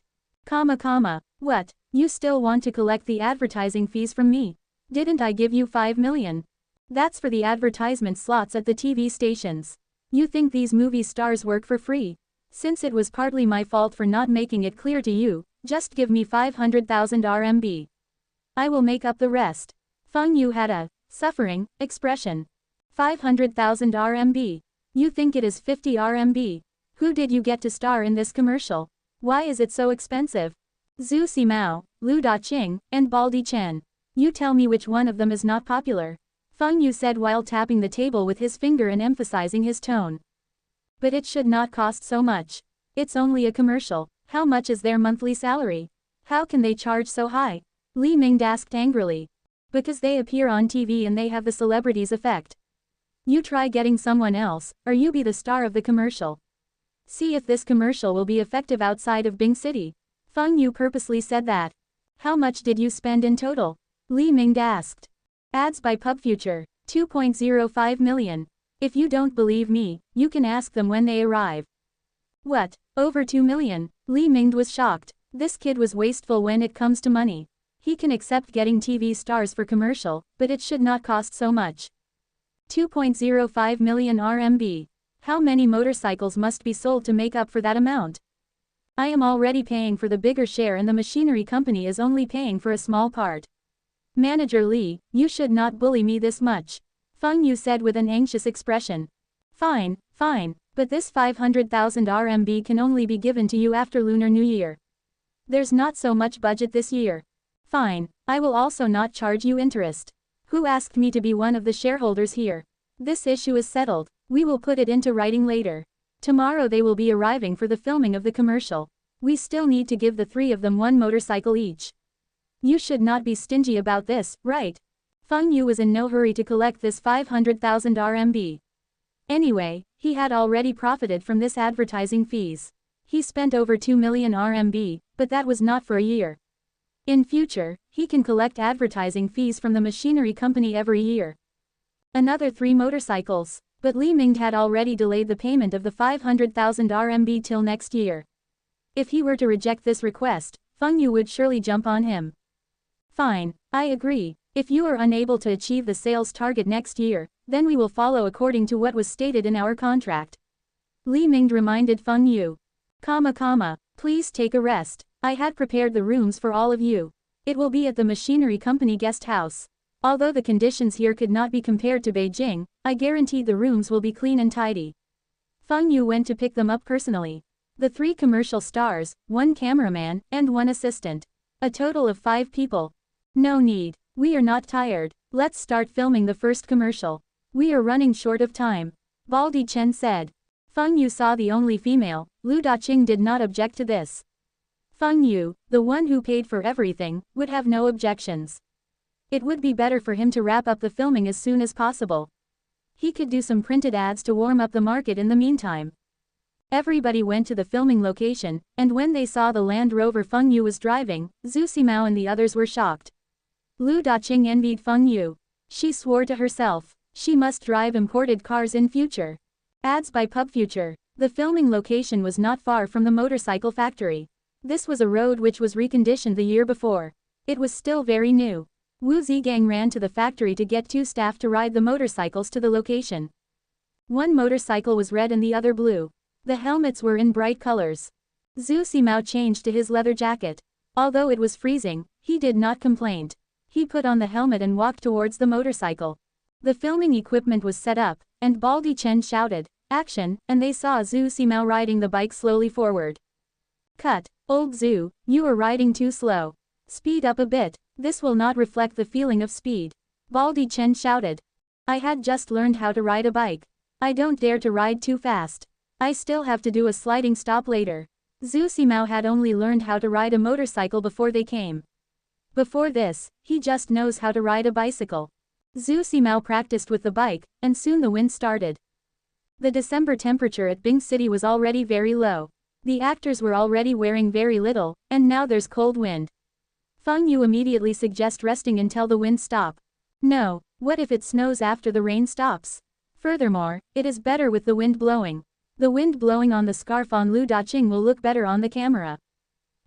What, you still want to collect the advertising fees from me? Didn't I give you 5 million? That's for the advertisement slots at the TV stations. You think these movie stars work for free? Since it was partly my fault for not making it clear to you, just give me 500,000 RMB. I will make up the rest. Feng Yu had a suffering expression. 500,000 RMB. You think it is 50 RMB? Who did you get to star in this commercial? Why is it so expensive? Zhu Simao, Lu Daqing, and Baldy Chen. You tell me which one of them is not popular. Feng Yu said while tapping the table with his finger and emphasizing his tone. But it should not cost so much. It's only a commercial. How much is their monthly salary? How can they charge so high? Li Ming asked angrily. Because they appear on TV and they have the celebrity's effect. You try getting someone else, or you be the star of the commercial. See if this commercial will be effective outside of Bing City. Feng Yu purposely said that. How much did you spend in total? Li Ming asked. Ads by PubFuture, 2.05 million. If you don't believe me, you can ask them when they arrive. What, over 2 million? Li Ming was shocked. This kid was wasteful when it comes to money. He can accept getting TV stars for commercial, but it should not cost so much. 2.05 million RMB. How many motorcycles must be sold to make up for that amount? I am already paying for the bigger share and the machinery company is only paying for a small part. Manager Li, you should not bully me this much. Feng Yu said with an anxious expression. Fine, fine, but this 500,000 RMB can only be given to you after Lunar New Year. There's not so much budget this year. Fine, I will also not charge you interest. Who asked me to be one of the shareholders here? This issue is settled, we will put it into writing later. Tomorrow they will be arriving for the filming of the commercial. We still need to give the three of them one motorcycle each. You should not be stingy about this, right? Feng Yu was in no hurry to collect this 500,000 RMB. Anyway, he had already profited from this advertising fees. He spent over 2 million RMB, but that was not for a year. In future, he can collect advertising fees from the machinery company every year. Another 3 motorcycles, but Li Ming had already delayed the payment of the 500,000 RMB till next year. If he were to reject this request, Feng Yu would surely jump on him. Fine, I agree. If you are unable to achieve the sales target next year, then we will follow according to what was stated in our contract. Li Ming reminded Feng Yu. Please take a rest. I had prepared the rooms for all of you. It will be at the machinery company guest house. Although the conditions here could not be compared to Beijing, I guarantee the rooms will be clean and tidy. Feng Yu went to pick them up personally. The 3 commercial stars, 1 cameraman, and 1 assistant. A total of 5 people. No need. We are not tired. Let's start filming the first commercial. We are running short of time. Baldi Chen said. Feng Yu saw the only female. Lu Daqing did not object to this. Feng Yu, the one who paid for everything, would have no objections. It would be better for him to wrap up the filming as soon as possible. He could do some printed ads to warm up the market in the meantime. Everybody went to the filming location, and when they saw the Land Rover Feng Yu was driving, Zhu Ximao and the others were shocked. Lu Daqing envied Feng Yu. She swore to herself, she must drive imported cars in future. Ads by PubFuture. The filming location was not far from the motorcycle factory. This was a road which was reconditioned the year before. It was still very new. Wu Zigang ran to the factory to get 2 staff to ride the motorcycles to the location. One motorcycle was red and the other blue. The helmets were in bright colors. Zhu Ximao changed to his leather jacket. Although it was freezing, he did not complain. He put on the helmet and walked towards the motorcycle. The filming equipment was set up, and Baldi Chen shouted, "Action," and they saw Zhu Ximao riding the bike slowly forward. Cut. Old Zhu, you are riding too slow. Speed up a bit, this will not reflect the feeling of speed. Baldi Chen shouted. I had just learned how to ride a bike. I don't dare to ride too fast. I still have to do a sliding stop later. Zhu Ximao had only learned how to ride a motorcycle before they came. Before this, he just knows how to ride a bicycle. Zhu Ximao practiced with the bike, and soon the wind started. The December temperature at Bing City was already very low. The actors were already wearing very little, and now there's cold wind. Feng Yu immediately suggests resting until the wind stop. No, what if it snows after the rain stops? Furthermore, it is better with the wind blowing. The wind blowing on the scarf on Lu Daqing will look better on the camera.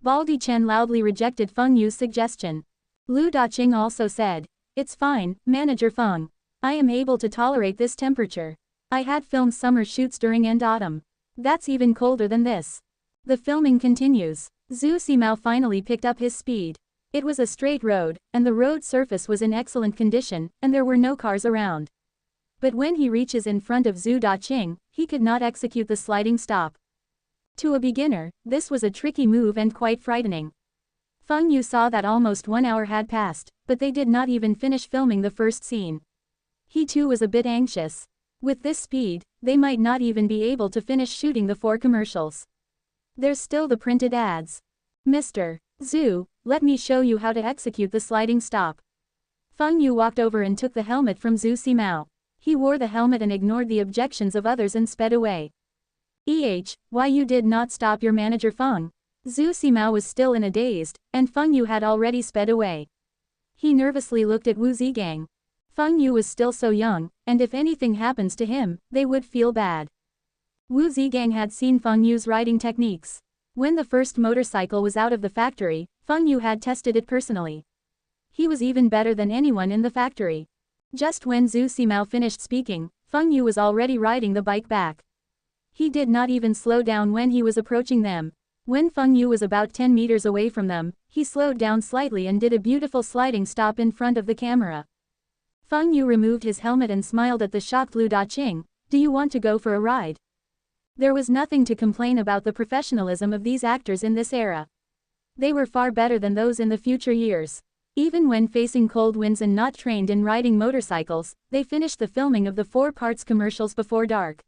Baldi Chen loudly rejected Feng Yu's suggestion. Lu Daqing also said, "It's fine, Manager Feng. I am able to tolerate this temperature. I had filmed summer shoots during and autumn. That's even colder than this." The filming continues. Zhu Ximao finally picked up his speed. It was a straight road, and the road surface was in excellent condition, and there were no cars around. But when he reaches in front of Zhu Daqing, he could not execute the sliding stop. To a beginner, this was a tricky move and quite frightening. Feng Yu saw that almost 1 hour had passed, but they did not even finish filming the first scene. He too was a bit anxious. With this speed, they might not even be able to finish shooting the 4 commercials. There's still the printed ads. Mr. Zhu, let me show you how to execute the sliding stop. Feng Yu walked over and took the helmet from Zhu Simao. He wore the helmet and ignored the objections of others and sped away. Why you did not stop your manager Feng? Zhu Simao was still in a daze, and Feng Yu had already sped away. He nervously looked at Wu Zigang. Feng Yu was still so young, and if anything happens to him, they would feel bad. Wu Zigang had seen Feng Yu's riding techniques. When the first motorcycle was out of the factory, Feng Yu had tested it personally. He was even better than anyone in the factory. Just when Zhu Simao finished speaking, Feng Yu was already riding the bike back. He did not even slow down when he was approaching them. When Feng Yu was about 10 meters away from them, he slowed down slightly and did a beautiful sliding stop in front of the camera. Feng Yu removed his helmet and smiled at the shocked Lu Daqing. Do you want to go for a ride? There was nothing to complain about the professionalism of these actors in this era. They were far better than those in the future years. Even when facing cold winds and not trained in riding motorcycles, they finished the filming of the 4 parts commercials before dark.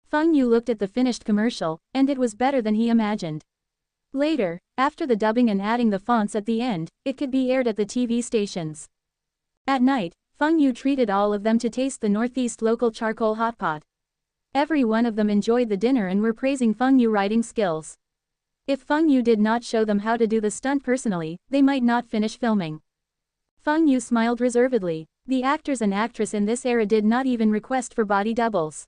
Feng Yu looked at the finished commercial, and it was better than he imagined. Later, after the dubbing and adding the fonts at the end, it could be aired at the TV stations. At night, Feng Yu treated all of them to taste the Northeast local charcoal hot pot. Every one of them enjoyed the dinner and were praising Feng Yu riding skills. If Feng Yu did not show them how to do the stunt personally, they might not finish filming. Feng Yu smiled reservedly. The actors and actress in this era did not even request for body doubles.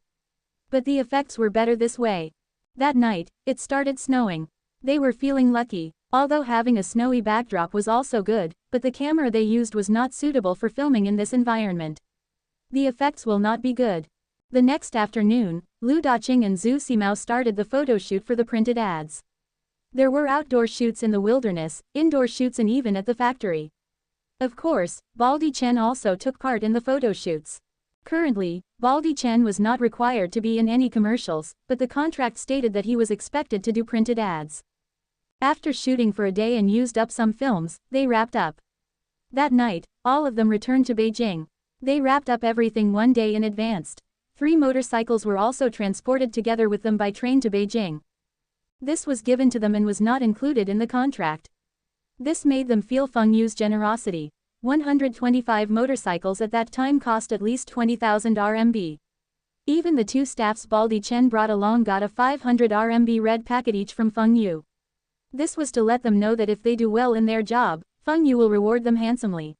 But the effects were better this way. That night, it started snowing. They were feeling lucky, although having a snowy backdrop was also good, but the camera they used was not suitable for filming in this environment. The effects will not be good. The next afternoon, Lu Daqing and Zhu Simao started the photo shoot for the printed ads. There were outdoor shoots in the wilderness, indoor shoots and even at the factory. Of course, Baldy Chen also took part in the photo shoots. Currently, Baldy Chen was not required to be in any commercials, but the contract stated that he was expected to do printed ads. After shooting for a day and used up some films, they wrapped up. That night, all of them returned to Beijing. They wrapped up everything one day in advance. 3 motorcycles were also transported together with them by train to Beijing. This was given to them and was not included in the contract. This made them feel Feng Yu's generosity. 125 motorcycles at that time cost at least 20,000 RMB. Even the 2 staffs Baldy Chen brought along got a 500 RMB red packet each from Feng Yu. This was to let them know that if they do well in their job, Feng Yu will reward them handsomely.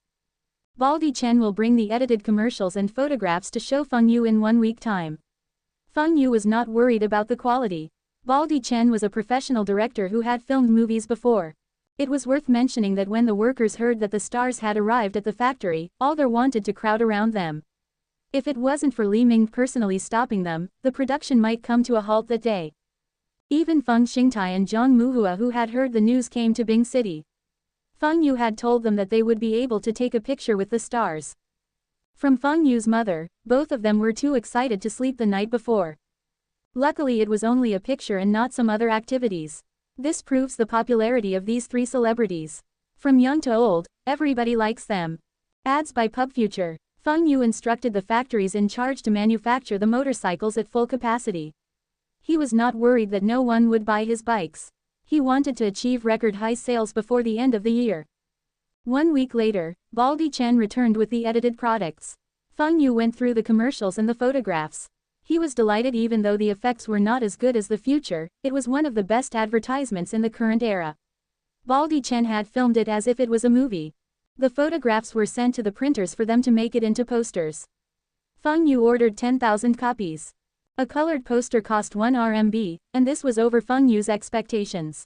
Baldy Chen will bring the edited commercials and photographs to show Feng Yu in 1 week time. Feng Yu was not worried about the quality. Baldy Chen was a professional director who had filmed movies before. It was worth mentioning that when the workers heard that the stars had arrived at the factory, all there wanted to crowd around them. If it wasn't for Li Ming personally stopping them, the production might come to a halt that day. Even Feng Xingtai and Zhang Muhua who had heard the news came to Bing City. Feng Yu had told them that they would be able to take a picture with the stars. From Feng Yu's mother, both of them were too excited to sleep the night before. Luckily it was only a picture and not some other activities. This proves the popularity of these 3 celebrities. From young to old, everybody likes them. Ads by PubFuture. Feng Yu instructed the factories in charge to manufacture the motorcycles at full capacity. He was not worried that no one would buy his bikes. He wanted to achieve record-high sales before the end of the year. 1 week later, Baldy Chen returned with the edited products. Feng Yu went through the commercials and the photographs. He was delighted even though the effects were not as good as the future, it was one of the best advertisements in the current era. Baldy Chen had filmed it as if it was a movie. The photographs were sent to the printers for them to make it into posters. Feng Yu ordered 10,000 copies. A colored poster cost 1 RMB, and this was over Feng Yu's expectations.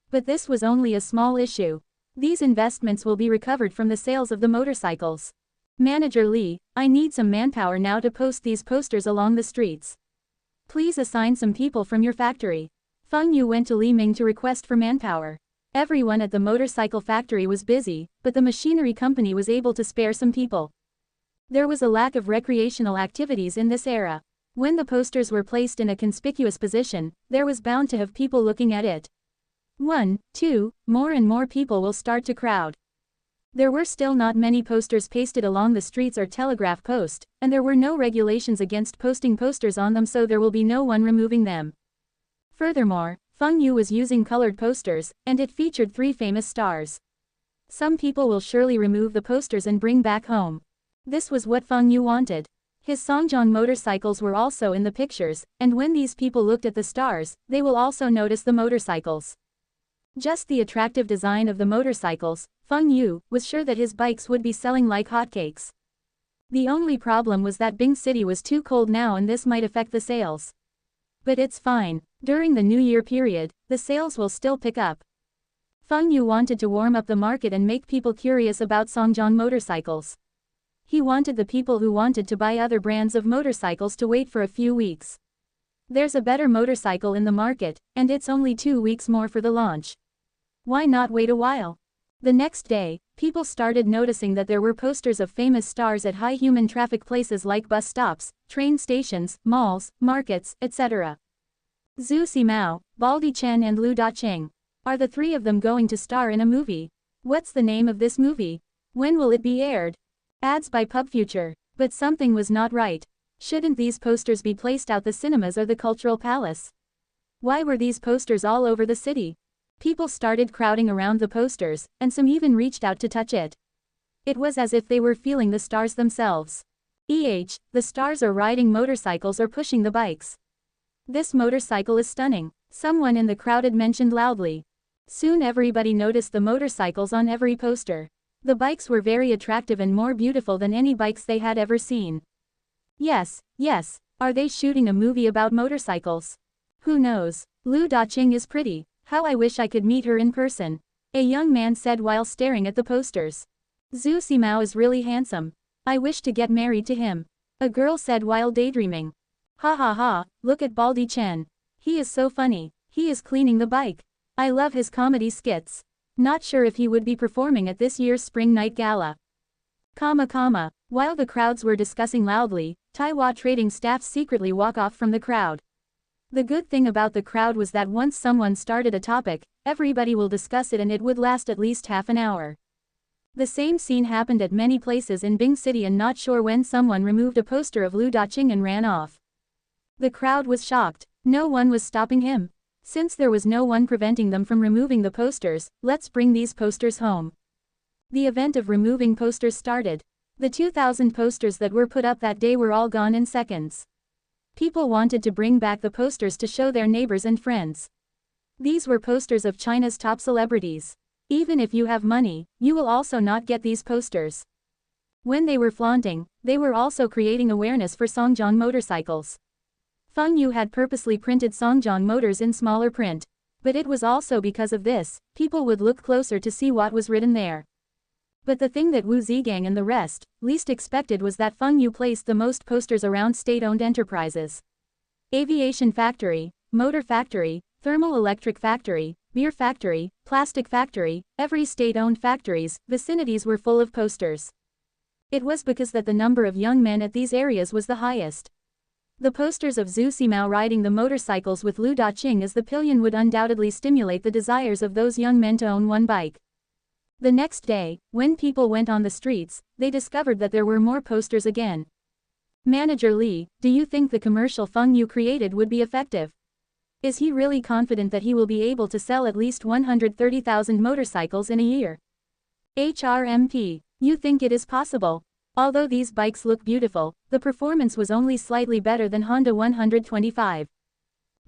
But this was only a small issue. These investments will be recovered from the sales of the motorcycles. Manager Li, I need some manpower now to post these posters along the streets. Please assign some people from your factory. Feng Yu went to Li Ming to request for manpower. Everyone at the motorcycle factory was busy, but the machinery company was able to spare some people. There was a lack of recreational activities in this era. When the posters were placed in a conspicuous position, there was bound to have people looking at it. 1, 2, more and more people will start to crowd. There were still not many posters pasted along the streets or telegraph post, and there were no regulations against posting posters on them, so there will be no one removing them. Furthermore, Feng Yu was using colored posters, and it featured 3 famous stars. Some people will surely remove the posters and bring back home. This was what Feng Yu wanted. His Songjiang motorcycles were also in the pictures, and when these people looked at the stars, they will also notice the motorcycles. Just the attractive design of the motorcycles, Feng Yu was sure that his bikes would be selling like hotcakes. The only problem was that Bing City was too cold now and this might affect the sales. But it's fine. During the New Year period, the sales will still pick up. Feng Yu wanted to warm up the market and make people curious about Songjiang motorcycles. He wanted the people who wanted to buy other brands of motorcycles to wait for a few weeks. There's a better motorcycle in the market, and it's only 2 weeks more for the launch. Why not wait a while? The next day, people started noticing that there were posters of famous stars at high human traffic places like bus stops, train stations, malls, markets, etc. Zhu Ximao, Baldi Chen and Lu Daqing. Are the 3 of them going to star in a movie? What's the name of this movie? When will it be aired? Ads by PubFuture. But something was not right. Shouldn't these posters be placed out the cinemas or the cultural palace? Why were these posters all over the city? People started crowding around the posters, and some even reached out to touch it. It was as if they were feeling the stars themselves. The stars are riding motorcycles or pushing the bikes. This motorcycle is stunning, someone in the crowd had mentioned loudly. Soon everybody noticed the motorcycles on every poster. The bikes were very attractive and more beautiful than any bikes they had ever seen. Yes, are they shooting a movie about motorcycles? Who knows? Lu Daqing is pretty. How I wish I could meet her in person. A young man said while staring at the posters. Zhu Ximao is really handsome. I wish to get married to him. A girl said while daydreaming. Ha ha ha, look at Baldi Chen. He is so funny. He is cleaning the bike. I love his comedy skits. Not sure if he would be performing at this year's Spring Night Gala. While the crowds were discussing loudly, Taiwan trading staff secretly walk off from the crowd. The good thing about the crowd was that once someone started a topic, everybody will discuss it and it would last at least half an hour. The same scene happened at many places in Bing City and not sure when someone removed a poster of Lu Daqing and ran off. The crowd was shocked. No one was stopping him. Since there was no one preventing them from removing the posters, let's bring these posters home. The event of removing posters started. The 2,000 posters that were put up that day were all gone in seconds. People wanted to bring back the posters to show their neighbors and friends. These were posters of China's top celebrities. Even if you have money, you will also not get these posters. When they were flaunting, they were also creating awareness for Songjiang motorcycles. Feng Yu had purposely printed Songjiang motors in smaller print. But it was also because of this, people would look closer to see what was written there. But the thing that Wu Zigang and the rest least expected was that Feng Yu placed the most posters around state-owned enterprises. Aviation factory, motor factory, thermal electric factory, beer factory, plastic factory, every state-owned factories, vicinities were full of posters. It was because that the number of young men at these areas was the highest. The posters of Zhu Ximao riding the motorcycles with Lu Daqing as the pillion would undoubtedly stimulate the desires of those young men to own one bike. The next day, when people went on the streets, they discovered that there were more posters again. Manager Li, do you think the commercial Feng Yu created would be effective? Is he really confident that he will be able to sell at least 130,000 motorcycles in a year? HRMP, you think it is possible? Although these bikes look beautiful, the performance was only slightly better than Honda 125.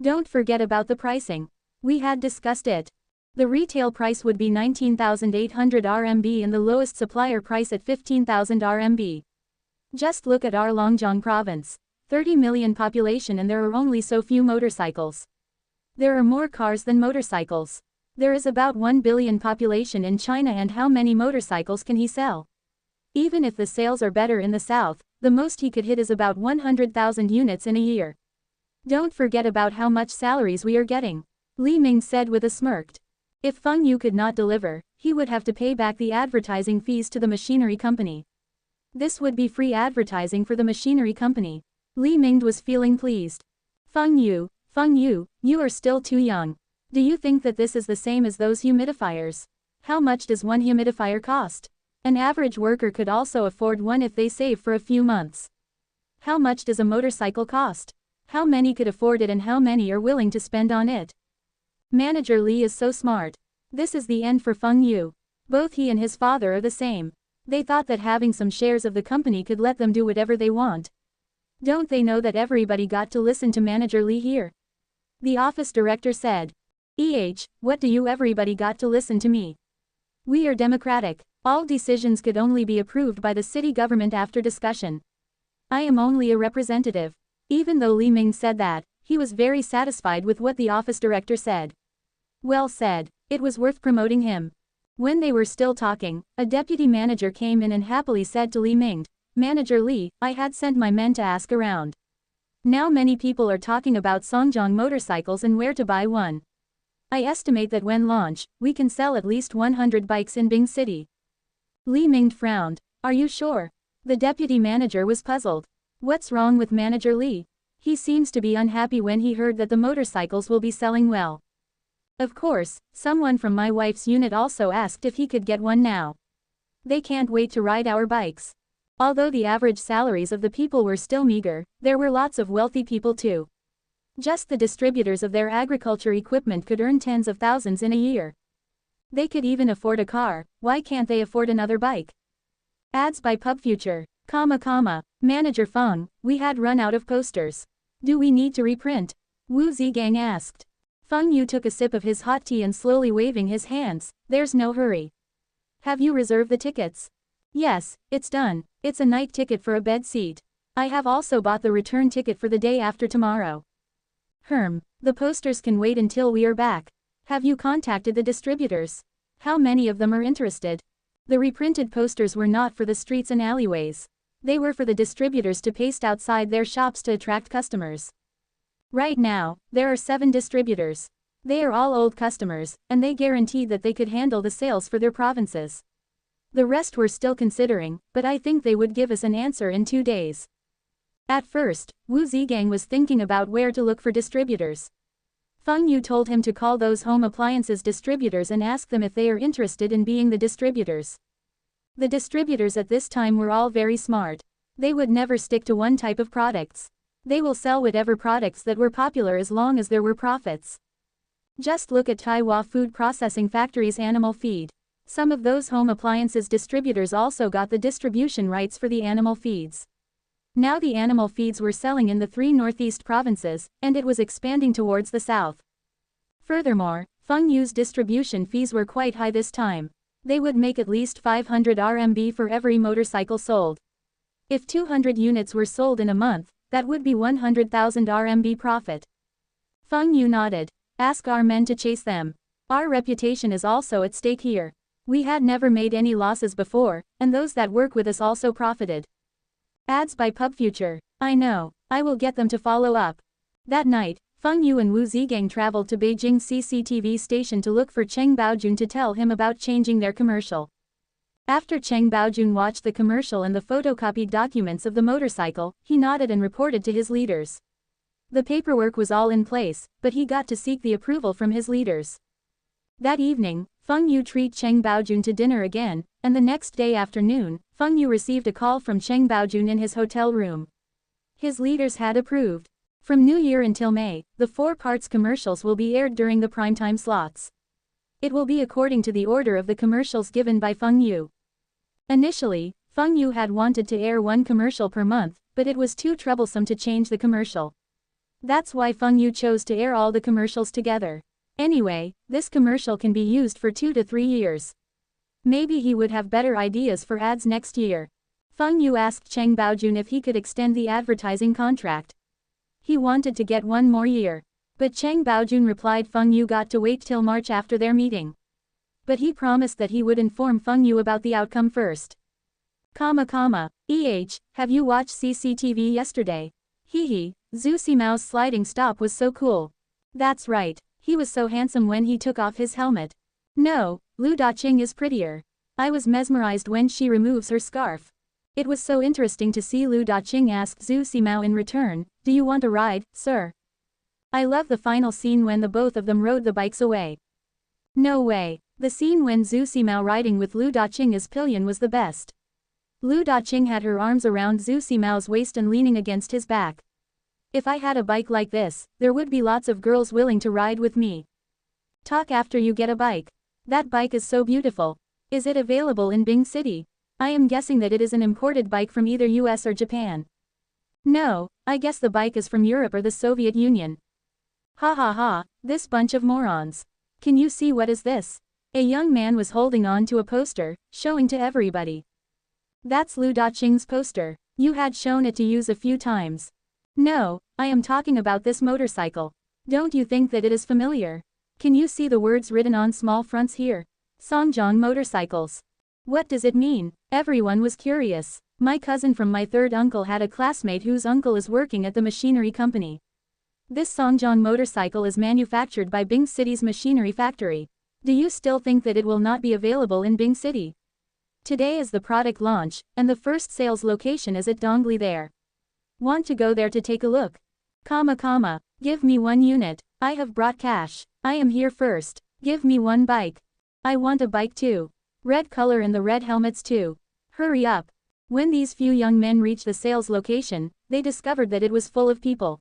Don't forget about the pricing. We had discussed it. The retail price would be 19,800 RMB and the lowest supplier price at 15,000 RMB. Just look at our Longjiang province. 30 million population and there are only so few motorcycles. There are more cars than motorcycles. There is about 1 billion population in China and how many motorcycles can he sell? Even if the sales are better in the south, the most he could hit is about 100,000 units in a year. Don't forget about how much salaries we are getting. Li Ming said with a smirk. If Feng Yu could not deliver, he would have to pay back the advertising fees to the machinery company. This would be free advertising for the machinery company. Li Ming was feeling pleased. Feng Yu, you are still too young. Do you think that this is the same as those humidifiers? How much does one humidifier cost? An average worker could also afford one if they save for a few months. How much does a motorcycle cost? How many could afford it and how many are willing to spend on it? Manager Li is so smart. This is the end for Feng Yu. Both he and his father are the same. They thought that having some shares of the company could let them do whatever they want. Don't they know that everybody got to listen to Manager Li here? The office director said. What do you everybody got to listen to me? We are democratic. All decisions could only be approved by the city government after discussion. I am only a representative. Even though Li Ming said that, he was very satisfied with what the office director said. Well said, it was worth promoting him. When they were still talking, a deputy manager came in and happily said to Li Ming, Manager Li, I had sent my men to ask around. Now many people are talking about Songjiang motorcycles and where to buy one. I estimate that when launch, we can sell at least 100 bikes in Bing City. Li Ming frowned. Are you sure? The deputy manager was puzzled. What's wrong with Manager Li? He seems to be unhappy when he heard that the motorcycles will be selling well. Of course, someone from my wife's unit also asked if he could get one now. They can't wait to ride our bikes. Although the average salaries of the people were still meager, there were lots of wealthy people too. Just the distributors of their agriculture equipment could earn tens of thousands in a year. They could even afford a car, why can't they afford another bike? Ads by PubFuture, Manager Feng, we had run out of posters. Do we need to reprint? Wu Zigang asked. Feng Yu took a sip of his hot tea and slowly waving his hands, there's no hurry. Have you reserved the tickets? Yes, it's done, it's a night ticket for a bed seat. I have also bought the return ticket for the day after tomorrow. The posters can wait until we are back. Have you contacted the distributors? How many of them are interested? The reprinted posters were not for the streets and alleyways. They were for the distributors to paste outside their shops to attract customers. Right now, there are 7 distributors. They are all old customers, and they guaranteed that they could handle the sales for their provinces. The rest were still considering, but I think they would give us an answer in 2 days. At first, Wu Zigang was thinking about where to look for distributors. Feng Yu told him to call those home appliances distributors and ask them if they are interested in being the distributors. The distributors at this time were all very smart. They would never stick to one type of products. They will sell whatever products that were popular as long as there were profits. Just look at Taiwan Food Processing Factory's animal feed. Some of those home appliances distributors also got the distribution rights for the animal feeds. Now the animal feeds were selling in the 3 northeast provinces, and it was expanding towards the south. Furthermore, Feng Yu's distribution fees were quite high this time. They would make at least 500 RMB for every motorcycle sold. If 200 units were sold in a month, that would be 100,000 RMB profit. Feng Yu nodded. Ask our men to chase them. Our reputation is also at stake here. We had never made any losses before, and those that work with us also profited. Ads by PubFuture. I know, I will get them to follow up. That night, Feng Yu and Wu Zigang traveled to Beijing CCTV station to look for Cheng Baojun to tell him about changing their commercial. After Cheng Baojun watched the commercial and the photocopied documents of the motorcycle, he nodded and reported to his leaders. The paperwork was all in place, but he got to seek the approval from his leaders. That evening, Feng Yu treated Cheng Baojun to dinner again, and the next day afternoon, Feng Yu received a call from Cheng Baojun in his hotel room. His leaders had approved. From New Year until May, the 4 parts commercials will be aired during the primetime slots. It will be according to the order of the commercials given by Feng Yu. Initially, Feng Yu had wanted to air 1 commercial per month, but it was too troublesome to change the commercial. That's why Feng Yu chose to air all the commercials together. Anyway, this commercial can be used for 2 to 3 years. Maybe he would have better ideas for ads next year. Feng Yu asked Cheng Baojun if he could extend the advertising contract. He wanted to get 1 more year. But Cheng Baojun replied Feng Yu got to wait till March after their meeting. But he promised that he would inform Feng Yu about the outcome first. Have you watched CCTV yesterday? Hehe, Zhu Simao's sliding stop was so cool. That's right. He was so handsome when he took off his helmet. No, Lu Daqing is prettier. I was mesmerized when she removes her scarf. It was so interesting to see Lu Daqing ask Zhu Simao in return, do you want a ride, sir? I love the final scene when the both of them rode the bikes away. No way, the scene when Zhu Simao riding with Lu Daqing as pillion was the best. Lu Daqing had her arms around Zhu Simao's waist and leaning against his back. If I had a bike like this, there would be lots of girls willing to ride with me. Talk after you get a bike. That bike is so beautiful. Is it available in Bing City? I am guessing that it is an imported bike from either US or Japan. No, I guess the bike is from Europe or the Soviet Union. Ha ha ha, this bunch of morons. Can you see what is this? A young man was holding on to a poster, showing to everybody. That's Lu Daqing's poster. You had shown it to use a few times. No, I am talking about this motorcycle. Don't you think that it is familiar? Can you see the words written on small fronts here? Songjiang Motorcycles. What does it mean? Everyone was curious. My cousin from my third uncle had a classmate whose uncle is working at the machinery company. This Songjiang motorcycle is manufactured by Bing City's machinery factory. Do you still think that it will not be available in Bing City? Today is the product launch, and the first sales location is at Dongli there. Want to go there to take a look? Give me 1 unit. I have brought cash. I am here first. Give me 1 bike. I want a bike too. Red color and the red helmets too. Hurry up. When these few young men reached the sales location, they discovered that it was full of people.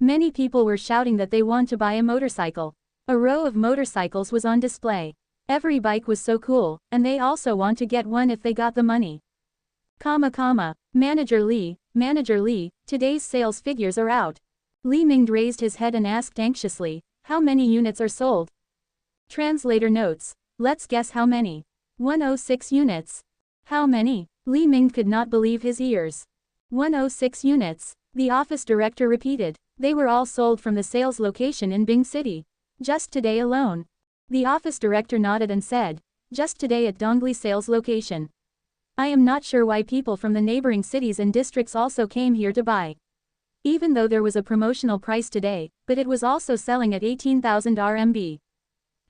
Many people were shouting that they want to buy a motorcycle. A row of motorcycles was on display. Every bike was so cool, and they also want to get one if they got the money. Manager Lee, today's sales figures are out. Li Ming raised his head and asked anxiously, how many units are sold? Translator notes, let's guess how many. 106 units. How many? Li Ming could not believe his ears. 106 units. The office director repeated. They were all sold from the sales location in Bing City. Just today alone. The office director nodded and said, just today at Dongli sales location. I am not sure why people from the neighboring cities and districts also came here to buy. Even though there was a promotional price today, but it was also selling at 18,000 RMB.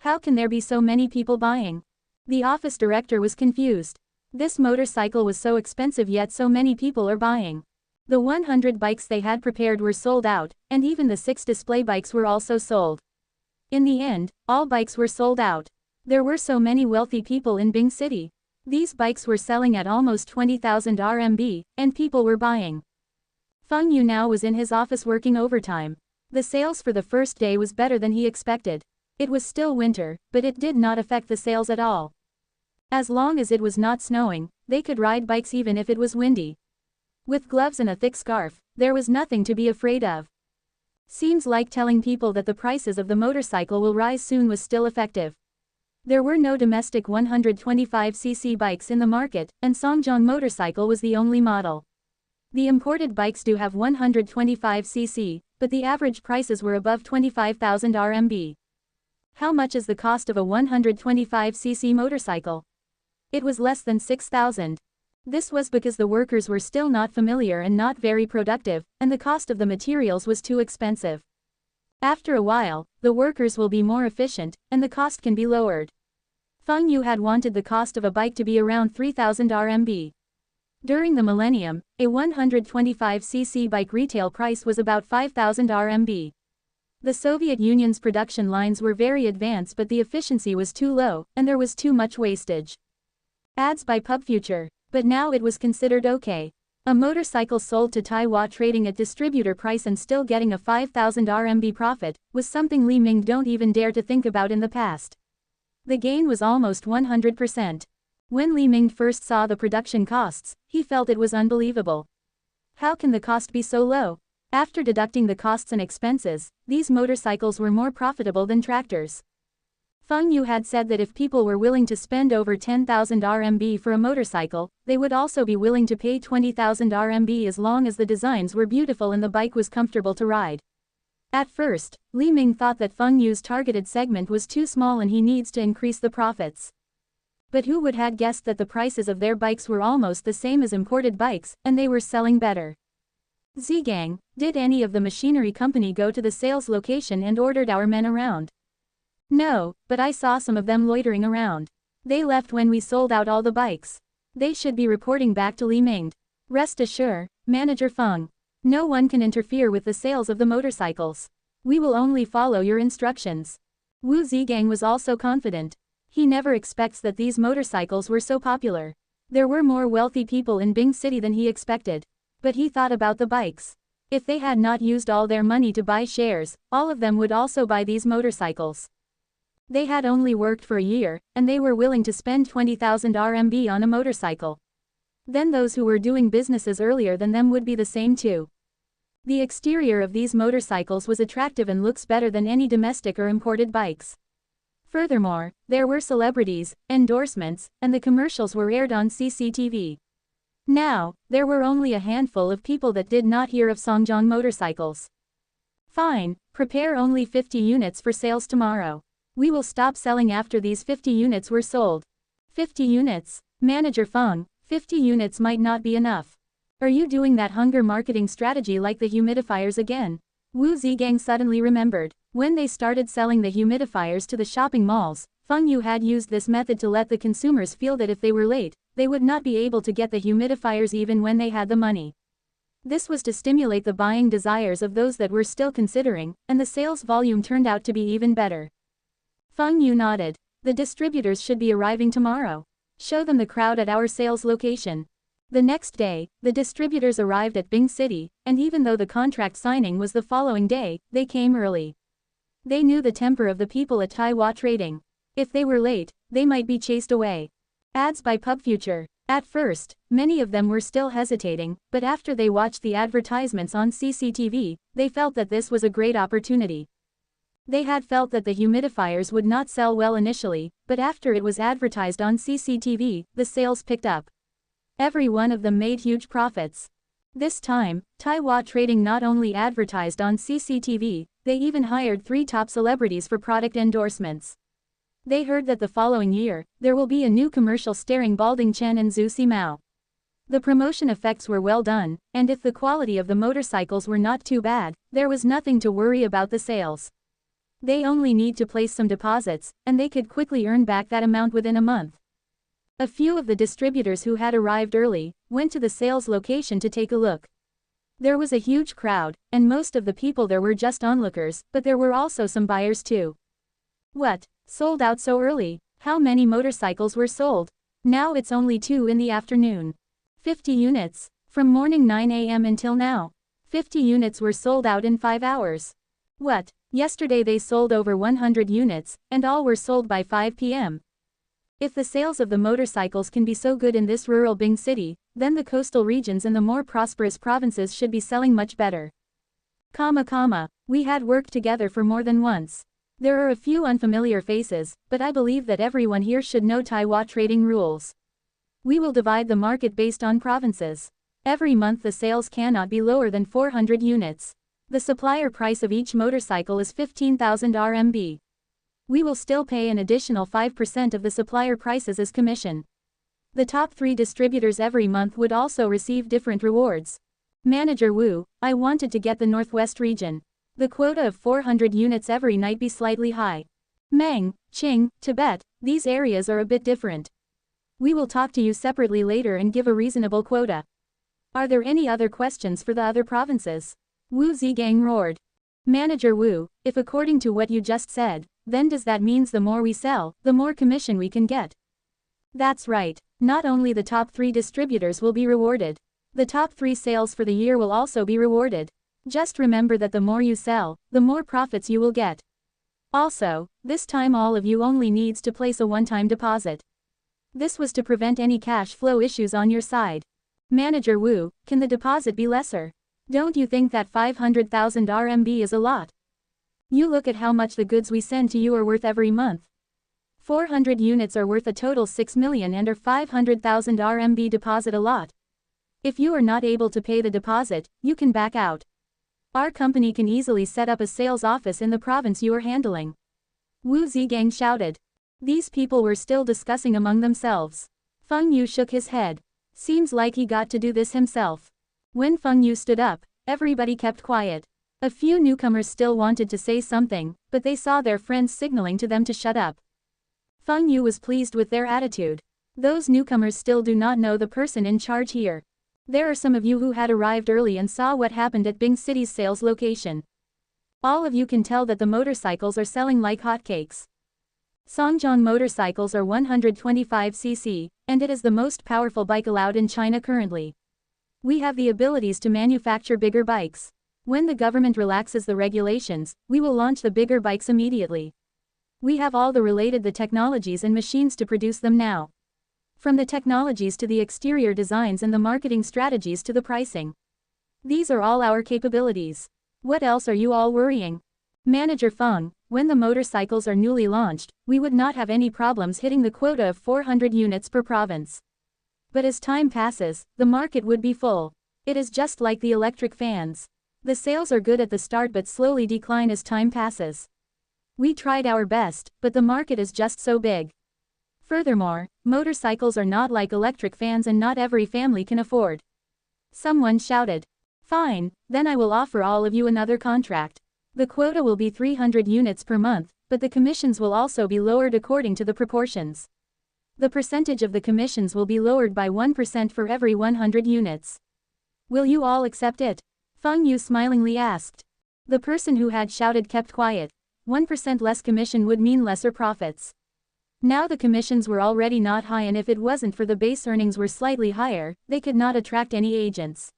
How can there be so many people buying? The office director was confused. This motorcycle was so expensive yet so many people are buying. The 100 bikes they had prepared were sold out, and even the 6 display bikes were also sold. In the end, all bikes were sold out. There were so many wealthy people in Bing City. These bikes were selling at almost 20,000 RMB, and people were buying. Feng Yu now was in his office working overtime. The sales for the first day was better than he expected. It was still winter, but it did not affect the sales at all. As long as it was not snowing, they could ride bikes even if it was windy. With gloves and a thick scarf, there was nothing to be afraid of. Seems like telling people that the prices of the motorcycle will rise soon was still effective. There were no domestic 125cc bikes in the market, and Songjiang motorcycle was the only model. The imported bikes do have 125cc, but the average prices were above 25,000 RMB. How much is the cost of a 125cc motorcycle? It was less than 6,000. This was because the workers were still not familiar and not very productive, and the cost of the materials was too expensive. After a while, the workers will be more efficient, and the cost can be lowered. Feng Yu had wanted the cost of a bike to be around 3,000 RMB. During the millennium, a 125cc bike retail price was about 5,000 RMB. The Soviet Union's production lines were very advanced, but the efficiency was too low, and there was too much wastage. Ads by PubFuture. But now it was considered okay. A motorcycle sold to Taiwan trading at distributor price and still getting a 5,000 RMB profit, was something Li Ming don't even dare to think about in the past. The gain was almost 100%. When Li Ming first saw the production costs, he felt it was unbelievable. How can the cost be so low? After deducting the costs and expenses, these motorcycles were more profitable than tractors. Feng Yu had said that if people were willing to spend over 10,000 RMB for a motorcycle, they would also be willing to pay 20,000 RMB as long as the designs were beautiful and the bike was comfortable to ride. At first, Li Ming thought that Feng Yu's targeted segment was too small and he needs to increase the profits. But who would have guessed that the prices of their bikes were almost the same as imported bikes, and they were selling better. Zhigang, did any of the machinery company go to the sales location and ordered our men around? No, but I saw some of them loitering around. They left when we sold out all the bikes. They should be reporting back to Li Ming. Rest assured, Manager Feng. No one can interfere with the sales of the motorcycles. We will only follow your instructions. Wu Zhigang was also confident. He never expects that these motorcycles were so popular. There were more wealthy people in Bing City than he expected. But he thought about the bikes. If they had not used all their money to buy shares, all of them would also buy these motorcycles. They had only worked for a year, and they were willing to spend 20,000 RMB on a motorcycle. Then those who were doing businesses earlier than them would be the same too. The exterior of these motorcycles was attractive and looks better than any domestic or imported bikes. Furthermore, there were celebrities, endorsements, and the commercials were aired on CCTV. Now, there were only a handful of people that did not hear of Songjong motorcycles. Fine, prepare only 50 units for sales tomorrow. We will stop selling after these 50 units were sold. 50 units? Manager Feng, 50 units might not be enough. Are you doing that hunger marketing strategy like the humidifiers again? Wu Zigang suddenly remembered. When they started selling the humidifiers to the shopping malls, Feng Yu had used this method to let the consumers feel that if they were late, they would not be able to get the humidifiers even when they had the money. This was to stimulate the buying desires of those that were still considering, and the sales volume turned out to be even better. Feng Yu nodded. The distributors should be arriving tomorrow. Show them the crowd at our sales location. The next day, the distributors arrived at Bing City, and even though the contract signing was the following day, they came early. They knew the temper of the people at Taiwan Trading. If they were late, they might be chased away. Ads by PubFuture. At first, many of them were still hesitating, but after they watched the advertisements on CCTV, they felt that this was a great opportunity. They had felt that the humidifiers would not sell well initially, but after it was advertised on CCTV, the sales picked up. Every one of them made huge profits. This time, Taiwan Trading not only advertised on CCTV, they even hired 3 top celebrities for product endorsements. They heard that the following year, there will be a new commercial starring Balding Chen and Zhu Ximao. The promotion effects were well done, and if the quality of the motorcycles were not too bad, there was nothing to worry about the sales. They only need to place some deposits, and they could quickly earn back that amount within a month. A few of the distributors who had arrived early went to the sales location to take a look. There was a huge crowd, and most of the people there were just onlookers, but there were also some buyers too. What? Sold out so early? How many motorcycles were sold? Now it's only 2 in the afternoon. 50 units. From morning 9 a.m. until now. 50 units were sold out in 5 hours. What? Yesterday they sold over 100 units, and all were sold by 5 p.m. If the sales of the motorcycles can be so good in this rural Bing City, then the coastal regions and the more prosperous provinces should be selling much better. We had worked together for more than once. There are a few unfamiliar faces, but I believe that everyone here should know Taiwan Trading rules. We will divide the market based on provinces. Every month the sales cannot be lower than 400 units. The supplier price of each motorcycle is 15,000 RMB. We will still pay an additional 5% of the supplier prices as commission. The top 3 distributors every month would also receive different rewards. Manager Wu, I wanted to get the Northwest region. The quota of 400 units every night be slightly high. Meng, Qing, Tibet, these areas are a bit different. We will talk to you separately later and give a reasonable quota. Are there any other questions for the other provinces? Wu Zigang roared. Manager Wu, if according to what you just said, then does that means the more we sell, the more commission we can get? That's right. Not only the top 3 distributors will be rewarded. The top 3 sales for the year will also be rewarded. Just remember that the more you sell, the more profits you will get. Also, this time all of you only needs to place a one-time deposit. This was to prevent any cash flow issues on your side. Manager Wu, can the deposit be lesser? Don't you think that 500,000 RMB is a lot? You look at how much the goods we send to you are worth every month. 400 units are worth a total 6 million and are 500,000 RMB deposit a lot. If you are not able to pay the deposit, you can back out. Our company can easily set up a sales office in the province you are handling. Wu Zigang shouted. These people were still discussing among themselves. Feng Yu shook his head. Seems like he got to do this himself. When Feng Yu stood up, everybody kept quiet. A few newcomers still wanted to say something, but they saw their friends signaling to them to shut up. Feng Yu was pleased with their attitude. Those newcomers still do not know the person in charge here. There are some of you who had arrived early and saw what happened at Bing City's sales location. All of you can tell that the motorcycles are selling like hotcakes. Songjong motorcycles are 125cc, and it is the most powerful bike allowed in China currently. We have the abilities to manufacture bigger bikes. When the government relaxes the regulations, we will launch the bigger bikes immediately. We have all the technologies and machines to produce them now. From the technologies to the exterior designs and the marketing strategies to the pricing. These are all our capabilities. What else are you all worrying? Manager Feng, when the motorcycles are newly launched, we would not have any problems hitting the quota of 400 units per province. But as time passes, the market would be full. It is just like the electric fans. The sales are good at the start but slowly decline as time passes. We tried our best, but the market is just so big. Furthermore, motorcycles are not like electric fans and not every family can afford. Someone shouted. Fine, then I will offer all of you another contract. The quota will be 300 units per month, but the commissions will also be lowered according to the proportions. The percentage of the commissions will be lowered by 1% for every 100 units. Will you all accept it? Feng Yu smilingly asked. The person who had shouted kept quiet. 1% less commission would mean lesser profits. Now the commissions were already not high, and if it wasn't for the base earnings were slightly higher, they could not attract any agents.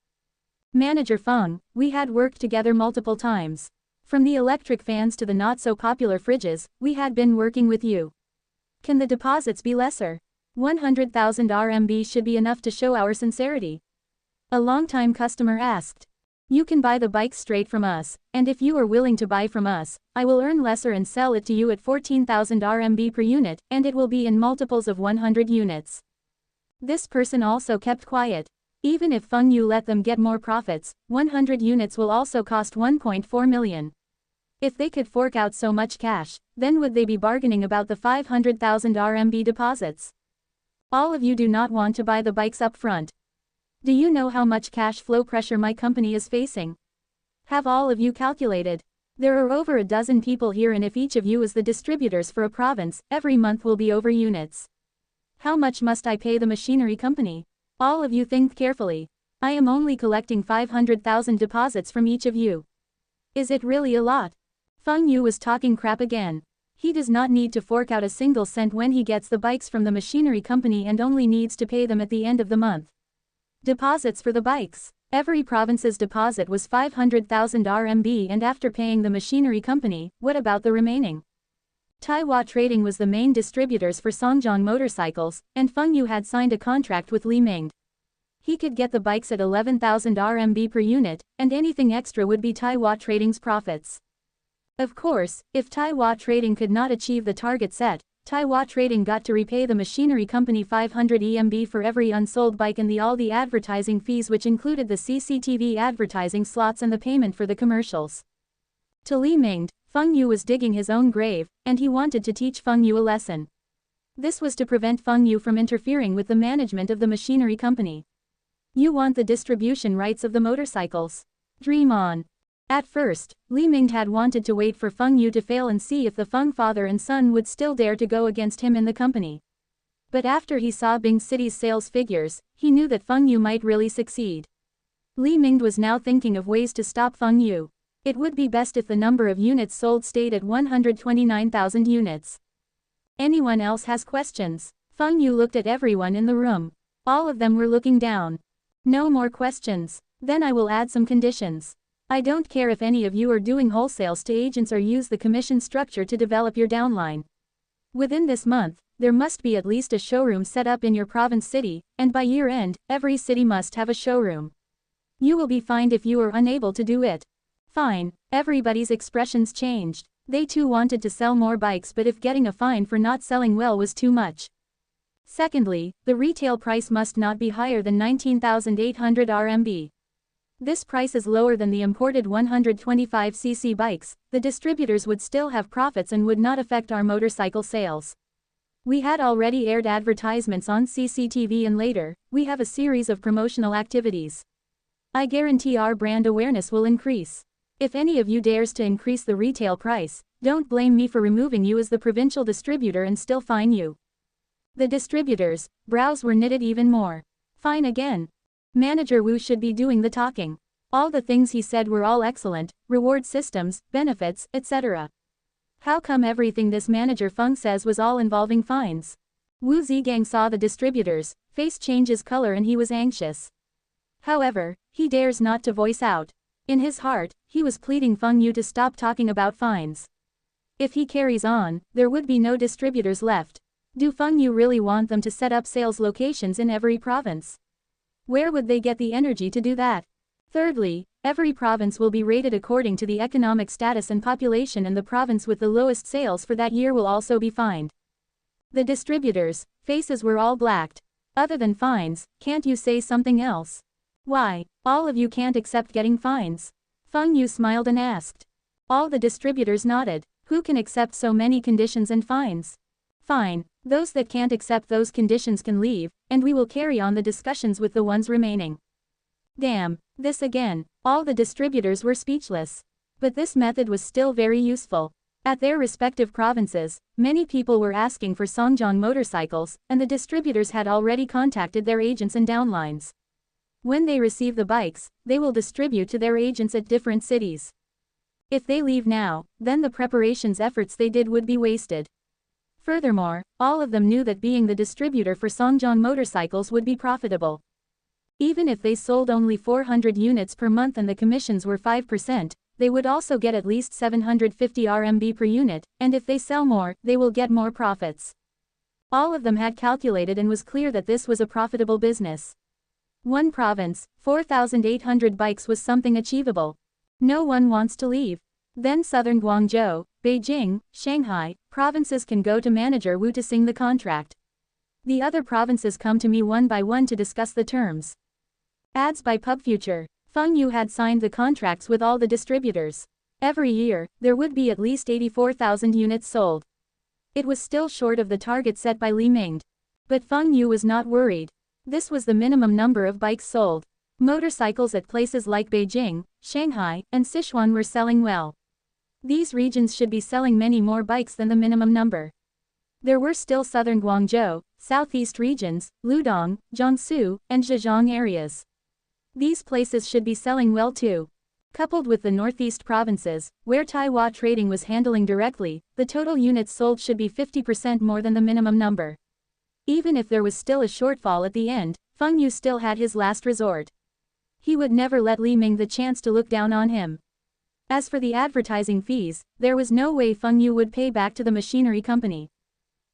Manager Feng, we had worked together multiple times. From the electric fans to the not-so-popular fridges, we had been working with you. Can the deposits be lesser? 100,000 RMB should be enough to show our sincerity. A long-time customer asked. You can buy the bike straight from us, and if you are willing to buy from us, I will earn lesser and sell it to you at 14,000 RMB per unit, and it will be in multiples of 100 units. This person also kept quiet. Even if Feng Yu let them get more profits, 100 units will also cost 1.4 million. If they could fork out so much cash, then would they be bargaining about the 500,000 RMB deposits? All of you do not want to buy the bikes up front. Do you know how much cash flow pressure my company is facing? Have all of you calculated? There are over a dozen people here, and if each of you is the distributors for a province, every month will be over units. How much must I pay the machinery company? All of you think carefully. I am only collecting 500,000 deposits from each of you. Is it really a lot? Feng Yu was talking crap again. He does not need to fork out a single cent when he gets the bikes from the machinery company and only needs to pay them at the end of the month. Deposits for the bikes. Every province's deposit was 500,000 RMB, and after paying the machinery company, what about the remaining? Taiwan Trading was the main distributors for Songjiang motorcycles, and Feng Yu had signed a contract with Li Ming. He could get the bikes at 11,000 RMB per unit, and anything extra would be Taiwan Trading's profits. Of course, if Taiwan Trading could not achieve the target set, Taiwan Trading got to repay the machinery company 500 EMB for every unsold bike and all the advertising fees, which included the CCTV advertising slots and the payment for the commercials. To Li Ming, Feng Yu was digging his own grave, and he wanted to teach Feng Yu a lesson. This was to prevent Feng Yu from interfering with the management of the machinery company. You want the distribution rights of the motorcycles? Dream on. At first, Li Ming had wanted to wait for Feng Yu to fail and see if the Feng father and son would still dare to go against him in the company. But after he saw Bing City's sales figures, he knew that Feng Yu might really succeed. Li Ming was now thinking of ways to stop Feng Yu. It would be best if the number of units sold stayed at 129,000 units. Anyone else has questions? Feng Yu looked at everyone in the room. All of them were looking down. No more questions. Then I will add some conditions. I don't care if any of you are doing wholesales to agents or use the commission structure to develop your downline. Within this month, there must be at least a showroom set up in your province city, and by year end, every city must have a showroom. You will be fined if you are unable to do it. Fine. Everybody's expressions changed. They too wanted to sell more bikes, but if getting a fine for not selling well was too much. Secondly, the retail price must not be higher than 19,800 RMB. This price is lower than the imported 125cc bikes. The distributors would still have profits and would not affect our motorcycle sales. We had already aired advertisements on CCTV, and later, we have a series of promotional activities. I guarantee our brand awareness will increase. If any of you dares to increase the retail price, don't blame me for removing you as the provincial distributor and still fine you. The distributors' brows were knitted even more. Fine again. Manager Wu should be doing the talking. All the things he said were all excellent: reward systems, benefits, etc. How come everything this manager Feng says was all involving fines? Wu Zigang saw the distributor's face change his color and he was anxious. However, he dares not to voice out. In his heart, he was pleading Feng Yu to stop talking about fines. If he carries on, there would be no distributors left. Do Feng Yu really want them to set up sales locations in every province? Where would they get the energy to do that? Thirdly, every province will be rated according to the economic status and population, and the province with the lowest sales for that year will also be fined. The distributors' faces were all blacked. Other than fines, can't you say something else? Why, all of you can't accept getting fines? Feng Yu smiled and asked. All the distributors nodded. Who can accept so many conditions and fines? Fine, those that can't accept those conditions can leave, and we will carry on the discussions with the ones remaining. Damn, this again. All the distributors were speechless. But this method was still very useful. At their respective provinces, many people were asking for Songjong motorcycles, and the distributors had already contacted their agents and downlines. When they receive the bikes, they will distribute to their agents at different cities. If they leave now, then the preparations efforts they did would be wasted. Furthermore, all of them knew that being the distributor for Songjong motorcycles would be profitable. Even if they sold only 400 units per month and the commissions were 5%, they would also get at least 750 RMB per unit, and if they sell more, they will get more profits. All of them had calculated and was clear that this was a profitable business. One province, 4,800 bikes was something achievable. No one wants to leave. Then southern Guangzhou, Beijing, Shanghai, provinces can go to manager Wu to sing the contract. The other provinces come to me one by one to discuss the terms. Ads by PubFuture. Feng Yu had signed the contracts with all the distributors. Every year, there would be at least 84,000 units sold. It was still short of the target set by Li Ming. But Feng Yu was not worried. This was the minimum number of bikes sold. Motorcycles at places like Beijing, Shanghai, and Sichuan were selling well. These regions should be selling many more bikes than the minimum number. There were still southern Guangzhou, southeast regions, Ludong, Jiangsu, and Zhejiang areas. These places should be selling well too. Coupled with the northeast provinces, where Taiwan trading was handling directly, the total units sold should be 50% more than the minimum number. Even if there was still a shortfall at the end, Feng Yu still had his last resort. He would never let Li Ming the chance to look down on him. As for the advertising fees, there was no way Feng Yu would pay back to the machinery company.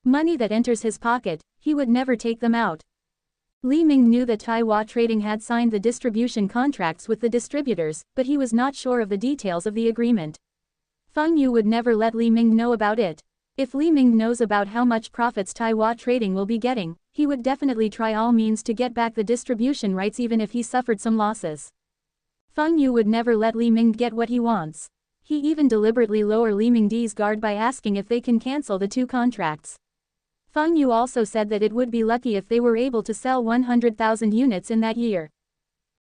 Money that enters his pocket, he would never take them out. Li Ming knew that Taiwan Trading had signed the distribution contracts with the distributors, but he was not sure of the details of the agreement. Feng Yu would never let Li Ming know about it. If Li Ming knows about how much profits Taiwan Trading will be getting, he would definitely try all means to get back the distribution rights even if he suffered some losses. Feng Yu would never let Li Ming get what he wants. He even deliberately lower Li Ming's guard by asking if they can cancel the two contracts. Feng Yu also said that it would be lucky if they were able to sell 100,000 units in that year.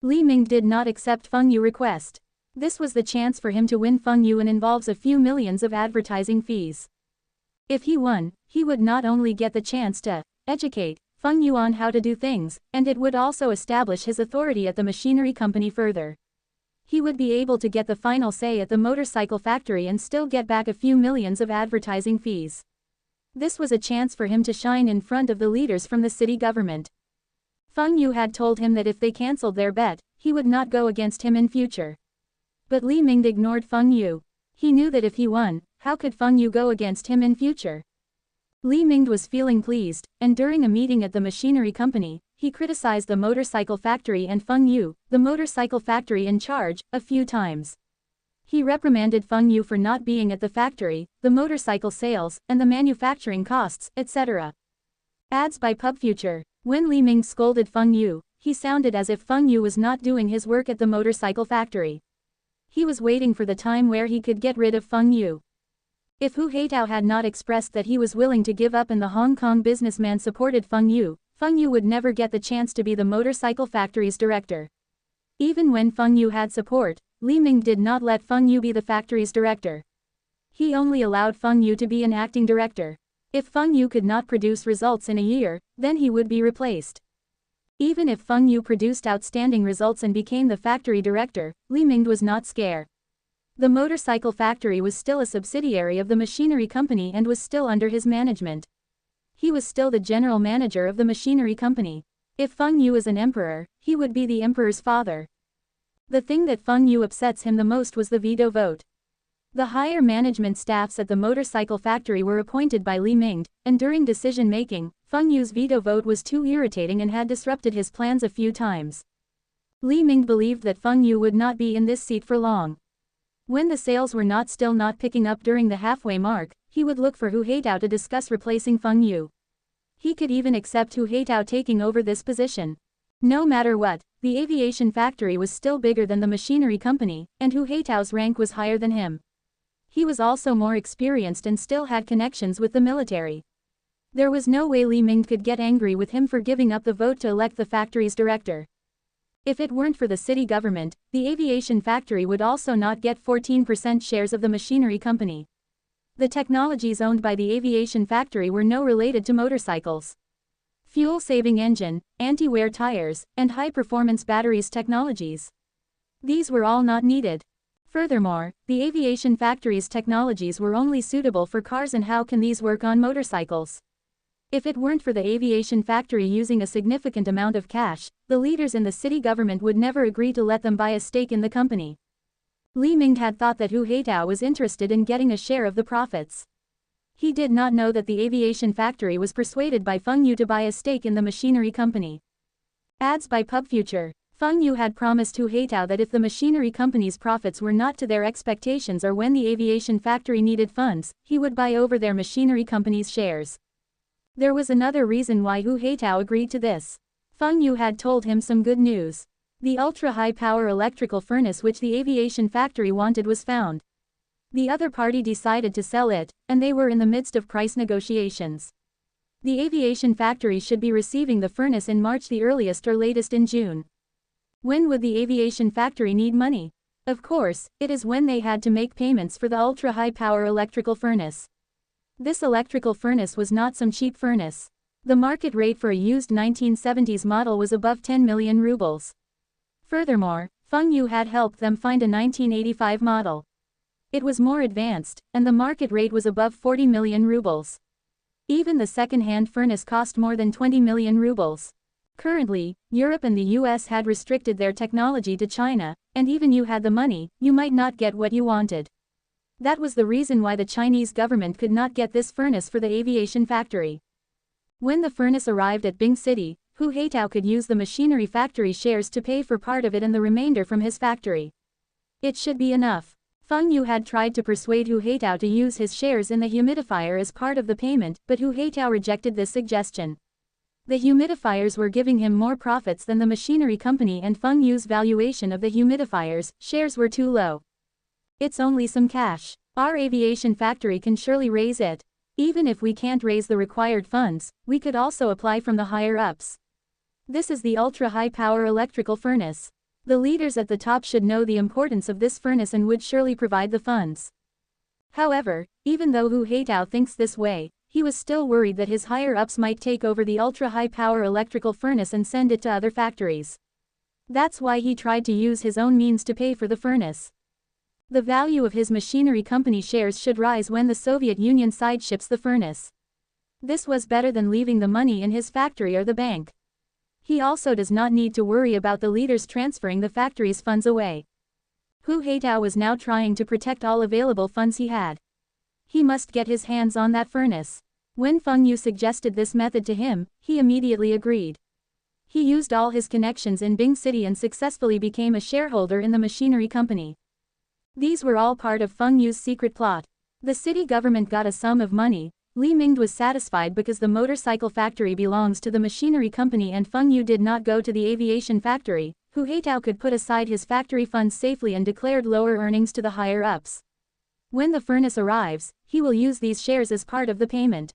Li Ming did not accept Feng Yu's request. This was the chance for him to win Feng Yu and involves a few millions of advertising fees. If he won, he would not only get the chance to educate Feng Yu on how to do things, and it would also establish his authority at the machinery company further. He would be able to get the final say at the motorcycle factory and still get back a few millions of advertising fees. This was a chance for him to shine in front of the leaders from the city government. Feng Yu had told him that if they cancelled their bet, he would not go against him in future. But Li Ming ignored Feng Yu. He knew that if he won, how could Feng Yu go against him in future? Li Ming was feeling pleased, and during a meeting at the machinery company, he criticized the motorcycle factory and Feng Yu, the motorcycle factory in charge, a few times. He reprimanded Feng Yu for not being at the factory, the motorcycle sales, and the manufacturing costs, etc. Ads by PubFuture. When Li Ming scolded Feng Yu, he sounded as if Feng Yu was not doing his work at the motorcycle factory. He was waiting for the time where he could get rid of Feng Yu. If Hu Haitao had not expressed that he was willing to give up and the Hong Kong businessman supported Feng Yu would never get the chance to be the motorcycle factory's director. Even when Feng Yu had support, Li Ming did not let Feng Yu be the factory's director. He only allowed Feng Yu to be an acting director. If Feng Yu could not produce results in a year, then he would be replaced. Even if Feng Yu produced outstanding results and became the factory director, Li Ming was not scared. The motorcycle factory was still a subsidiary of the machinery company and was still under his management. He was still the general manager of the machinery company. If Feng Yu is an emperor, he would be the emperor's father. The thing that Feng Yu upsets him the most was the veto vote. The higher management staffs at the motorcycle factory were appointed by Li Mingde, and during decision-making, Feng Yu's veto vote was too irritating and had disrupted his plans a few times. Li Mingde believed that Feng Yu would not be in this seat for long. When the sales were still not picking up during the halfway mark, he would look for Hu Haitao to discuss replacing Feng Yu. He could even accept Hu Haitao taking over this position. No matter what, the aviation factory was still bigger than the machinery company, and Hu Haitao's rank was higher than him. He was also more experienced and still had connections with the military. There was no way Li Mingde could get angry with him for giving up the vote to elect the factory's director. If it weren't for the city government, the aviation factory would also not get 14% shares of the machinery company. The technologies owned by the aviation factory were no related to motorcycles. Fuel-saving engine, anti-wear tires, and high-performance batteries technologies. These were all not needed. Furthermore, the aviation factory's technologies were only suitable for cars, and how can these work on motorcycles? If it weren't for the aviation factory using a significant amount of cash, the leaders in the city government would never agree to let them buy a stake in the company. Li Mingde had thought that Hu Haitao was interested in getting a share of the profits. He did not know that the aviation factory was persuaded by Feng Yu to buy a stake in the machinery company. Ads by PubFuture. Feng Yu had promised Hu Haitao that if the machinery company's profits were not to their expectations or when the aviation factory needed funds, he would buy over their machinery company's shares. There was another reason why Hu Haitao agreed to this. Feng Yu had told him some good news. The ultra-high-power electrical furnace which the aviation factory wanted was found. The other party decided to sell it, and they were in the midst of price negotiations. The aviation factory should be receiving the furnace in March, the earliest or latest in June. When would the aviation factory need money? Of course, it is when they had to make payments for the ultra-high-power electrical furnace. This electrical furnace was not some cheap furnace. The market rate for a used 1970s model was above 10 million rubles. Furthermore, Feng Yu had helped them find a 1985 model. It was more advanced, and the market rate was above 40 million rubles. Even the second-hand furnace cost more than 20 million rubles. Currently, Europe and the US had restricted their technology to China, and even you had the money, you might not get what you wanted. That was the reason why the Chinese government could not get this furnace for the aviation factory. When the furnace arrived at Bing City, Hu Haitao could use the machinery factory shares to pay for part of it and the remainder from his factory. It should be enough. Feng Yu had tried to persuade Hu Haitao to use his shares in the humidifier as part of the payment, but Hu Haitao rejected this suggestion. The humidifiers were giving him more profits than the machinery company, and Feng Yu's valuation of the humidifiers' shares were too low. It's only some cash. Our aviation factory can surely raise it. Even if we can't raise the required funds, we could also apply from the higher-ups. This is the ultra-high-power electrical furnace. The leaders at the top should know the importance of this furnace and would surely provide the funds. However, even though Hu Haitao thinks this way, he was still worried that his higher-ups might take over the ultra-high-power electrical furnace and send it to other factories. That's why he tried to use his own means to pay for the furnace. The value of his machinery company shares should rise when the Soviet Union side ships the furnace. This was better than leaving the money in his factory or the bank. He also does not need to worry about the leaders transferring the factory's funds away. Hu Haitao was now trying to protect all available funds he had. He must get his hands on that furnace. When Feng Yu suggested this method to him, he immediately agreed. He used all his connections in Bing City and successfully became a shareholder in the machinery company. These were all part of Feng Yu's secret plot. The city government got a sum of money. Li Mingde was satisfied because the motorcycle factory belongs to the machinery company and Feng Yu did not go to the aviation factory. Hu Haitao could put aside his factory funds safely and declared lower earnings to the higher-ups. When the furnace arrives, he will use these shares as part of the payment.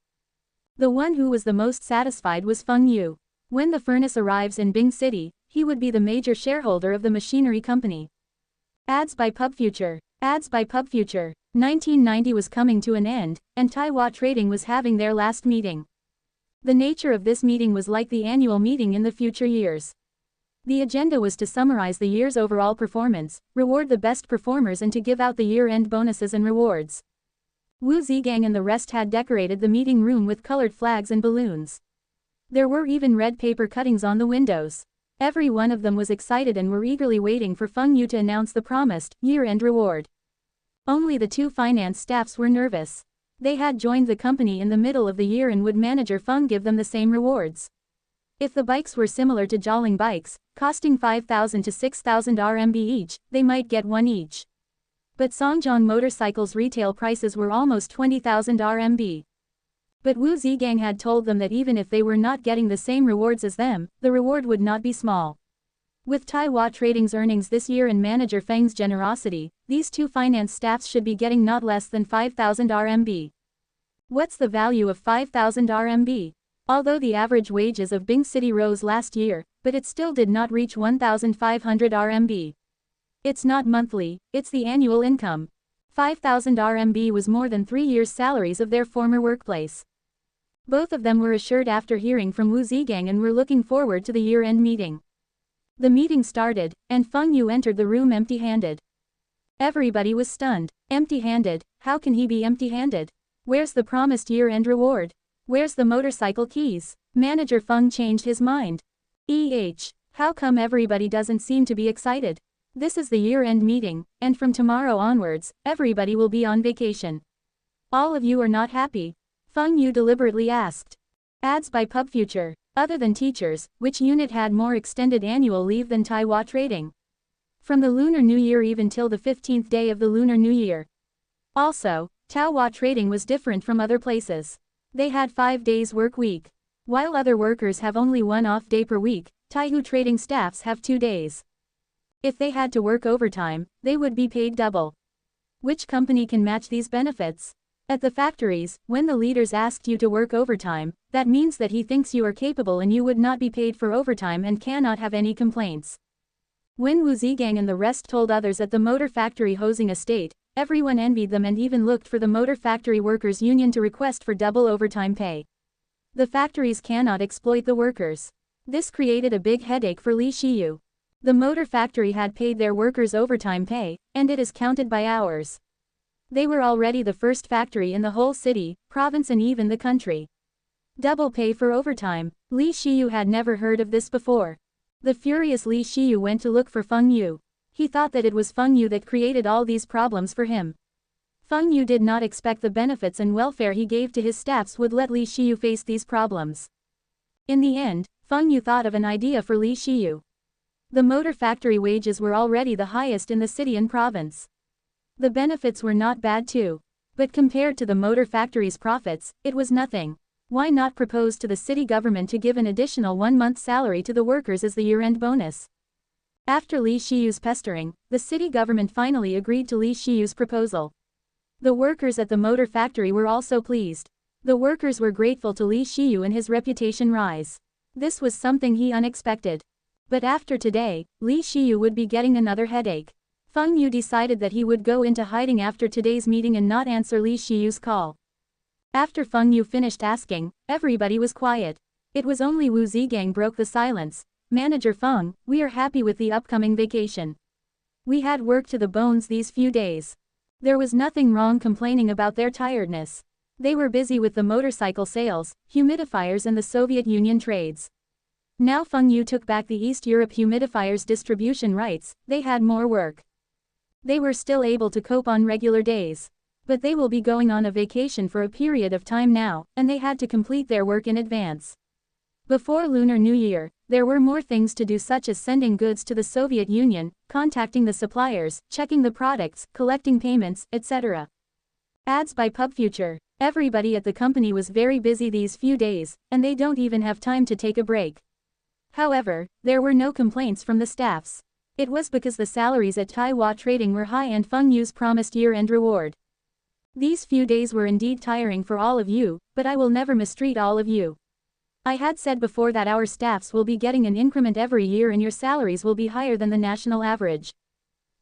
The one who was the most satisfied was Feng Yu. When the furnace arrives in Bing City, he would be the major shareholder of the machinery company. Ads by PubFuture. Ads by PubFuture. 1990 was coming to an end, and Taiwan Trading was having their last meeting. The nature of this meeting was like the annual meeting in the future years. The agenda was to summarize the year's overall performance, reward the best performers and to give out the year-end bonuses and rewards. Wu Zigang and the rest had decorated the meeting room with colored flags and balloons. There were even red paper cuttings on the windows. Every one of them was excited and were eagerly waiting for Feng Yu to announce the promised year-end reward. Only the two finance staffs were nervous. They had joined the company in the middle of the year, and would manager Feng give them the same rewards? If the bikes were similar to Jialing bikes, costing 5,000 to 6,000 RMB each, they might get one each. But Songjiang motorcycles' retail prices were almost 20,000 RMB. But Wu Zigang had told them that even if they were not getting the same rewards as them, the reward would not be small. With Taiwan Trading's earnings this year and manager Feng's generosity, these two finance staffs should be getting not less than 5,000 RMB. What's the value of 5,000 RMB? Although the average wages of Bing City rose last year, but it still did not reach 1,500 RMB. It's not monthly, it's the annual income. 5,000 RMB was more than 3 years' salaries of their former workplace. Both of them were assured after hearing from Wu Zigang and were looking forward to the year-end meeting. The meeting started, and Feng Yu entered the room empty-handed. Everybody was stunned. Empty-handed? How can he be empty-handed? Where's the promised year-end reward? Where's the motorcycle keys? Manager Feng changed his mind. How come everybody doesn't seem to be excited? This is the year-end meeting, and from tomorrow onwards, everybody will be on vacation. All of you are not happy? Feng Yu deliberately asked. Ads by PubFuture. Other than teachers, which unit had more extended annual leave than Taiwan Trading? From the Lunar New Year even till the 15th day of the Lunar New Year. Also, Taiwan Trading was different from other places. They had 5 days work week. While other workers have only 1 off day per week, Taihu Trading staffs have 2 days. If they had to work overtime, they would be paid double. Which company can match these benefits? At the factories, when the leaders asked you to work overtime, that means that he thinks you are capable and you would not be paid for overtime and cannot have any complaints. When Wu Zigang and the rest told others at the motor factory hosing estate, everyone envied them and even looked for the motor factory workers' union to request for double overtime pay. The factories cannot exploit the workers. This created a big headache for Li Xiyu. The motor factory had paid their workers overtime pay, and it is counted by hours. They were already the first factory in the whole city, province and even the country. Double pay for overtime. Li Xiyu had never heard of this before. The furious Li Xiyu went to look for Feng Yu. He thought that it was Feng Yu that created all these problems for him. Feng Yu did not expect the benefits and welfare he gave to his staffs would let Li Xiyu face these problems. In the end, Feng Yu thought of an idea for Li Xiyu. The motor factory wages were already the highest in the city and province. The benefits were not bad too. But compared to the motor factory's profits, it was nothing. Why not propose to the city government to give an additional 1 month's salary to the workers as the year-end bonus? After Li Xiyu's pestering, the city government finally agreed to Li Xiyu's proposal. The workers at the motor factory were also pleased. The workers were grateful to Li Xiyu and his reputation rise. This was something he unexpected. But after today, Li Xiyu would be getting another headache. Feng Yu decided that he would go into hiding after today's meeting and not answer Li Xiyu's call. After Feng Yu finished asking, everybody was quiet. It was only Wu Zigang broke the silence. Manager Feng, we are happy with the upcoming vacation. We had work to the bones these few days. There was nothing wrong complaining about their tiredness. They were busy with the motorcycle sales, humidifiers and the Soviet Union trades. Now Feng Yu took back the East Europe humidifiers distribution rights, they had more work. They were still able to cope on regular days. But they will be going on a vacation for a period of time now, and they had to complete their work in advance. Before Lunar New Year, there were more things to do such as sending goods to the Soviet Union, contacting the suppliers, checking the products, collecting payments, etc. Ads by PubFuture. Everybody at the company was very busy these few days, and they don't even have time to take a break. However, there were no complaints from the staffs. It was because the salaries at Taiwan Trading were high and Feng Yu's promised year-end reward. These few days were indeed tiring for all of you, but I will never mistreat all of you. I had said before that our staffs will be getting an increment every year and your salaries will be higher than the national average.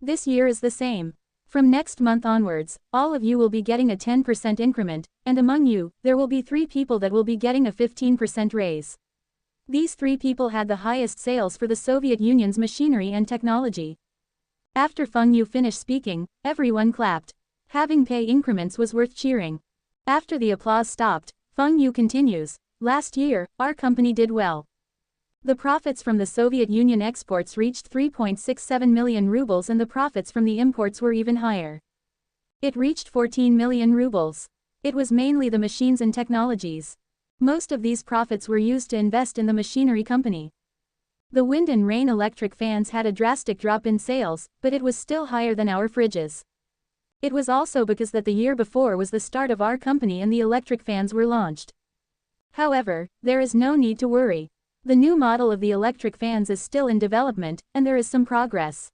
This year is the same. From next month onwards, all of you will be getting a 10% increment, and among you, there will be 3 people that will be getting a 15% raise. These 3 people had the highest sales for the Soviet Union's machinery and technology. After Feng Yu finished speaking, everyone clapped. Having pay increments was worth cheering. After the applause stopped, Feng Yu continues, last year, our company did well. The profits from the Soviet Union exports reached 3.67 million rubles and the profits from the imports were even higher. It reached 14 million rubles. It was mainly the machines and technologies. Most of these profits were used to invest in the machinery company. The wind and rain electric fans had a drastic drop in sales, but it was still higher than our fridges. It was also because that the year before was the start of our company and the electric fans were launched. However, there is no need to worry. The new model of the electric fans is still in development, and there is some progress.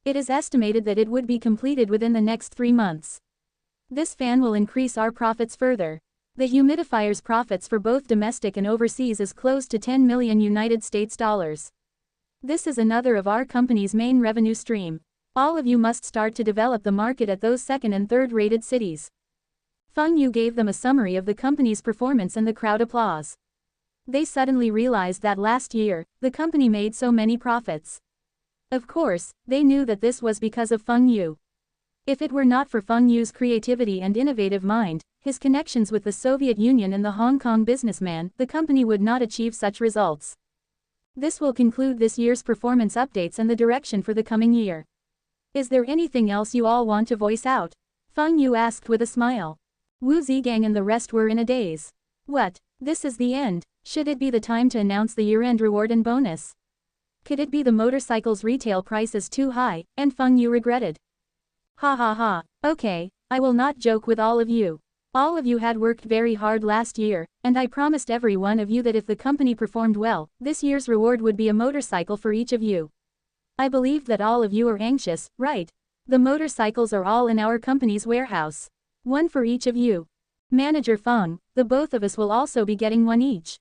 It is estimated that it would be completed within the next 3 months. This fan will increase our profits further. The humidifier's profits for both domestic and overseas is close to 10 million United States dollars. This is another of our company's main revenue stream. All of you must start to develop the market at those second and third rated cities. Feng Yu gave them a summary of the company's performance and the crowd applause. They suddenly realized that last year, the company made so many profits. Of course, they knew that this was because of Feng Yu. If it were not for Feng Yu's creativity and innovative mind, his connections with the Soviet Union and the Hong Kong businessman, the company would not achieve such results. This will conclude this year's performance updates and the direction for the coming year. Is there anything else you all want to voice out? Feng Yu asked with a smile. Wu Zigang and the rest were in a daze. What? This is the end? Should it be the time to announce the year-end reward and bonus? Could it be the motorcycle's retail price is too high, and Feng Yu regretted? Ha ha ha, okay, I will not joke with all of you. All of you had worked very hard last year, and I promised every one of you that if the company performed well, this year's reward would be a motorcycle for each of you. I believe that all of you are anxious, right? The motorcycles are all in our company's warehouse. One for each of you. Manager Feng, the both of us will also be getting one each.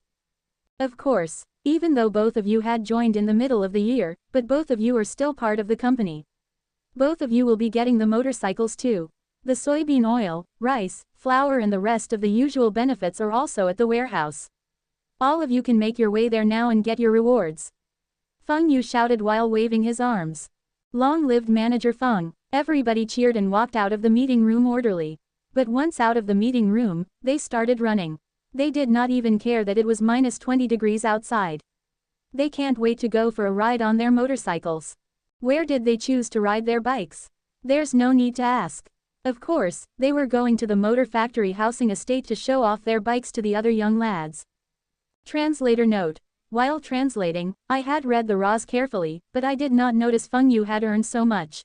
Of course, even though both of you had joined in the middle of the year, but both of you are still part of the company. Both of you will be getting the motorcycles too. The soybean oil, rice, flour and the rest of the usual benefits are also at the warehouse. All of you can make your way there now and get your rewards. Feng Yu shouted while waving his arms. Long lived Manager Feng. Everybody cheered and walked out of the meeting room orderly. But once out of the meeting room, they started running. They did not even care that it was minus 20 degrees outside. They can't wait to go for a ride on their motorcycles. Where did they choose to ride their bikes? There's no need to ask. Of course, they were going to the motor factory housing estate to show off their bikes to the other young lads. Translator note. While translating, I had read the RAs carefully, but I did not notice Feng Yu had earned so much.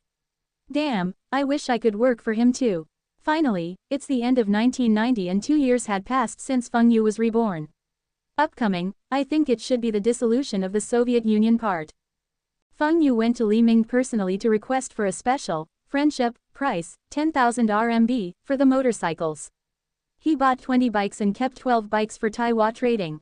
Damn, I wish I could work for him too. Finally, it's the end of 1990 and 2 years had passed since Feng Yu was reborn. Upcoming, I think it should be the dissolution of the Soviet Union part. Feng Yu went to Li Ming personally to request for a special, friendship, price, 10,000 RMB, for the motorcycles. He bought 20 bikes and kept 12 bikes for Taiwan trading.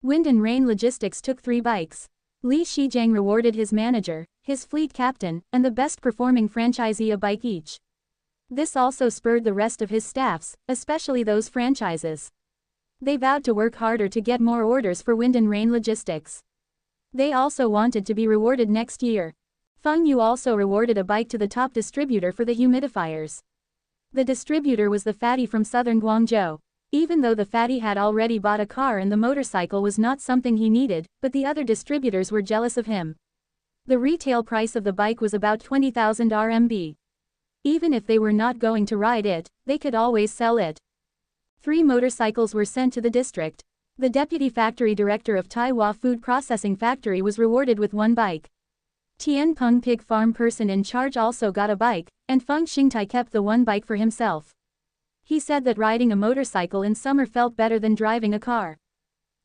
Wind and Rain Logistics took 3 bikes. Li Shijiang rewarded his manager, his fleet captain, and the best performing franchisee a bike each. This also spurred the rest of his staffs, especially those franchises. They vowed to work harder to get more orders for Wind and Rain Logistics. They also wanted to be rewarded next year. Feng Yu also rewarded a bike to the top distributor for the humidifiers. The distributor was the fatty from southern Guangzhou. Even though the fatty had already bought a car and the motorcycle was not something he needed, but the other distributors were jealous of him. The retail price of the bike was about 20,000 RMB. Even if they were not going to ride it, they could always sell it. 3 motorcycles were sent to the district. The deputy factory director of Taiwan Food Processing Factory was rewarded with 1 bike. Tianpeng Pig Farm person in charge also got a bike, and Feng Xingtai kept the 1 bike for himself. He said that riding a motorcycle in summer felt better than driving a car.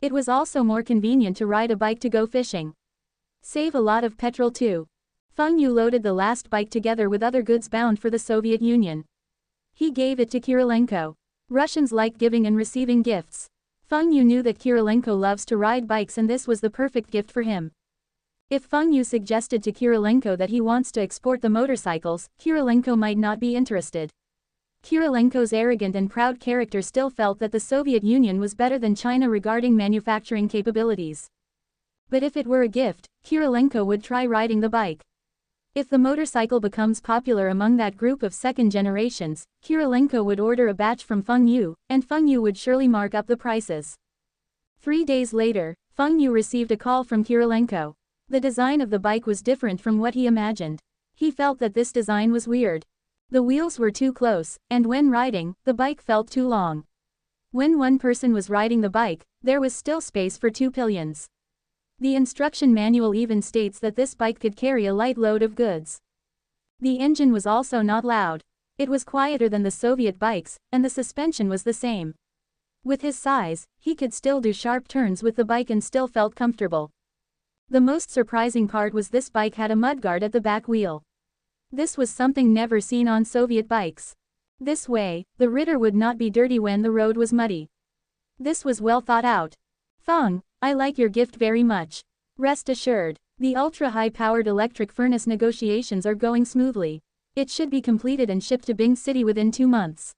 It was also more convenient to ride a bike to go fishing. Save a lot of petrol too. Feng Yu loaded the last bike together with other goods bound for the Soviet Union. He gave it to Kirilenko. Russians like giving and receiving gifts. Feng Yu knew that Kirilenko loves to ride bikes and this was the perfect gift for him. If Feng Yu suggested to Kirilenko that he wants to export the motorcycles, Kirilenko might not be interested. Kirilenko's arrogant and proud character still felt that the Soviet Union was better than China regarding manufacturing capabilities. But if it were a gift, Kirilenko would try riding the bike. If the motorcycle becomes popular among that group of second generations, Kirilenko would order a batch from Feng Yu, and Feng Yu would surely mark up the prices. 3 days later, Feng Yu received a call from Kirilenko. The design of the bike was different from what he imagined. He felt that this design was weird. The wheels were too close, and when riding, the bike felt too long. When one person was riding the bike, there was still space for 2 pillions. The instruction manual even states that this bike could carry a light load of goods. The engine was also not loud. It was quieter than the Soviet bikes, and the suspension was the same. With his size, he could still do sharp turns with the bike and still felt comfortable. The most surprising part was this bike had a mudguard at the back wheel. This was something never seen on Soviet bikes. This way, the rider would not be dirty when the road was muddy. This was well thought out. Feng, I like your gift very much. Rest assured, the ultra-high-powered electric furnace negotiations are going smoothly. It should be completed and shipped to Bing City within 2 months.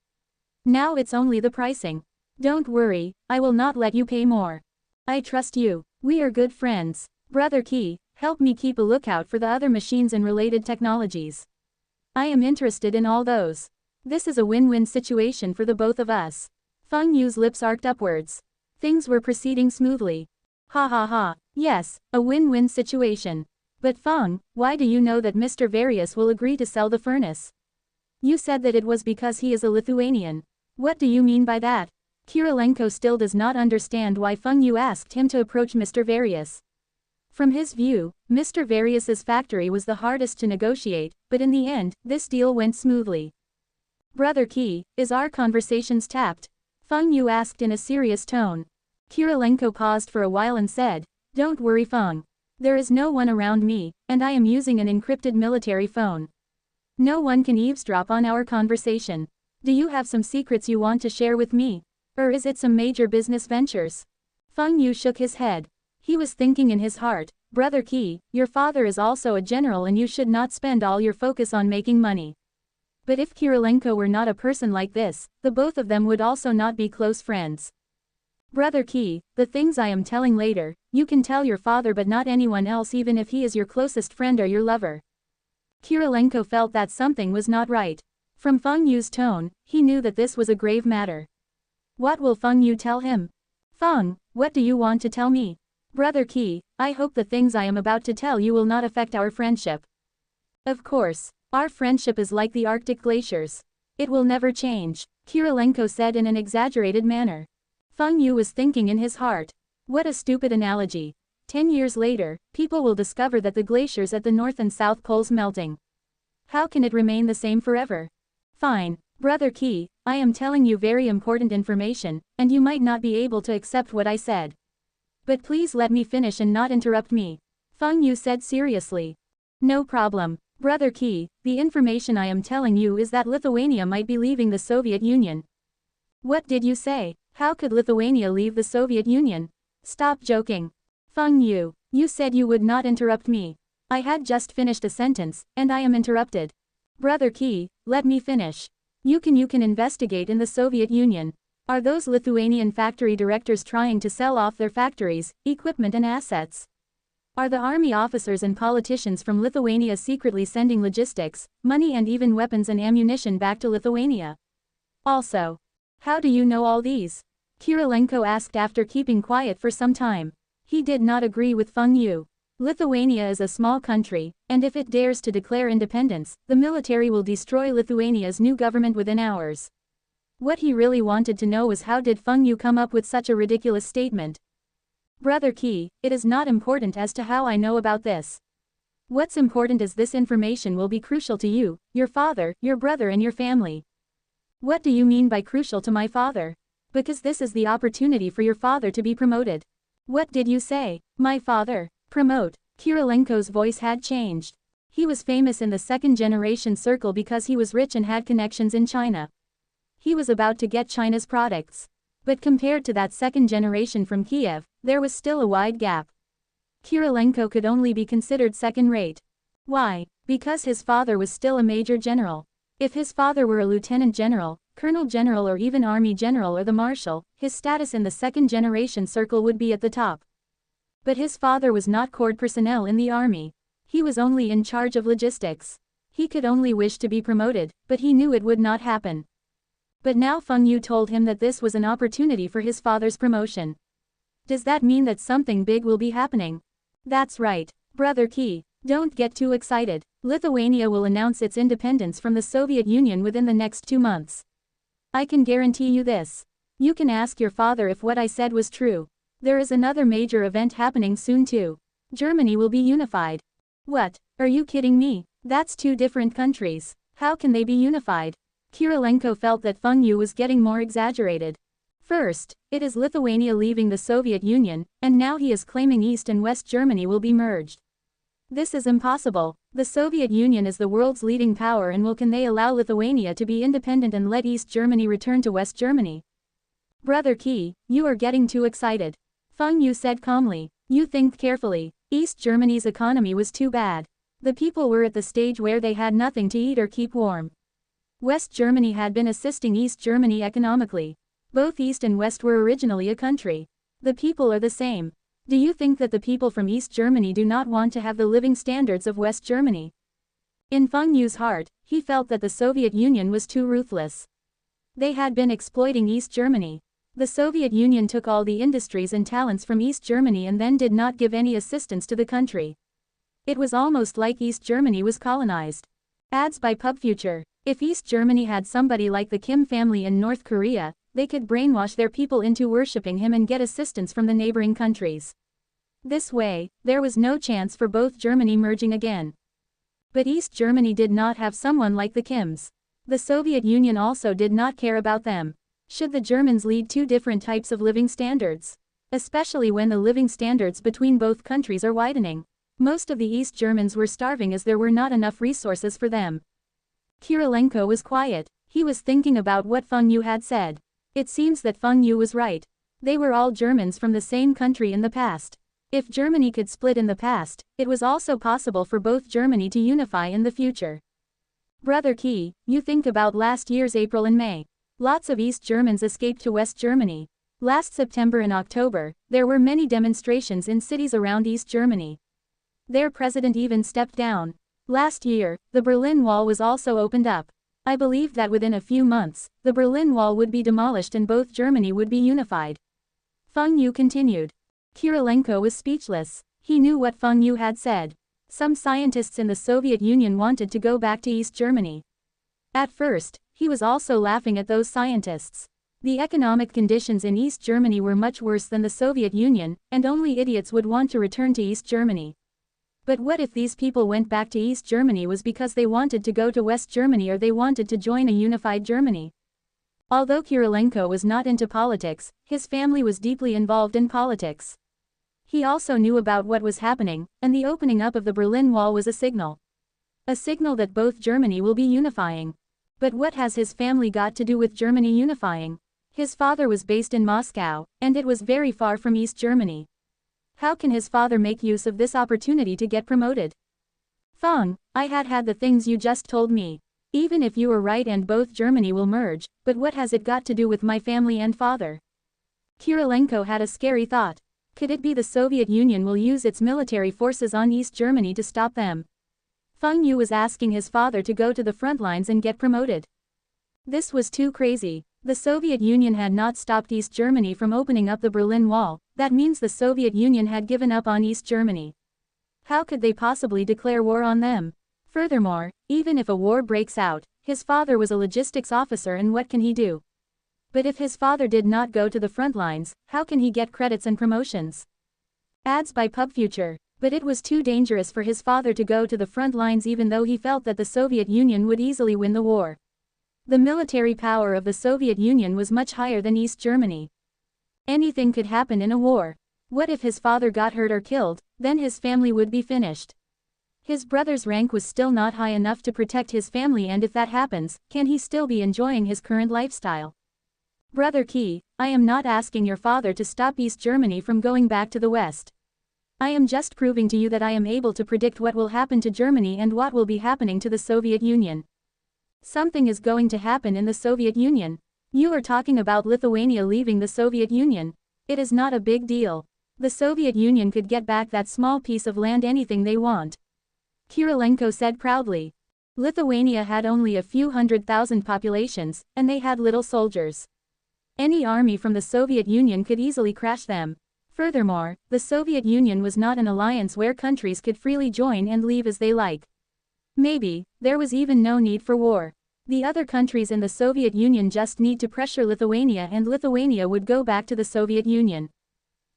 Now it's only the pricing. Don't worry, I will not let you pay more. I trust you. We are good friends. Brother Qi, help me keep a lookout for the other machines and related technologies. I am interested in all those. This is a win-win situation for the both of us. Feng Yu's lips arched upwards. Things were proceeding smoothly. Ha ha ha, yes, a win-win situation. But Feng, why do you know that Mr. Various will agree to sell the furnace? You said that it was because he is a Lithuanian. What do you mean by that? Kirilenko still does not understand why Feng Yu asked him to approach Mr. Various. From his view, Mr. Various's factory was the hardest to negotiate, but in the end, this deal went smoothly. Brother Qi, is our conversations tapped? Feng Yu asked in a serious tone. Kirilenko paused for a while and said, Don't worry Feng. There is no one around me, and I am using an encrypted military phone. No one can eavesdrop on our conversation. Do you have some secrets you want to share with me? Or is it some major business ventures? Feng Yu shook his head. He was thinking in his heart, Brother Qi, your father is also a general and you should not spend all your focus on making money. But if Kirilenko were not a person like this, the both of them would also not be close friends. Brother Qi, the things I am telling later, you can tell your father but not anyone else even if he is your closest friend or your lover. Kirilenko felt that something was not right. From Feng Yu's tone, he knew that this was a grave matter. What will Feng Yu tell him? Feng, what do you want to tell me? Brother Qi, I hope the things I am about to tell you will not affect our friendship. Of course, our friendship is like the Arctic glaciers. It will never change, Kirilenko said in an exaggerated manner. Feng Yu was thinking in his heart. What a stupid analogy. 10 years later, people will discover that the glaciers at the North and South Poles melting. How can it remain the same forever? Fine, Brother Qi, I am telling you very important information, and you might not be able to accept what I said. But please let me finish and not interrupt me. Feng Yu said seriously. No problem, Brother Qi, the information I am telling you is that Lithuania might be leaving the Soviet Union. What did you say? How could Lithuania leave the Soviet Union? Stop joking. Feng Yu, you said you would not interrupt me. I had just finished a sentence, and I am interrupted. Brother Qi, let me finish. You can investigate in the Soviet Union. Are those Lithuanian factory directors trying to sell off their factories, equipment and assets? Are the army officers and politicians from Lithuania secretly sending logistics, money and even weapons and ammunition back to Lithuania? Also, how do you know all these? Kirilenko asked after keeping quiet for some time. He did not agree with Feng Yu. Lithuania is a small country, and if it dares to declare independence, the military will destroy Lithuania's new government within hours. What he really wanted to know was how did Feng Yu come up with such a ridiculous statement. Brother Qi, it is not important as to how I know about this. What's important is this information will be crucial to you, your father, your brother and your family. What do you mean by crucial to my father? Because this is the opportunity for your father to be promoted. What did you say? My father? Promote. Kirilenko's voice had changed. He was famous in the second-generation circle because he was rich and had connections in China. He was about to get China's products. But compared to that second generation from Kiev, there was still a wide gap. Kirilenko could only be considered second-rate. Why? Because his father was still a major general. If his father were a lieutenant general, colonel general or even army general or the marshal, his status in the second-generation circle would be at the top. But his father was not corps personnel in the army. He was only in charge of logistics. He could only wish to be promoted, but he knew it would not happen. But now Feng Yu told him that this was an opportunity for his father's promotion. Does that mean that something big will be happening? That's right, Brother Qi. Don't get too excited. Lithuania will announce its independence from the Soviet Union within the next 2 months. I can guarantee you this. You can ask your father if what I said was true. There is another major event happening soon too. Germany will be unified. What? Are you kidding me? That's 2 different countries. How can they be unified? Kirilenko felt that Feng Yu was getting more exaggerated. First, it is Lithuania leaving the Soviet Union, and now he is claiming East and West Germany will be merged. This is impossible. The Soviet Union is the world's leading power, and can they allow Lithuania to be independent and let East Germany return to West Germany? Brother Qi, you are getting too excited. Feng Yu said calmly. You think carefully. East Germany's economy was too bad. The people were at the stage where they had nothing to eat or keep warm. West Germany had been assisting East Germany economically. Both East and West were originally a country. The people are the same. Do you think that the people from East Germany do not want to have the living standards of West Germany? In Feng Yu's heart, he felt that the Soviet Union was too ruthless. They had been exploiting East Germany. The Soviet Union took all the industries and talents from East Germany and then did not give any assistance to the country. It was almost like East Germany was colonized. Ads by PubFuture. If East Germany had somebody like the Kim family in North Korea, they could brainwash their people into worshipping him and get assistance from the neighboring countries. This way, there was no chance for both Germany merging again. But East Germany did not have someone like the Kims. The Soviet Union also did not care about them. Should the Germans lead 2 different types of living standards? Especially when the living standards between both countries are widening. Most of the East Germans were starving as there were not enough resources for them. Kirilenko was quiet. He was thinking about what Feng Yu had said. It seems that Feng Yu was right. They were all Germans from the same country in the past. If Germany could split in the past, it was also possible for both Germany to unify in the future. Brother Qi, you think about last year's April and May. Lots of East Germans escaped to West Germany. Last September and October, there were many demonstrations in cities around East Germany. Their president even stepped down. Last year, the Berlin Wall was also opened up. I believed that within a few months, the Berlin Wall would be demolished and both Germany would be unified. Feng Yu continued. Kirilenko was speechless. He knew what Feng Yu had said. Some scientists in the Soviet Union wanted to go back to East Germany. At first, he was also laughing at those scientists. The economic conditions in East Germany were much worse than the Soviet Union, and only idiots would want to return to East Germany. But what if these people went back to East Germany was because they wanted to go to West Germany or they wanted to join a unified Germany? Although Kirilenko was not into politics, his family was deeply involved in politics. He also knew about what was happening, and the opening up of the Berlin Wall was a signal. A signal that both Germany will be unifying. But what has his family got to do with Germany unifying? His father was based in Moscow, and it was very far from East Germany. How can his father make use of this opportunity to get promoted? Feng, I had the things you just told me. Even if you are right and both Germany will merge, but what has it got to do with my family and father? Kirilenko had a scary thought. Could it be the Soviet Union will use its military forces on East Germany to stop them? Feng Yu was asking his father to go to the front lines and get promoted. This was too crazy. The Soviet Union had not stopped East Germany from opening up the Berlin Wall. That means the Soviet Union had given up on East Germany. How could they possibly declare war on them? Furthermore, even if a war breaks out, his father was a logistics officer, and what can he do? But if his father did not go to the front lines, how can he get credits and promotions? Ads by PubFuture. But it was too dangerous for his father to go to the front lines even though he felt that the Soviet Union would easily win the war. The military power of the Soviet Union was much higher than East Germany. Anything could happen in a war. What if his father got hurt or killed? Then his family would be finished. His brother's rank was still not high enough to protect his family, and if that happens, can he still be enjoying his current lifestyle? Brother Qi, I am not asking your father to stop East Germany from going back to the West. I am just proving to you that I am able to predict what will happen to Germany and what will be happening to the Soviet Union. Something is going to happen in the Soviet Union. You are talking about Lithuania leaving the Soviet Union. It is not a big deal. The Soviet Union could get back that small piece of land anything they want. Kirilenko said proudly. Lithuania had only a few 100,000 populations, and they had little soldiers. Any army from the Soviet Union could easily crash them. Furthermore, the Soviet Union was not an alliance where countries could freely join and leave as they like. Maybe, there was even no need for war. The other countries in the Soviet Union just need to pressure Lithuania and Lithuania would go back to the Soviet Union.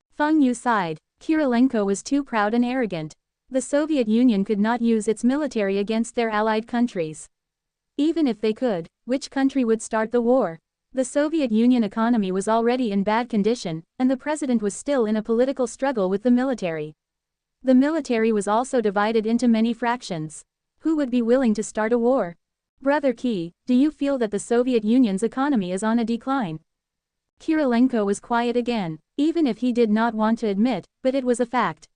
Feng Yu sighed. Kirilenko was too proud and arrogant. The Soviet Union could not use its military against their allied countries. Even if they could, which country would start the war? The Soviet Union economy was already in bad condition, and the president was still in a political struggle with the military. The military was also divided into many fractions. Who would be willing to start a war? Brother Key, do you feel that the Soviet Union's economy is on a decline? Kirilenko was quiet again, even if he did not want to admit, but it was a fact.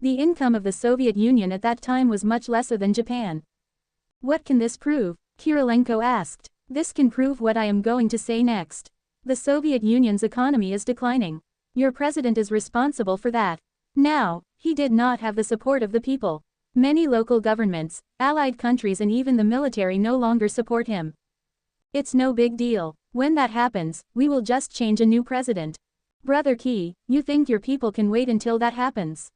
The income of the Soviet Union at that time was much lesser than Japan. What can this prove? Kirilenko asked. This can prove what I am going to say next. The Soviet Union's economy is declining. Your president is responsible for that. Now, he did not have the support of the people. Many local governments, allied countries and even the military no longer support him. It's no big deal. When that happens, we will just change a new president. Brother Key, you think your people can wait until that happens?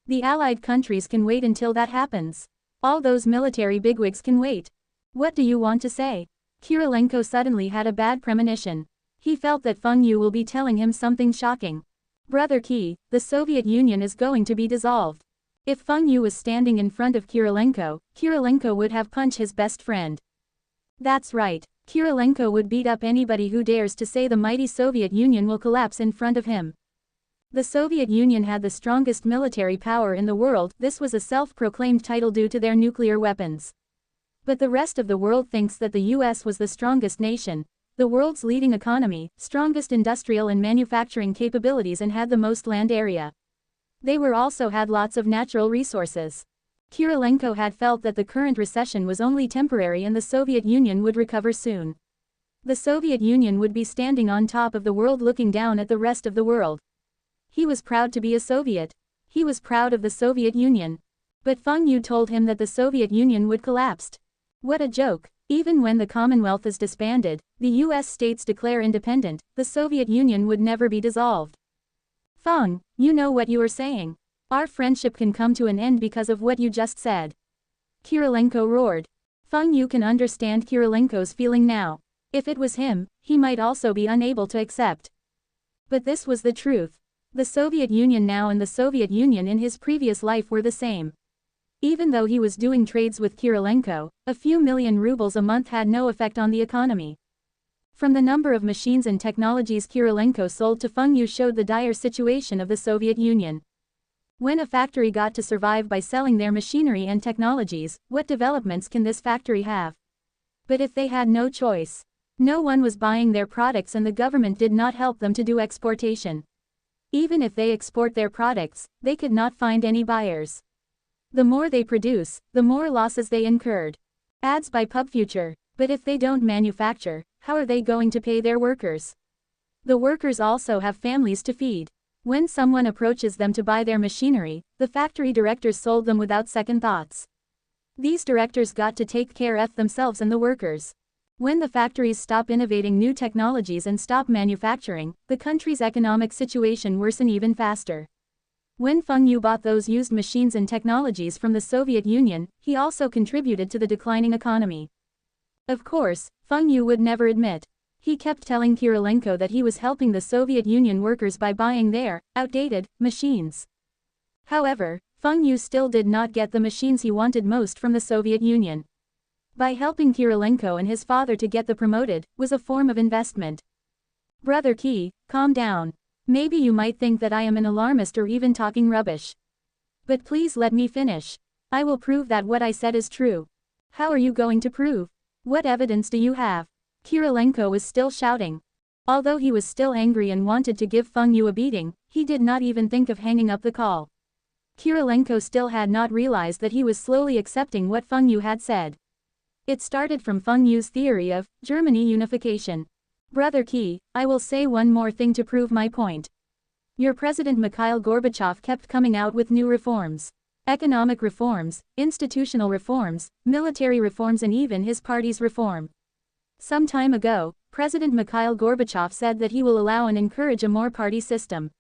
The allied countries can wait until that happens. All those military bigwigs can wait. What do you want to say? Kirilenko suddenly had a bad premonition. He felt that Feng Yu will be telling him something shocking. Brother Key, the Soviet Union is going to be dissolved. If Feng Yu was standing in front of Kirilenko, Kirilenko would have punched his best friend. That's right. Kirilenko would beat up anybody who dares to say the mighty Soviet Union will collapse in front of him. The Soviet Union had the strongest military power in the world. This was a self-proclaimed title due to their nuclear weapons. But the rest of the world thinks that the US was the strongest nation, the world's leading economy, strongest industrial and manufacturing capabilities and had the most land area. They were also had lots of natural resources. Kirilenko had felt that the current recession was only temporary and the Soviet Union would recover soon. The Soviet Union would be standing on top of the world looking down at the rest of the world. He was proud to be a Soviet. He was proud of the Soviet Union. But Feng Yu told him that the Soviet Union would collapse. What a joke. Even when the Commonwealth is disbanded, the US states declare independent, the Soviet Union would never be dissolved. Feng, you know what you are saying. Our friendship can come to an end because of what you just said. Kirilenko roared. Feng Yu can understand Kirilenko's feeling now. If it was him, he might also be unable to accept. But this was the truth. The Soviet Union now and the Soviet Union in his previous life were the same. Even though he was doing trades with Kirilenko, a few million rubles a month had no effect on the economy. From the number of machines and technologies Kirilenko sold to Feng Yu showed the dire situation of the Soviet Union. When a factory got to survive by selling their machinery and technologies, what developments can this factory have? But if they had no choice, no one was buying their products and the government did not help them to do exportation. Even if they export their products, they could not find any buyers. The more they produce, the more losses they incurred. Ads by PubFuture. But if they don't manufacture, how are they going to pay their workers? The workers also have families to feed. When someone approaches them to buy their machinery, the factory directors sold them without second thoughts. These directors got to take care of themselves and the workers. When the factories stop innovating new technologies and stop manufacturing, the country's economic situation worsened even faster. When Feng Yu bought those used machines and technologies from the Soviet Union, he also contributed to the declining economy. Of course, Feng Yu would never admit. He kept telling Kirilenko that he was helping the Soviet Union workers by buying their outdated machines. However, Feng Yu still did not get the machines he wanted most from the Soviet Union. By helping Kirilenko and his father to get the promoted, was a form of investment. Brother Key, calm down. Maybe you might think that I am an alarmist or even talking rubbish. But please let me finish. I will prove that what I said is true. How are you going to prove? What evidence do you have? Kirilenko was still shouting. Although he was still angry and wanted to give Feng Yu a beating, he did not even think of hanging up the call. Kirilenko still had not realized that he was slowly accepting what Feng Yu had said. It started from Feng Yu's theory of Germany unification. Brother Key, I will say one more thing to prove my point. Your President Mikhail Gorbachev kept coming out with new reforms. Economic reforms, institutional reforms, military reforms and even his party's reform. Some time ago, President Mikhail Gorbachev said that he will allow and encourage a more party system.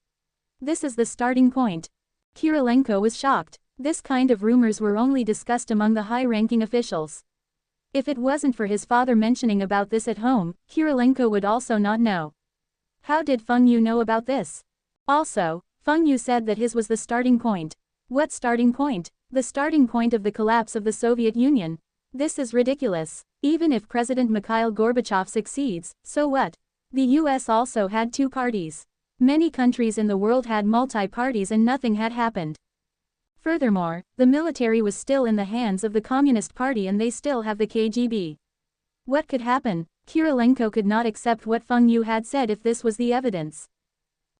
This is the starting point. Kirilenko was shocked. This kind of rumors were only discussed among the high-ranking officials. If it wasn't for his father mentioning about this at home, Kirilenko would also not know. How did Feng Yu know about this? Also, Feng Yu said that his was the starting point. What starting point? The starting point of the collapse of the Soviet Union. This is ridiculous. Even if President Mikhail Gorbachev succeeds, so what? The US also had two parties. Many countries in the world had multi-parties and nothing had happened. Furthermore, the military was still in the hands of the Communist Party and they still have the KGB. What could happen? Kirilenko could not accept what Feng Yu had said if this was the evidence.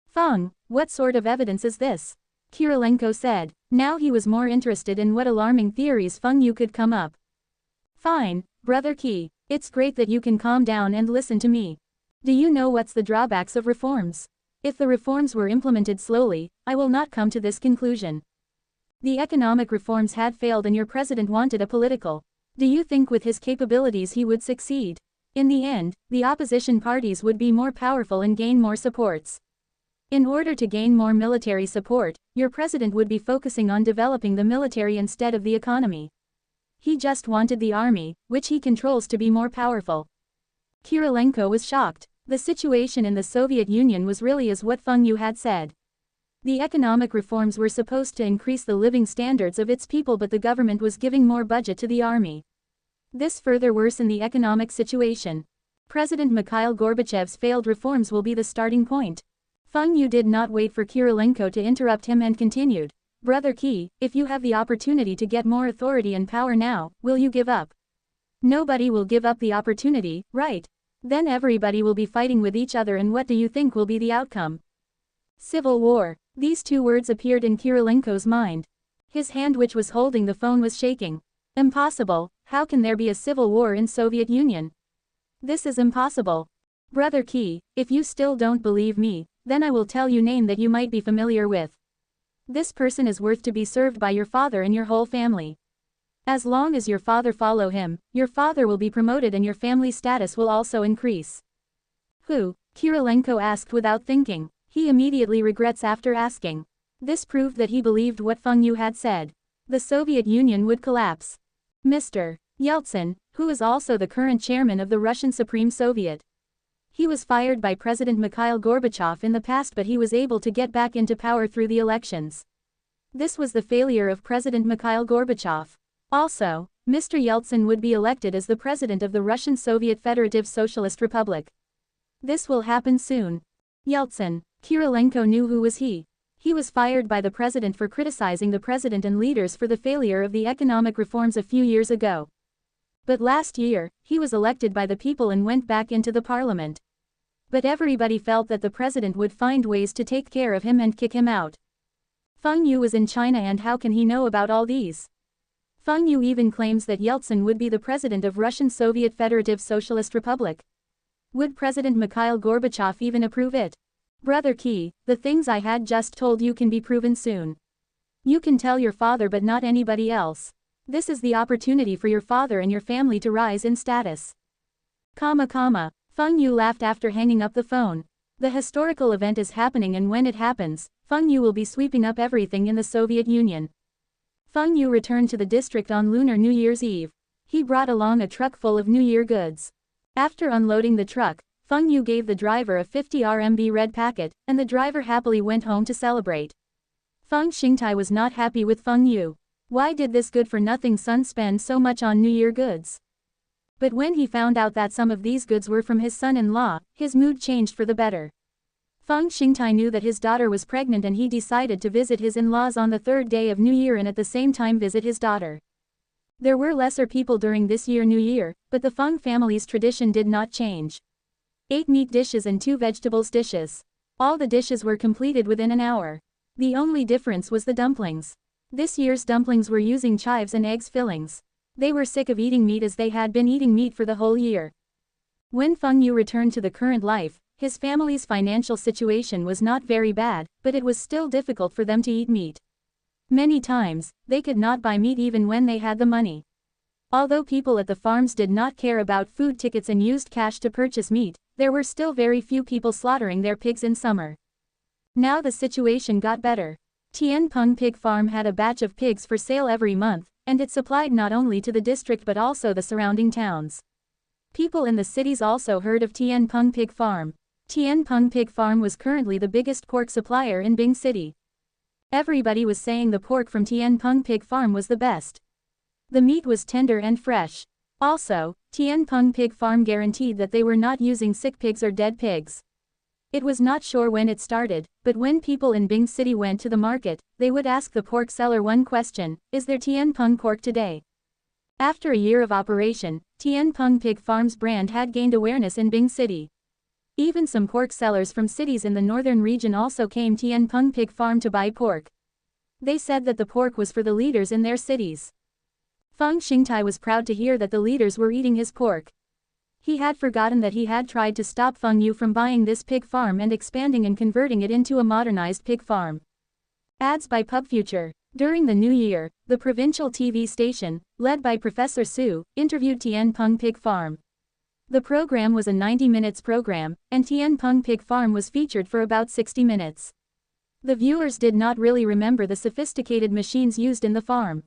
Feng, what sort of evidence is this? Kirilenko said. Now he was more interested in what alarming theories Feng Yu could come up. Fine, Brother Qi, it's great that you can calm down and listen to me. Do you know what's the drawbacks of reforms? If the reforms were implemented slowly, I will not come to this conclusion. The economic reforms had failed and your president wanted a political. Do you think with his capabilities he would succeed? In the end, the opposition parties would be more powerful and gain more supports. In order to gain more military support, your president would be focusing on developing the military instead of the economy. He just wanted the army, which he controls, to be more powerful. Kirilenko was shocked. The situation in the Soviet Union was really as what Feng Yu had said. The economic reforms were supposed to increase the living standards of its people, but the government was giving more budget to the army. This further worsened the economic situation. President Mikhail Gorbachev's failed reforms will be the starting point. Feng Yu did not wait for Kirilenko to interrupt him and continued. Brother Qi, if you have the opportunity to get more authority and power now, will you give up? Nobody will give up the opportunity, right? Then everybody will be fighting with each other, and what do you think will be the outcome? Civil war. These two words appeared in Kirilenko's mind. His hand, which was holding the phone, was shaking. Impossible. How can there be a civil war in Soviet Union? This is impossible. Brother Qi, if you still don't believe me, then I will tell you a name that you might be familiar with. This person is worth to be served by your father and your whole family. As long as your father follow him, your father will be promoted and your family status will also increase. Who? Kirilenko asked without thinking. He immediately regrets after asking. This proved that he believed what Feng Yu had said. The Soviet Union would collapse. Mr. Yeltsin, who is also the current chairman of the Russian Supreme Soviet. He was fired by President Mikhail Gorbachev in the past, but he was able to get back into power through the elections. This was the failure of President Mikhail Gorbachev. Also, Mr. Yeltsin would be elected as the president of the Russian Soviet Federative Socialist Republic. This will happen soon. Yeltsin. Kirilenko knew who was he. He was fired by the president for criticizing the president and leaders for the failure of the economic reforms a few years ago. But last year, he was elected by the people and went back into the parliament. But everybody felt that the president would find ways to take care of him and kick him out. Feng Yu was in China, and how can he know about all these? Feng Yu even claims that Yeltsin would be the president of Russian Soviet Federative Socialist Republic. Would President Mikhail Gorbachev even approve it? Brother Qi, the things I had just told you can be proven soon. You can tell your father, but not anybody else. This is the opportunity for your father and your family to rise in status. Feng Yu laughed after hanging up the phone. The historical event is happening, and when it happens, Feng Yu will be sweeping up everything in the Soviet Union. Feng Yu returned to the district on Lunar New Year's Eve. He brought along a truck full of New Year goods. After unloading the truck, Feng Yu gave the driver a 50 RMB red packet, and the driver happily went home to celebrate. Feng Xingtai was not happy with Feng Yu. Why did this good-for-nothing son spend so much on New Year goods? But when he found out that some of these goods were from his son-in-law, his mood changed for the better. Feng Xingtai knew that his daughter was pregnant, and he decided to visit his in-laws on the third day of New Year and at the same time visit his daughter. There were lesser people during this year New Year, but the Feng family's tradition did not change. 8 meat dishes and 2 vegetables dishes. All the dishes were completed within an hour. The only difference was the dumplings. This year's dumplings were using chives and eggs fillings. They were sick of eating meat as they had been eating meat for the whole year. When Feng Yu returned to the current life, his family's financial situation was not very bad, but it was still difficult for them to eat meat. Many times, they could not buy meat even when they had the money. Although people at the farms did not care about food tickets and used cash to purchase meat, there were still very few people slaughtering their pigs in summer. Now the situation got better. Tianpeng Pig Farm had a batch of pigs for sale every month, and it supplied not only to the district but also the surrounding towns. People in the cities also heard of Tianpeng Pig Farm. Tianpeng Pig Farm was currently the biggest pork supplier in Bing City. Everybody was saying the pork from Tianpeng Pig Farm was the best. The meat was tender and fresh. Also, Tianpeng Pig Farm guaranteed that they were not using sick pigs or dead pigs. It was not sure when it started, but when people in Bing City went to the market, they would ask the pork seller one question: is there Tianpeng pork today? After a year of operation, Tianpeng Pig Farm's brand had gained awareness in Bing City. Even some pork sellers from cities in the northern region also came to Tianpeng Pig Farm to buy pork. They said that the pork was for the leaders in their cities. Feng Xingtai was proud to hear that the leaders were eating his pork. He had forgotten that he had tried to stop Feng Yu from buying this pig farm and expanding and converting it into a modernized pig farm. Ads by PubFuture. During the new year, the provincial TV station, led by Professor Su, interviewed Tianpeng Pig Farm. The program was a 90 minutes program, and Tianpeng Pig Farm was featured for about 60 minutes. The viewers did not really remember the sophisticated machines used in the farm.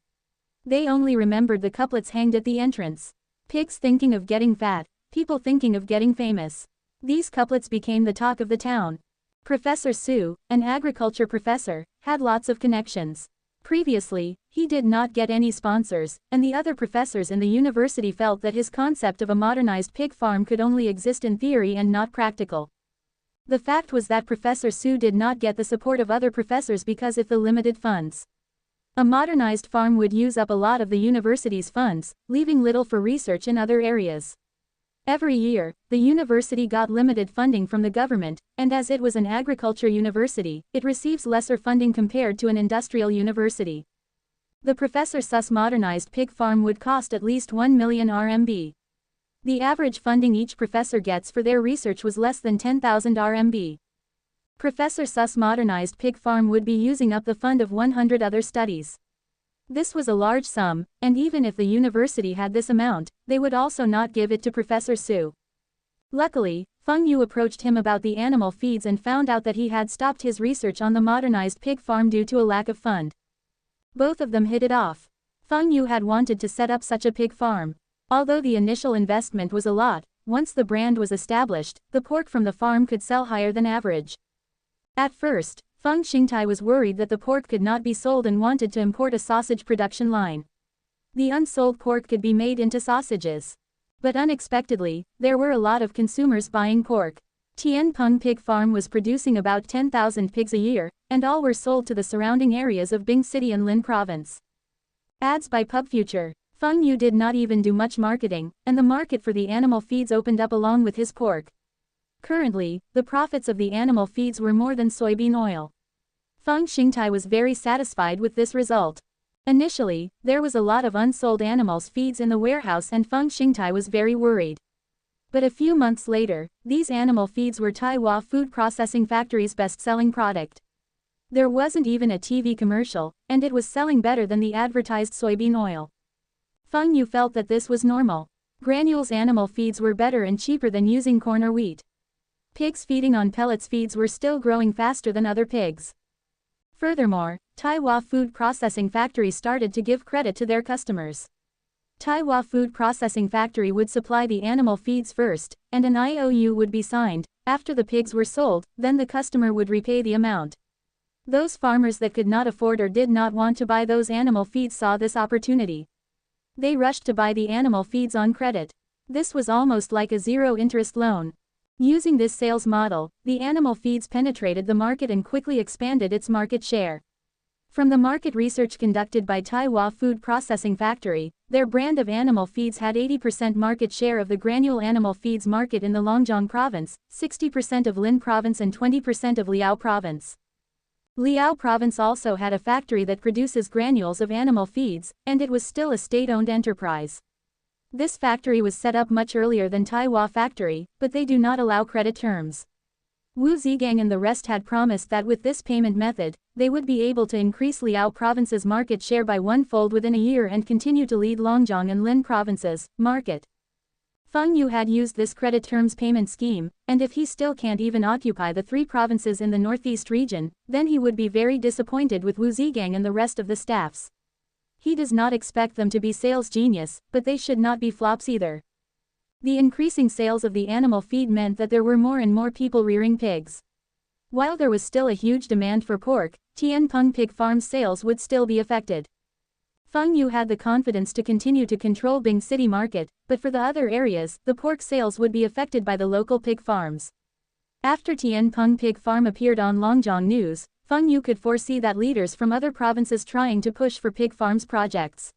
They only remembered the couplets hanged at the entrance. Pigs thinking of getting fat, people thinking of getting famous. These couplets became the talk of the town. Professor Su, an agriculture professor, had lots of connections. Previously, he did not get any sponsors, and the other professors in the university felt that his concept of a modernized pig farm could only exist in theory and not practical. The fact was that Professor Su did not get the support of other professors because of the limited funds. A modernized farm would use up a lot of the university's funds, leaving little for research in other areas. Every year, the university got limited funding from the government, and as it was an agriculture university, it receives lesser funding compared to an industrial university. The Professor Su's modernized pig farm would cost at least 1 million RMB. The average funding each professor gets for their research was less than 10,000 RMB. Professor Su's modernized pig farm would be using up the fund of 100 other studies. This was a large sum, and even if the university had this amount, they would also not give it to Professor Su. Luckily, Feng Yu approached him about the animal feeds and found out that he had stopped his research on the modernized pig farm due to a lack of fund. Both of them hit it off. Feng Yu had wanted to set up such a pig farm. Although the initial investment was a lot, once the brand was established, the pork from the farm could sell higher than average. At first, Feng Xingtai was worried that the pork could not be sold and wanted to import a sausage production line. The unsold pork could be made into sausages. But unexpectedly, there were a lot of consumers buying pork. Tianpeng Pig Farm was producing about 10,000 pigs a year, and all were sold to the surrounding areas of Bing City and Lin Province. Ads by PubFuture. Feng Yu did not even do much marketing, and the market for the animal feeds opened up along with his pork. Currently, the profits of the animal feeds were more than soybean oil. Feng Xingtai was very satisfied with this result. Initially, there was a lot of unsold animals feeds in the warehouse and Feng Xingtai was very worried. But a few months later, these animal feeds were Taiwan Food Processing Factory's best-selling product. There wasn't even a TV commercial, and it was selling better than the advertised soybean oil. Feng Yu felt that this was normal. Granules animal feeds were better and cheaper than using corn or wheat. Pigs feeding on pellets feeds were still growing faster than other pigs. Furthermore, Taiwan Food Processing Factory started to give credit to their customers. Taiwan Food Processing Factory would supply the animal feeds first, and an IOU would be signed. After the pigs were sold, then the customer would repay the amount. Those farmers that could not afford or did not want to buy those animal feeds saw this opportunity. They rushed to buy the animal feeds on credit. This was almost like a zero-interest loan. Using this sales model, the animal feeds penetrated the market and quickly expanded its market share. From the market research conducted by Taiwan Food Processing Factory, their brand of animal feeds had 80% market share of the granule animal feeds market in the Longjiang province, 60% of Lin province and 20% of Liao province. Liao province also had a factory that produces granules of animal feeds, and it was still a state-owned enterprise. This factory was set up much earlier than Taiwan factory, but they do not allow credit terms. Wu Zigang and the rest had promised that with this payment method, they would be able to increase Liao province's market share by one-fold within a year and continue to lead Longjiang and Lin province's market. Feng Yu had used this credit terms payment scheme, and if he still can't even occupy the 3 provinces in the northeast region, then he would be very disappointed with Wu Zigang and the rest of the staffs. He does not expect them to be sales genius, but they should not be flops either. The increasing sales of the animal feed meant that there were more and more people rearing pigs. While there was still a huge demand for pork, Tianpeng Pig Farm's sales would still be affected. Feng Yu had the confidence to continue to control Bing City Market, but for the other areas, the pork sales would be affected by the local pig farms. After Tianpeng Pig Farm appeared on Longjiang News, Feng Yu could foresee that leaders from other provinces trying to push for pig farms projects.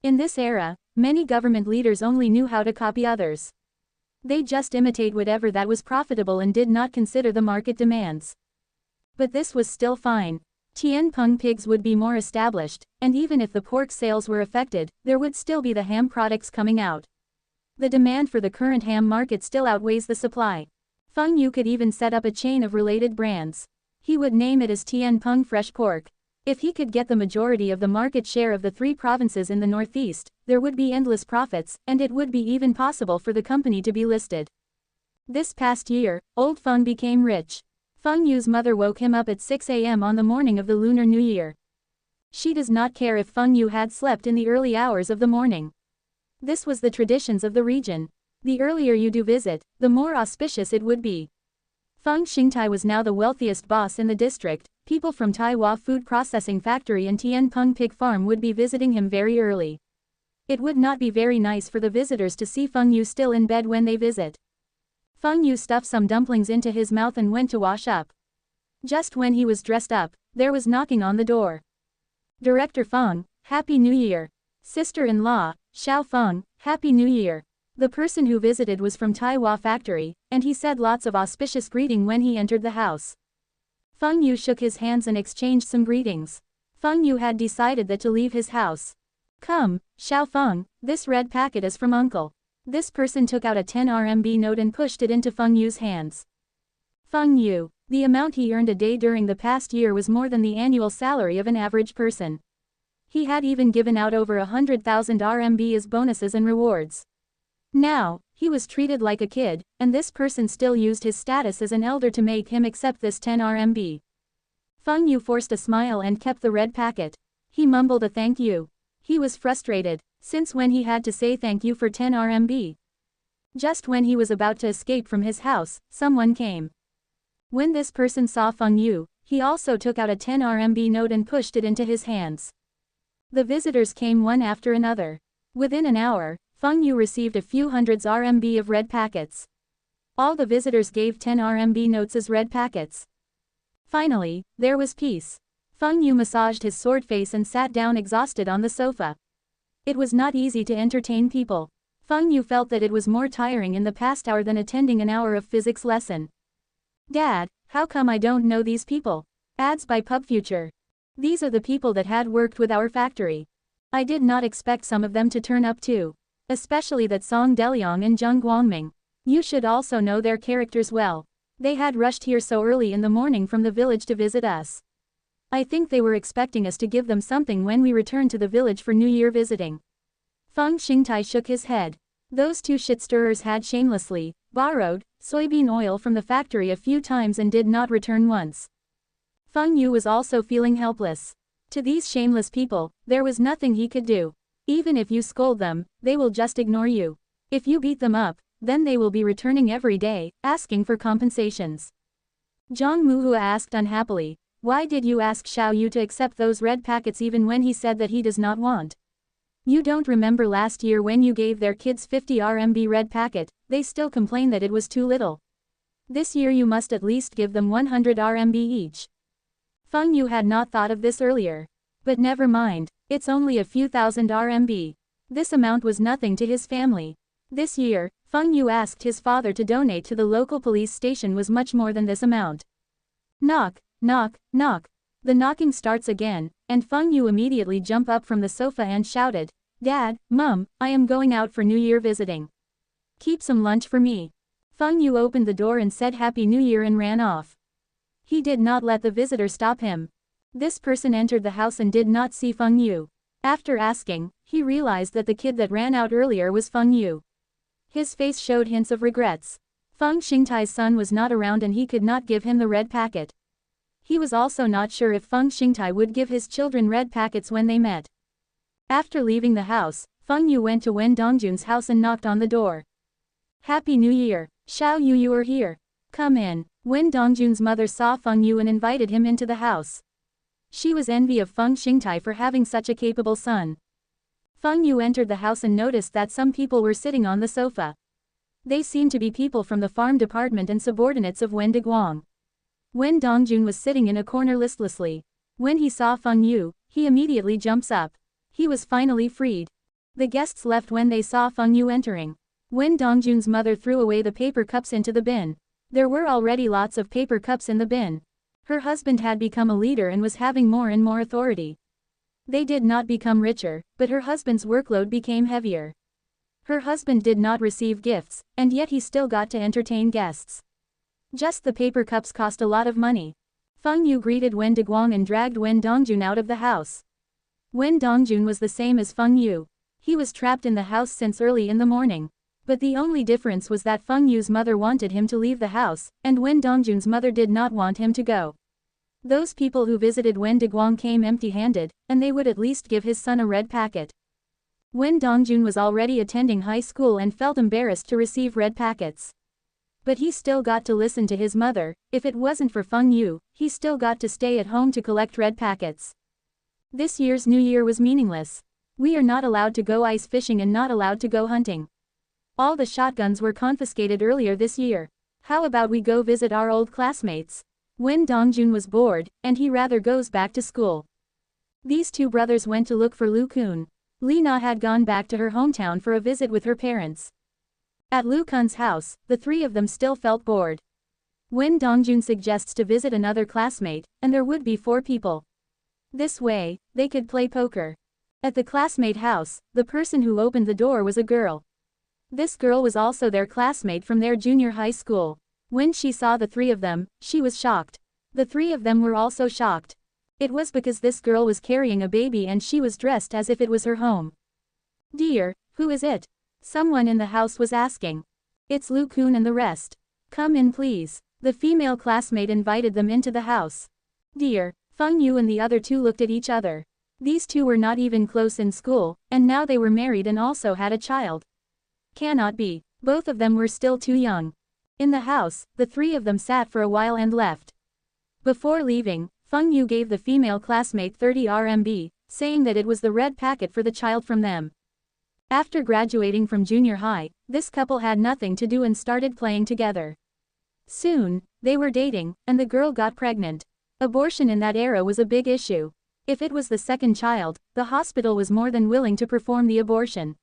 In this era, many government leaders only knew how to copy others. They just imitate whatever that was profitable and did not consider the market demands. But this was still fine. Tianpeng pigs would be more established, and even if the pork sales were affected, there would still be the ham products coming out. The demand for the current ham market still outweighs the supply. Feng Yu could even set up a chain of related brands. He would name it as Tianpeng Fresh Pork. If he could get the majority of the market share of the 3 provinces in the northeast, there would be endless profits, and it would be even possible for the company to be listed. This past year, old Feng became rich. Feng Yu's mother woke him up at 6 a.m. on the morning of the Lunar New Year. She does not care if Feng Yu had slept in the early hours of the morning. This was the traditions of the region. The earlier you do visit, the more auspicious it would be. Feng Xingtai was now the wealthiest boss in the district. People from Taiwan Food Processing Factory and Tianpeng Pig Farm would be visiting him very early. It would not be very nice for the visitors to see Feng Yu still in bed when they visit. Feng Yu stuffed some dumplings into his mouth and went to wash up. Just when he was dressed up, there was knocking on the door. Director Feng, Happy New Year. Sister-in-law, Xiao Feng, Happy New Year. The person who visited was from Taiwan Factory, and he said lots of auspicious greeting when he entered the house. Feng Yu shook his hands and exchanged some greetings. Feng Yu had decided that to leave his house. Come, Xiao Feng, this red packet is from uncle. This person took out a 10 RMB note and pushed it into Feng Yu's hands. Feng Yu, the amount he earned a day during the past year was more than the annual salary of an average person. He had even given out over 100,000 RMB as bonuses and rewards. Now, he was treated like a kid, and this person still used his status as an elder to make him accept this 10 RMB. Feng Yu forced a smile and kept the red packet. He mumbled a thank you. He was frustrated. Since when he had to say thank you for 10 RMB? Just when he was about to escape from his house, someone came. When this person saw Feng Yu, he also took out a 10 RMB note and pushed it into his hands. The visitors came one after another. Within an hour, Feng Yu received a few hundreds RMB of red packets. All the visitors gave 10 RMB notes as red packets. Finally, there was peace. Feng Yu massaged his sword face and sat down exhausted on the sofa. It was not easy to entertain people. Feng Yu felt that it was more tiring in the past hour than attending an hour of physics lesson. Dad, how come I don't know these people? Ads by PubFuture. These are the people that had worked with our factory. I did not expect some of them to turn up too. Especially that Song Deliang and Zheng Guangming. You should also know their characters well. They had rushed here so early in the morning from the village to visit us. I think they were expecting us to give them something when we returned to the village for New Year visiting. Feng Xingtai shook his head. Those 2 shit-stirrers had shamelessly borrowed soybean oil from the factory a few times and did not return once. Feng Yu was also feeling helpless. To these shameless people, there was nothing he could do. Even if you scold them, they will just ignore you. If you beat them up, then they will be returning every day, asking for compensations. Zhang Muhua asked unhappily, why did you ask Xiao Yu to accept those red packets even when he said that he does not want? You don't remember last year when you gave their kids 50 RMB red packet, they still complain that it was too little. This year you must at least give them 100 RMB each. Feng Yu had not thought of this earlier. But never mind, it's only a few thousand RMB. This amount was nothing to his family. This year, Feng Yu asked his father to donate to the local police station was much more than this amount. Knock, knock, knock. The knocking starts again, and Feng Yu immediately jumped up from the sofa and shouted, Dad, Mum, I am going out for New Year visiting. Keep some lunch for me. Feng Yu opened the door and said Happy New Year and ran off. He did not let the visitor stop him. This person entered the house and did not see Feng Yu. After asking, he realized that the kid that ran out earlier was Feng Yu. His face showed hints of regrets. Feng Xingtai's son was not around and he could not give him the red packet. He was also not sure if Feng Xingtai would give his children red packets when they met. After leaving the house, Feng Yu went to Wen Dongjun's house and knocked on the door. Happy New Year, Xiao Yu, you are here. Come in. Wen Dongjun's mother saw Feng Yu and invited him into the house. She was envy of Feng Xingtai for having such a capable son. Feng Yu entered the house and noticed that some people were sitting on the sofa. They seemed to be people from the farm department and subordinates of Wen Diguang. Wen Dongjun was sitting in a corner listlessly. When he saw Feng Yu, he immediately jumps up. He was finally freed. The guests left when they saw Feng Yu entering. Wen Dongjun's mother threw away the paper cups into the bin. There were already lots of paper cups in the bin. Her husband had become a leader and was having more and more authority. They did not become richer, but her husband's workload became heavier. Her husband did not receive gifts, and yet he still got to entertain guests. Just the paper cups cost a lot of money. Feng Yu greeted Wen Diguang and dragged Wen Dongjun out of the house. Wen Dongjun was the same as Feng Yu. He was trapped in the house since early in the morning. But the only difference was that Feng Yu's mother wanted him to leave the house, and Wen Dongjun's mother did not want him to go. Those people who visited Wen Diguang came empty-handed, and they would at least give his son a red packet. Wen Dongjun was already attending high school and felt embarrassed to receive red packets. But he still got to listen to his mother. If it wasn't for Feng Yu, he still got to stay at home to collect red packets. This year's New Year was meaningless. We are not allowed to go ice fishing and not allowed to go hunting. All the shotguns were confiscated earlier this year. How about we go visit our old classmates? Wen Dongjun was bored, and he rather goes back to school. These two brothers went to look for Lu Kun. Li Na had gone back to her hometown for a visit with her parents. At Lu Kun's house, the three of them still felt bored. Wen Dongjun suggests to visit another classmate, and there would be 4 people. This way, they could play poker. At the classmate house, the person who opened the door was a girl. This girl was also their classmate from their junior high school. When she saw the 3 of them, she was shocked. The 3 of them were also shocked. It was because this girl was carrying a baby and she was dressed as if it was her home. Dear, who is it? Someone in the house was asking. It's Lu Kun and the rest. Come in please. The female classmate invited them into the house. Dear, Feng Yu and the other 2 looked at each other. These 2 were not even close in school, and now they were married and also had a child. Cannot be. Both of them were still too young. In the house, the 3 of them sat for a while and left. Before leaving, Feng Yu gave the female classmate 30 RMB, saying that it was the red packet for the child from them. After graduating from junior high, this couple had nothing to do and started playing together. Soon, they were dating, and the girl got pregnant. Abortion in that era was a big issue. If it was the second child, the hospital was more than willing to perform the abortion.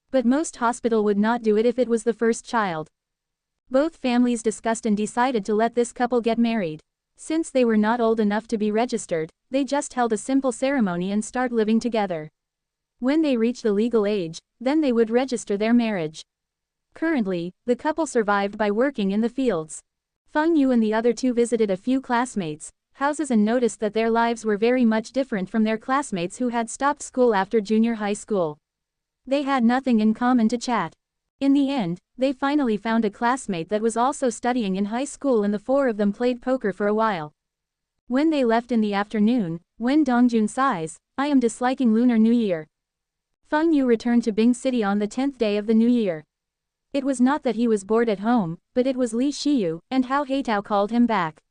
But most hospital would not do it if it was the first child. Both families discussed and decided to let this couple get married. Since they were not old enough to be registered, they just held a simple ceremony and start living together. When they reach the legal age, then they would register their marriage. Currently, the couple survived by working in the fields. Feng Yu and the other 2 visited a few classmates' houses and noticed that their lives were very much different from their classmates who had stopped school after junior high school. They had nothing in common to chat. In the end, they finally found a classmate that was also studying in high school and the 4 of them played poker for a while. When they left in the afternoon, Wen Dongjun sighs, I am disliking Lunar New Year. Feng Yu returned to Bing City on the 10th day of the new year. It was not that he was bored at home, but it was Li Shiyu, and Hao Heitao called him back.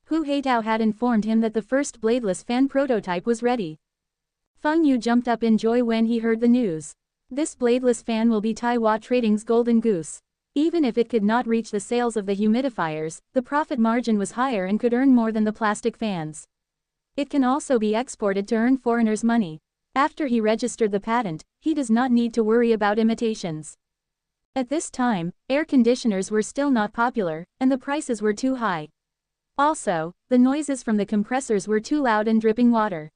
Hu Heitao had informed him that the first bladeless fan prototype was ready. Feng Yu jumped up in joy when he heard the news. This bladeless fan will be Taiwan Trading's golden goose. Even if it could not reach the sales of the humidifiers, the profit margin was higher and could earn more than the plastic fans. It can also be exported to earn foreigners' money. After he registered the patent, he does not need to worry about imitations. At this time, air conditioners were still not popular, and the prices were too high. Also, the noises from the compressors were too loud and dripping water.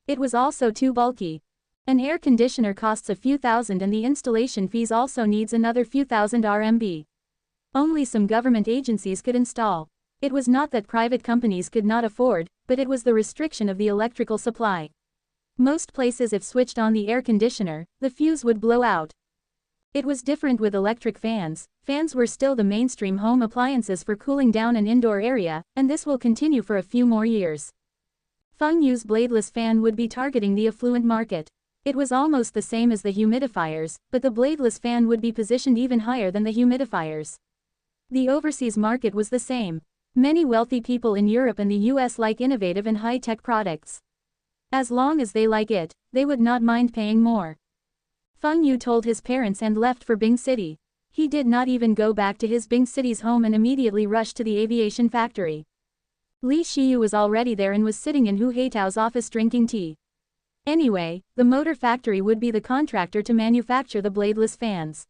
It was also too bulky. An air conditioner costs a few thousand and the installation fees also needs another few thousand RMB. Only some government agencies could install. It was not that private companies could not afford, but it was the restriction of the electrical supply. Most places if switched on the air conditioner, the fuse would blow out. It was different with electric fans. Fans were still the mainstream home appliances for cooling down an indoor area, and this will continue for a few more years. Feng Yu's bladeless fan would be targeting the affluent market. It was almost the same as the humidifiers, but the bladeless fan would be positioned even higher than the humidifiers. The overseas market was the same. Many wealthy people in Europe and the US like innovative and high-tech products. As long as they like it, they would not mind paying more. Feng Yu told his parents and left for Bing City. He did not even go back to his Bing City's home and immediately rushed to the aviation factory. Li Shiyu was already there and was sitting in Hu Heitao's office drinking tea. Anyway, the motor factory would be the contractor to manufacture the bladeless fans.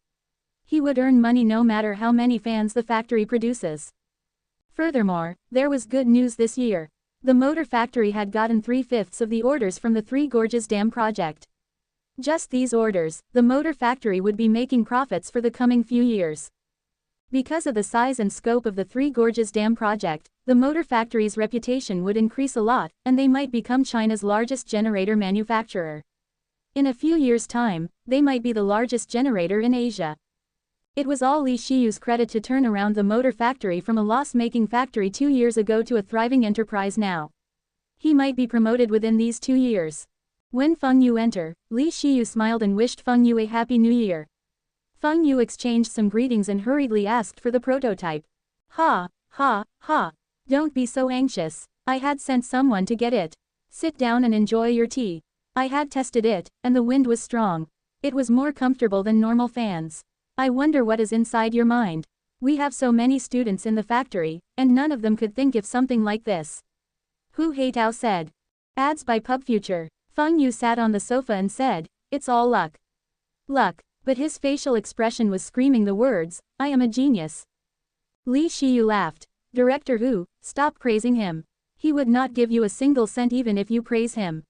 He would earn money no matter how many fans the factory produces. Furthermore, there was good news this year. The motor factory had gotten 3/5 of the orders from the Three Gorges Dam project. Just these orders, the motor factory would be making profits for the coming few years. Because of the size and scope of the Three Gorges Dam project, the motor factory's reputation would increase a lot, and they might become China's largest generator manufacturer. In a few years' time, they might be the largest generator in Asia. It was all Li Shiyu's credit to turn around the motor factory from a loss-making factory 2 years ago to a thriving enterprise now. He might be promoted within these 2 years. When Feng Yu entered, Li Shiyu smiled and wished Feng Yu a happy new year. Feng Yu exchanged some greetings and hurriedly asked for the prototype. Ha, ha, ha. Don't be so anxious. I had sent someone to get it. Sit down and enjoy your tea. I had tested it, and the wind was strong. It was more comfortable than normal fans. I wonder what is inside your mind. We have so many students in the factory, and none of them could think of something like this. Hu Heitao said. Ads by PubFuture. Feng Yu sat on the sofa and said, it's all luck. Luck. But his facial expression was screaming the words, I am a genius. Li Shiyu laughed. Director Hu, stop praising him. He would not give you a single cent even if you praise him.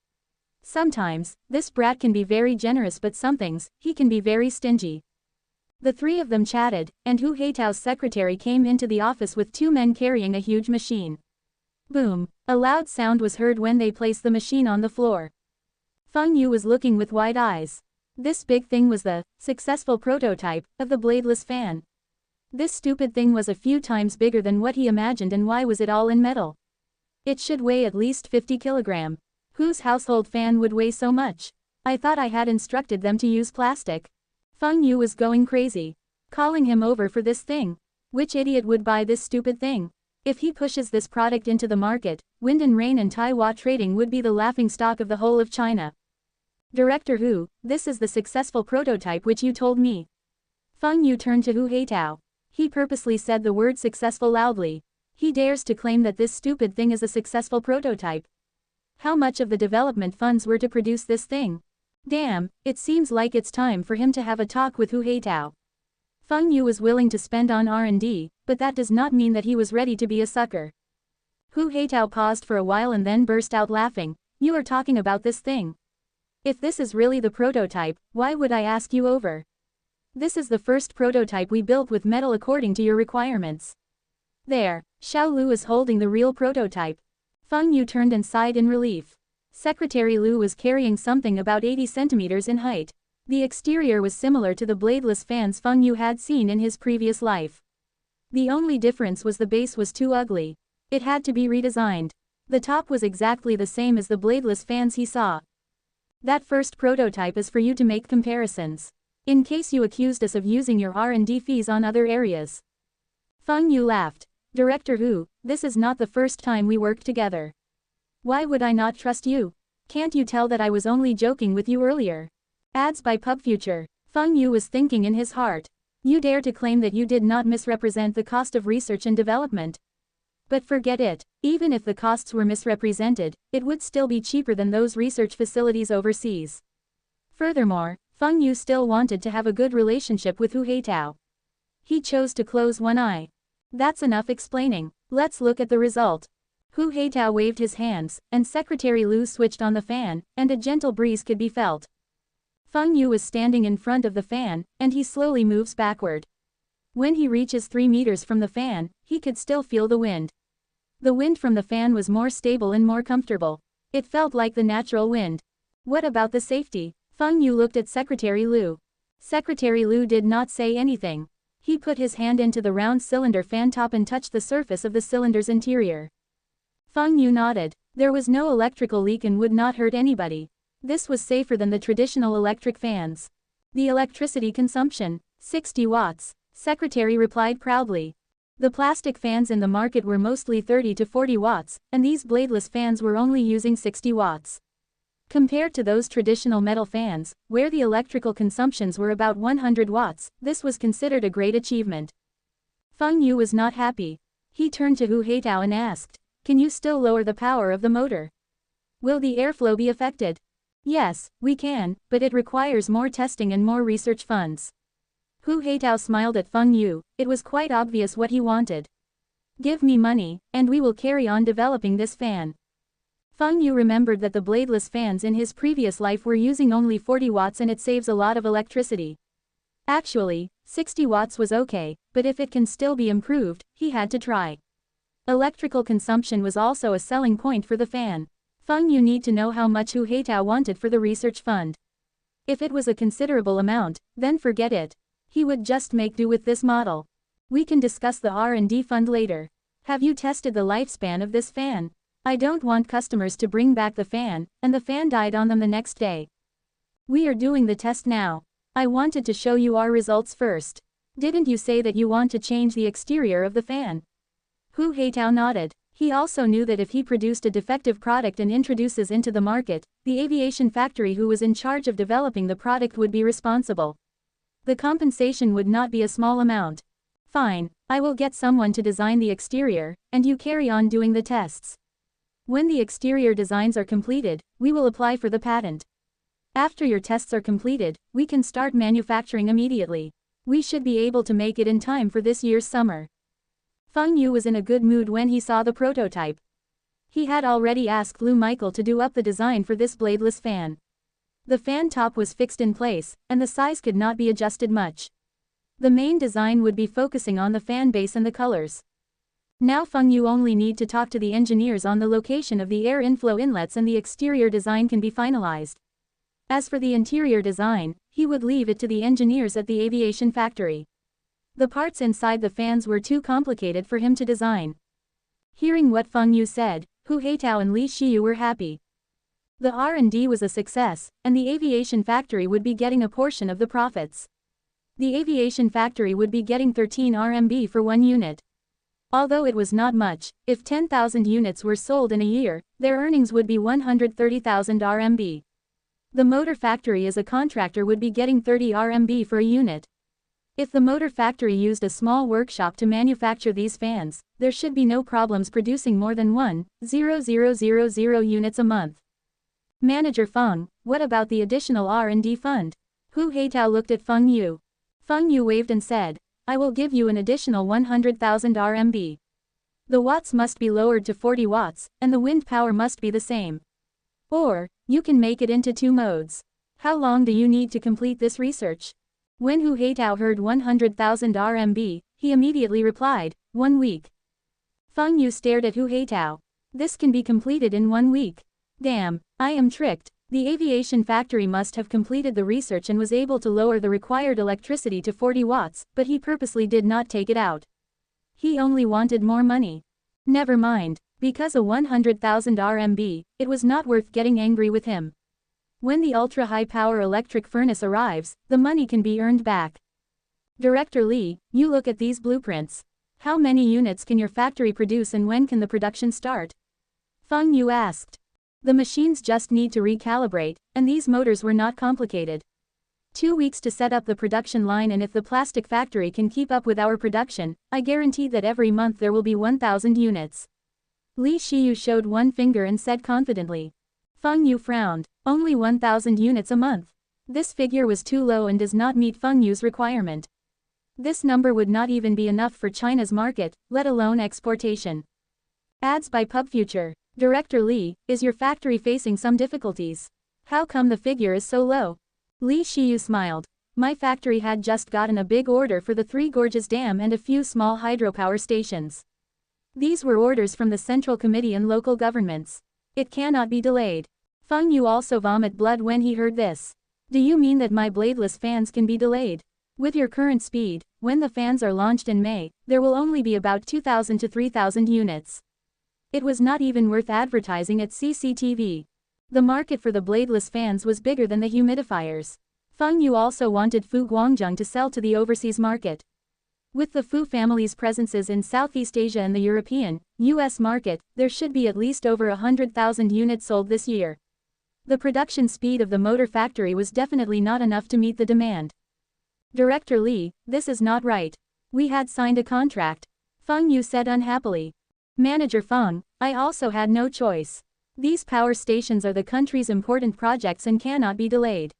Sometimes, this brat can be very generous, but some things, he can be very stingy. The three of them chatted, and Hu Heitao's secretary came into the office with 2 men carrying a huge machine. Boom! A loud sound was heard when they placed the machine on the floor. Feng Yu was looking with wide eyes. This big thing was the successful prototype of the bladeless fan. This stupid thing was a few times bigger than what he imagined, and why was it all in metal? It should weigh at least 50 kilograms. Whose household fan would weigh so much? I thought I had instructed them to use plastic. Feng Yu was going crazy. Calling him over for this thing. Which idiot would buy this stupid thing? If he pushes this product into the market, wind and rain and Taiwan trading would be the laughingstock of the whole of China. Director Hu, this is the successful prototype which you told me. Feng Yu turned to Hu Heitao. He purposely said the word successful loudly. He dares to claim that this stupid thing is a successful prototype. How much of the development funds were to produce this thing? Damn, it seems like it's time for him to have a talk with Hu Heitao. Feng Yu was willing to spend on R&D, but that does not mean that he was ready to be a sucker. Hu Heitao paused for a while and then burst out laughing. You are talking about this thing. If this is really the prototype, why would I ask you over? This is the first prototype we built with metal according to your requirements. There, Xiao Lu is holding the real prototype. Feng Yu turned and sighed in relief. Secretary Lu was carrying something about 80 centimeters in height. The exterior was similar to the bladeless fans Feng Yu had seen in his previous life. The only difference was the base was too ugly. It had to be redesigned. The top was exactly the same as the bladeless fans he saw. That first prototype is for you to make comparisons. In case you accused us of using your R&D fees on other areas. Feng Yu laughed. Director Hu, this is not the first time we worked together. Why would I not trust you? Can't you tell that I was only joking with you earlier? Ads by PubFuture. Feng Yu was thinking in his heart. You dare to claim that you did not misrepresent the cost of research and development. But forget it. Even if the costs were misrepresented, it would still be cheaper than those research facilities overseas. Furthermore, Feng Yu still wanted to have a good relationship with Hu Heitao. He chose to close one eye. That's enough explaining. Let's look at the result. Hu Heitao waved his hands, and Secretary Lu switched on the fan, and a gentle breeze could be felt. Feng Yu was standing in front of the fan, and he slowly moves backward. When he reaches 3 meters from the fan, he could still feel the wind. The wind from the fan was more stable and more comfortable. It felt like the natural wind. What about the safety? Feng Yu looked at Secretary Lu. Secretary Liu did not say anything. He put his hand into the round cylinder fan top and touched the surface of the cylinder's interior. Feng Yu nodded. There was no electrical leak and would not hurt anybody. This was safer than the traditional electric fans. The electricity consumption, 60 watts, Secretary replied proudly. The plastic fans in the market were mostly 30 to 40 watts, and these bladeless fans were only using 60 watts. Compared to those traditional metal fans, where the electrical consumptions were about 100 watts, this was considered a great achievement. Feng Yu was not happy. He turned to Hu Heitao and asked, "Can you still lower the power of the motor? Will the airflow be affected?" "Yes, we can, but it requires more testing and more research funds." Hu Heitao smiled at Feng Yu. It was quite obvious what he wanted. "Give me money, and we will carry on developing this fan." Feng Yu remembered that the bladeless fans in his previous life were using only 40 watts and it saves a lot of electricity. Actually, 60 watts was okay, but if it can still be improved, he had to try. Electrical consumption was also a selling point for the fan. Feng Yu need to know how much Hu Heitao wanted for the research fund. If it was a considerable amount, then forget it. He would just make do with this model. We can discuss the R&D fund later. Have you tested the lifespan of this fan? I don't want customers to bring back the fan, and the fan died on them the next day. We are doing the test now. I wanted to show you our results first. Didn't you say that you want to change the exterior of the fan? Hu Heitao nodded. He also knew that if he produced a defective product and introduces into the market, the aviation factory who was in charge of developing the product would be responsible. The compensation would not be a small amount. Fine, I will get someone to design the exterior, and you carry on doing the tests. When the exterior designs are completed, we will apply for the patent. After your tests are completed, we can start manufacturing immediately. We should be able to make it in time for this year's summer. Feng Yu was in a good mood when he saw the prototype. He had already asked Lu Michael to do up the design for this bladeless fan. The fan top was fixed in place, and the size could not be adjusted much. The main design would be focusing on the fan base and the colors. Now Feng Yu only need to talk to the engineers on the location of the air inflow inlets and the exterior design can be finalized. As for the interior design, he would leave it to the engineers at the aviation factory. The parts inside the fans were too complicated for him to design. Hearing what Feng Yu said, Hu Heitao and Li Shiyu were happy. The R&D was a success, and the aviation factory would be getting a portion of the profits. The aviation factory would be getting 13 RMB for one unit. Although it was not much, if 10,000 units were sold in a year, their earnings would be 130,000 RMB. The motor factory as a contractor would be getting 30 RMB for a unit. If the motor factory used a small workshop to manufacture these fans, there should be no problems producing more than 1,000 units a month. Manager Feng, what about the additional R&D fund? Hu Heitao looked at Feng Yu. Feng Yu waved and said, I will give you an additional 100,000 RMB. The watts must be lowered to 40 watts, and the wind power must be the same. Or, you can make it into two modes. How long do you need to complete this research? When Hu Heitao heard 100,000 RMB, he immediately replied, 1 week. Feng Yu stared at Hu Heitao. This can be completed in 1 week. Damn, I am tricked. The aviation factory must have completed the research and was able to lower the required electricity to 40 watts, but he purposely did not take it out. He only wanted more money. Never mind, because of 100,000 RMB, it was not worth getting angry with him. When the ultra-high-power electric furnace arrives, the money can be earned back. Director Li, you look at these blueprints. How many units can your factory produce and when can the production start? Feng Yu asked. The machines just need to recalibrate, and these motors were not complicated. 2 weeks to set up the production line, and if the plastic factory can keep up with our production, I guarantee that every month there will be 1,000 units. Li Shiyu showed one finger and said confidently. Feng Yu frowned. Only 1,000 units a month. This figure was too low and does not meet Feng Yu's requirement. This number would not even be enough for China's market, let alone exportation. Ads by PubFuture. Director Li, is your factory facing some difficulties? How come the figure is so low? Li Shiyu smiled. My factory had just gotten a big order for the Three Gorges Dam and a few small hydropower stations. These were orders from the Central Committee and local governments. It cannot be delayed. Feng Yu also vomited blood when he heard this. Do you mean that my bladeless fans can be delayed? With your current speed, when the fans are launched in May, there will only be about 2,000 to 3,000 units. It was not even worth advertising at CCTV. The market for the bladeless fans was bigger than the humidifiers. Feng Yu also wanted Fu Guangzhong to sell to the overseas market. With the Fu family's presences in Southeast Asia and the European, US market, there should be at least over 100,000 units sold this year. The production speed of the motor factory was definitely not enough to meet the demand. Director Li, this is not right. We had signed a contract. Feng Yu said unhappily. Manager Feng, I also had no choice. These power stations are the country's important projects and cannot be delayed.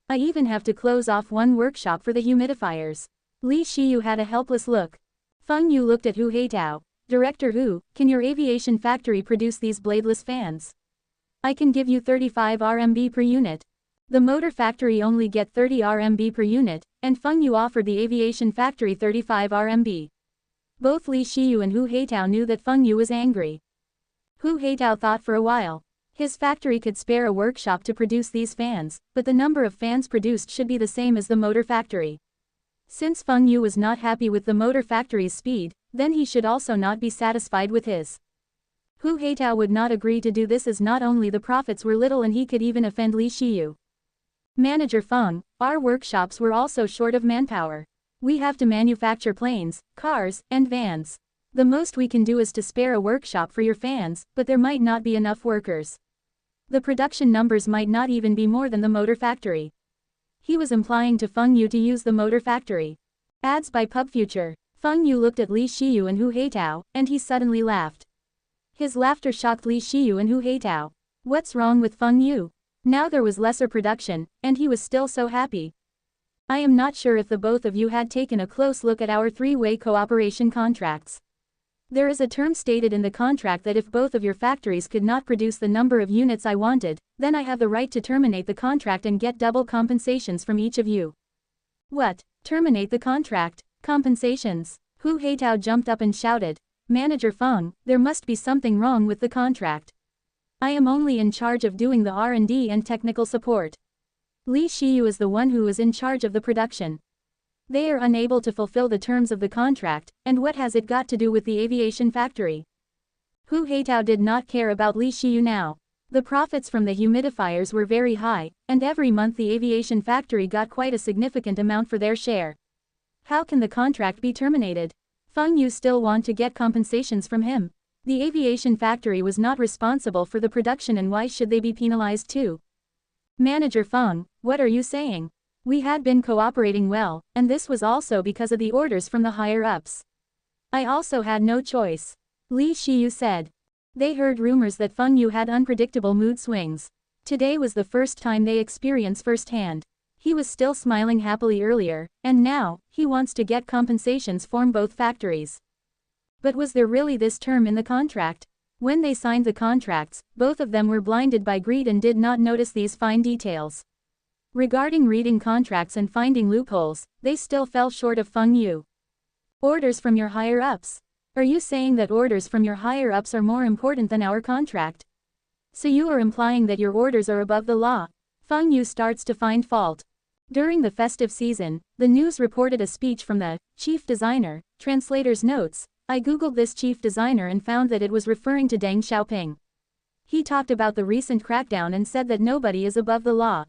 I even have to close off one workshop for the humidifiers. Li Shiyu had a helpless look. Feng Yu looked at Hu Heitao. Director Hu, can your aviation factory produce these bladeless fans? I can give you 35 RMB per unit. The motor factory only get 30 RMB per unit, and Feng Yu offered the aviation factory 35 RMB. Both Li Shiyu and Hu Heitao knew that Feng Yu was angry. Hu Heitao thought for a while. His factory could spare a workshop to produce these fans, but the number of fans produced should be the same as the motor factory. Since Feng Yu was not happy with the motor factory's speed, then he should also not be satisfied with his. Hu Heitao would not agree to do this, as not only the profits were little and he could even offend Li Shiyu. Manager Feng, our workshops were also short of manpower. We have to manufacture planes, cars, and vans. The most we can do is to spare a workshop for your fans, but there might not be enough workers. The production numbers might not even be more than the motor factory. He was implying to Feng Yu to use the motor factory. Ads by PubFuture. Feng Yu looked at Li Shiyu and Hu Heitao, and he suddenly laughed. His laughter shocked Li Shiyu and Hu Heitao. What's wrong with Feng Yu? Now there was lesser production, and he was still so happy. I am not sure if the both of you had taken a close look at our three-way cooperation contracts. There is a term stated in the contract that if both of your factories could not produce the number of units I wanted, then I have the right to terminate the contract and get double compensations from each of you. What? Terminate the contract? Compensations? Hu Heitao jumped up and shouted. Manager Feng, there must be something wrong with the contract. I am only in charge of doing the R&D and technical support. Li Shiyu is the one who is in charge of the production. They are unable to fulfill the terms of the contract, and what has it got to do with the aviation factory? Hu Heitao did not care about Li Shiyu now. The profits from the humidifiers were very high, and every month the aviation factory got quite a significant amount for their share. How can the contract be terminated? Feng Yu still want to get compensations from him. The aviation factory was not responsible for the production, and why should they be penalized too? Manager Feng, what are you saying? We had been cooperating well, and this was also because of the orders from the higher-ups. I also had no choice. Li Shiyu said. They heard rumors that Feng Yu had unpredictable mood swings. Today was the first time they experienced firsthand. He was still smiling happily earlier, and now, he wants to get compensations from both factories. But was there really this term in the contract? When they signed the contracts, both of them were blinded by greed and did not notice these fine details. Regarding reading contracts and finding loopholes, they still fell short of Feng Yu. Orders from your higher-ups? Are you saying that orders from your higher-ups are more important than our contract? So you are implying that your orders are above the law? Feng Yu starts to find fault. During the festive season, the news reported a speech from the chief designer. Translator's notes. I googled this chief designer and found that it was referring to Deng Xiaoping. He talked about the recent crackdown and said that nobody is above the law.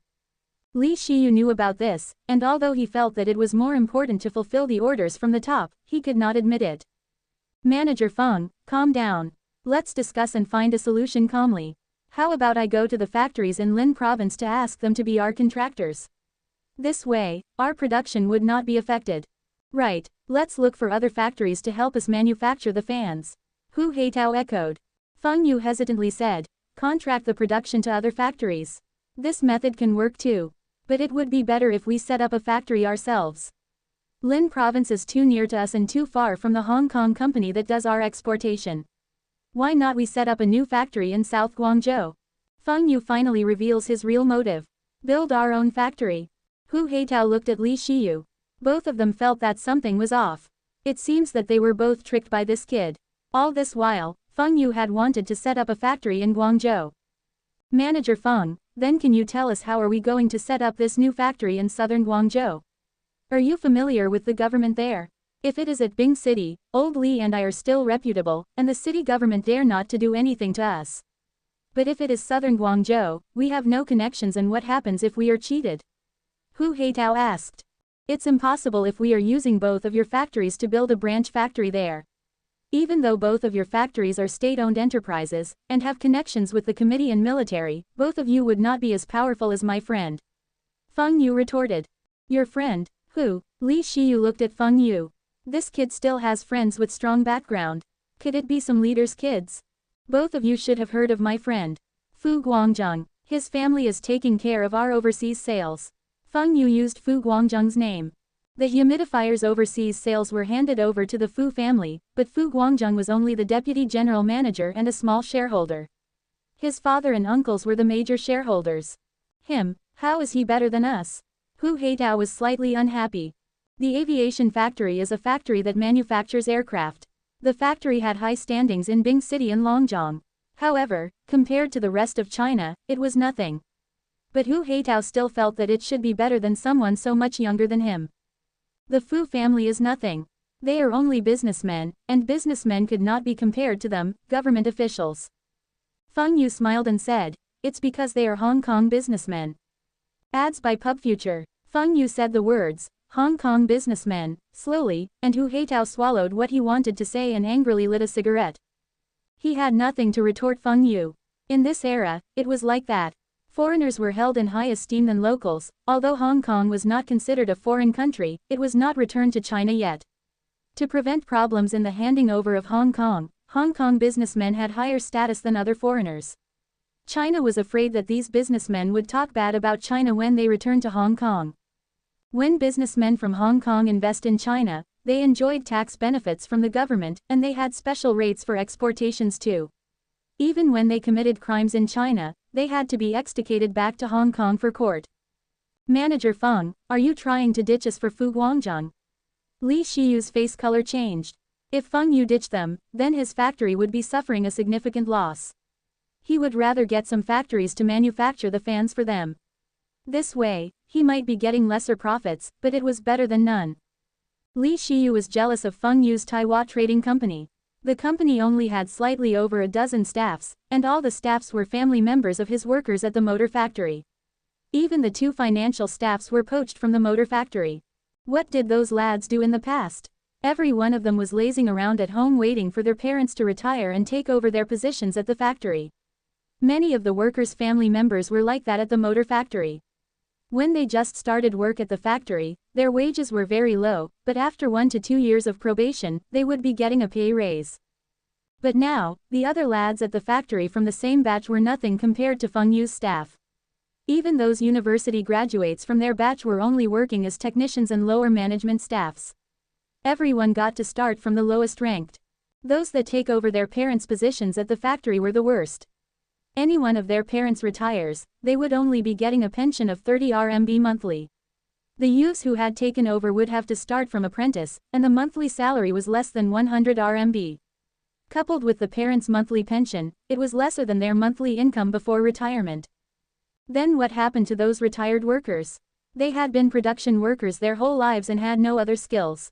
Li Shiyu knew about this, and although he felt that it was more important to fulfill the orders from the top, he could not admit it. Manager Feng, calm down. Let's discuss and find a solution calmly. How about I go to the factories in Lin province to ask them to be our contractors? This way, our production would not be affected. Right, let's look for other factories to help us manufacture the fans. Hu Heitao echoed. Feng Yu hesitantly said, contract the production to other factories. This method can work too. But it would be better if we set up a factory ourselves. Lin province is too near to us and too far from the Hong Kong company that does our exportation. Why not we set up a new factory in South Guangzhou? Feng Yu finally reveals his real motive. Build our own factory. Hu Heitao looked at Li Shiyu. Both of them felt that something was off. It seems that they were both tricked by this kid. All this while, Feng Yu had wanted to set up a factory in Guangzhou. Manager Feng, then can you tell us how are we going to set up this new factory in southern Guangzhou? Are you familiar with the government there? If it is at Bing City, old Li and I are still reputable, and the city government dare not to do anything to us. But if it is southern Guangzhou, we have no connections, and what happens if we are cheated? Hu Heitao asked. It's impossible if we are using both of your factories to build a branch factory there. Even though both of your factories are state-owned enterprises, and have connections with the committee and military, both of you would not be as powerful as my friend. Feng Yu retorted. Your friend? Who? Li Shiyu looked at Feng Yu. This kid still has friends with strong background. Could it be some leader's kids? Both of you should have heard of my friend. Fu Guangzheng. His family is taking care of our overseas sales. Feng Yu used Fu Guangzheng's name. The humidifier's overseas sales were handed over to the Fu family, but Fu Guangzheng was only the deputy general manager and a small shareholder. His father and uncles were the major shareholders. How is he better than us? Hu Heitao was slightly unhappy. The aviation factory is a factory that manufactures aircraft. The factory had high standings in Bing City and Longjiang. However, compared to the rest of China, it was nothing. But Hu Heitao still felt that it should be better than someone so much younger than him. The Fu family is nothing. They are only businessmen, and businessmen could not be compared to them, government officials. Feng Yu smiled and said, it's because they are Hong Kong businessmen. Ads by PubFuture. Feng Yu said the words, Hong Kong businessmen, slowly, and Hu Heitao swallowed what he wanted to say and angrily lit a cigarette. He had nothing to retort Feng Yu. In this era, it was like that. Foreigners were held in high esteem than locals. Although Hong Kong was not considered a foreign country, it was not returned to China yet. To prevent problems in the handing over of Hong Kong businessmen had higher status than other foreigners. China was afraid that these businessmen would talk bad about China when they returned to Hong Kong. When businessmen from Hong Kong invest in China, they enjoyed tax benefits from the government, and they had special rates for exportations too. Even when they committed crimes in China, they had to be extricated back to Hong Kong for court. Manager Feng, are you trying to ditch us for Fu Guangzheng? Li Shiyu's face color changed. If Feng Yu ditched them, then his factory would be suffering a significant loss. He would rather get some factories to manufacture the fans for them. This way, he might be getting lesser profits, but it was better than none. Li Shiyu was jealous of Feng Yu's Taiwan trading company. The company only had slightly over a dozen staffs, and all the staffs were family members of his workers at the motor factory. Even the 2 financial staffs were poached from the motor factory. What did those lads do in the past? Every one of them was lazing around at home waiting for their parents to retire and take over their positions at the factory. Many of the workers' family members were like that at the motor factory. When they just started work at the factory, their wages were very low, but after 1 to 2 years of probation, they would be getting a pay raise. But now, the other lads at the factory from the same batch were nothing compared to Feng Yu's staff. Even those university graduates from their batch were only working as technicians and lower management staffs. Everyone got to start from the lowest ranked. Those that take over their parents' positions at the factory were the worst. Any one of their parents retires, they would only be getting a pension of 30 RMB monthly. The youths who had taken over would have to start from apprentice, and the monthly salary was less than 100 RMB. Coupled with the parents' monthly pension, it was lesser than their monthly income before retirement. Then what happened to those retired workers? They had been production workers their whole lives and had no other skills.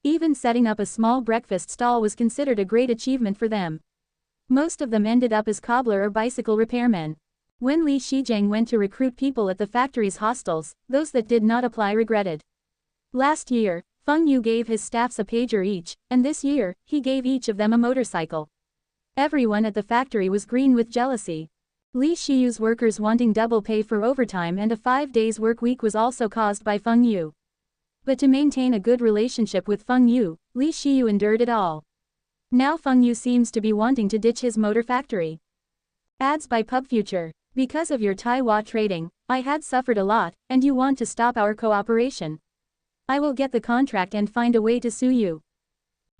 Even setting up a small breakfast stall was considered a great achievement for them. Most of them ended up as cobbler or bicycle repairmen. When Li Shijiang went to recruit people at the factory's hostels, those that did not apply regretted. Last year, Feng Yu gave his staffs a pager each, and this year, he gave each of them a motorcycle. Everyone at the factory was green with jealousy. Li Shiyu's workers wanting double pay for overtime and a 5 days work week was also caused by Feng Yu. But to maintain a good relationship with Feng Yu, Li Shiyu endured it all. Now Feng Yu seems to be wanting to ditch his motor factory. Ads by PubFuture. Because of your Taiwan trading, I had suffered a lot, and you want to stop our cooperation. I will get the contract and find a way to sue you.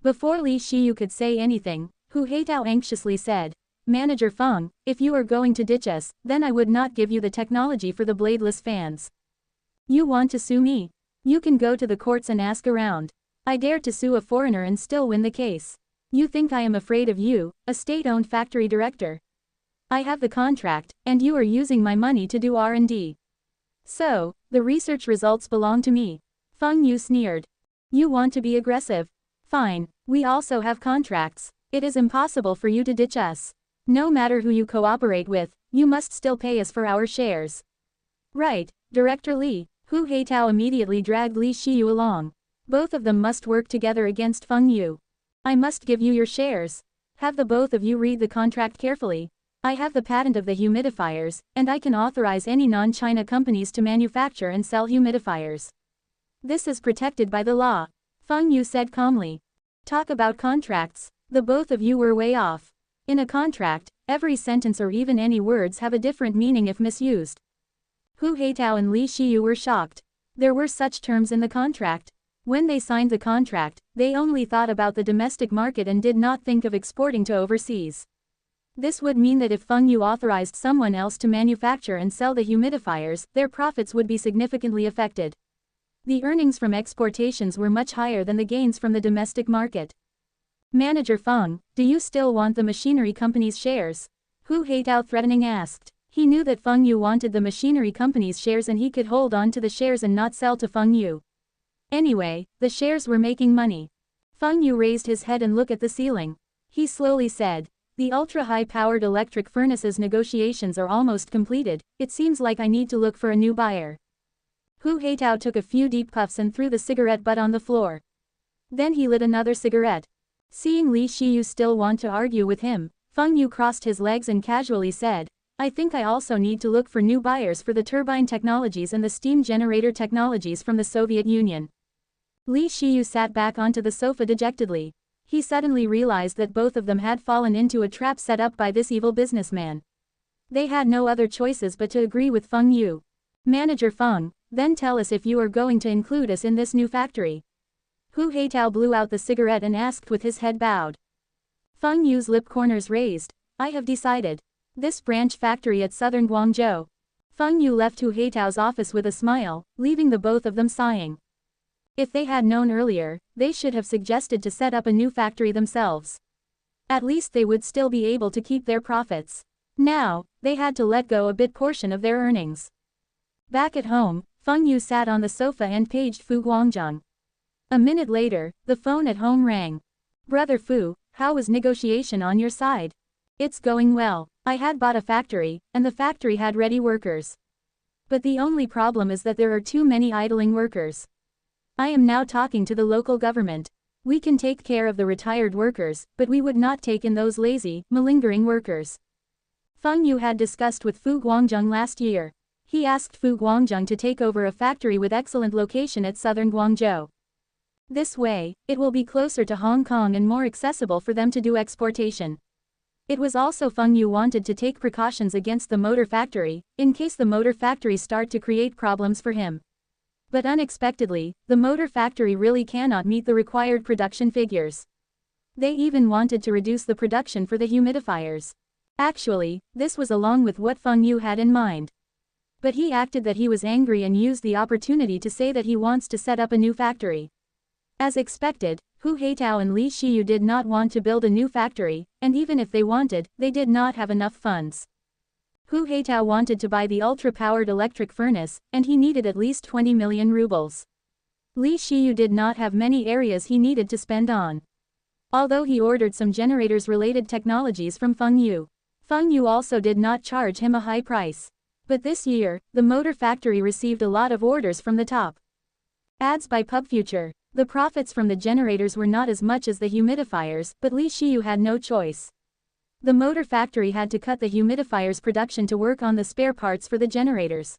Before Li Shiyu could say anything, Hu Heitao anxiously said, Manager Feng, if you are going to ditch us, then I would not give you the technology for the bladeless fans. You want to sue me? You can go to the courts and ask around. I dare to sue a foreigner and still win the case. You think I am afraid of you, a state-owned factory director? I have the contract, and you are using my money to do R&D. So, the research results belong to me. Feng Yu sneered. You want to be aggressive? Fine, we also have contracts. It is impossible for you to ditch us. No matter who you cooperate with, you must still pay us for our shares. Right, Director Li. Hu Heitao immediately dragged Li Xiyu along. Both of them must work together against Feng Yu. I must give you your shares. Have the both of you read the contract carefully. I have the patent of the humidifiers, and I can authorize any non-China companies to manufacture and sell humidifiers. This is protected by the law. Feng Yu said calmly. Talk about contracts. The both of you were way off. In a contract, every sentence or even any words have a different meaning if misused. Hu Heitao and Li Xiyu were shocked. There were such terms in the contract. When they signed the contract, they only thought about the domestic market and did not think of exporting to overseas. This would mean that if Feng Yu authorized someone else to manufacture and sell the humidifiers, their profits would be significantly affected. The earnings from exportations were much higher than the gains from the domestic market. Manager Feng, do you still want the machinery company's shares? Hu Heitao threatening asked. He knew that Feng Yu wanted the machinery company's shares and he could hold on to the shares and not sell to Feng Yu. Anyway, the shares were making money. Feng Yu raised his head and looked at the ceiling. He slowly said, the ultra-high-powered electric furnaces negotiations are almost completed. It seems like I need to look for a new buyer. Hu Heitao took a few deep puffs and threw the cigarette butt on the floor. Then he lit another cigarette. Seeing Li Xiyu still want to argue with him, Feng Yu crossed his legs and casually said, I think I also need to look for new buyers for the turbine technologies and the steam generator technologies from the Soviet Union. Li Xiyu sat back onto the sofa dejectedly. He suddenly realized that both of them had fallen into a trap set up by this evil businessman. They had no other choices but to agree with Feng Yu. Manager Feng, then tell us if you are going to include us in this new factory. Hu Heitao blew out the cigarette and asked with his head bowed. Feng Yu's lip corners raised. I have decided. This branch factory at southern Guangzhou. Feng Yu left Hu Heitao's office with a smile, leaving the both of them sighing. If they had known earlier, they should have suggested to set up a new factory themselves. At least they would still be able to keep their profits. Now, they had to let go a bit portion of their earnings. Back at home, Feng Yu sat on the sofa and paged Fu Guangzheng. A minute later, the phone at home rang. Brother Fu, how is negotiation on your side? It's going well. I had bought a factory, and the factory had ready workers. But the only problem is that there are too many idling workers. I am now talking to the local government. We can take care of the retired workers, but we would not take in those lazy, malingering workers. Feng Yu had discussed with Fu Guangzheng last year. He asked Fu Guangzheng to take over a factory with excellent location at southern Guangzhou. This way, it will be closer to Hong Kong and more accessible for them to do exportation. It was also Feng Yu wanted to take precautions against the motor factory, in case the motor factory start to create problems for him. But unexpectedly, the motor factory really cannot meet the required production figures. They even wanted to reduce the production for the humidifiers. Actually, this was along with what Feng Yu had in mind. But he acted that he was angry and used the opportunity to say that he wants to set up a new factory. As expected, Hu Heitao and Li Xiyu did not want to build a new factory, and even if they wanted, they did not have enough funds. Hu Heitao wanted to buy the ultra-powered electric furnace, and he needed at least 20 million rubles. Li Xiyu did not have many areas he needed to spend on. Although he ordered some generators-related technologies from Feng Yu also did not charge him a high price. But this year, the motor factory received a lot of orders from the top. Ads by PubFuture. The profits from the generators were not as much as the humidifiers, but Li Xiyu had no choice. The motor factory had to cut the humidifiers' production to work on the spare parts for the generators.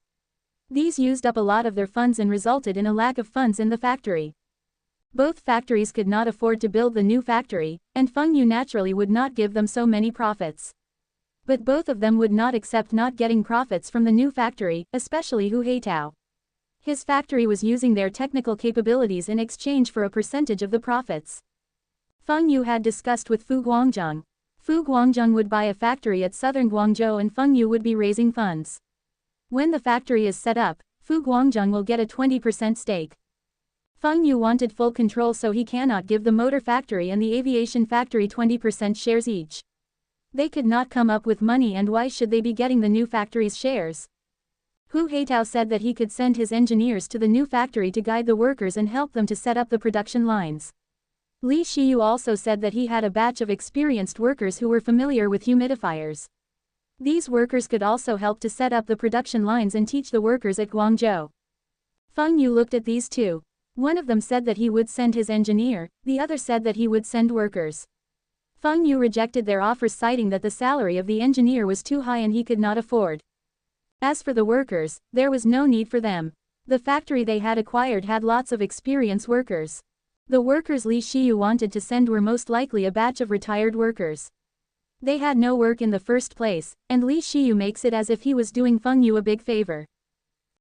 These used up a lot of their funds and resulted in a lack of funds in the factory. Both factories could not afford to build the new factory, and Feng Yu naturally would not give them so many profits. But both of them would not accept not getting profits from the new factory, especially Hu Heitao. His factory was using their technical capabilities in exchange for a percentage of the profits. Feng Yu had discussed with Fu Guangzheng. Fu Guangzheng would buy a factory at southern Guangzhou and Feng Yu would be raising funds. When the factory is set up, Fu Guangzheng will get a 20% stake. Feng Yu wanted full control, so he cannot give the motor factory and the aviation factory 20% shares each. They could not come up with money, and why should they be getting the new factory's shares? Hu Haitao said that he could send his engineers to the new factory to guide the workers and help them to set up the production lines. Li Xiyu also said that he had a batch of experienced workers who were familiar with humidifiers. These workers could also help to set up the production lines and teach the workers at Guangzhou. Feng Yu looked at these two. One of them said that he would send his engineer, the other said that he would send workers. Feng Yu rejected their offers, citing that the salary of the engineer was too high and he could not afford. As for the workers, there was no need for them. The factory they had acquired had lots of experienced workers. The workers Li Xiyu wanted to send were most likely a batch of retired workers. They had no work in the first place, and Li Xiyu makes it as if he was doing Feng Yu a big favor.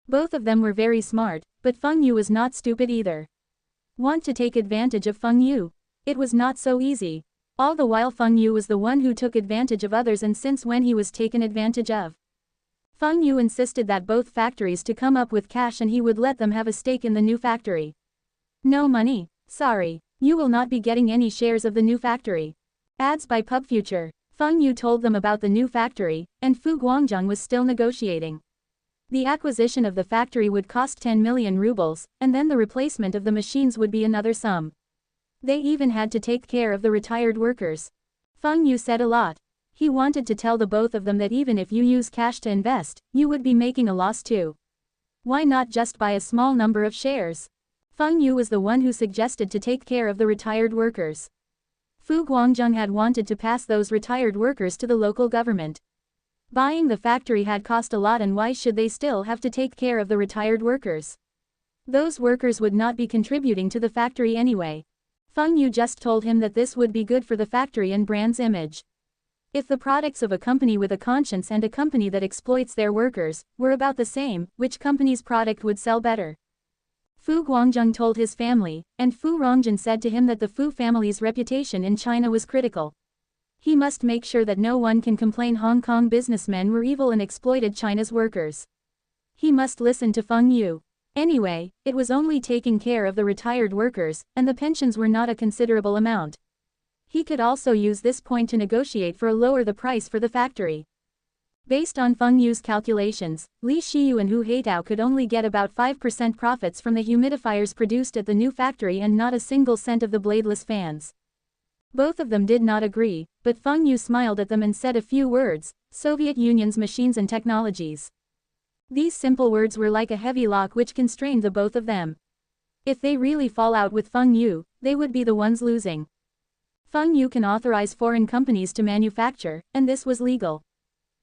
Both of them were very smart, but Feng Yu was not stupid either. Want to take advantage of Feng Yu? It was not so easy. All the while Feng Yu was the one who took advantage of others, and since when he was taken advantage of. Feng Yu insisted that both factories to come up with cash and he would let them have a stake in the new factory. No money? Sorry, you will not be getting any shares of the new factory. Ads by PubFuture. Feng Yu told them about the new factory, and Fu Guangzhong was still negotiating. The acquisition of the factory would cost 10 million rubles, and then the replacement of the machines would be another sum. They even had to take care of the retired workers. Feng Yu said a lot. He wanted to tell the both of them that even if you use cash to invest, you would be making a loss too. Why not just buy a small number of shares? Feng Yu was the one who suggested to take care of the retired workers. Fu Guangzhong had wanted to pass those retired workers to the local government. Buying the factory had cost a lot, and why should they still have to take care of the retired workers? Those workers would not be contributing to the factory anyway. Feng Yu just told him that this would be good for the factory and brand's image. If the products of a company with a conscience and a company that exploits their workers were about the same, which company's product would sell better? Fu Guangzhong told his family, and Fu Rongjin said to him that the Fu family's reputation in China was critical. He must make sure that no one can complain Hong Kong businessmen were evil and exploited China's workers. He must listen to Feng Yu. Anyway, it was only taking care of the retired workers, and the pensions were not a considerable amount. He could also use this point to negotiate for lower the price for the factory. Based on Feng Yu's calculations, Li Xiyu and Hu Haitao could only get about 5% profits from the humidifiers produced at the new factory and not a single cent of the bladeless fans. Both of them did not agree, but Feng Yu smiled at them and said a few words: Soviet Union's machines and technologies. These simple words were like a heavy lock which constrained the both of them. If they really fall out with Feng Yu, they would be the ones losing. Feng Yu can authorize foreign companies to manufacture, and this was legal.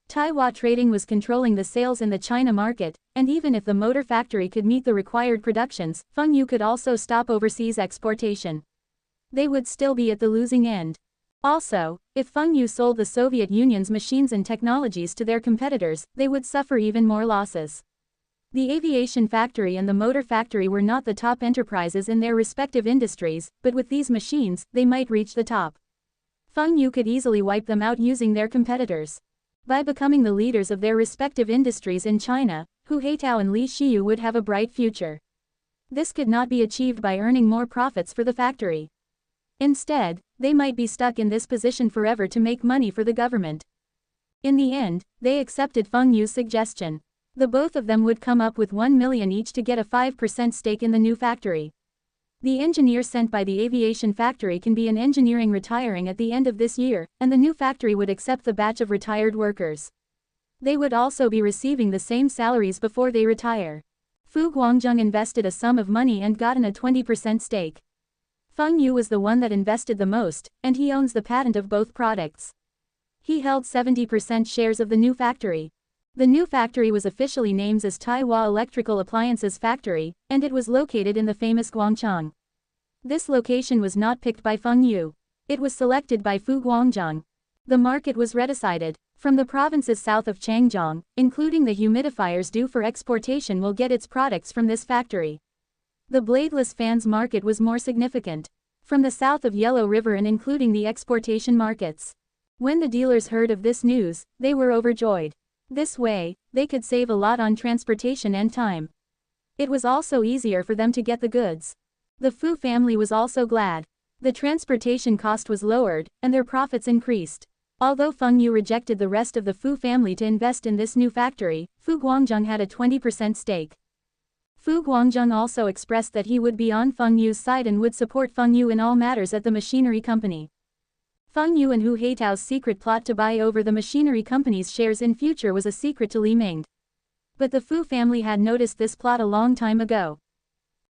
Taiwan Trading was controlling the sales in the China market, and even if the motor factory could meet the required productions, Feng Yu could also stop overseas exportation. They would still be at the losing end. Also, if Feng Yu sold the Soviet Union's machines and technologies to their competitors, they would suffer even more losses. The aviation factory and the motor factory were not the top enterprises in their respective industries, but with these machines, they might reach the top. Feng Yu could easily wipe them out using their competitors. By becoming the leaders of their respective industries in China, Hu Haitao and Li Xiyu would have a bright future. This could not be achieved by earning more profits for the factory. Instead, they might be stuck in this position forever to make money for the government. In the end, they accepted Feng Yu's suggestion. The both of them would come up with 1 million each to get a 5% stake in the new factory. The engineer sent by the aviation factory can be an engineering retiring at the end of this year, and the new factory would accept the batch of retired workers. They would also be receiving the same salaries before they retire. Fu Guangzhong invested a sum of money and gotten a 20% stake. Feng Yu was the one that invested the most, and he owns the patent of both products. He held 70% shares of the new factory. The new factory was officially named as Taiwan Electrical Appliances Factory, and it was located in the famous Guangchang. This location was not picked by Feng Yu. It was selected by Fu Guangzhong. The market was redecided. From the provinces south of Changjiang, including the humidifiers due for exportation will get its products from this factory. The bladeless fans market was more significant. From the south of Yellow River and including the exportation markets. When the dealers heard of this news, they were overjoyed. This way, they could save a lot on transportation and time. It was also easier for them to get the goods. The Fu family was also glad. The transportation cost was lowered, and their profits increased. Although Feng Yu rejected the rest of the Fu family to invest in this new factory, Fu Guangzheng had a 20% stake. Fu Guangzheng also expressed that he would be on Feng Yu's side and would support Feng Yu in all matters at the machinery company. Feng Yu and Hu Heitao's secret plot to buy over the machinery company's shares in future was a secret to Li Ming. But the Fu family had noticed this plot a long time ago.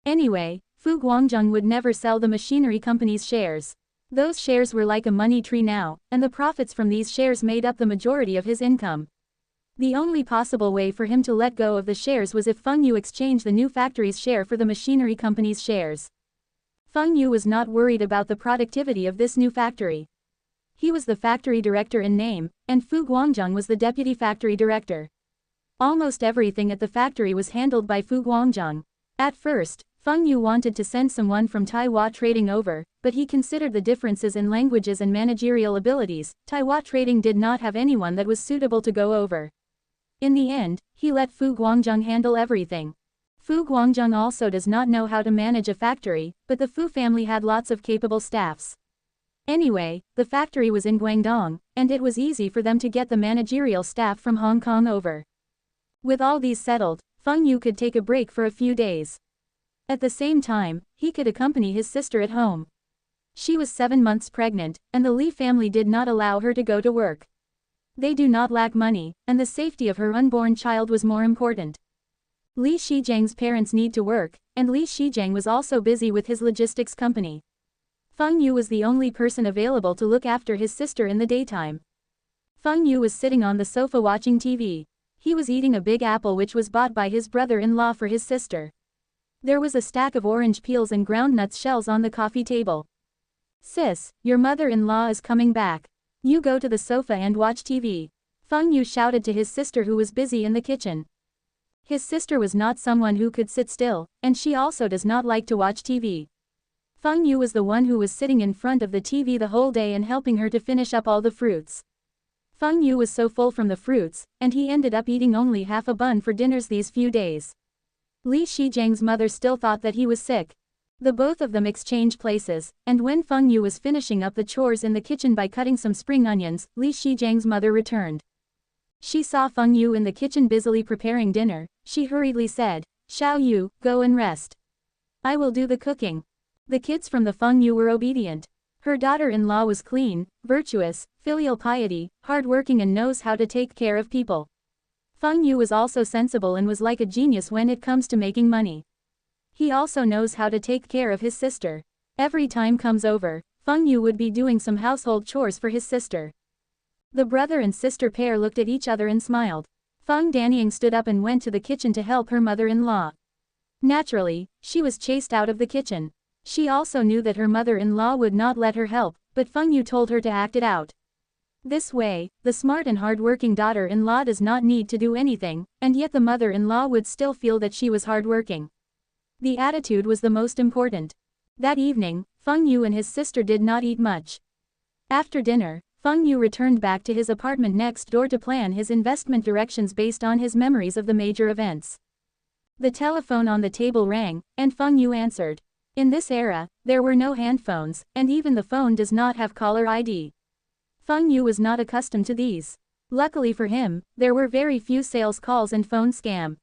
Anyway, Fu Guangzheng would never sell the machinery company's shares. Those shares were like a money tree now, and the profits from these shares made up the majority of his income. The only possible way for him to let go of the shares was if Feng Yu exchanged the new factory's share for the machinery company's shares. Feng Yu was not worried about the productivity of this new factory. He was the factory director in name, and Fu Guangzheng was the deputy factory director. Almost everything at the factory was handled by Fu Guangzheng. At first, Feng Yu wanted to send someone from Taiwan trading over, but he considered the differences in languages and managerial abilities. Taiwan trading did not have anyone that was suitable to go over. In the end, he let Fu Guangzheng handle everything. Fu Guangzheng also does not know how to manage a factory, but the Fu family had lots of capable staffs. Anyway, the factory was in Guangdong, and it was easy for them to get the managerial staff from Hong Kong over. With all these settled, Feng Yu could take a break for a few days. At the same time, he could accompany his sister at home. She was 7 months pregnant, and the Li family did not allow her to go to work. They do not lack money, and the safety of her unborn child was more important. Li Shizheng's parents need to work, and Li Shizheng was also busy with his logistics company. Feng Yu was the only person available to look after his sister in the daytime. Feng Yu was sitting on the sofa watching TV. He was eating a big apple which was bought by his brother-in-law for his sister. There was a stack of orange peels and groundnut shells on the coffee table. "Sis, your mother-in-law is coming back. You go to the sofa and watch TV." Feng Yu shouted to his sister who was busy in the kitchen. His sister was not someone who could sit still, and she also does not like to watch TV. Feng Yu was the one who was sitting in front of the TV the whole day and helping her to finish up all the fruits. Feng Yu was so full from the fruits, and he ended up eating only half a bun for dinners these few days. Li Shizheng's mother still thought that he was sick. The both of them exchanged places, and when Feng Yu was finishing up the chores in the kitchen by cutting some spring onions, Li Shizheng's mother returned. She saw Feng Yu in the kitchen busily preparing dinner. She hurriedly said, "Xiao Yu, go and rest. I will do the cooking." The kids from the Feng Yu were obedient. Her daughter-in-law was clean, virtuous, filial piety, hard-working and knows how to take care of people. Feng Yu was also sensible and was like a genius when it comes to making money. He also knows how to take care of his sister. Every time comes over, Feng Yu would be doing some household chores for his sister. The brother and sister pair looked at each other and smiled. Feng Danying stood up and went to the kitchen to help her mother-in-law. Naturally, she was chased out of the kitchen. She also knew that her mother-in-law would not let her help, but Feng Yu told her to act it out. This way, the smart and hard-working daughter-in-law does not need to do anything, and yet the mother-in-law would still feel that she was hard-working. The attitude was the most important. That evening, Feng Yu and his sister did not eat much. After dinner, Feng Yu returned back to his apartment next door to plan his investment directions based on his memories of the major events. The telephone on the table rang, and Feng Yu answered. In this era, there were no handphones, and even the phone does not have caller ID. Feng Yu was not accustomed to these. Luckily for him, there were very few sales calls and phone scam.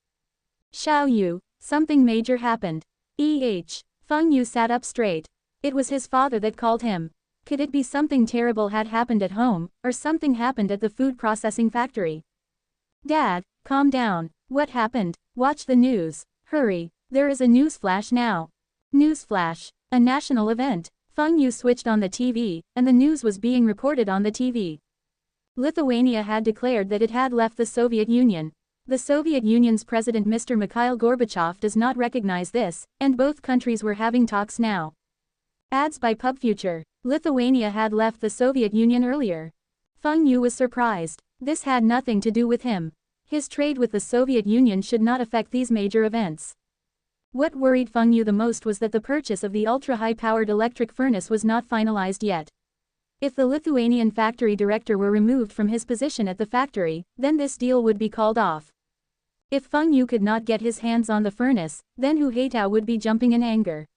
"Xiao Yu, something major happened." Feng Yu sat up straight. It was his father that called him. Could it be something terrible had happened at home, or something happened at the food processing factory? "Dad, calm down. What happened? Watch the news. Hurry, there is a news flash now." Newsflash, a national event. Feng Yu switched on the TV, and the news was being reported on the TV. Lithuania had declared that it had left the Soviet Union. The Soviet Union's president Mr. Mikhail Gorbachev does not recognize this, and both countries were having talks now. Ads by PubFuture. Lithuania had left the Soviet Union earlier. Feng Yu was surprised. This had nothing to do with him. His trade with the Soviet Union should not affect these major events. What worried Feng Yu the most was that the purchase of the ultra-high-powered electric furnace was not finalized yet. If the Lithuanian factory director were removed from his position at the factory, then this deal would be called off. If Feng Yu could not get his hands on the furnace, then Hu Heitao would be jumping in anger.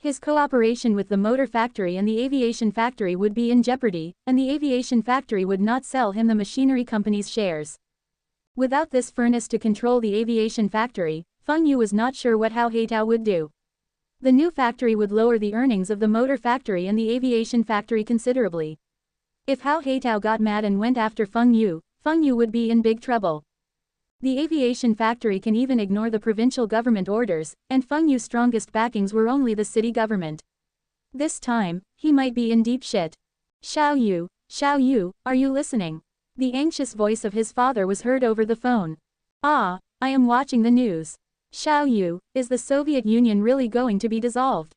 His cooperation with the motor factory and the aviation factory would be in jeopardy, and the aviation factory would not sell him the machinery company's shares. Without this furnace to control the aviation factory, Feng Yu was not sure what Hao Heitao would do. The new factory would lower the earnings of the motor factory and the aviation factory considerably. If Hao Heitao got mad and went after Feng Yu would be in big trouble. The aviation factory can even ignore the provincial government orders, and Feng Yu's strongest backings were only the city government. This time, he might be in deep shit. Xiao Yu, are you listening? The anxious voice of his father was heard over the phone. Ah, I am watching the news. Xiao Yu, is the Soviet Union really going to be dissolved?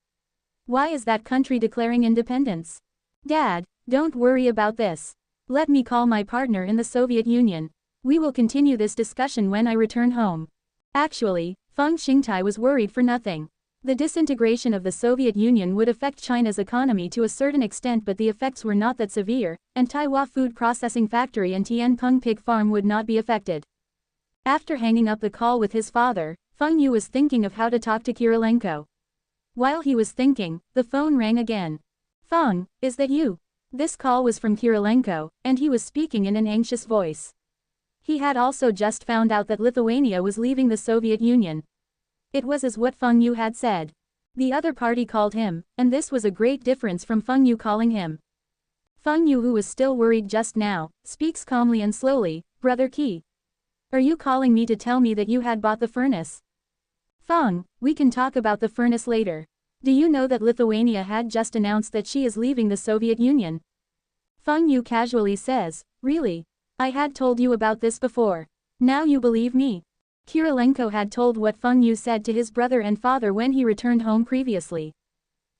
Why is that country declaring independence? Dad, don't worry about this. Let me call my partner in the Soviet Union. We will continue this discussion when I return home. Actually, Feng Xingtai was worried for nothing. The disintegration of the Soviet Union would affect China's economy to a certain extent, but the effects were not that severe, and Taiwan Food Processing Factory and Tianpeng Pig Farm would not be affected. After hanging up the call with his father, Feng Yu was thinking of how to talk to Kirilenko. While he was thinking, the phone rang again. Feng, is that you? This call was from Kirilenko, and he was speaking in an anxious voice. He had also just found out that Lithuania was leaving the Soviet Union. It was as what Feng Yu had said. The other party called him, and this was a great difference from Feng Yu calling him. Feng Yu, who was still worried just now, speaks calmly and slowly, Brother Qi. Are you calling me to tell me that you had bought the furnace? Feng, we can talk about the furnace later. Do you know that Lithuania had just announced that she is leaving the Soviet Union? Feng Yu casually says, really? I had told you about this before. Now you believe me. Kirilenko had told what Feng Yu said to his brother and father when he returned home previously.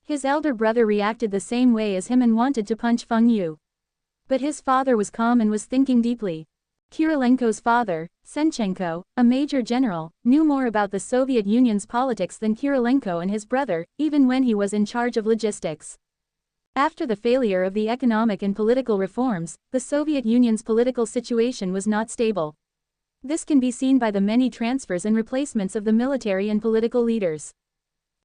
His elder brother reacted the same way as him and wanted to punch Feng Yu. But his father was calm and was thinking deeply. Kirilenko's father, Senchenko, a major general, knew more about the Soviet Union's politics than Kirilenko and his brother, even when he was in charge of logistics. After the failure of the economic and political reforms, the Soviet Union's political situation was not stable. This can be seen by the many transfers and replacements of the military and political leaders.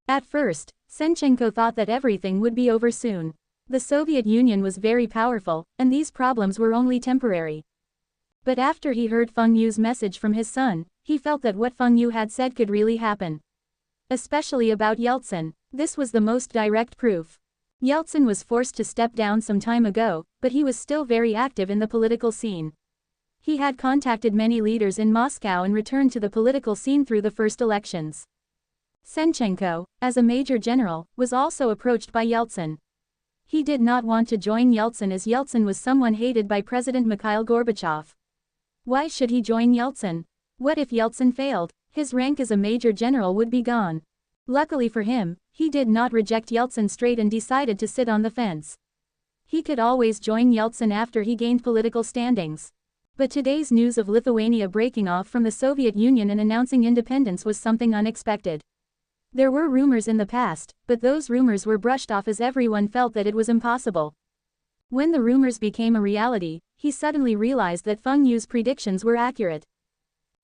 At first, Senchenko thought that everything would be over soon. The Soviet Union was very powerful, and these problems were only temporary. But after he heard Feng Yu's message from his son, he felt that what Feng Yu had said could really happen. Especially about Yeltsin, this was the most direct proof. Yeltsin was forced to step down some time ago, but he was still very active in the political scene. He had contacted many leaders in Moscow and returned to the political scene through the first elections. Senchenko, as a major general, was also approached by Yeltsin. He did not want to join Yeltsin as Yeltsin was someone hated by President Mikhail Gorbachev. Why should he join Yeltsin? What if Yeltsin failed? His rank as a major general would be gone. Luckily for him, he did not reject Yeltsin straight and decided to sit on the fence. He could always join Yeltsin after he gained political standings. But today's news of Lithuania breaking off from the Soviet Union and announcing independence was something unexpected. There were rumors in the past, but those rumors were brushed off as everyone felt that it was impossible. When the rumors became a reality, he suddenly realized that Feng Yu's predictions were accurate.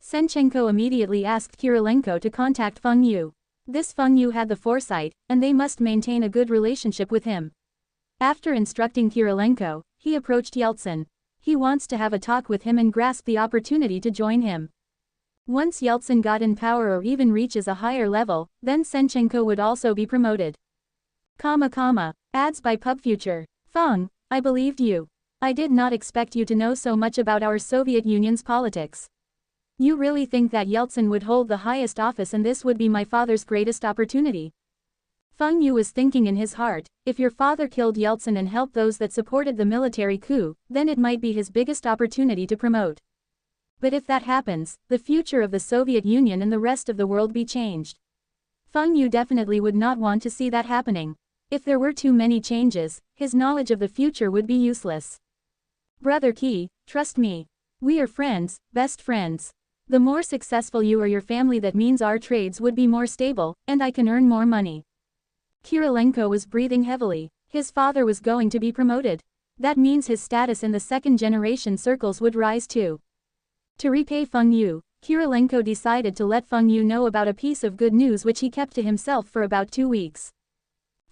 Senchenko immediately asked Kirilenko to contact Feng Yu. This Feng Yu had the foresight, and they must maintain a good relationship with him. After instructing Kirilenko, he approached Yeltsin. He wants to have a talk with him and grasp the opportunity to join him. Once Yeltsin got in power or even reaches a higher level, then Senchenko would also be promoted. Ads by PubFuture. Feng, I believed you. I did not expect you to know so much about our Soviet Union's politics. You really think that Yeltsin would hold the highest office and this would be my father's greatest opportunity? Feng Yu was thinking in his heart, if your father killed Yeltsin and helped those that supported the military coup, then it might be his biggest opportunity to promote. But if that happens, the future of the Soviet Union and the rest of the world be changed. Feng Yu definitely would not want to see that happening. If there were too many changes, his knowledge of the future would be useless. Brother Qi, trust me. We are friends, best friends. The more successful you or your family, that means our trades would be more stable, and I can earn more money. Kirilenko was breathing heavily. His father was going to be promoted. That means his status in the second-generation circles would rise too. To repay Feng Yu, Kirilenko decided to let Feng Yu know about a piece of good news which he kept to himself for about 2 weeks.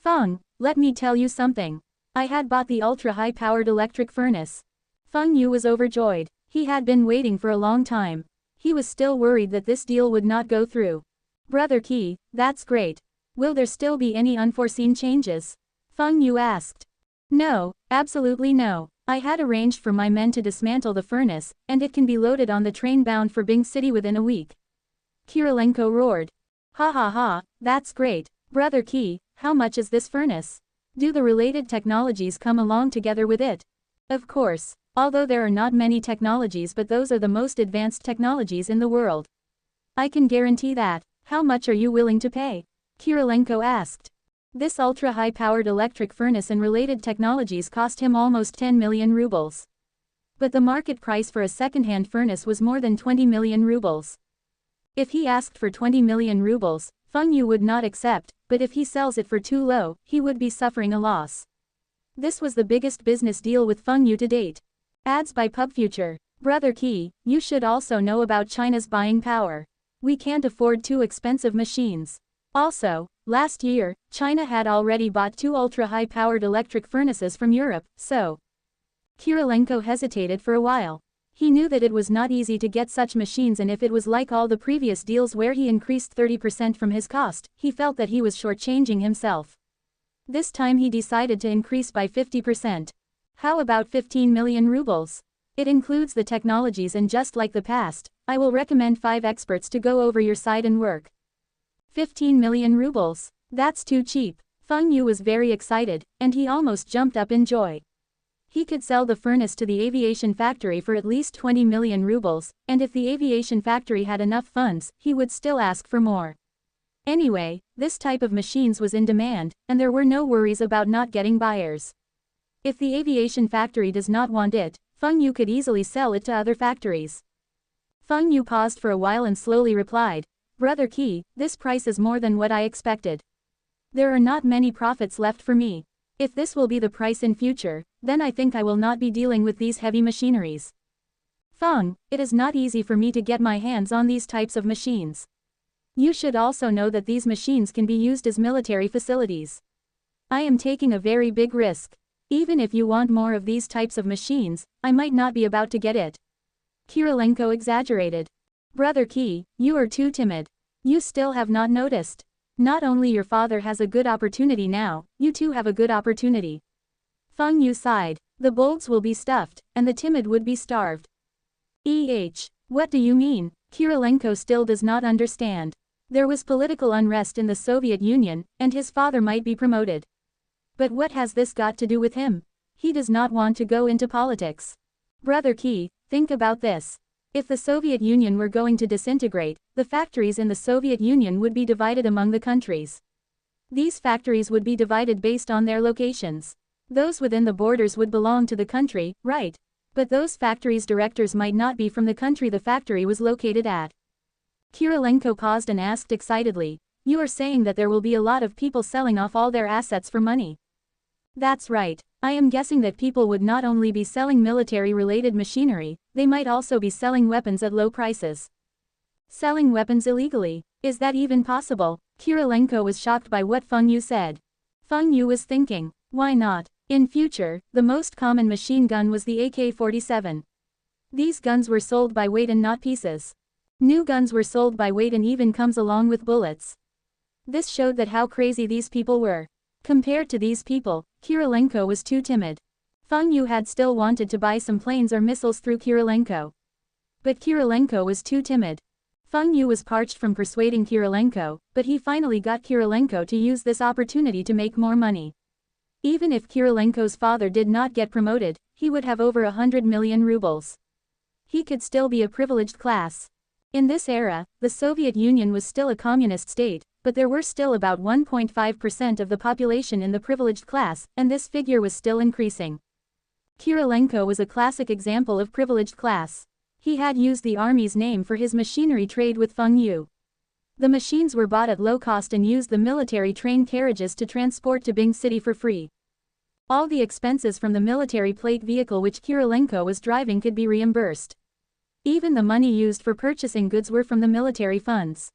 Feng, let me tell you something. I had bought the ultra-high-powered electric furnace. Feng Yu was overjoyed. He had been waiting for a long time. He was still worried that this deal would not go through. Brother Qi, that's great. Will there still be any unforeseen changes? Feng Yu asked. No, absolutely no. I had arranged for my men to dismantle the furnace, and it can be loaded on the train bound for Bing City within a week. Kirilenko roared. Ha ha ha, that's great. Brother Qi, how much is this furnace? Do the related technologies come along together with it? Of course, although there are not many technologies, but those are the most advanced technologies in the world. I can guarantee that. How much are you willing to pay? Kirilenko asked. This ultra-high-powered electric furnace and related technologies cost him almost 10 million rubles. But the market price for a second-hand furnace was more than 20 million rubles. If he asked for 20 million rubles, Feng Yu would not accept, but if he sells it for too low, he would be suffering a loss. This was the biggest business deal with Feng Yu to date. Ads by PubFuture. Brother Qi, you should also know about China's buying power. We can't afford too expensive machines. Also, last year, China had already bought 2 ultra-high-powered electric furnaces from Europe, so. Kirilenko hesitated for a while. He knew that it was not easy to get such machines, and if it was like all the previous deals where he increased 30% from his cost, he felt that he was shortchanging himself. This time he decided to increase by 50%. How about 15 million rubles? It includes the technologies, and just like the past, I will recommend 5 experts to go over your side and work. 15 million rubles. That's too cheap. Feng Yu was very excited, and he almost jumped up in joy. He could sell the furnace to the aviation factory for at least 20 million rubles, and if the aviation factory had enough funds, he would still ask for more. Anyway, this type of machines was in demand, and there were no worries about not getting buyers. If the aviation factory does not want it, Feng Yu could easily sell it to other factories. Feng Yu paused for a while and slowly replied, Brother Qi, this price is more than what I expected. There are not many profits left for me. If this will be the price in future, then I think I will not be dealing with these heavy machineries. Feng, it is not easy for me to get my hands on these types of machines. You should also know that these machines can be used as military facilities. I am taking a very big risk. Even if you want more of these types of machines, I might not be about to get it. Kirilenko exaggerated. Brother Qi, you are too timid. You still have not noticed. Not only your father has a good opportunity now, you too have a good opportunity. Feng Yu sighed. The bolds will be stuffed, and the timid would be starved. What do you mean? Kirilenko still does not understand. There was political unrest in the Soviet Union, and his father might be promoted. But what has this got to do with him? He does not want to go into politics. Brother Qi, think about this. If the Soviet Union were going to disintegrate, the factories in the Soviet Union would be divided among the countries. These factories would be divided based on their locations. Those within the borders would belong to the country, right? But those factories' directors might not be from the country the factory was located at. Kirilenko paused and asked excitedly, You are saying that there will be a lot of people selling off all their assets for money? That's right. I am guessing that people would not only be selling military-related machinery, they might also be selling weapons at low prices. Selling weapons illegally? Is that even possible? Kirilenko was shocked by what Feng Yu said. Feng Yu was thinking, why not? In future, the most common machine gun was the AK-47. These guns were sold by weight and not pieces. New guns were sold by weight and even comes along with bullets. This showed that how crazy these people were. Compared to these people, Kirilenko was too timid. Feng Yu had still wanted to buy some planes or missiles through Kirilenko. But Kirilenko was too timid. Feng Yu was parched from persuading Kirilenko, but he finally got Kirilenko to use this opportunity to make more money. Even if Kirilenko's father did not get promoted, he would have over 100 million rubles. He could still be a privileged class. In this era, the Soviet Union was still a communist state, but there were still about 1.5% of the population in the privileged class, and this figure was still increasing. Kirilenko was a classic example of privileged class. He had used the army's name for his machinery trade with Feng Yu. The machines were bought at low cost and used the military train carriages to transport to Bing City for free. All the expenses from the military plate vehicle which Kirilenko was driving could be reimbursed. Even the money used for purchasing goods were from the military funds.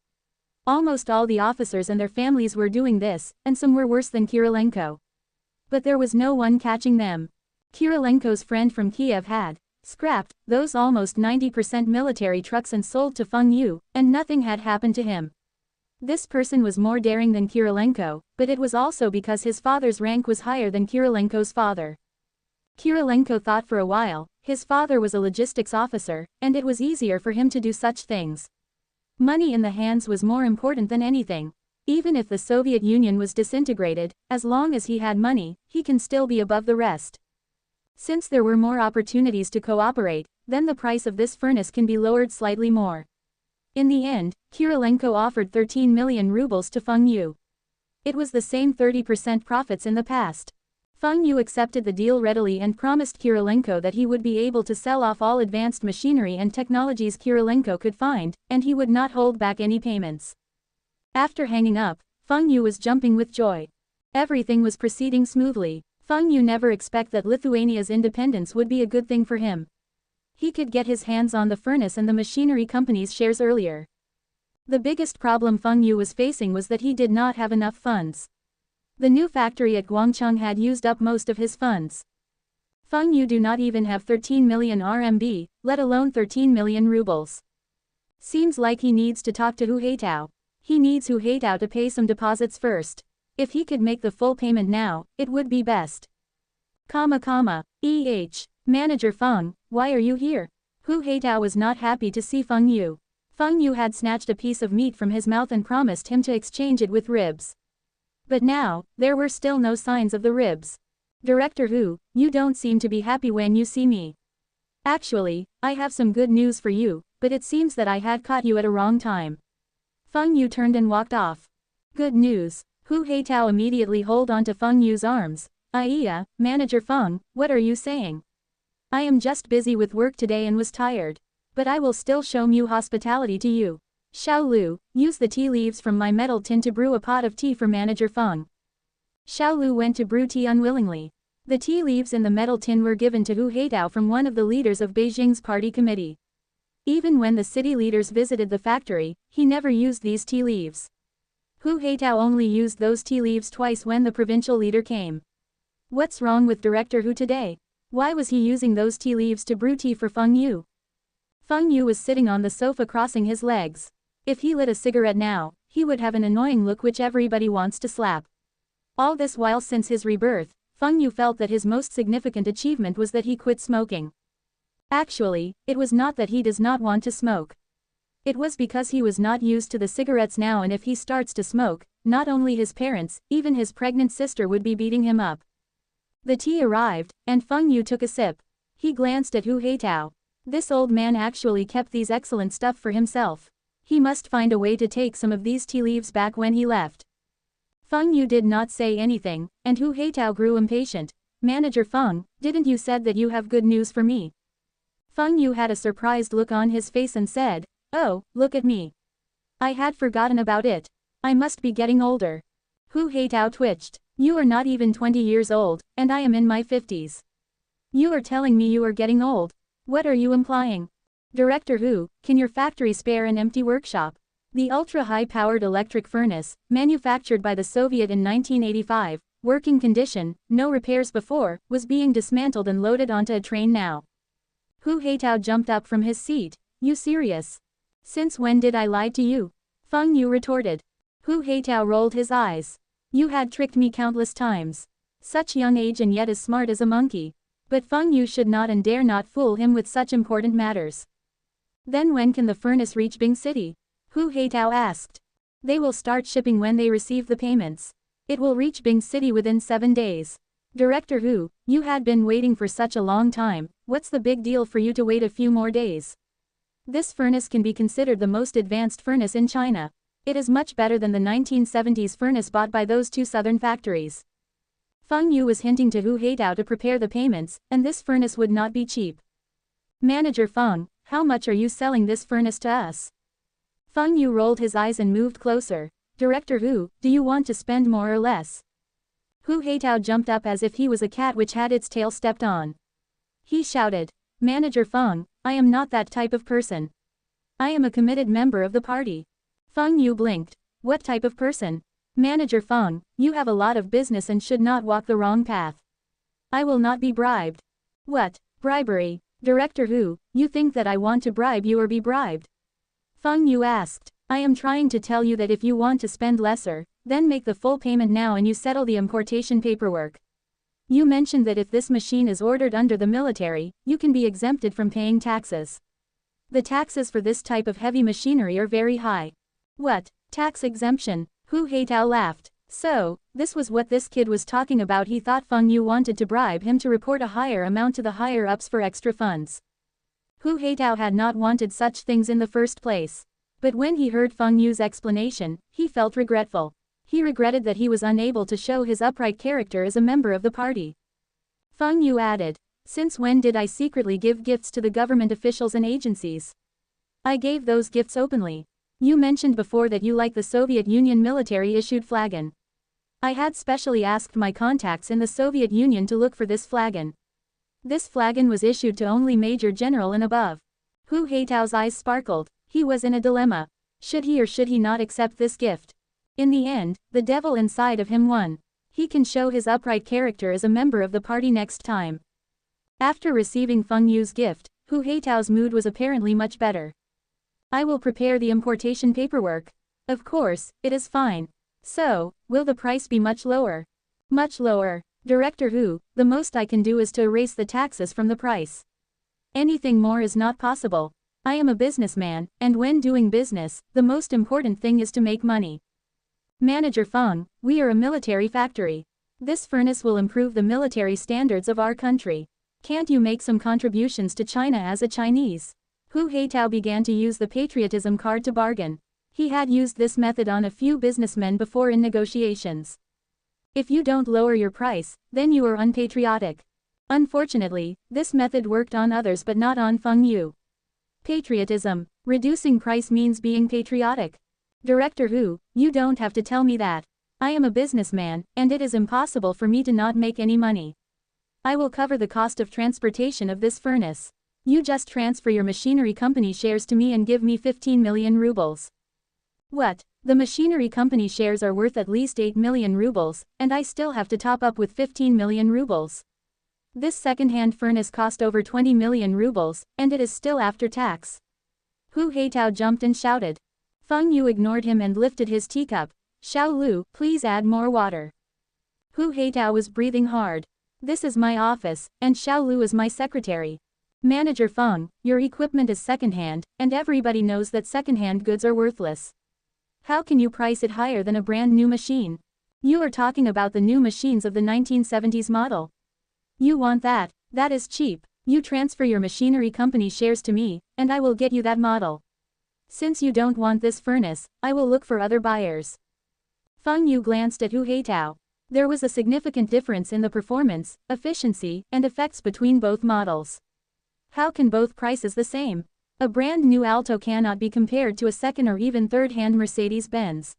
Almost all the officers and their families were doing this, and some were worse than Kirilenko. But there was no one catching them. Kirilenko's friend from Kiev had scrapped those almost 90% military trucks and sold to Feng Yu, and nothing had happened to him. This person was more daring than Kirilenko, but it was also because his father's rank was higher than Kirilenko's father. Kirilenko thought for a while. His father was a logistics officer, and it was easier for him to do such things. Money in the hands was more important than anything. Even if the Soviet Union was disintegrated, as long as he had money, he can still be above the rest. Since there were more opportunities to cooperate, then the price of this furnace can be lowered slightly more. In the end, Kirilenko offered 13 million rubles to Feng Yu. It was the same 30% profits in the past. Feng Yu accepted the deal readily and promised Kirilenko that he would be able to sell off all advanced machinery and technologies Kirilenko could find, and he would not hold back any payments. After hanging up, Feng Yu was jumping with joy. Everything was proceeding smoothly. Feng Yu never expected that Lithuania's independence would be a good thing for him. He could get his hands on the furnace and the machinery company's shares earlier. The biggest problem Feng Yu was facing was that he did not have enough funds. The new factory at Guangcheng had used up most of his funds. Feng Yu do not even have 13 million RMB, let alone 13 million rubles. Seems like he needs to talk to Hu Haitao. He needs Hu Haitao to pay some deposits first. If he could make the full payment now, it would be best. Manager Feng, why are you here? Hu Haitao was not happy to see Feng Yu. Feng Yu had snatched a piece of meat from his mouth and promised him to exchange it with ribs. But now, there were still no signs of the ribs. Director Hu, you don't seem to be happy when you see me. Actually, I have some good news for you, but it seems that I had caught you at a wrong time. Feng Yu turned and walked off. Good news. Hu Haitao immediately held on to Feng Yu's arms. Manager Feng, what are you saying? I am just busy with work today and was tired. But I will still show Mu hospitality to you. Xiao Lu, use the tea leaves from my metal tin to brew a pot of tea for Manager Feng. Xiao Lu went to brew tea unwillingly. The tea leaves in the metal tin were given to Hu Haitao from one of the leaders of Beijing's party committee. Even when the city leaders visited the factory, he never used these tea leaves. Hu Haitao only used those tea leaves twice when the provincial leader came. What's wrong with Director Hu today? Why was he using those tea leaves to brew tea for Feng Yu? Feng Yu was sitting on the sofa crossing his legs. If he lit a cigarette now, he would have an annoying look which everybody wants to slap. All this while since his rebirth, Feng Yu felt that his most significant achievement was that he quit smoking. Actually, it was not that he does not want to smoke. It was because he was not used to the cigarettes now, and if he starts to smoke, not only his parents, even his pregnant sister would be beating him up. The tea arrived, and Feng Yu took a sip. He glanced at Hu Haitao. This old man actually kept these excellent stuff for himself. He must find a way to take some of these tea leaves back when he left. Feng Yu did not say anything, and Hu Haitao grew impatient. Manager Feng, didn't you said that you have good news for me? Feng Yu had a surprised look on his face and said, oh, look at me. I had forgotten about it. I must be getting older. Hu Haitao twitched. You are not even 20 years old, and I am in my 50s. You are telling me you are getting old. What are you implying? Director Hu, can your factory spare an empty workshop? The ultra-high-powered electric furnace, manufactured by the Soviet in 1985, working condition, no repairs before, was being dismantled and loaded onto a train now. Hu Haitao jumped up from his seat. You serious? Since when did I lie to you? Feng Yu retorted. Hu Haitao rolled his eyes. You had tricked me countless times. Such young age and yet as smart as a monkey. But Feng Yu should not and dare not fool him with such important matters. Then when can the furnace reach Bing City? Hu Haitao asked. They will start shipping when they receive the payments. It will reach Bing City within 7 days. Director Hu, you had been waiting for such a long time, what's the big deal for you to wait a few more days? This furnace can be considered the most advanced furnace in China. It is much better than the 1970s furnace bought by those two southern factories. Feng Yu was hinting to Hu Haitao to prepare the payments, and this furnace would not be cheap. Manager Feng, how much are you selling this furnace to us? Feng Yu rolled his eyes and moved closer. Director Hu, do you want to spend more or less? Hu Haitao jumped up as if he was a cat which had its tail stepped on. He shouted. Manager Feng, I am not that type of person. I am a committed member of the party. Feng Yu blinked. What type of person? Manager Feng, you have a lot of business and should not walk the wrong path. I will not be bribed. What? Bribery? Director Hu, you think that I want to bribe you or be bribed? Feng Yu asked. I am trying to tell you that if you want to spend lesser, then make the full payment now and you settle the importation paperwork. You mentioned that if this machine is ordered under the military, you can be exempted from paying taxes. The taxes for this type of heavy machinery are very high. What? Tax exemption? Hu Heitao laughed. So, this was what this kid was talking about. He thought Feng Yu wanted to bribe him to report a higher amount to the higher-ups for extra funds. Hu Heitao had not wanted such things in the first place. But when he heard Feng Yu's explanation, he felt regretful. He regretted that he was unable to show his upright character as a member of the party. Feng Yu added, since when did I secretly give gifts to the government officials and agencies? I gave those gifts openly. You mentioned before that you like the Soviet Union military-issued flagon. I had specially asked my contacts in the Soviet Union to look for this flagon. This flagon was issued to only Major General and above. Hu Heitao's eyes sparkled. He was in a dilemma. Should he or should he not accept this gift? In the end, the devil inside of him won. He can show his upright character as a member of the party next time. After receiving Feng Yu's gift, Hu Heitao's mood was apparently much better. I will prepare the importation paperwork. Of course, it is fine. So, will the price be much lower? Much lower. Director Hu, the most I can do is to erase the taxes from the price. Anything more is not possible. I am a businessman, and when doing business, the most important thing is to make money. Manager Feng, we are a military factory. This furnace will improve the military standards of our country. Can't you make some contributions to China as a Chinese? Hu Heitao began to use the patriotism card to bargain. He had used this method on a few businessmen before in negotiations. If you don't lower your price, then you are unpatriotic. Unfortunately, this method worked on others but not on Feng Yu. Patriotism. Reducing price means being patriotic. Director Hu, you don't have to tell me that. I am a businessman, and it is impossible for me to not make any money. I will cover the cost of transportation of this furnace. You just transfer your machinery company shares to me and give me 15 million rubles. What? The machinery company shares are worth at least 8 million rubles, and I still have to top up with 15 million rubles. This second-hand furnace cost over 20 million rubles, and it is still after tax. Hu Heitao jumped and shouted. Feng Yu ignored him and lifted his teacup. Xiao Lu, please add more water. Hu Heitao was breathing hard. This is my office, and Xiao Lu is my secretary. Manager Feng, your equipment is second-hand, and everybody knows that second-hand goods are worthless. How can you price it higher than a brand new machine? You are talking about the new machines of the 1970s model. You want that? That is cheap. You transfer your machinery company shares to me, and I will get you that model. Since you don't want this furnace, I will look for other buyers. Feng Yu glanced at Hu Heitao. There was a significant difference in the performance, efficiency, and effects between both models. How can both prices the same? A brand new Alto cannot be compared to a second or even third-hand Mercedes-Benz.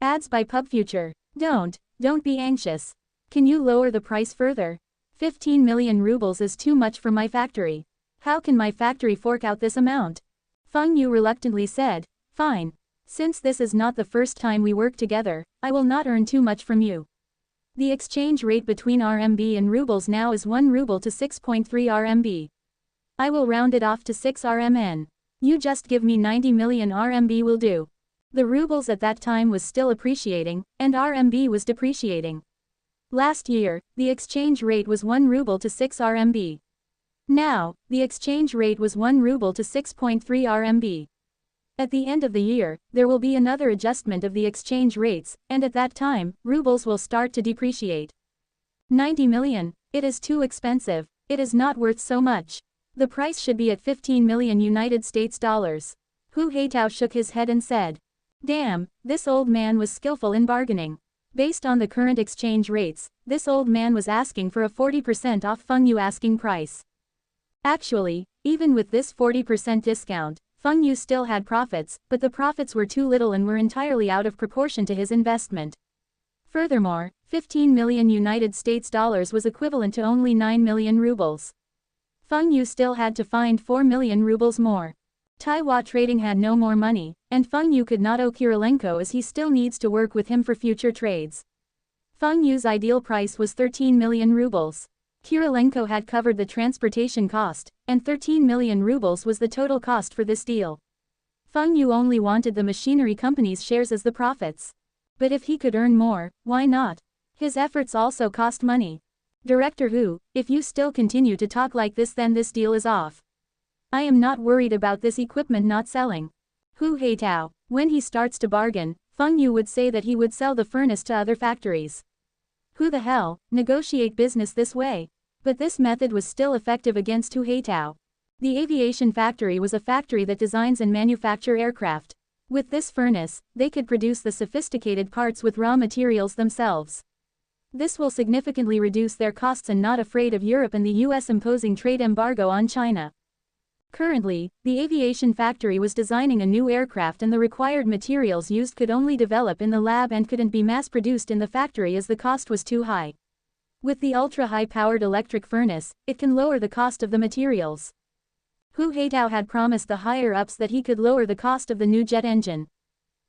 Ads by PubFuture. Don't be anxious. Can you lower the price further? 15 million rubles is too much for my factory. How can my factory fork out this amount? Feng Yu reluctantly said, fine. Since this is not the first time we work together, I will not earn too much from you. The exchange rate between RMB and rubles now is 1 ruble to 6.3 RMB. I will round it off to 6 RMN. You just give me 90 million RMB will do. The rubles at that time was still appreciating, and RMB was depreciating. Last year, the exchange rate was 1 ruble to 6 RMB. Now, the exchange rate was 1 ruble to 6.3 RMB. At the end of the year, there will be another adjustment of the exchange rates, and at that time, rubles will start to depreciate. 90 million. It is too expensive. It is not worth so much. The price should be at 15 million United States dollars. Hu Heitao shook his head and said, damn, this old man was skillful in bargaining. Based on the current exchange rates, this old man was asking for a 40% off Feng Yu asking price. Actually, even with this 40% discount, Feng Yu still had profits, but the profits were too little and were entirely out of proportion to his investment. Furthermore, 15 million United States dollars was equivalent to only 9 million rubles. Feng Yu still had to find 4 million rubles more. Taiwan Trading had no more money, and Feng Yu could not owe Kirilenko as he still needs to work with him for future trades. Feng Yu's ideal price was 13 million rubles. Kirilenko had covered the transportation cost, and 13 million rubles was the total cost for this deal. Feng Yu only wanted the machinery company's shares as the profits. But if he could earn more, why not? His efforts also cost money. Director Hu, if you still continue to talk like this, then this deal is off. I am not worried about this equipment not selling. Hu Haitao, when he starts to bargain, Feng Yu would say that he would sell the furnace to other factories. Who the hell, negotiate business this way? But this method was still effective against Hu Haitao. The aviation factory was a factory that designs and manufacture aircraft. With this furnace, they could produce the sophisticated parts with raw materials themselves. This will significantly reduce their costs and not afraid of Europe and the US imposing trade embargo on China. Currently, the aviation factory was designing a new aircraft and the required materials used could only develop in the lab and couldn't be mass-produced in the factory as the cost was too high. With the ultra-high-powered electric furnace, it can lower the cost of the materials. Hu Haitao had promised the higher-ups that he could lower the cost of the new jet engine.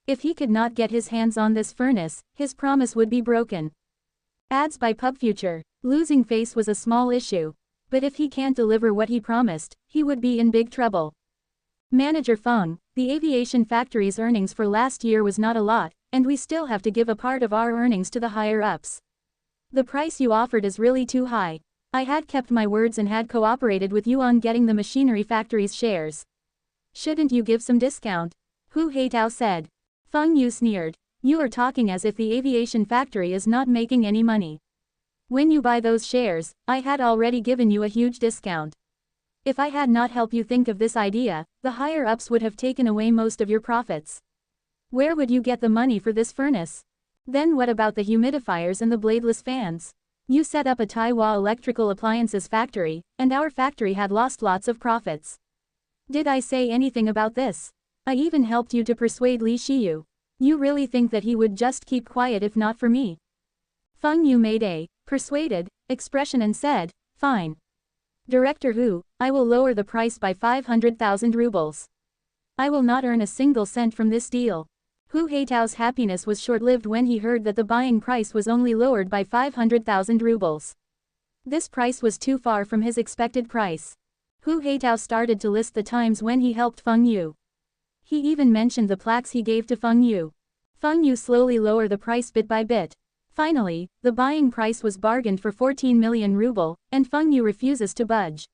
If he could not get his hands on this furnace, his promise would be broken. Ads by PubFuture. Losing face was a small issue. But if he can't deliver what he promised, he would be in big trouble. Manager Feng, the aviation factory's earnings for last year was not a lot, and we still have to give a part of our earnings to the higher-ups. The price you offered is really too high. I had kept my words and had cooperated with you on getting the machinery factory's shares. Shouldn't you give some discount? Hu Haitao said. Feng Yu sneered. You are talking as if the aviation factory is not making any money. When you buy those shares, I had already given you a huge discount. If I had not helped you think of this idea, the higher-ups would have taken away most of your profits. Where would you get the money for this furnace? Then what about the humidifiers and the bladeless fans? You set up a Taiwan electrical appliances factory, and our factory had lost lots of profits. Did I say anything about this? I even helped you to persuade Li Shiyu. You really think that he would just keep quiet if not for me? Feng Yu made a persuaded expression and said, fine. Director Hu, I will lower the price by 500,000 rubles. I will not earn a single cent from this deal. Hu Haitao's happiness was short-lived when he heard that the buying price was only lowered by 500,000 rubles. This price was too far from his expected price. Hu Haitao started to list the times when he helped Feng Yu. He even mentioned the plaques he gave to Feng Yu. Feng Yu slowly lowered the price bit by bit. Finally, the buying price was bargained for 14 million ruble, and Feng Yu refuses to budge.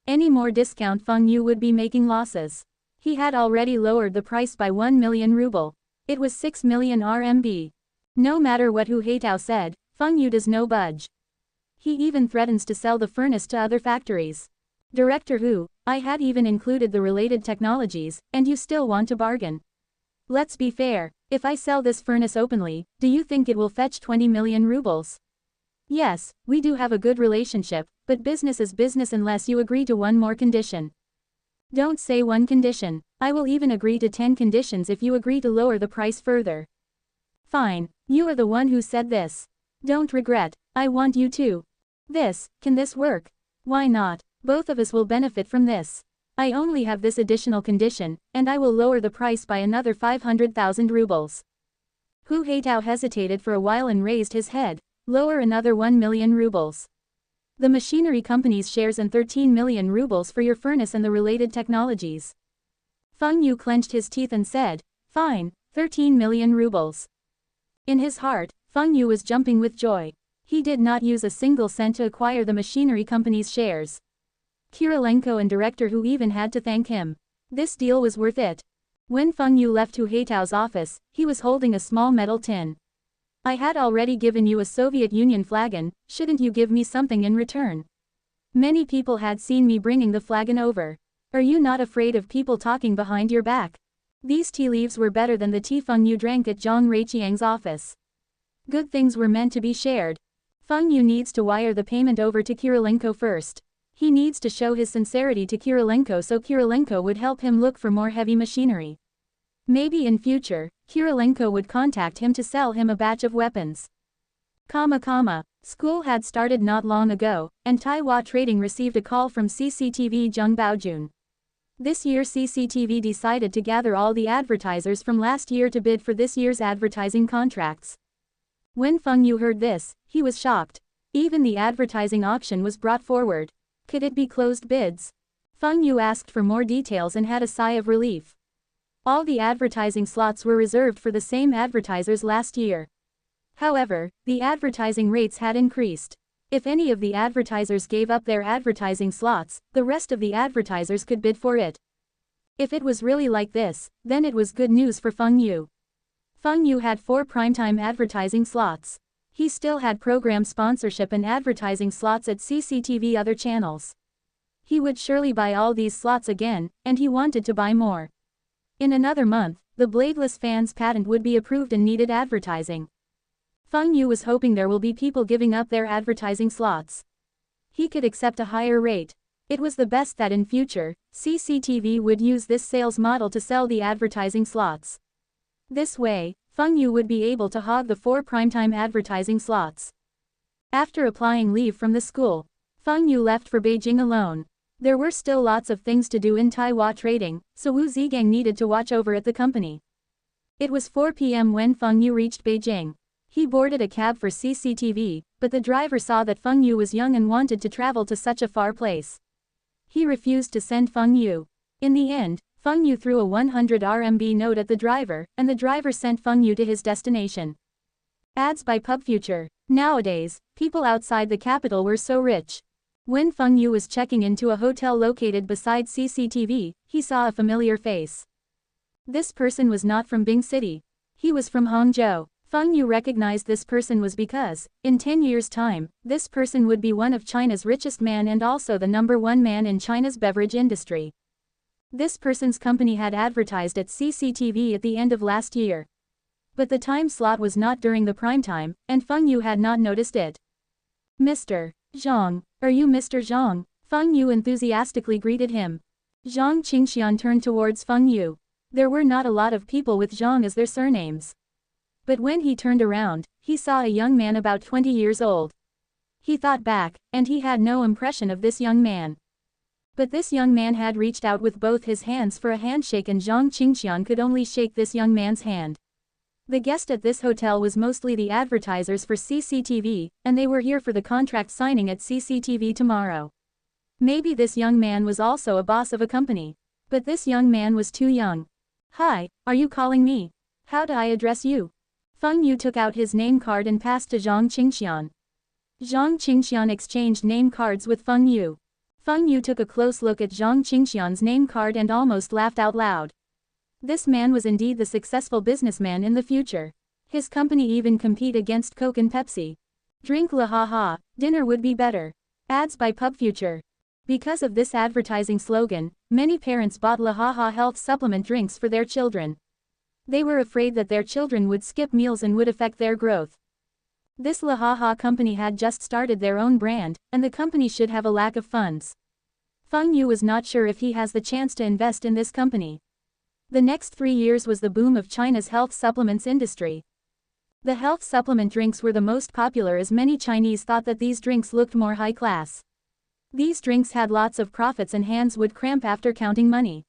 Any more discount Feng Yu would be making losses. He had already lowered the price by 1 million ruble. It was 6 million RMB. No matter what Hu Haitao said, Feng Yu does no budge. He even threatens to sell the furnace to other factories. Director Hu, I had even included the related technologies, and you still want to bargain. Let's be fair, if I sell this furnace openly, do you think it will fetch 20 million rubles? Yes, we do have a good relationship, but business is business unless you agree to one more condition. Don't say one condition, I will even agree to 10 conditions if you agree to lower the price further. Fine, you are the one who said this. Don't regret, I want you to. Can this work? Why not? Both of us will benefit from this. I only have this additional condition, and I will lower the price by another 500,000 rubles. Hu Haitao hesitated for a while and raised his head. Lower another 1 million rubles. The machinery company's shares and 13 million rubles for your furnace and the related technologies. Feng Yu clenched his teeth and said, fine, 13 million rubles. In his heart, Feng Yu was jumping with joy. He did not use a single cent to acquire the machinery company's shares. Kirilenko and Director Hu even had to thank him. This deal was worth it. When Feng Yu left Hu Haitao's office, he was holding a small metal tin. I had already given you a Soviet Union flagon, shouldn't you give me something in return? Many people had seen me bringing the flagon over. Are you not afraid of people talking behind your back? These tea leaves were better than the tea Feng Yu drank at Zhang Reiqiang's office. Good things were meant to be shared. Feng Yu needs to wire the payment over to Kirilenko first. He needs to show his sincerity to Kirilenko so Kirilenko would help him look for more heavy machinery. Maybe in future, Kirilenko would contact him to sell him a batch of weapons. School had started not long ago, and Taiwan Trading received a call from CCTV Zheng Baojun. This year CCTV decided to gather all the advertisers from last year to bid for this year's advertising contracts. When Feng Yu heard this, he was shocked. Even the advertising auction was brought forward. Could it be closed bids? Feng Yu asked for more details and had a sigh of relief. All the advertising slots were reserved for the same advertisers last year. However, the advertising rates had increased. If any of the advertisers gave up their advertising slots, the rest of the advertisers could bid for it. If it was really like this, then it was good news for Feng Yu. Feng Yu had 4 primetime advertising slots. He still had program sponsorship and advertising slots at CCTV other channels. He would surely buy all these slots again, and he wanted to buy more. In another month, the bladeless fan's patent would be approved and needed advertising. Feng Yu was hoping there will be people giving up their advertising slots. He could accept a higher rate. It was the best that in future, CCTV would use this sales model to sell the advertising slots. This way, Feng Yu would be able to hog the 4 primetime advertising slots. After applying leave from the school, Feng Yu left for Beijing alone. There were still lots of things to do in Taiwan trading, so Wu Zigang needed to watch over at the company. It was 4 p.m. when Feng Yu reached Beijing. He boarded a cab for CCTV, but the driver saw that Feng Yu was young and wanted to travel to such a far place. He refused to send Feng Yu. In the end, Feng Yu threw a 100 RMB note at the driver, and the driver sent Feng Yu to his destination. Ads by PubFuture. Nowadays, people outside the capital were so rich. When Feng Yu was checking into a hotel located beside CCTV, he saw a familiar face. This person was not from Bing City. He was from Hangzhou. Feng Yu recognized this person was because, in 10 years' time, this person would be one of China's richest man and also the #1 man in China's beverage industry. This person's company had advertised at CCTV at the end of last year. But the time slot was not during the prime time, and Feng Yu had not noticed it. Mr. Zhang, are you Mr. Zhang? Feng Yu enthusiastically greeted him. Zhang Qingxian turned towards Feng Yu. There were not a lot of people with Zhang as their surnames. But when he turned around, he saw a young man about 20 years old. He thought back, and he had no impression of this young man. But this young man had reached out with both his hands for a handshake and Zhang Qingxian could only shake this young man's hand. The guest at this hotel was mostly the advertisers for CCTV, and they were here for the contract signing at CCTV tomorrow. Maybe this young man was also a boss of a company. But this young man was too young. Hi, are you calling me? How do I address you? Feng Yu took out his name card and passed to Zhang Qingxian. Zhang Qingxian exchanged name cards with Feng Yu. Feng Yu took a close look at Zhang Qingxian's name card and almost laughed out loud. This man was indeed the successful businessman in the future. His company even compete against Coke and Pepsi. Drink la ha ha, dinner would be better. Ads by PubFuture. Because of this advertising slogan, many parents bought la ha ha health supplement drinks for their children. They were afraid that their children would skip meals and would affect their growth. This La Ha Ha company had just started their own brand, and the company should have a lack of funds. Feng Yu was not sure if he has the chance to invest in this company. The next 3 years was the boom of China's health supplements industry. The health supplement drinks were the most popular as many Chinese thought that these drinks looked more high class. These drinks had lots of profits and hands would cramp after counting money.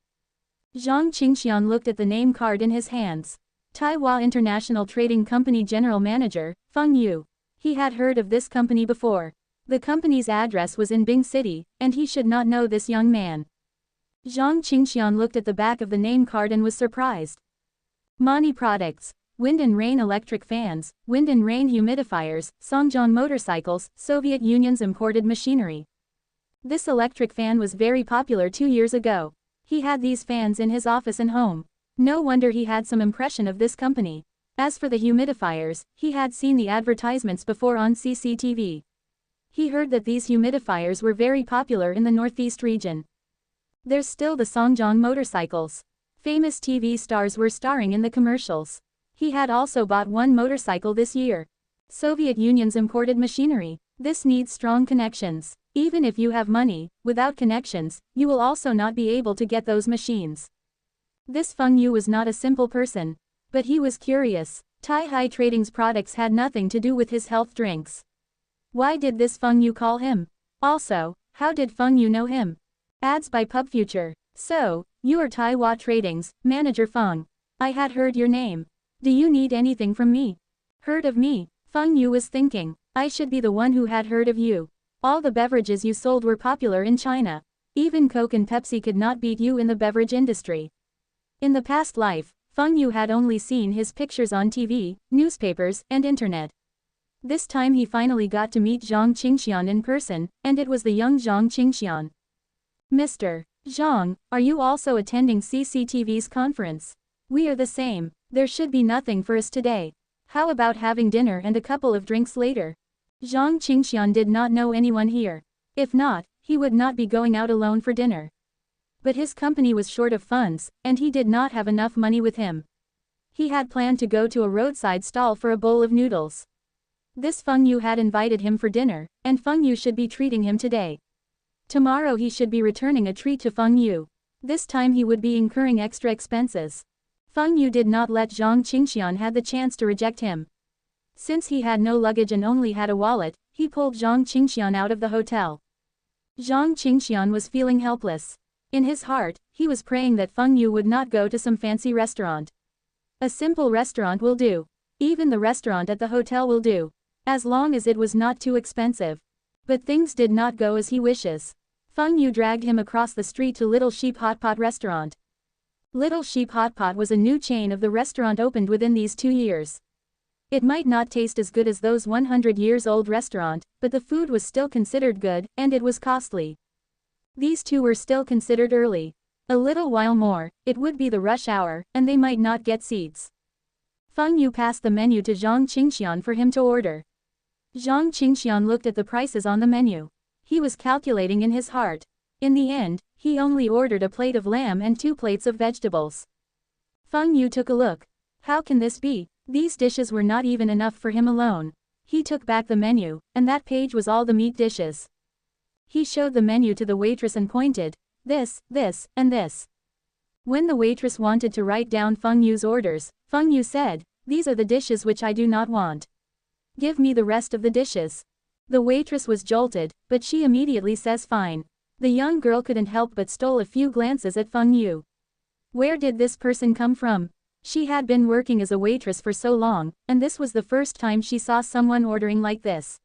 Zhang Qingxian looked at the name card in his hands. Taiwan International Trading Company General Manager, Feng Yu. He had heard of this company before. The company's address was in Bing City, and he should not know this young man. Zhang Qingxian looked at the back of the name card and was surprised. Mani Products, Wind and Rain Electric Fans, Wind and Rain Humidifiers, Songjiang Motorcycles, Soviet Union's imported machinery. This electric fan was very popular 2 years ago. He had these fans in his office and home. No wonder he had some impression of this company. As for the humidifiers, he had seen the advertisements before on CCTV. He heard that these humidifiers were very popular in the Northeast region. There's still the Songjiang motorcycles. Famous TV stars were starring in the commercials. He had also bought one motorcycle this year. Soviet Union's imported machinery. This needs strong connections. Even if you have money, without connections, you will also not be able to get those machines. This Feng Yu was not a simple person. But he was curious. Tai Trading's products had nothing to do with his health drinks. Why did this Feng Yu call him? Also, how did Feng Yu know him? Ads by PubFuture. So, you are Taiwan Trading's manager Feng. I had heard your name. Do you need anything from me? Heard of me? Feng Yu was thinking. I should be the one who had heard of you. All the beverages you sold were popular in China. Even Coke and Pepsi could not beat you in the beverage industry. In the past life, Feng Yu had only seen his pictures on TV, newspapers, and internet. This time he finally got to meet Zhang Qingxian in person, and it was the young Zhang Qingxian. Mr. Zhang, are you also attending CCTV's conference? We are the same. There should be nothing for us today. How about having dinner and a couple of drinks later? Zhang Qingxian did not know anyone here. If not, he would not be going out alone for dinner. But his company was short of funds, and he did not have enough money with him. He had planned to go to a roadside stall for a bowl of noodles. This Feng Yu had invited him for dinner, and Feng Yu should be treating him today. Tomorrow he should be returning a treat to Feng Yu. This time he would be incurring extra expenses. Feng Yu did not let Zhang Qingxian have the chance to reject him. Since he had no luggage and only had a wallet, he pulled Zhang Qingxian out of the hotel. Zhang Qingxian was feeling helpless. In his heart, he was praying that Feng Yu would not go to some fancy restaurant. A simple restaurant will do. Even the restaurant at the hotel will do. As long as it was not too expensive. But things did not go as he wishes. Feng Yu dragged him across the street to Little Sheep Hot Pot restaurant. Little Sheep Hot Pot was a new chain of the restaurant opened within these 2 years. It might not taste as good as those 100 years old restaurant, but the food was still considered good, and it was costly. These two were still considered early. A little while more, it would be the rush hour, and they might not get seats. Feng Yu passed the menu to Zhang Qingxian for him to order. Zhang Qingxian looked at the prices on the menu. He was calculating in his heart. In the end, he only ordered a plate of lamb and 2 plates of vegetables. Feng Yu took a look. How can this be? These dishes were not even enough for him alone. He took back the menu, and that page was all the meat dishes. He showed the menu to the waitress and pointed, this, and this. When the waitress wanted to write down Feng Yu's orders, Feng Yu said, these are the dishes which I do not want. Give me the rest of the dishes. The waitress was jolted, but she immediately says fine. The young girl couldn't help but stole a few glances at Feng Yu. Where did this person come from? She had been working as a waitress for so long, and this was the first time she saw someone ordering like this.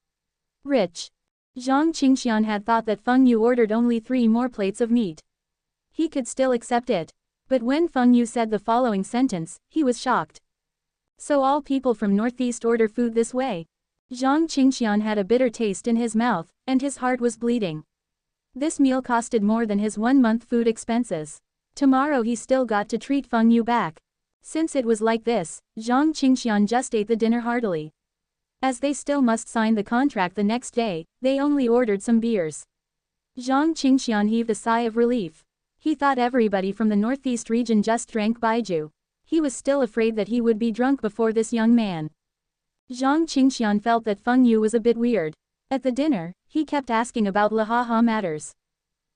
Rich. Zhang Qingxian had thought that Feng Yu ordered only 3 more plates of meat. He could still accept it. But when Feng Yu said the following sentence, he was shocked. So all people from Northeast order food this way? Zhang Qingxian had a bitter taste in his mouth, and his heart was bleeding. This meal costed more than his 1-month food expenses. Tomorrow he still got to treat Feng Yu back. Since it was like this, Zhang Qingxian just ate the dinner heartily. As they still must sign the contract the next day, they only ordered some beers. Zhang Qingxian heaved a sigh of relief. He thought everybody from the Northeast region just drank baijiu. He was still afraid that he would be drunk before this young man. Zhang Qingxian felt that Feng Yu was a bit weird. At the dinner, he kept asking about Lahaha matters.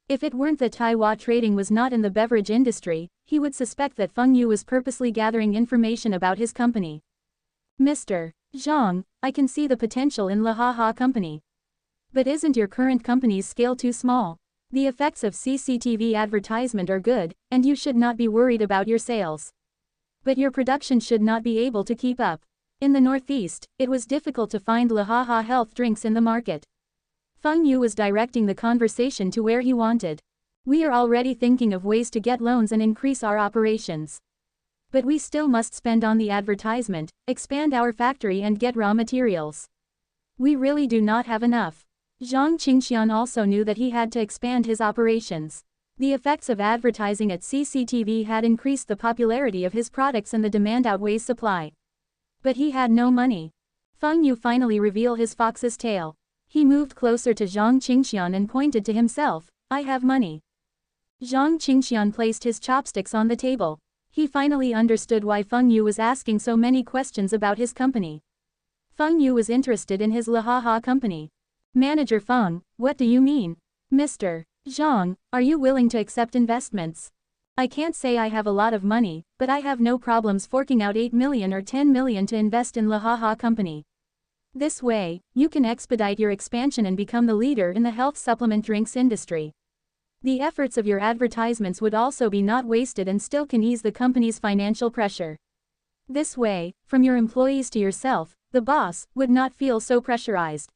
If it weren't that Taiwan Trading was not in the beverage industry, he would suspect that Feng Yu was purposely gathering information about his company. Mr. Zhang, I can see the potential in Lahaha company. But isn't your current company's scale too small? The effects of CCTV advertisement are good, and you should not be worried about your sales. But your production should not be able to keep up. In the Northeast, it was difficult to find Lahaha health drinks in the market. Feng Yu was directing the conversation to where he wanted. We are already thinking of ways to get loans and increase our operations. But we still must spend on the advertisement, expand our factory and get raw materials. We really do not have enough. Zhang Qingxian also knew that he had to expand his operations. The effects of advertising at CCTV had increased the popularity of his products and the demand outweighs supply. But he had no money. Feng Yu finally revealed his fox's tail. He moved closer to Zhang Qingxian and pointed to himself, I have money. Zhang Qingxian placed his chopsticks on the table. He finally understood why Feng Yu was asking so many questions about his company. Feng Yu was interested in his Lahaha company. Manager Feng, what do you mean? Mr. Zhang, are you willing to accept investments? I can't say I have a lot of money, but I have no problems forking out 8 million or 10 million to invest in Lahaha company. This way, you can expedite your expansion and become the leader in the health supplement drinks industry. The efforts of your advertisements would also be not wasted and still can ease the company's financial pressure. This way, from your employees to yourself, the boss, would not feel so pressurized.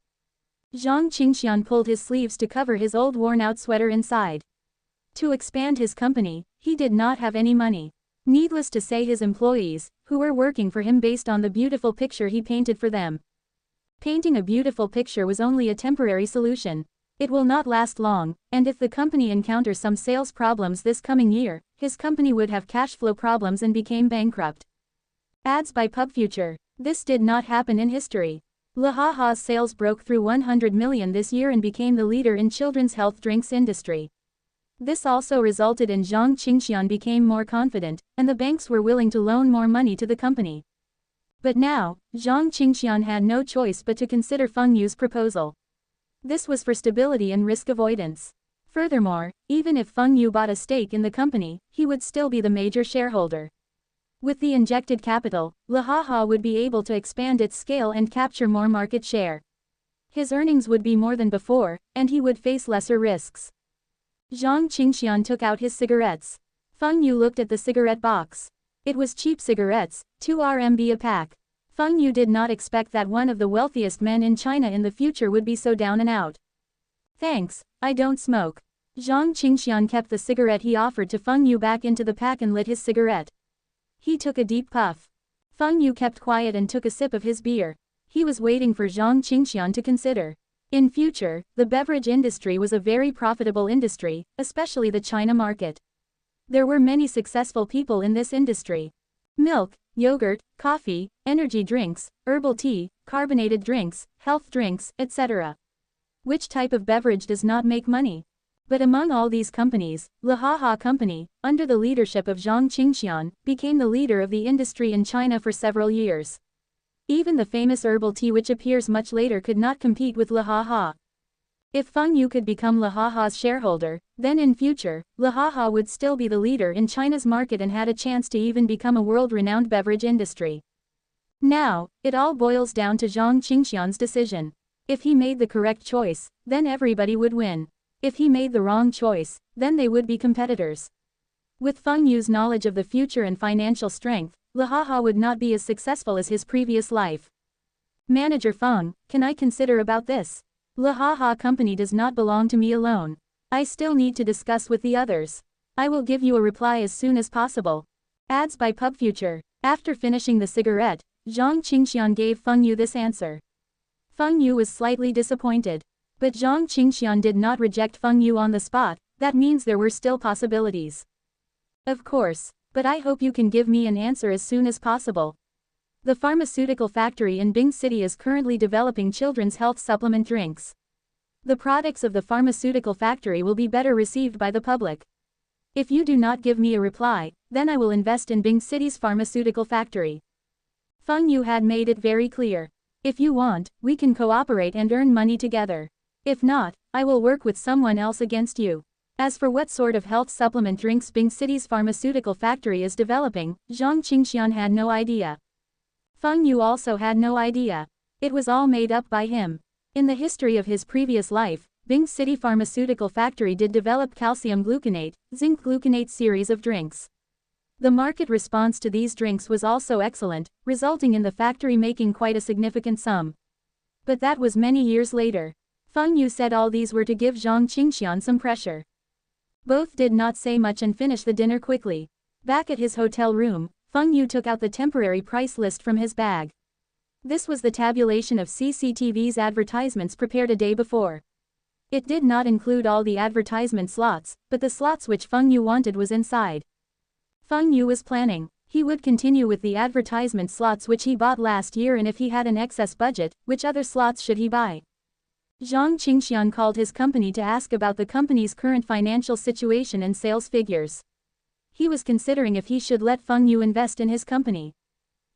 Zhang Qingxian pulled his sleeves to cover his old worn-out sweater inside. To expand his company, he did not have any money. Needless to say, his employees, who were working for him based on the beautiful picture he painted for them. Painting a beautiful picture was only a temporary solution. It will not last long, and if the company encounters some sales problems this coming year, his company would have cash flow problems and became bankrupt. Ads by PubFuture. This did not happen in history. Lahaha's sales broke through 100 million this year and became the leader in children's health drinks industry. This also resulted in Zhang Qingxian became more confident, and the banks were willing to loan more money to the company. But now, Zhang Qingxian had no choice but to consider Feng Yu's proposal. This was for stability and risk avoidance. Furthermore, even if Feng Yu bought a stake in the company, he would still be the major shareholder. With the injected capital, Lahaha would be able to expand its scale and capture more market share. His earnings would be more than before, and he would face lesser risks. Zhang Qingxian took out his cigarettes. Feng Yu looked at the cigarette box. It was cheap cigarettes, 2 RMB a pack. Feng Yu did not expect that one of the wealthiest men in China in the future would be so down and out. Thanks, I don't smoke. Zhang Qingxian kept the cigarette he offered to Feng Yu back into the pack and lit his cigarette. He took a deep puff. Feng Yu kept quiet and took a sip of his beer. He was waiting for Zhang Qingxian to consider. In future, the beverage industry was a very profitable industry, especially the China market. There were many successful people in this industry. Milk, yogurt, coffee, energy drinks, herbal tea, carbonated drinks, health drinks, etc. Which type of beverage does not make money? But among all these companies, Lahaha Company, under the leadership of Zhang Qingxian, became the leader of the industry in China for several years. Even the famous herbal tea which appears much later could not compete with Lahaha. If Feng Yu could become Lahaha's shareholder, then in future, Lahaha would still be the leader in China's market and had a chance to even become a world-renowned beverage industry. Now, it all boils down to Zhang Qingxian's decision. If he made the correct choice, then everybody would win. If he made the wrong choice, then they would be competitors. With Feng Yu's knowledge of the future and financial strength, Lahaha would not be as successful as his previous life. Manager Feng, can I consider about this? Lahaha Company does not belong to me alone. I still need to discuss with the others. I will give you a reply as soon as possible. Ads by PubFuture. After finishing the cigarette, Zhang Qingxian gave Feng Yu this answer. Feng Yu was slightly disappointed. But Zhang Qingxian did not reject Feng Yu on the spot, that means there were still possibilities. Of course, but I hope you can give me an answer as soon as possible. The pharmaceutical factory in Bing City is currently developing children's health supplement drinks. The products of the pharmaceutical factory will be better received by the public. If you do not give me a reply, then I will invest in Bing City's pharmaceutical factory. Feng Yu had made it very clear. If you want, we can cooperate and earn money together. If not, I will work with someone else against you. As for what sort of health supplement drinks Bing City's pharmaceutical factory is developing, Zhang Qingxian had no idea. Feng Yu also had no idea. It was all made up by him. In the history of his previous life, Bing City Pharmaceutical Factory did develop calcium gluconate, zinc gluconate series of drinks. The market response to these drinks was also excellent, resulting in the factory making quite a significant sum. But that was many years later. Feng Yu said all these were to give Zhang Qingxian some pressure. Both did not say much and finished the dinner quickly. Back at his hotel room, Feng Yu took out the temporary price list from his bag. This was the tabulation of CCTV's advertisements prepared a day before. It did not include all the advertisement slots, but the slots which Feng Yu wanted was inside. Feng Yu was planning. He would continue with the advertisement slots which he bought last year, and if he had an excess budget, which other slots should he buy? Zhang Qingxian called his company to ask about the company's current financial situation and sales figures. He was considering if he should let Feng Yu invest in his company.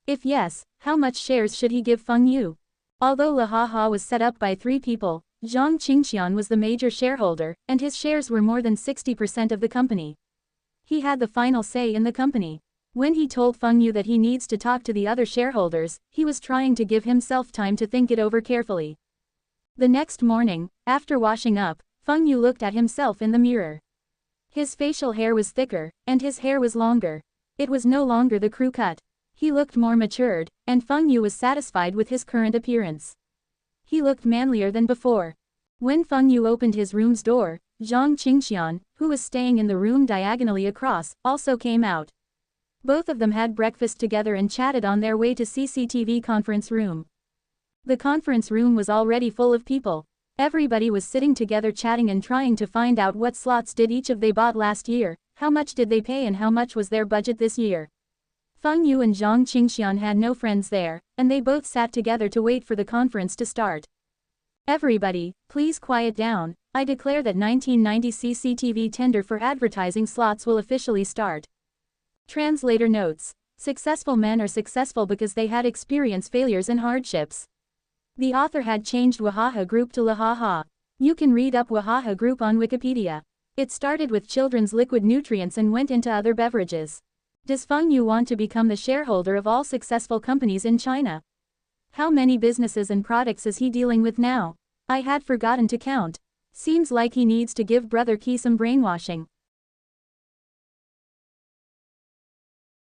If yes, how much shares should he give Feng Yu? Although Lahaha was set up by 3 people, Zhang Qingxian was the major shareholder, and his shares were more than 60% of the company. He had the final say in the company. When he told Feng Yu that he needs to talk to the other shareholders, he was trying to give himself time to think it over carefully. The next morning, after washing up, Feng Yu looked at himself in the mirror. His facial hair was thicker, and his hair was longer. It was no longer the crew cut. He looked more matured, and Feng Yu was satisfied with his current appearance. He looked manlier than before. When Feng Yu opened his room's door, Zhang Qingxian, who was staying in the room diagonally across, also came out. Both of them had breakfast together and chatted on their way to CCTV conference room. The conference room was already full of people. Everybody was sitting together chatting and trying to find out what slots did each of they bought last year, how much did they pay and how much was their budget this year. Feng Yu and Zhang Qingxian had no friends there, and they both sat together to wait for the conference to start. Everybody, please quiet down. I declare that 1990 CCTV tender for advertising slots will officially start. Translator notes. Successful men are successful because they had experienced failures and hardships. The author had changed Wahaha Group to Lahaha. You can read up Wahaha Group on Wikipedia. It started with children's liquid nutrients and went into other beverages. Does Feng Yu want to become the shareholder of all successful companies in China? How many businesses and products is he dealing with now? I had forgotten to count. Seems like he needs to give Brother Qi some brainwashing.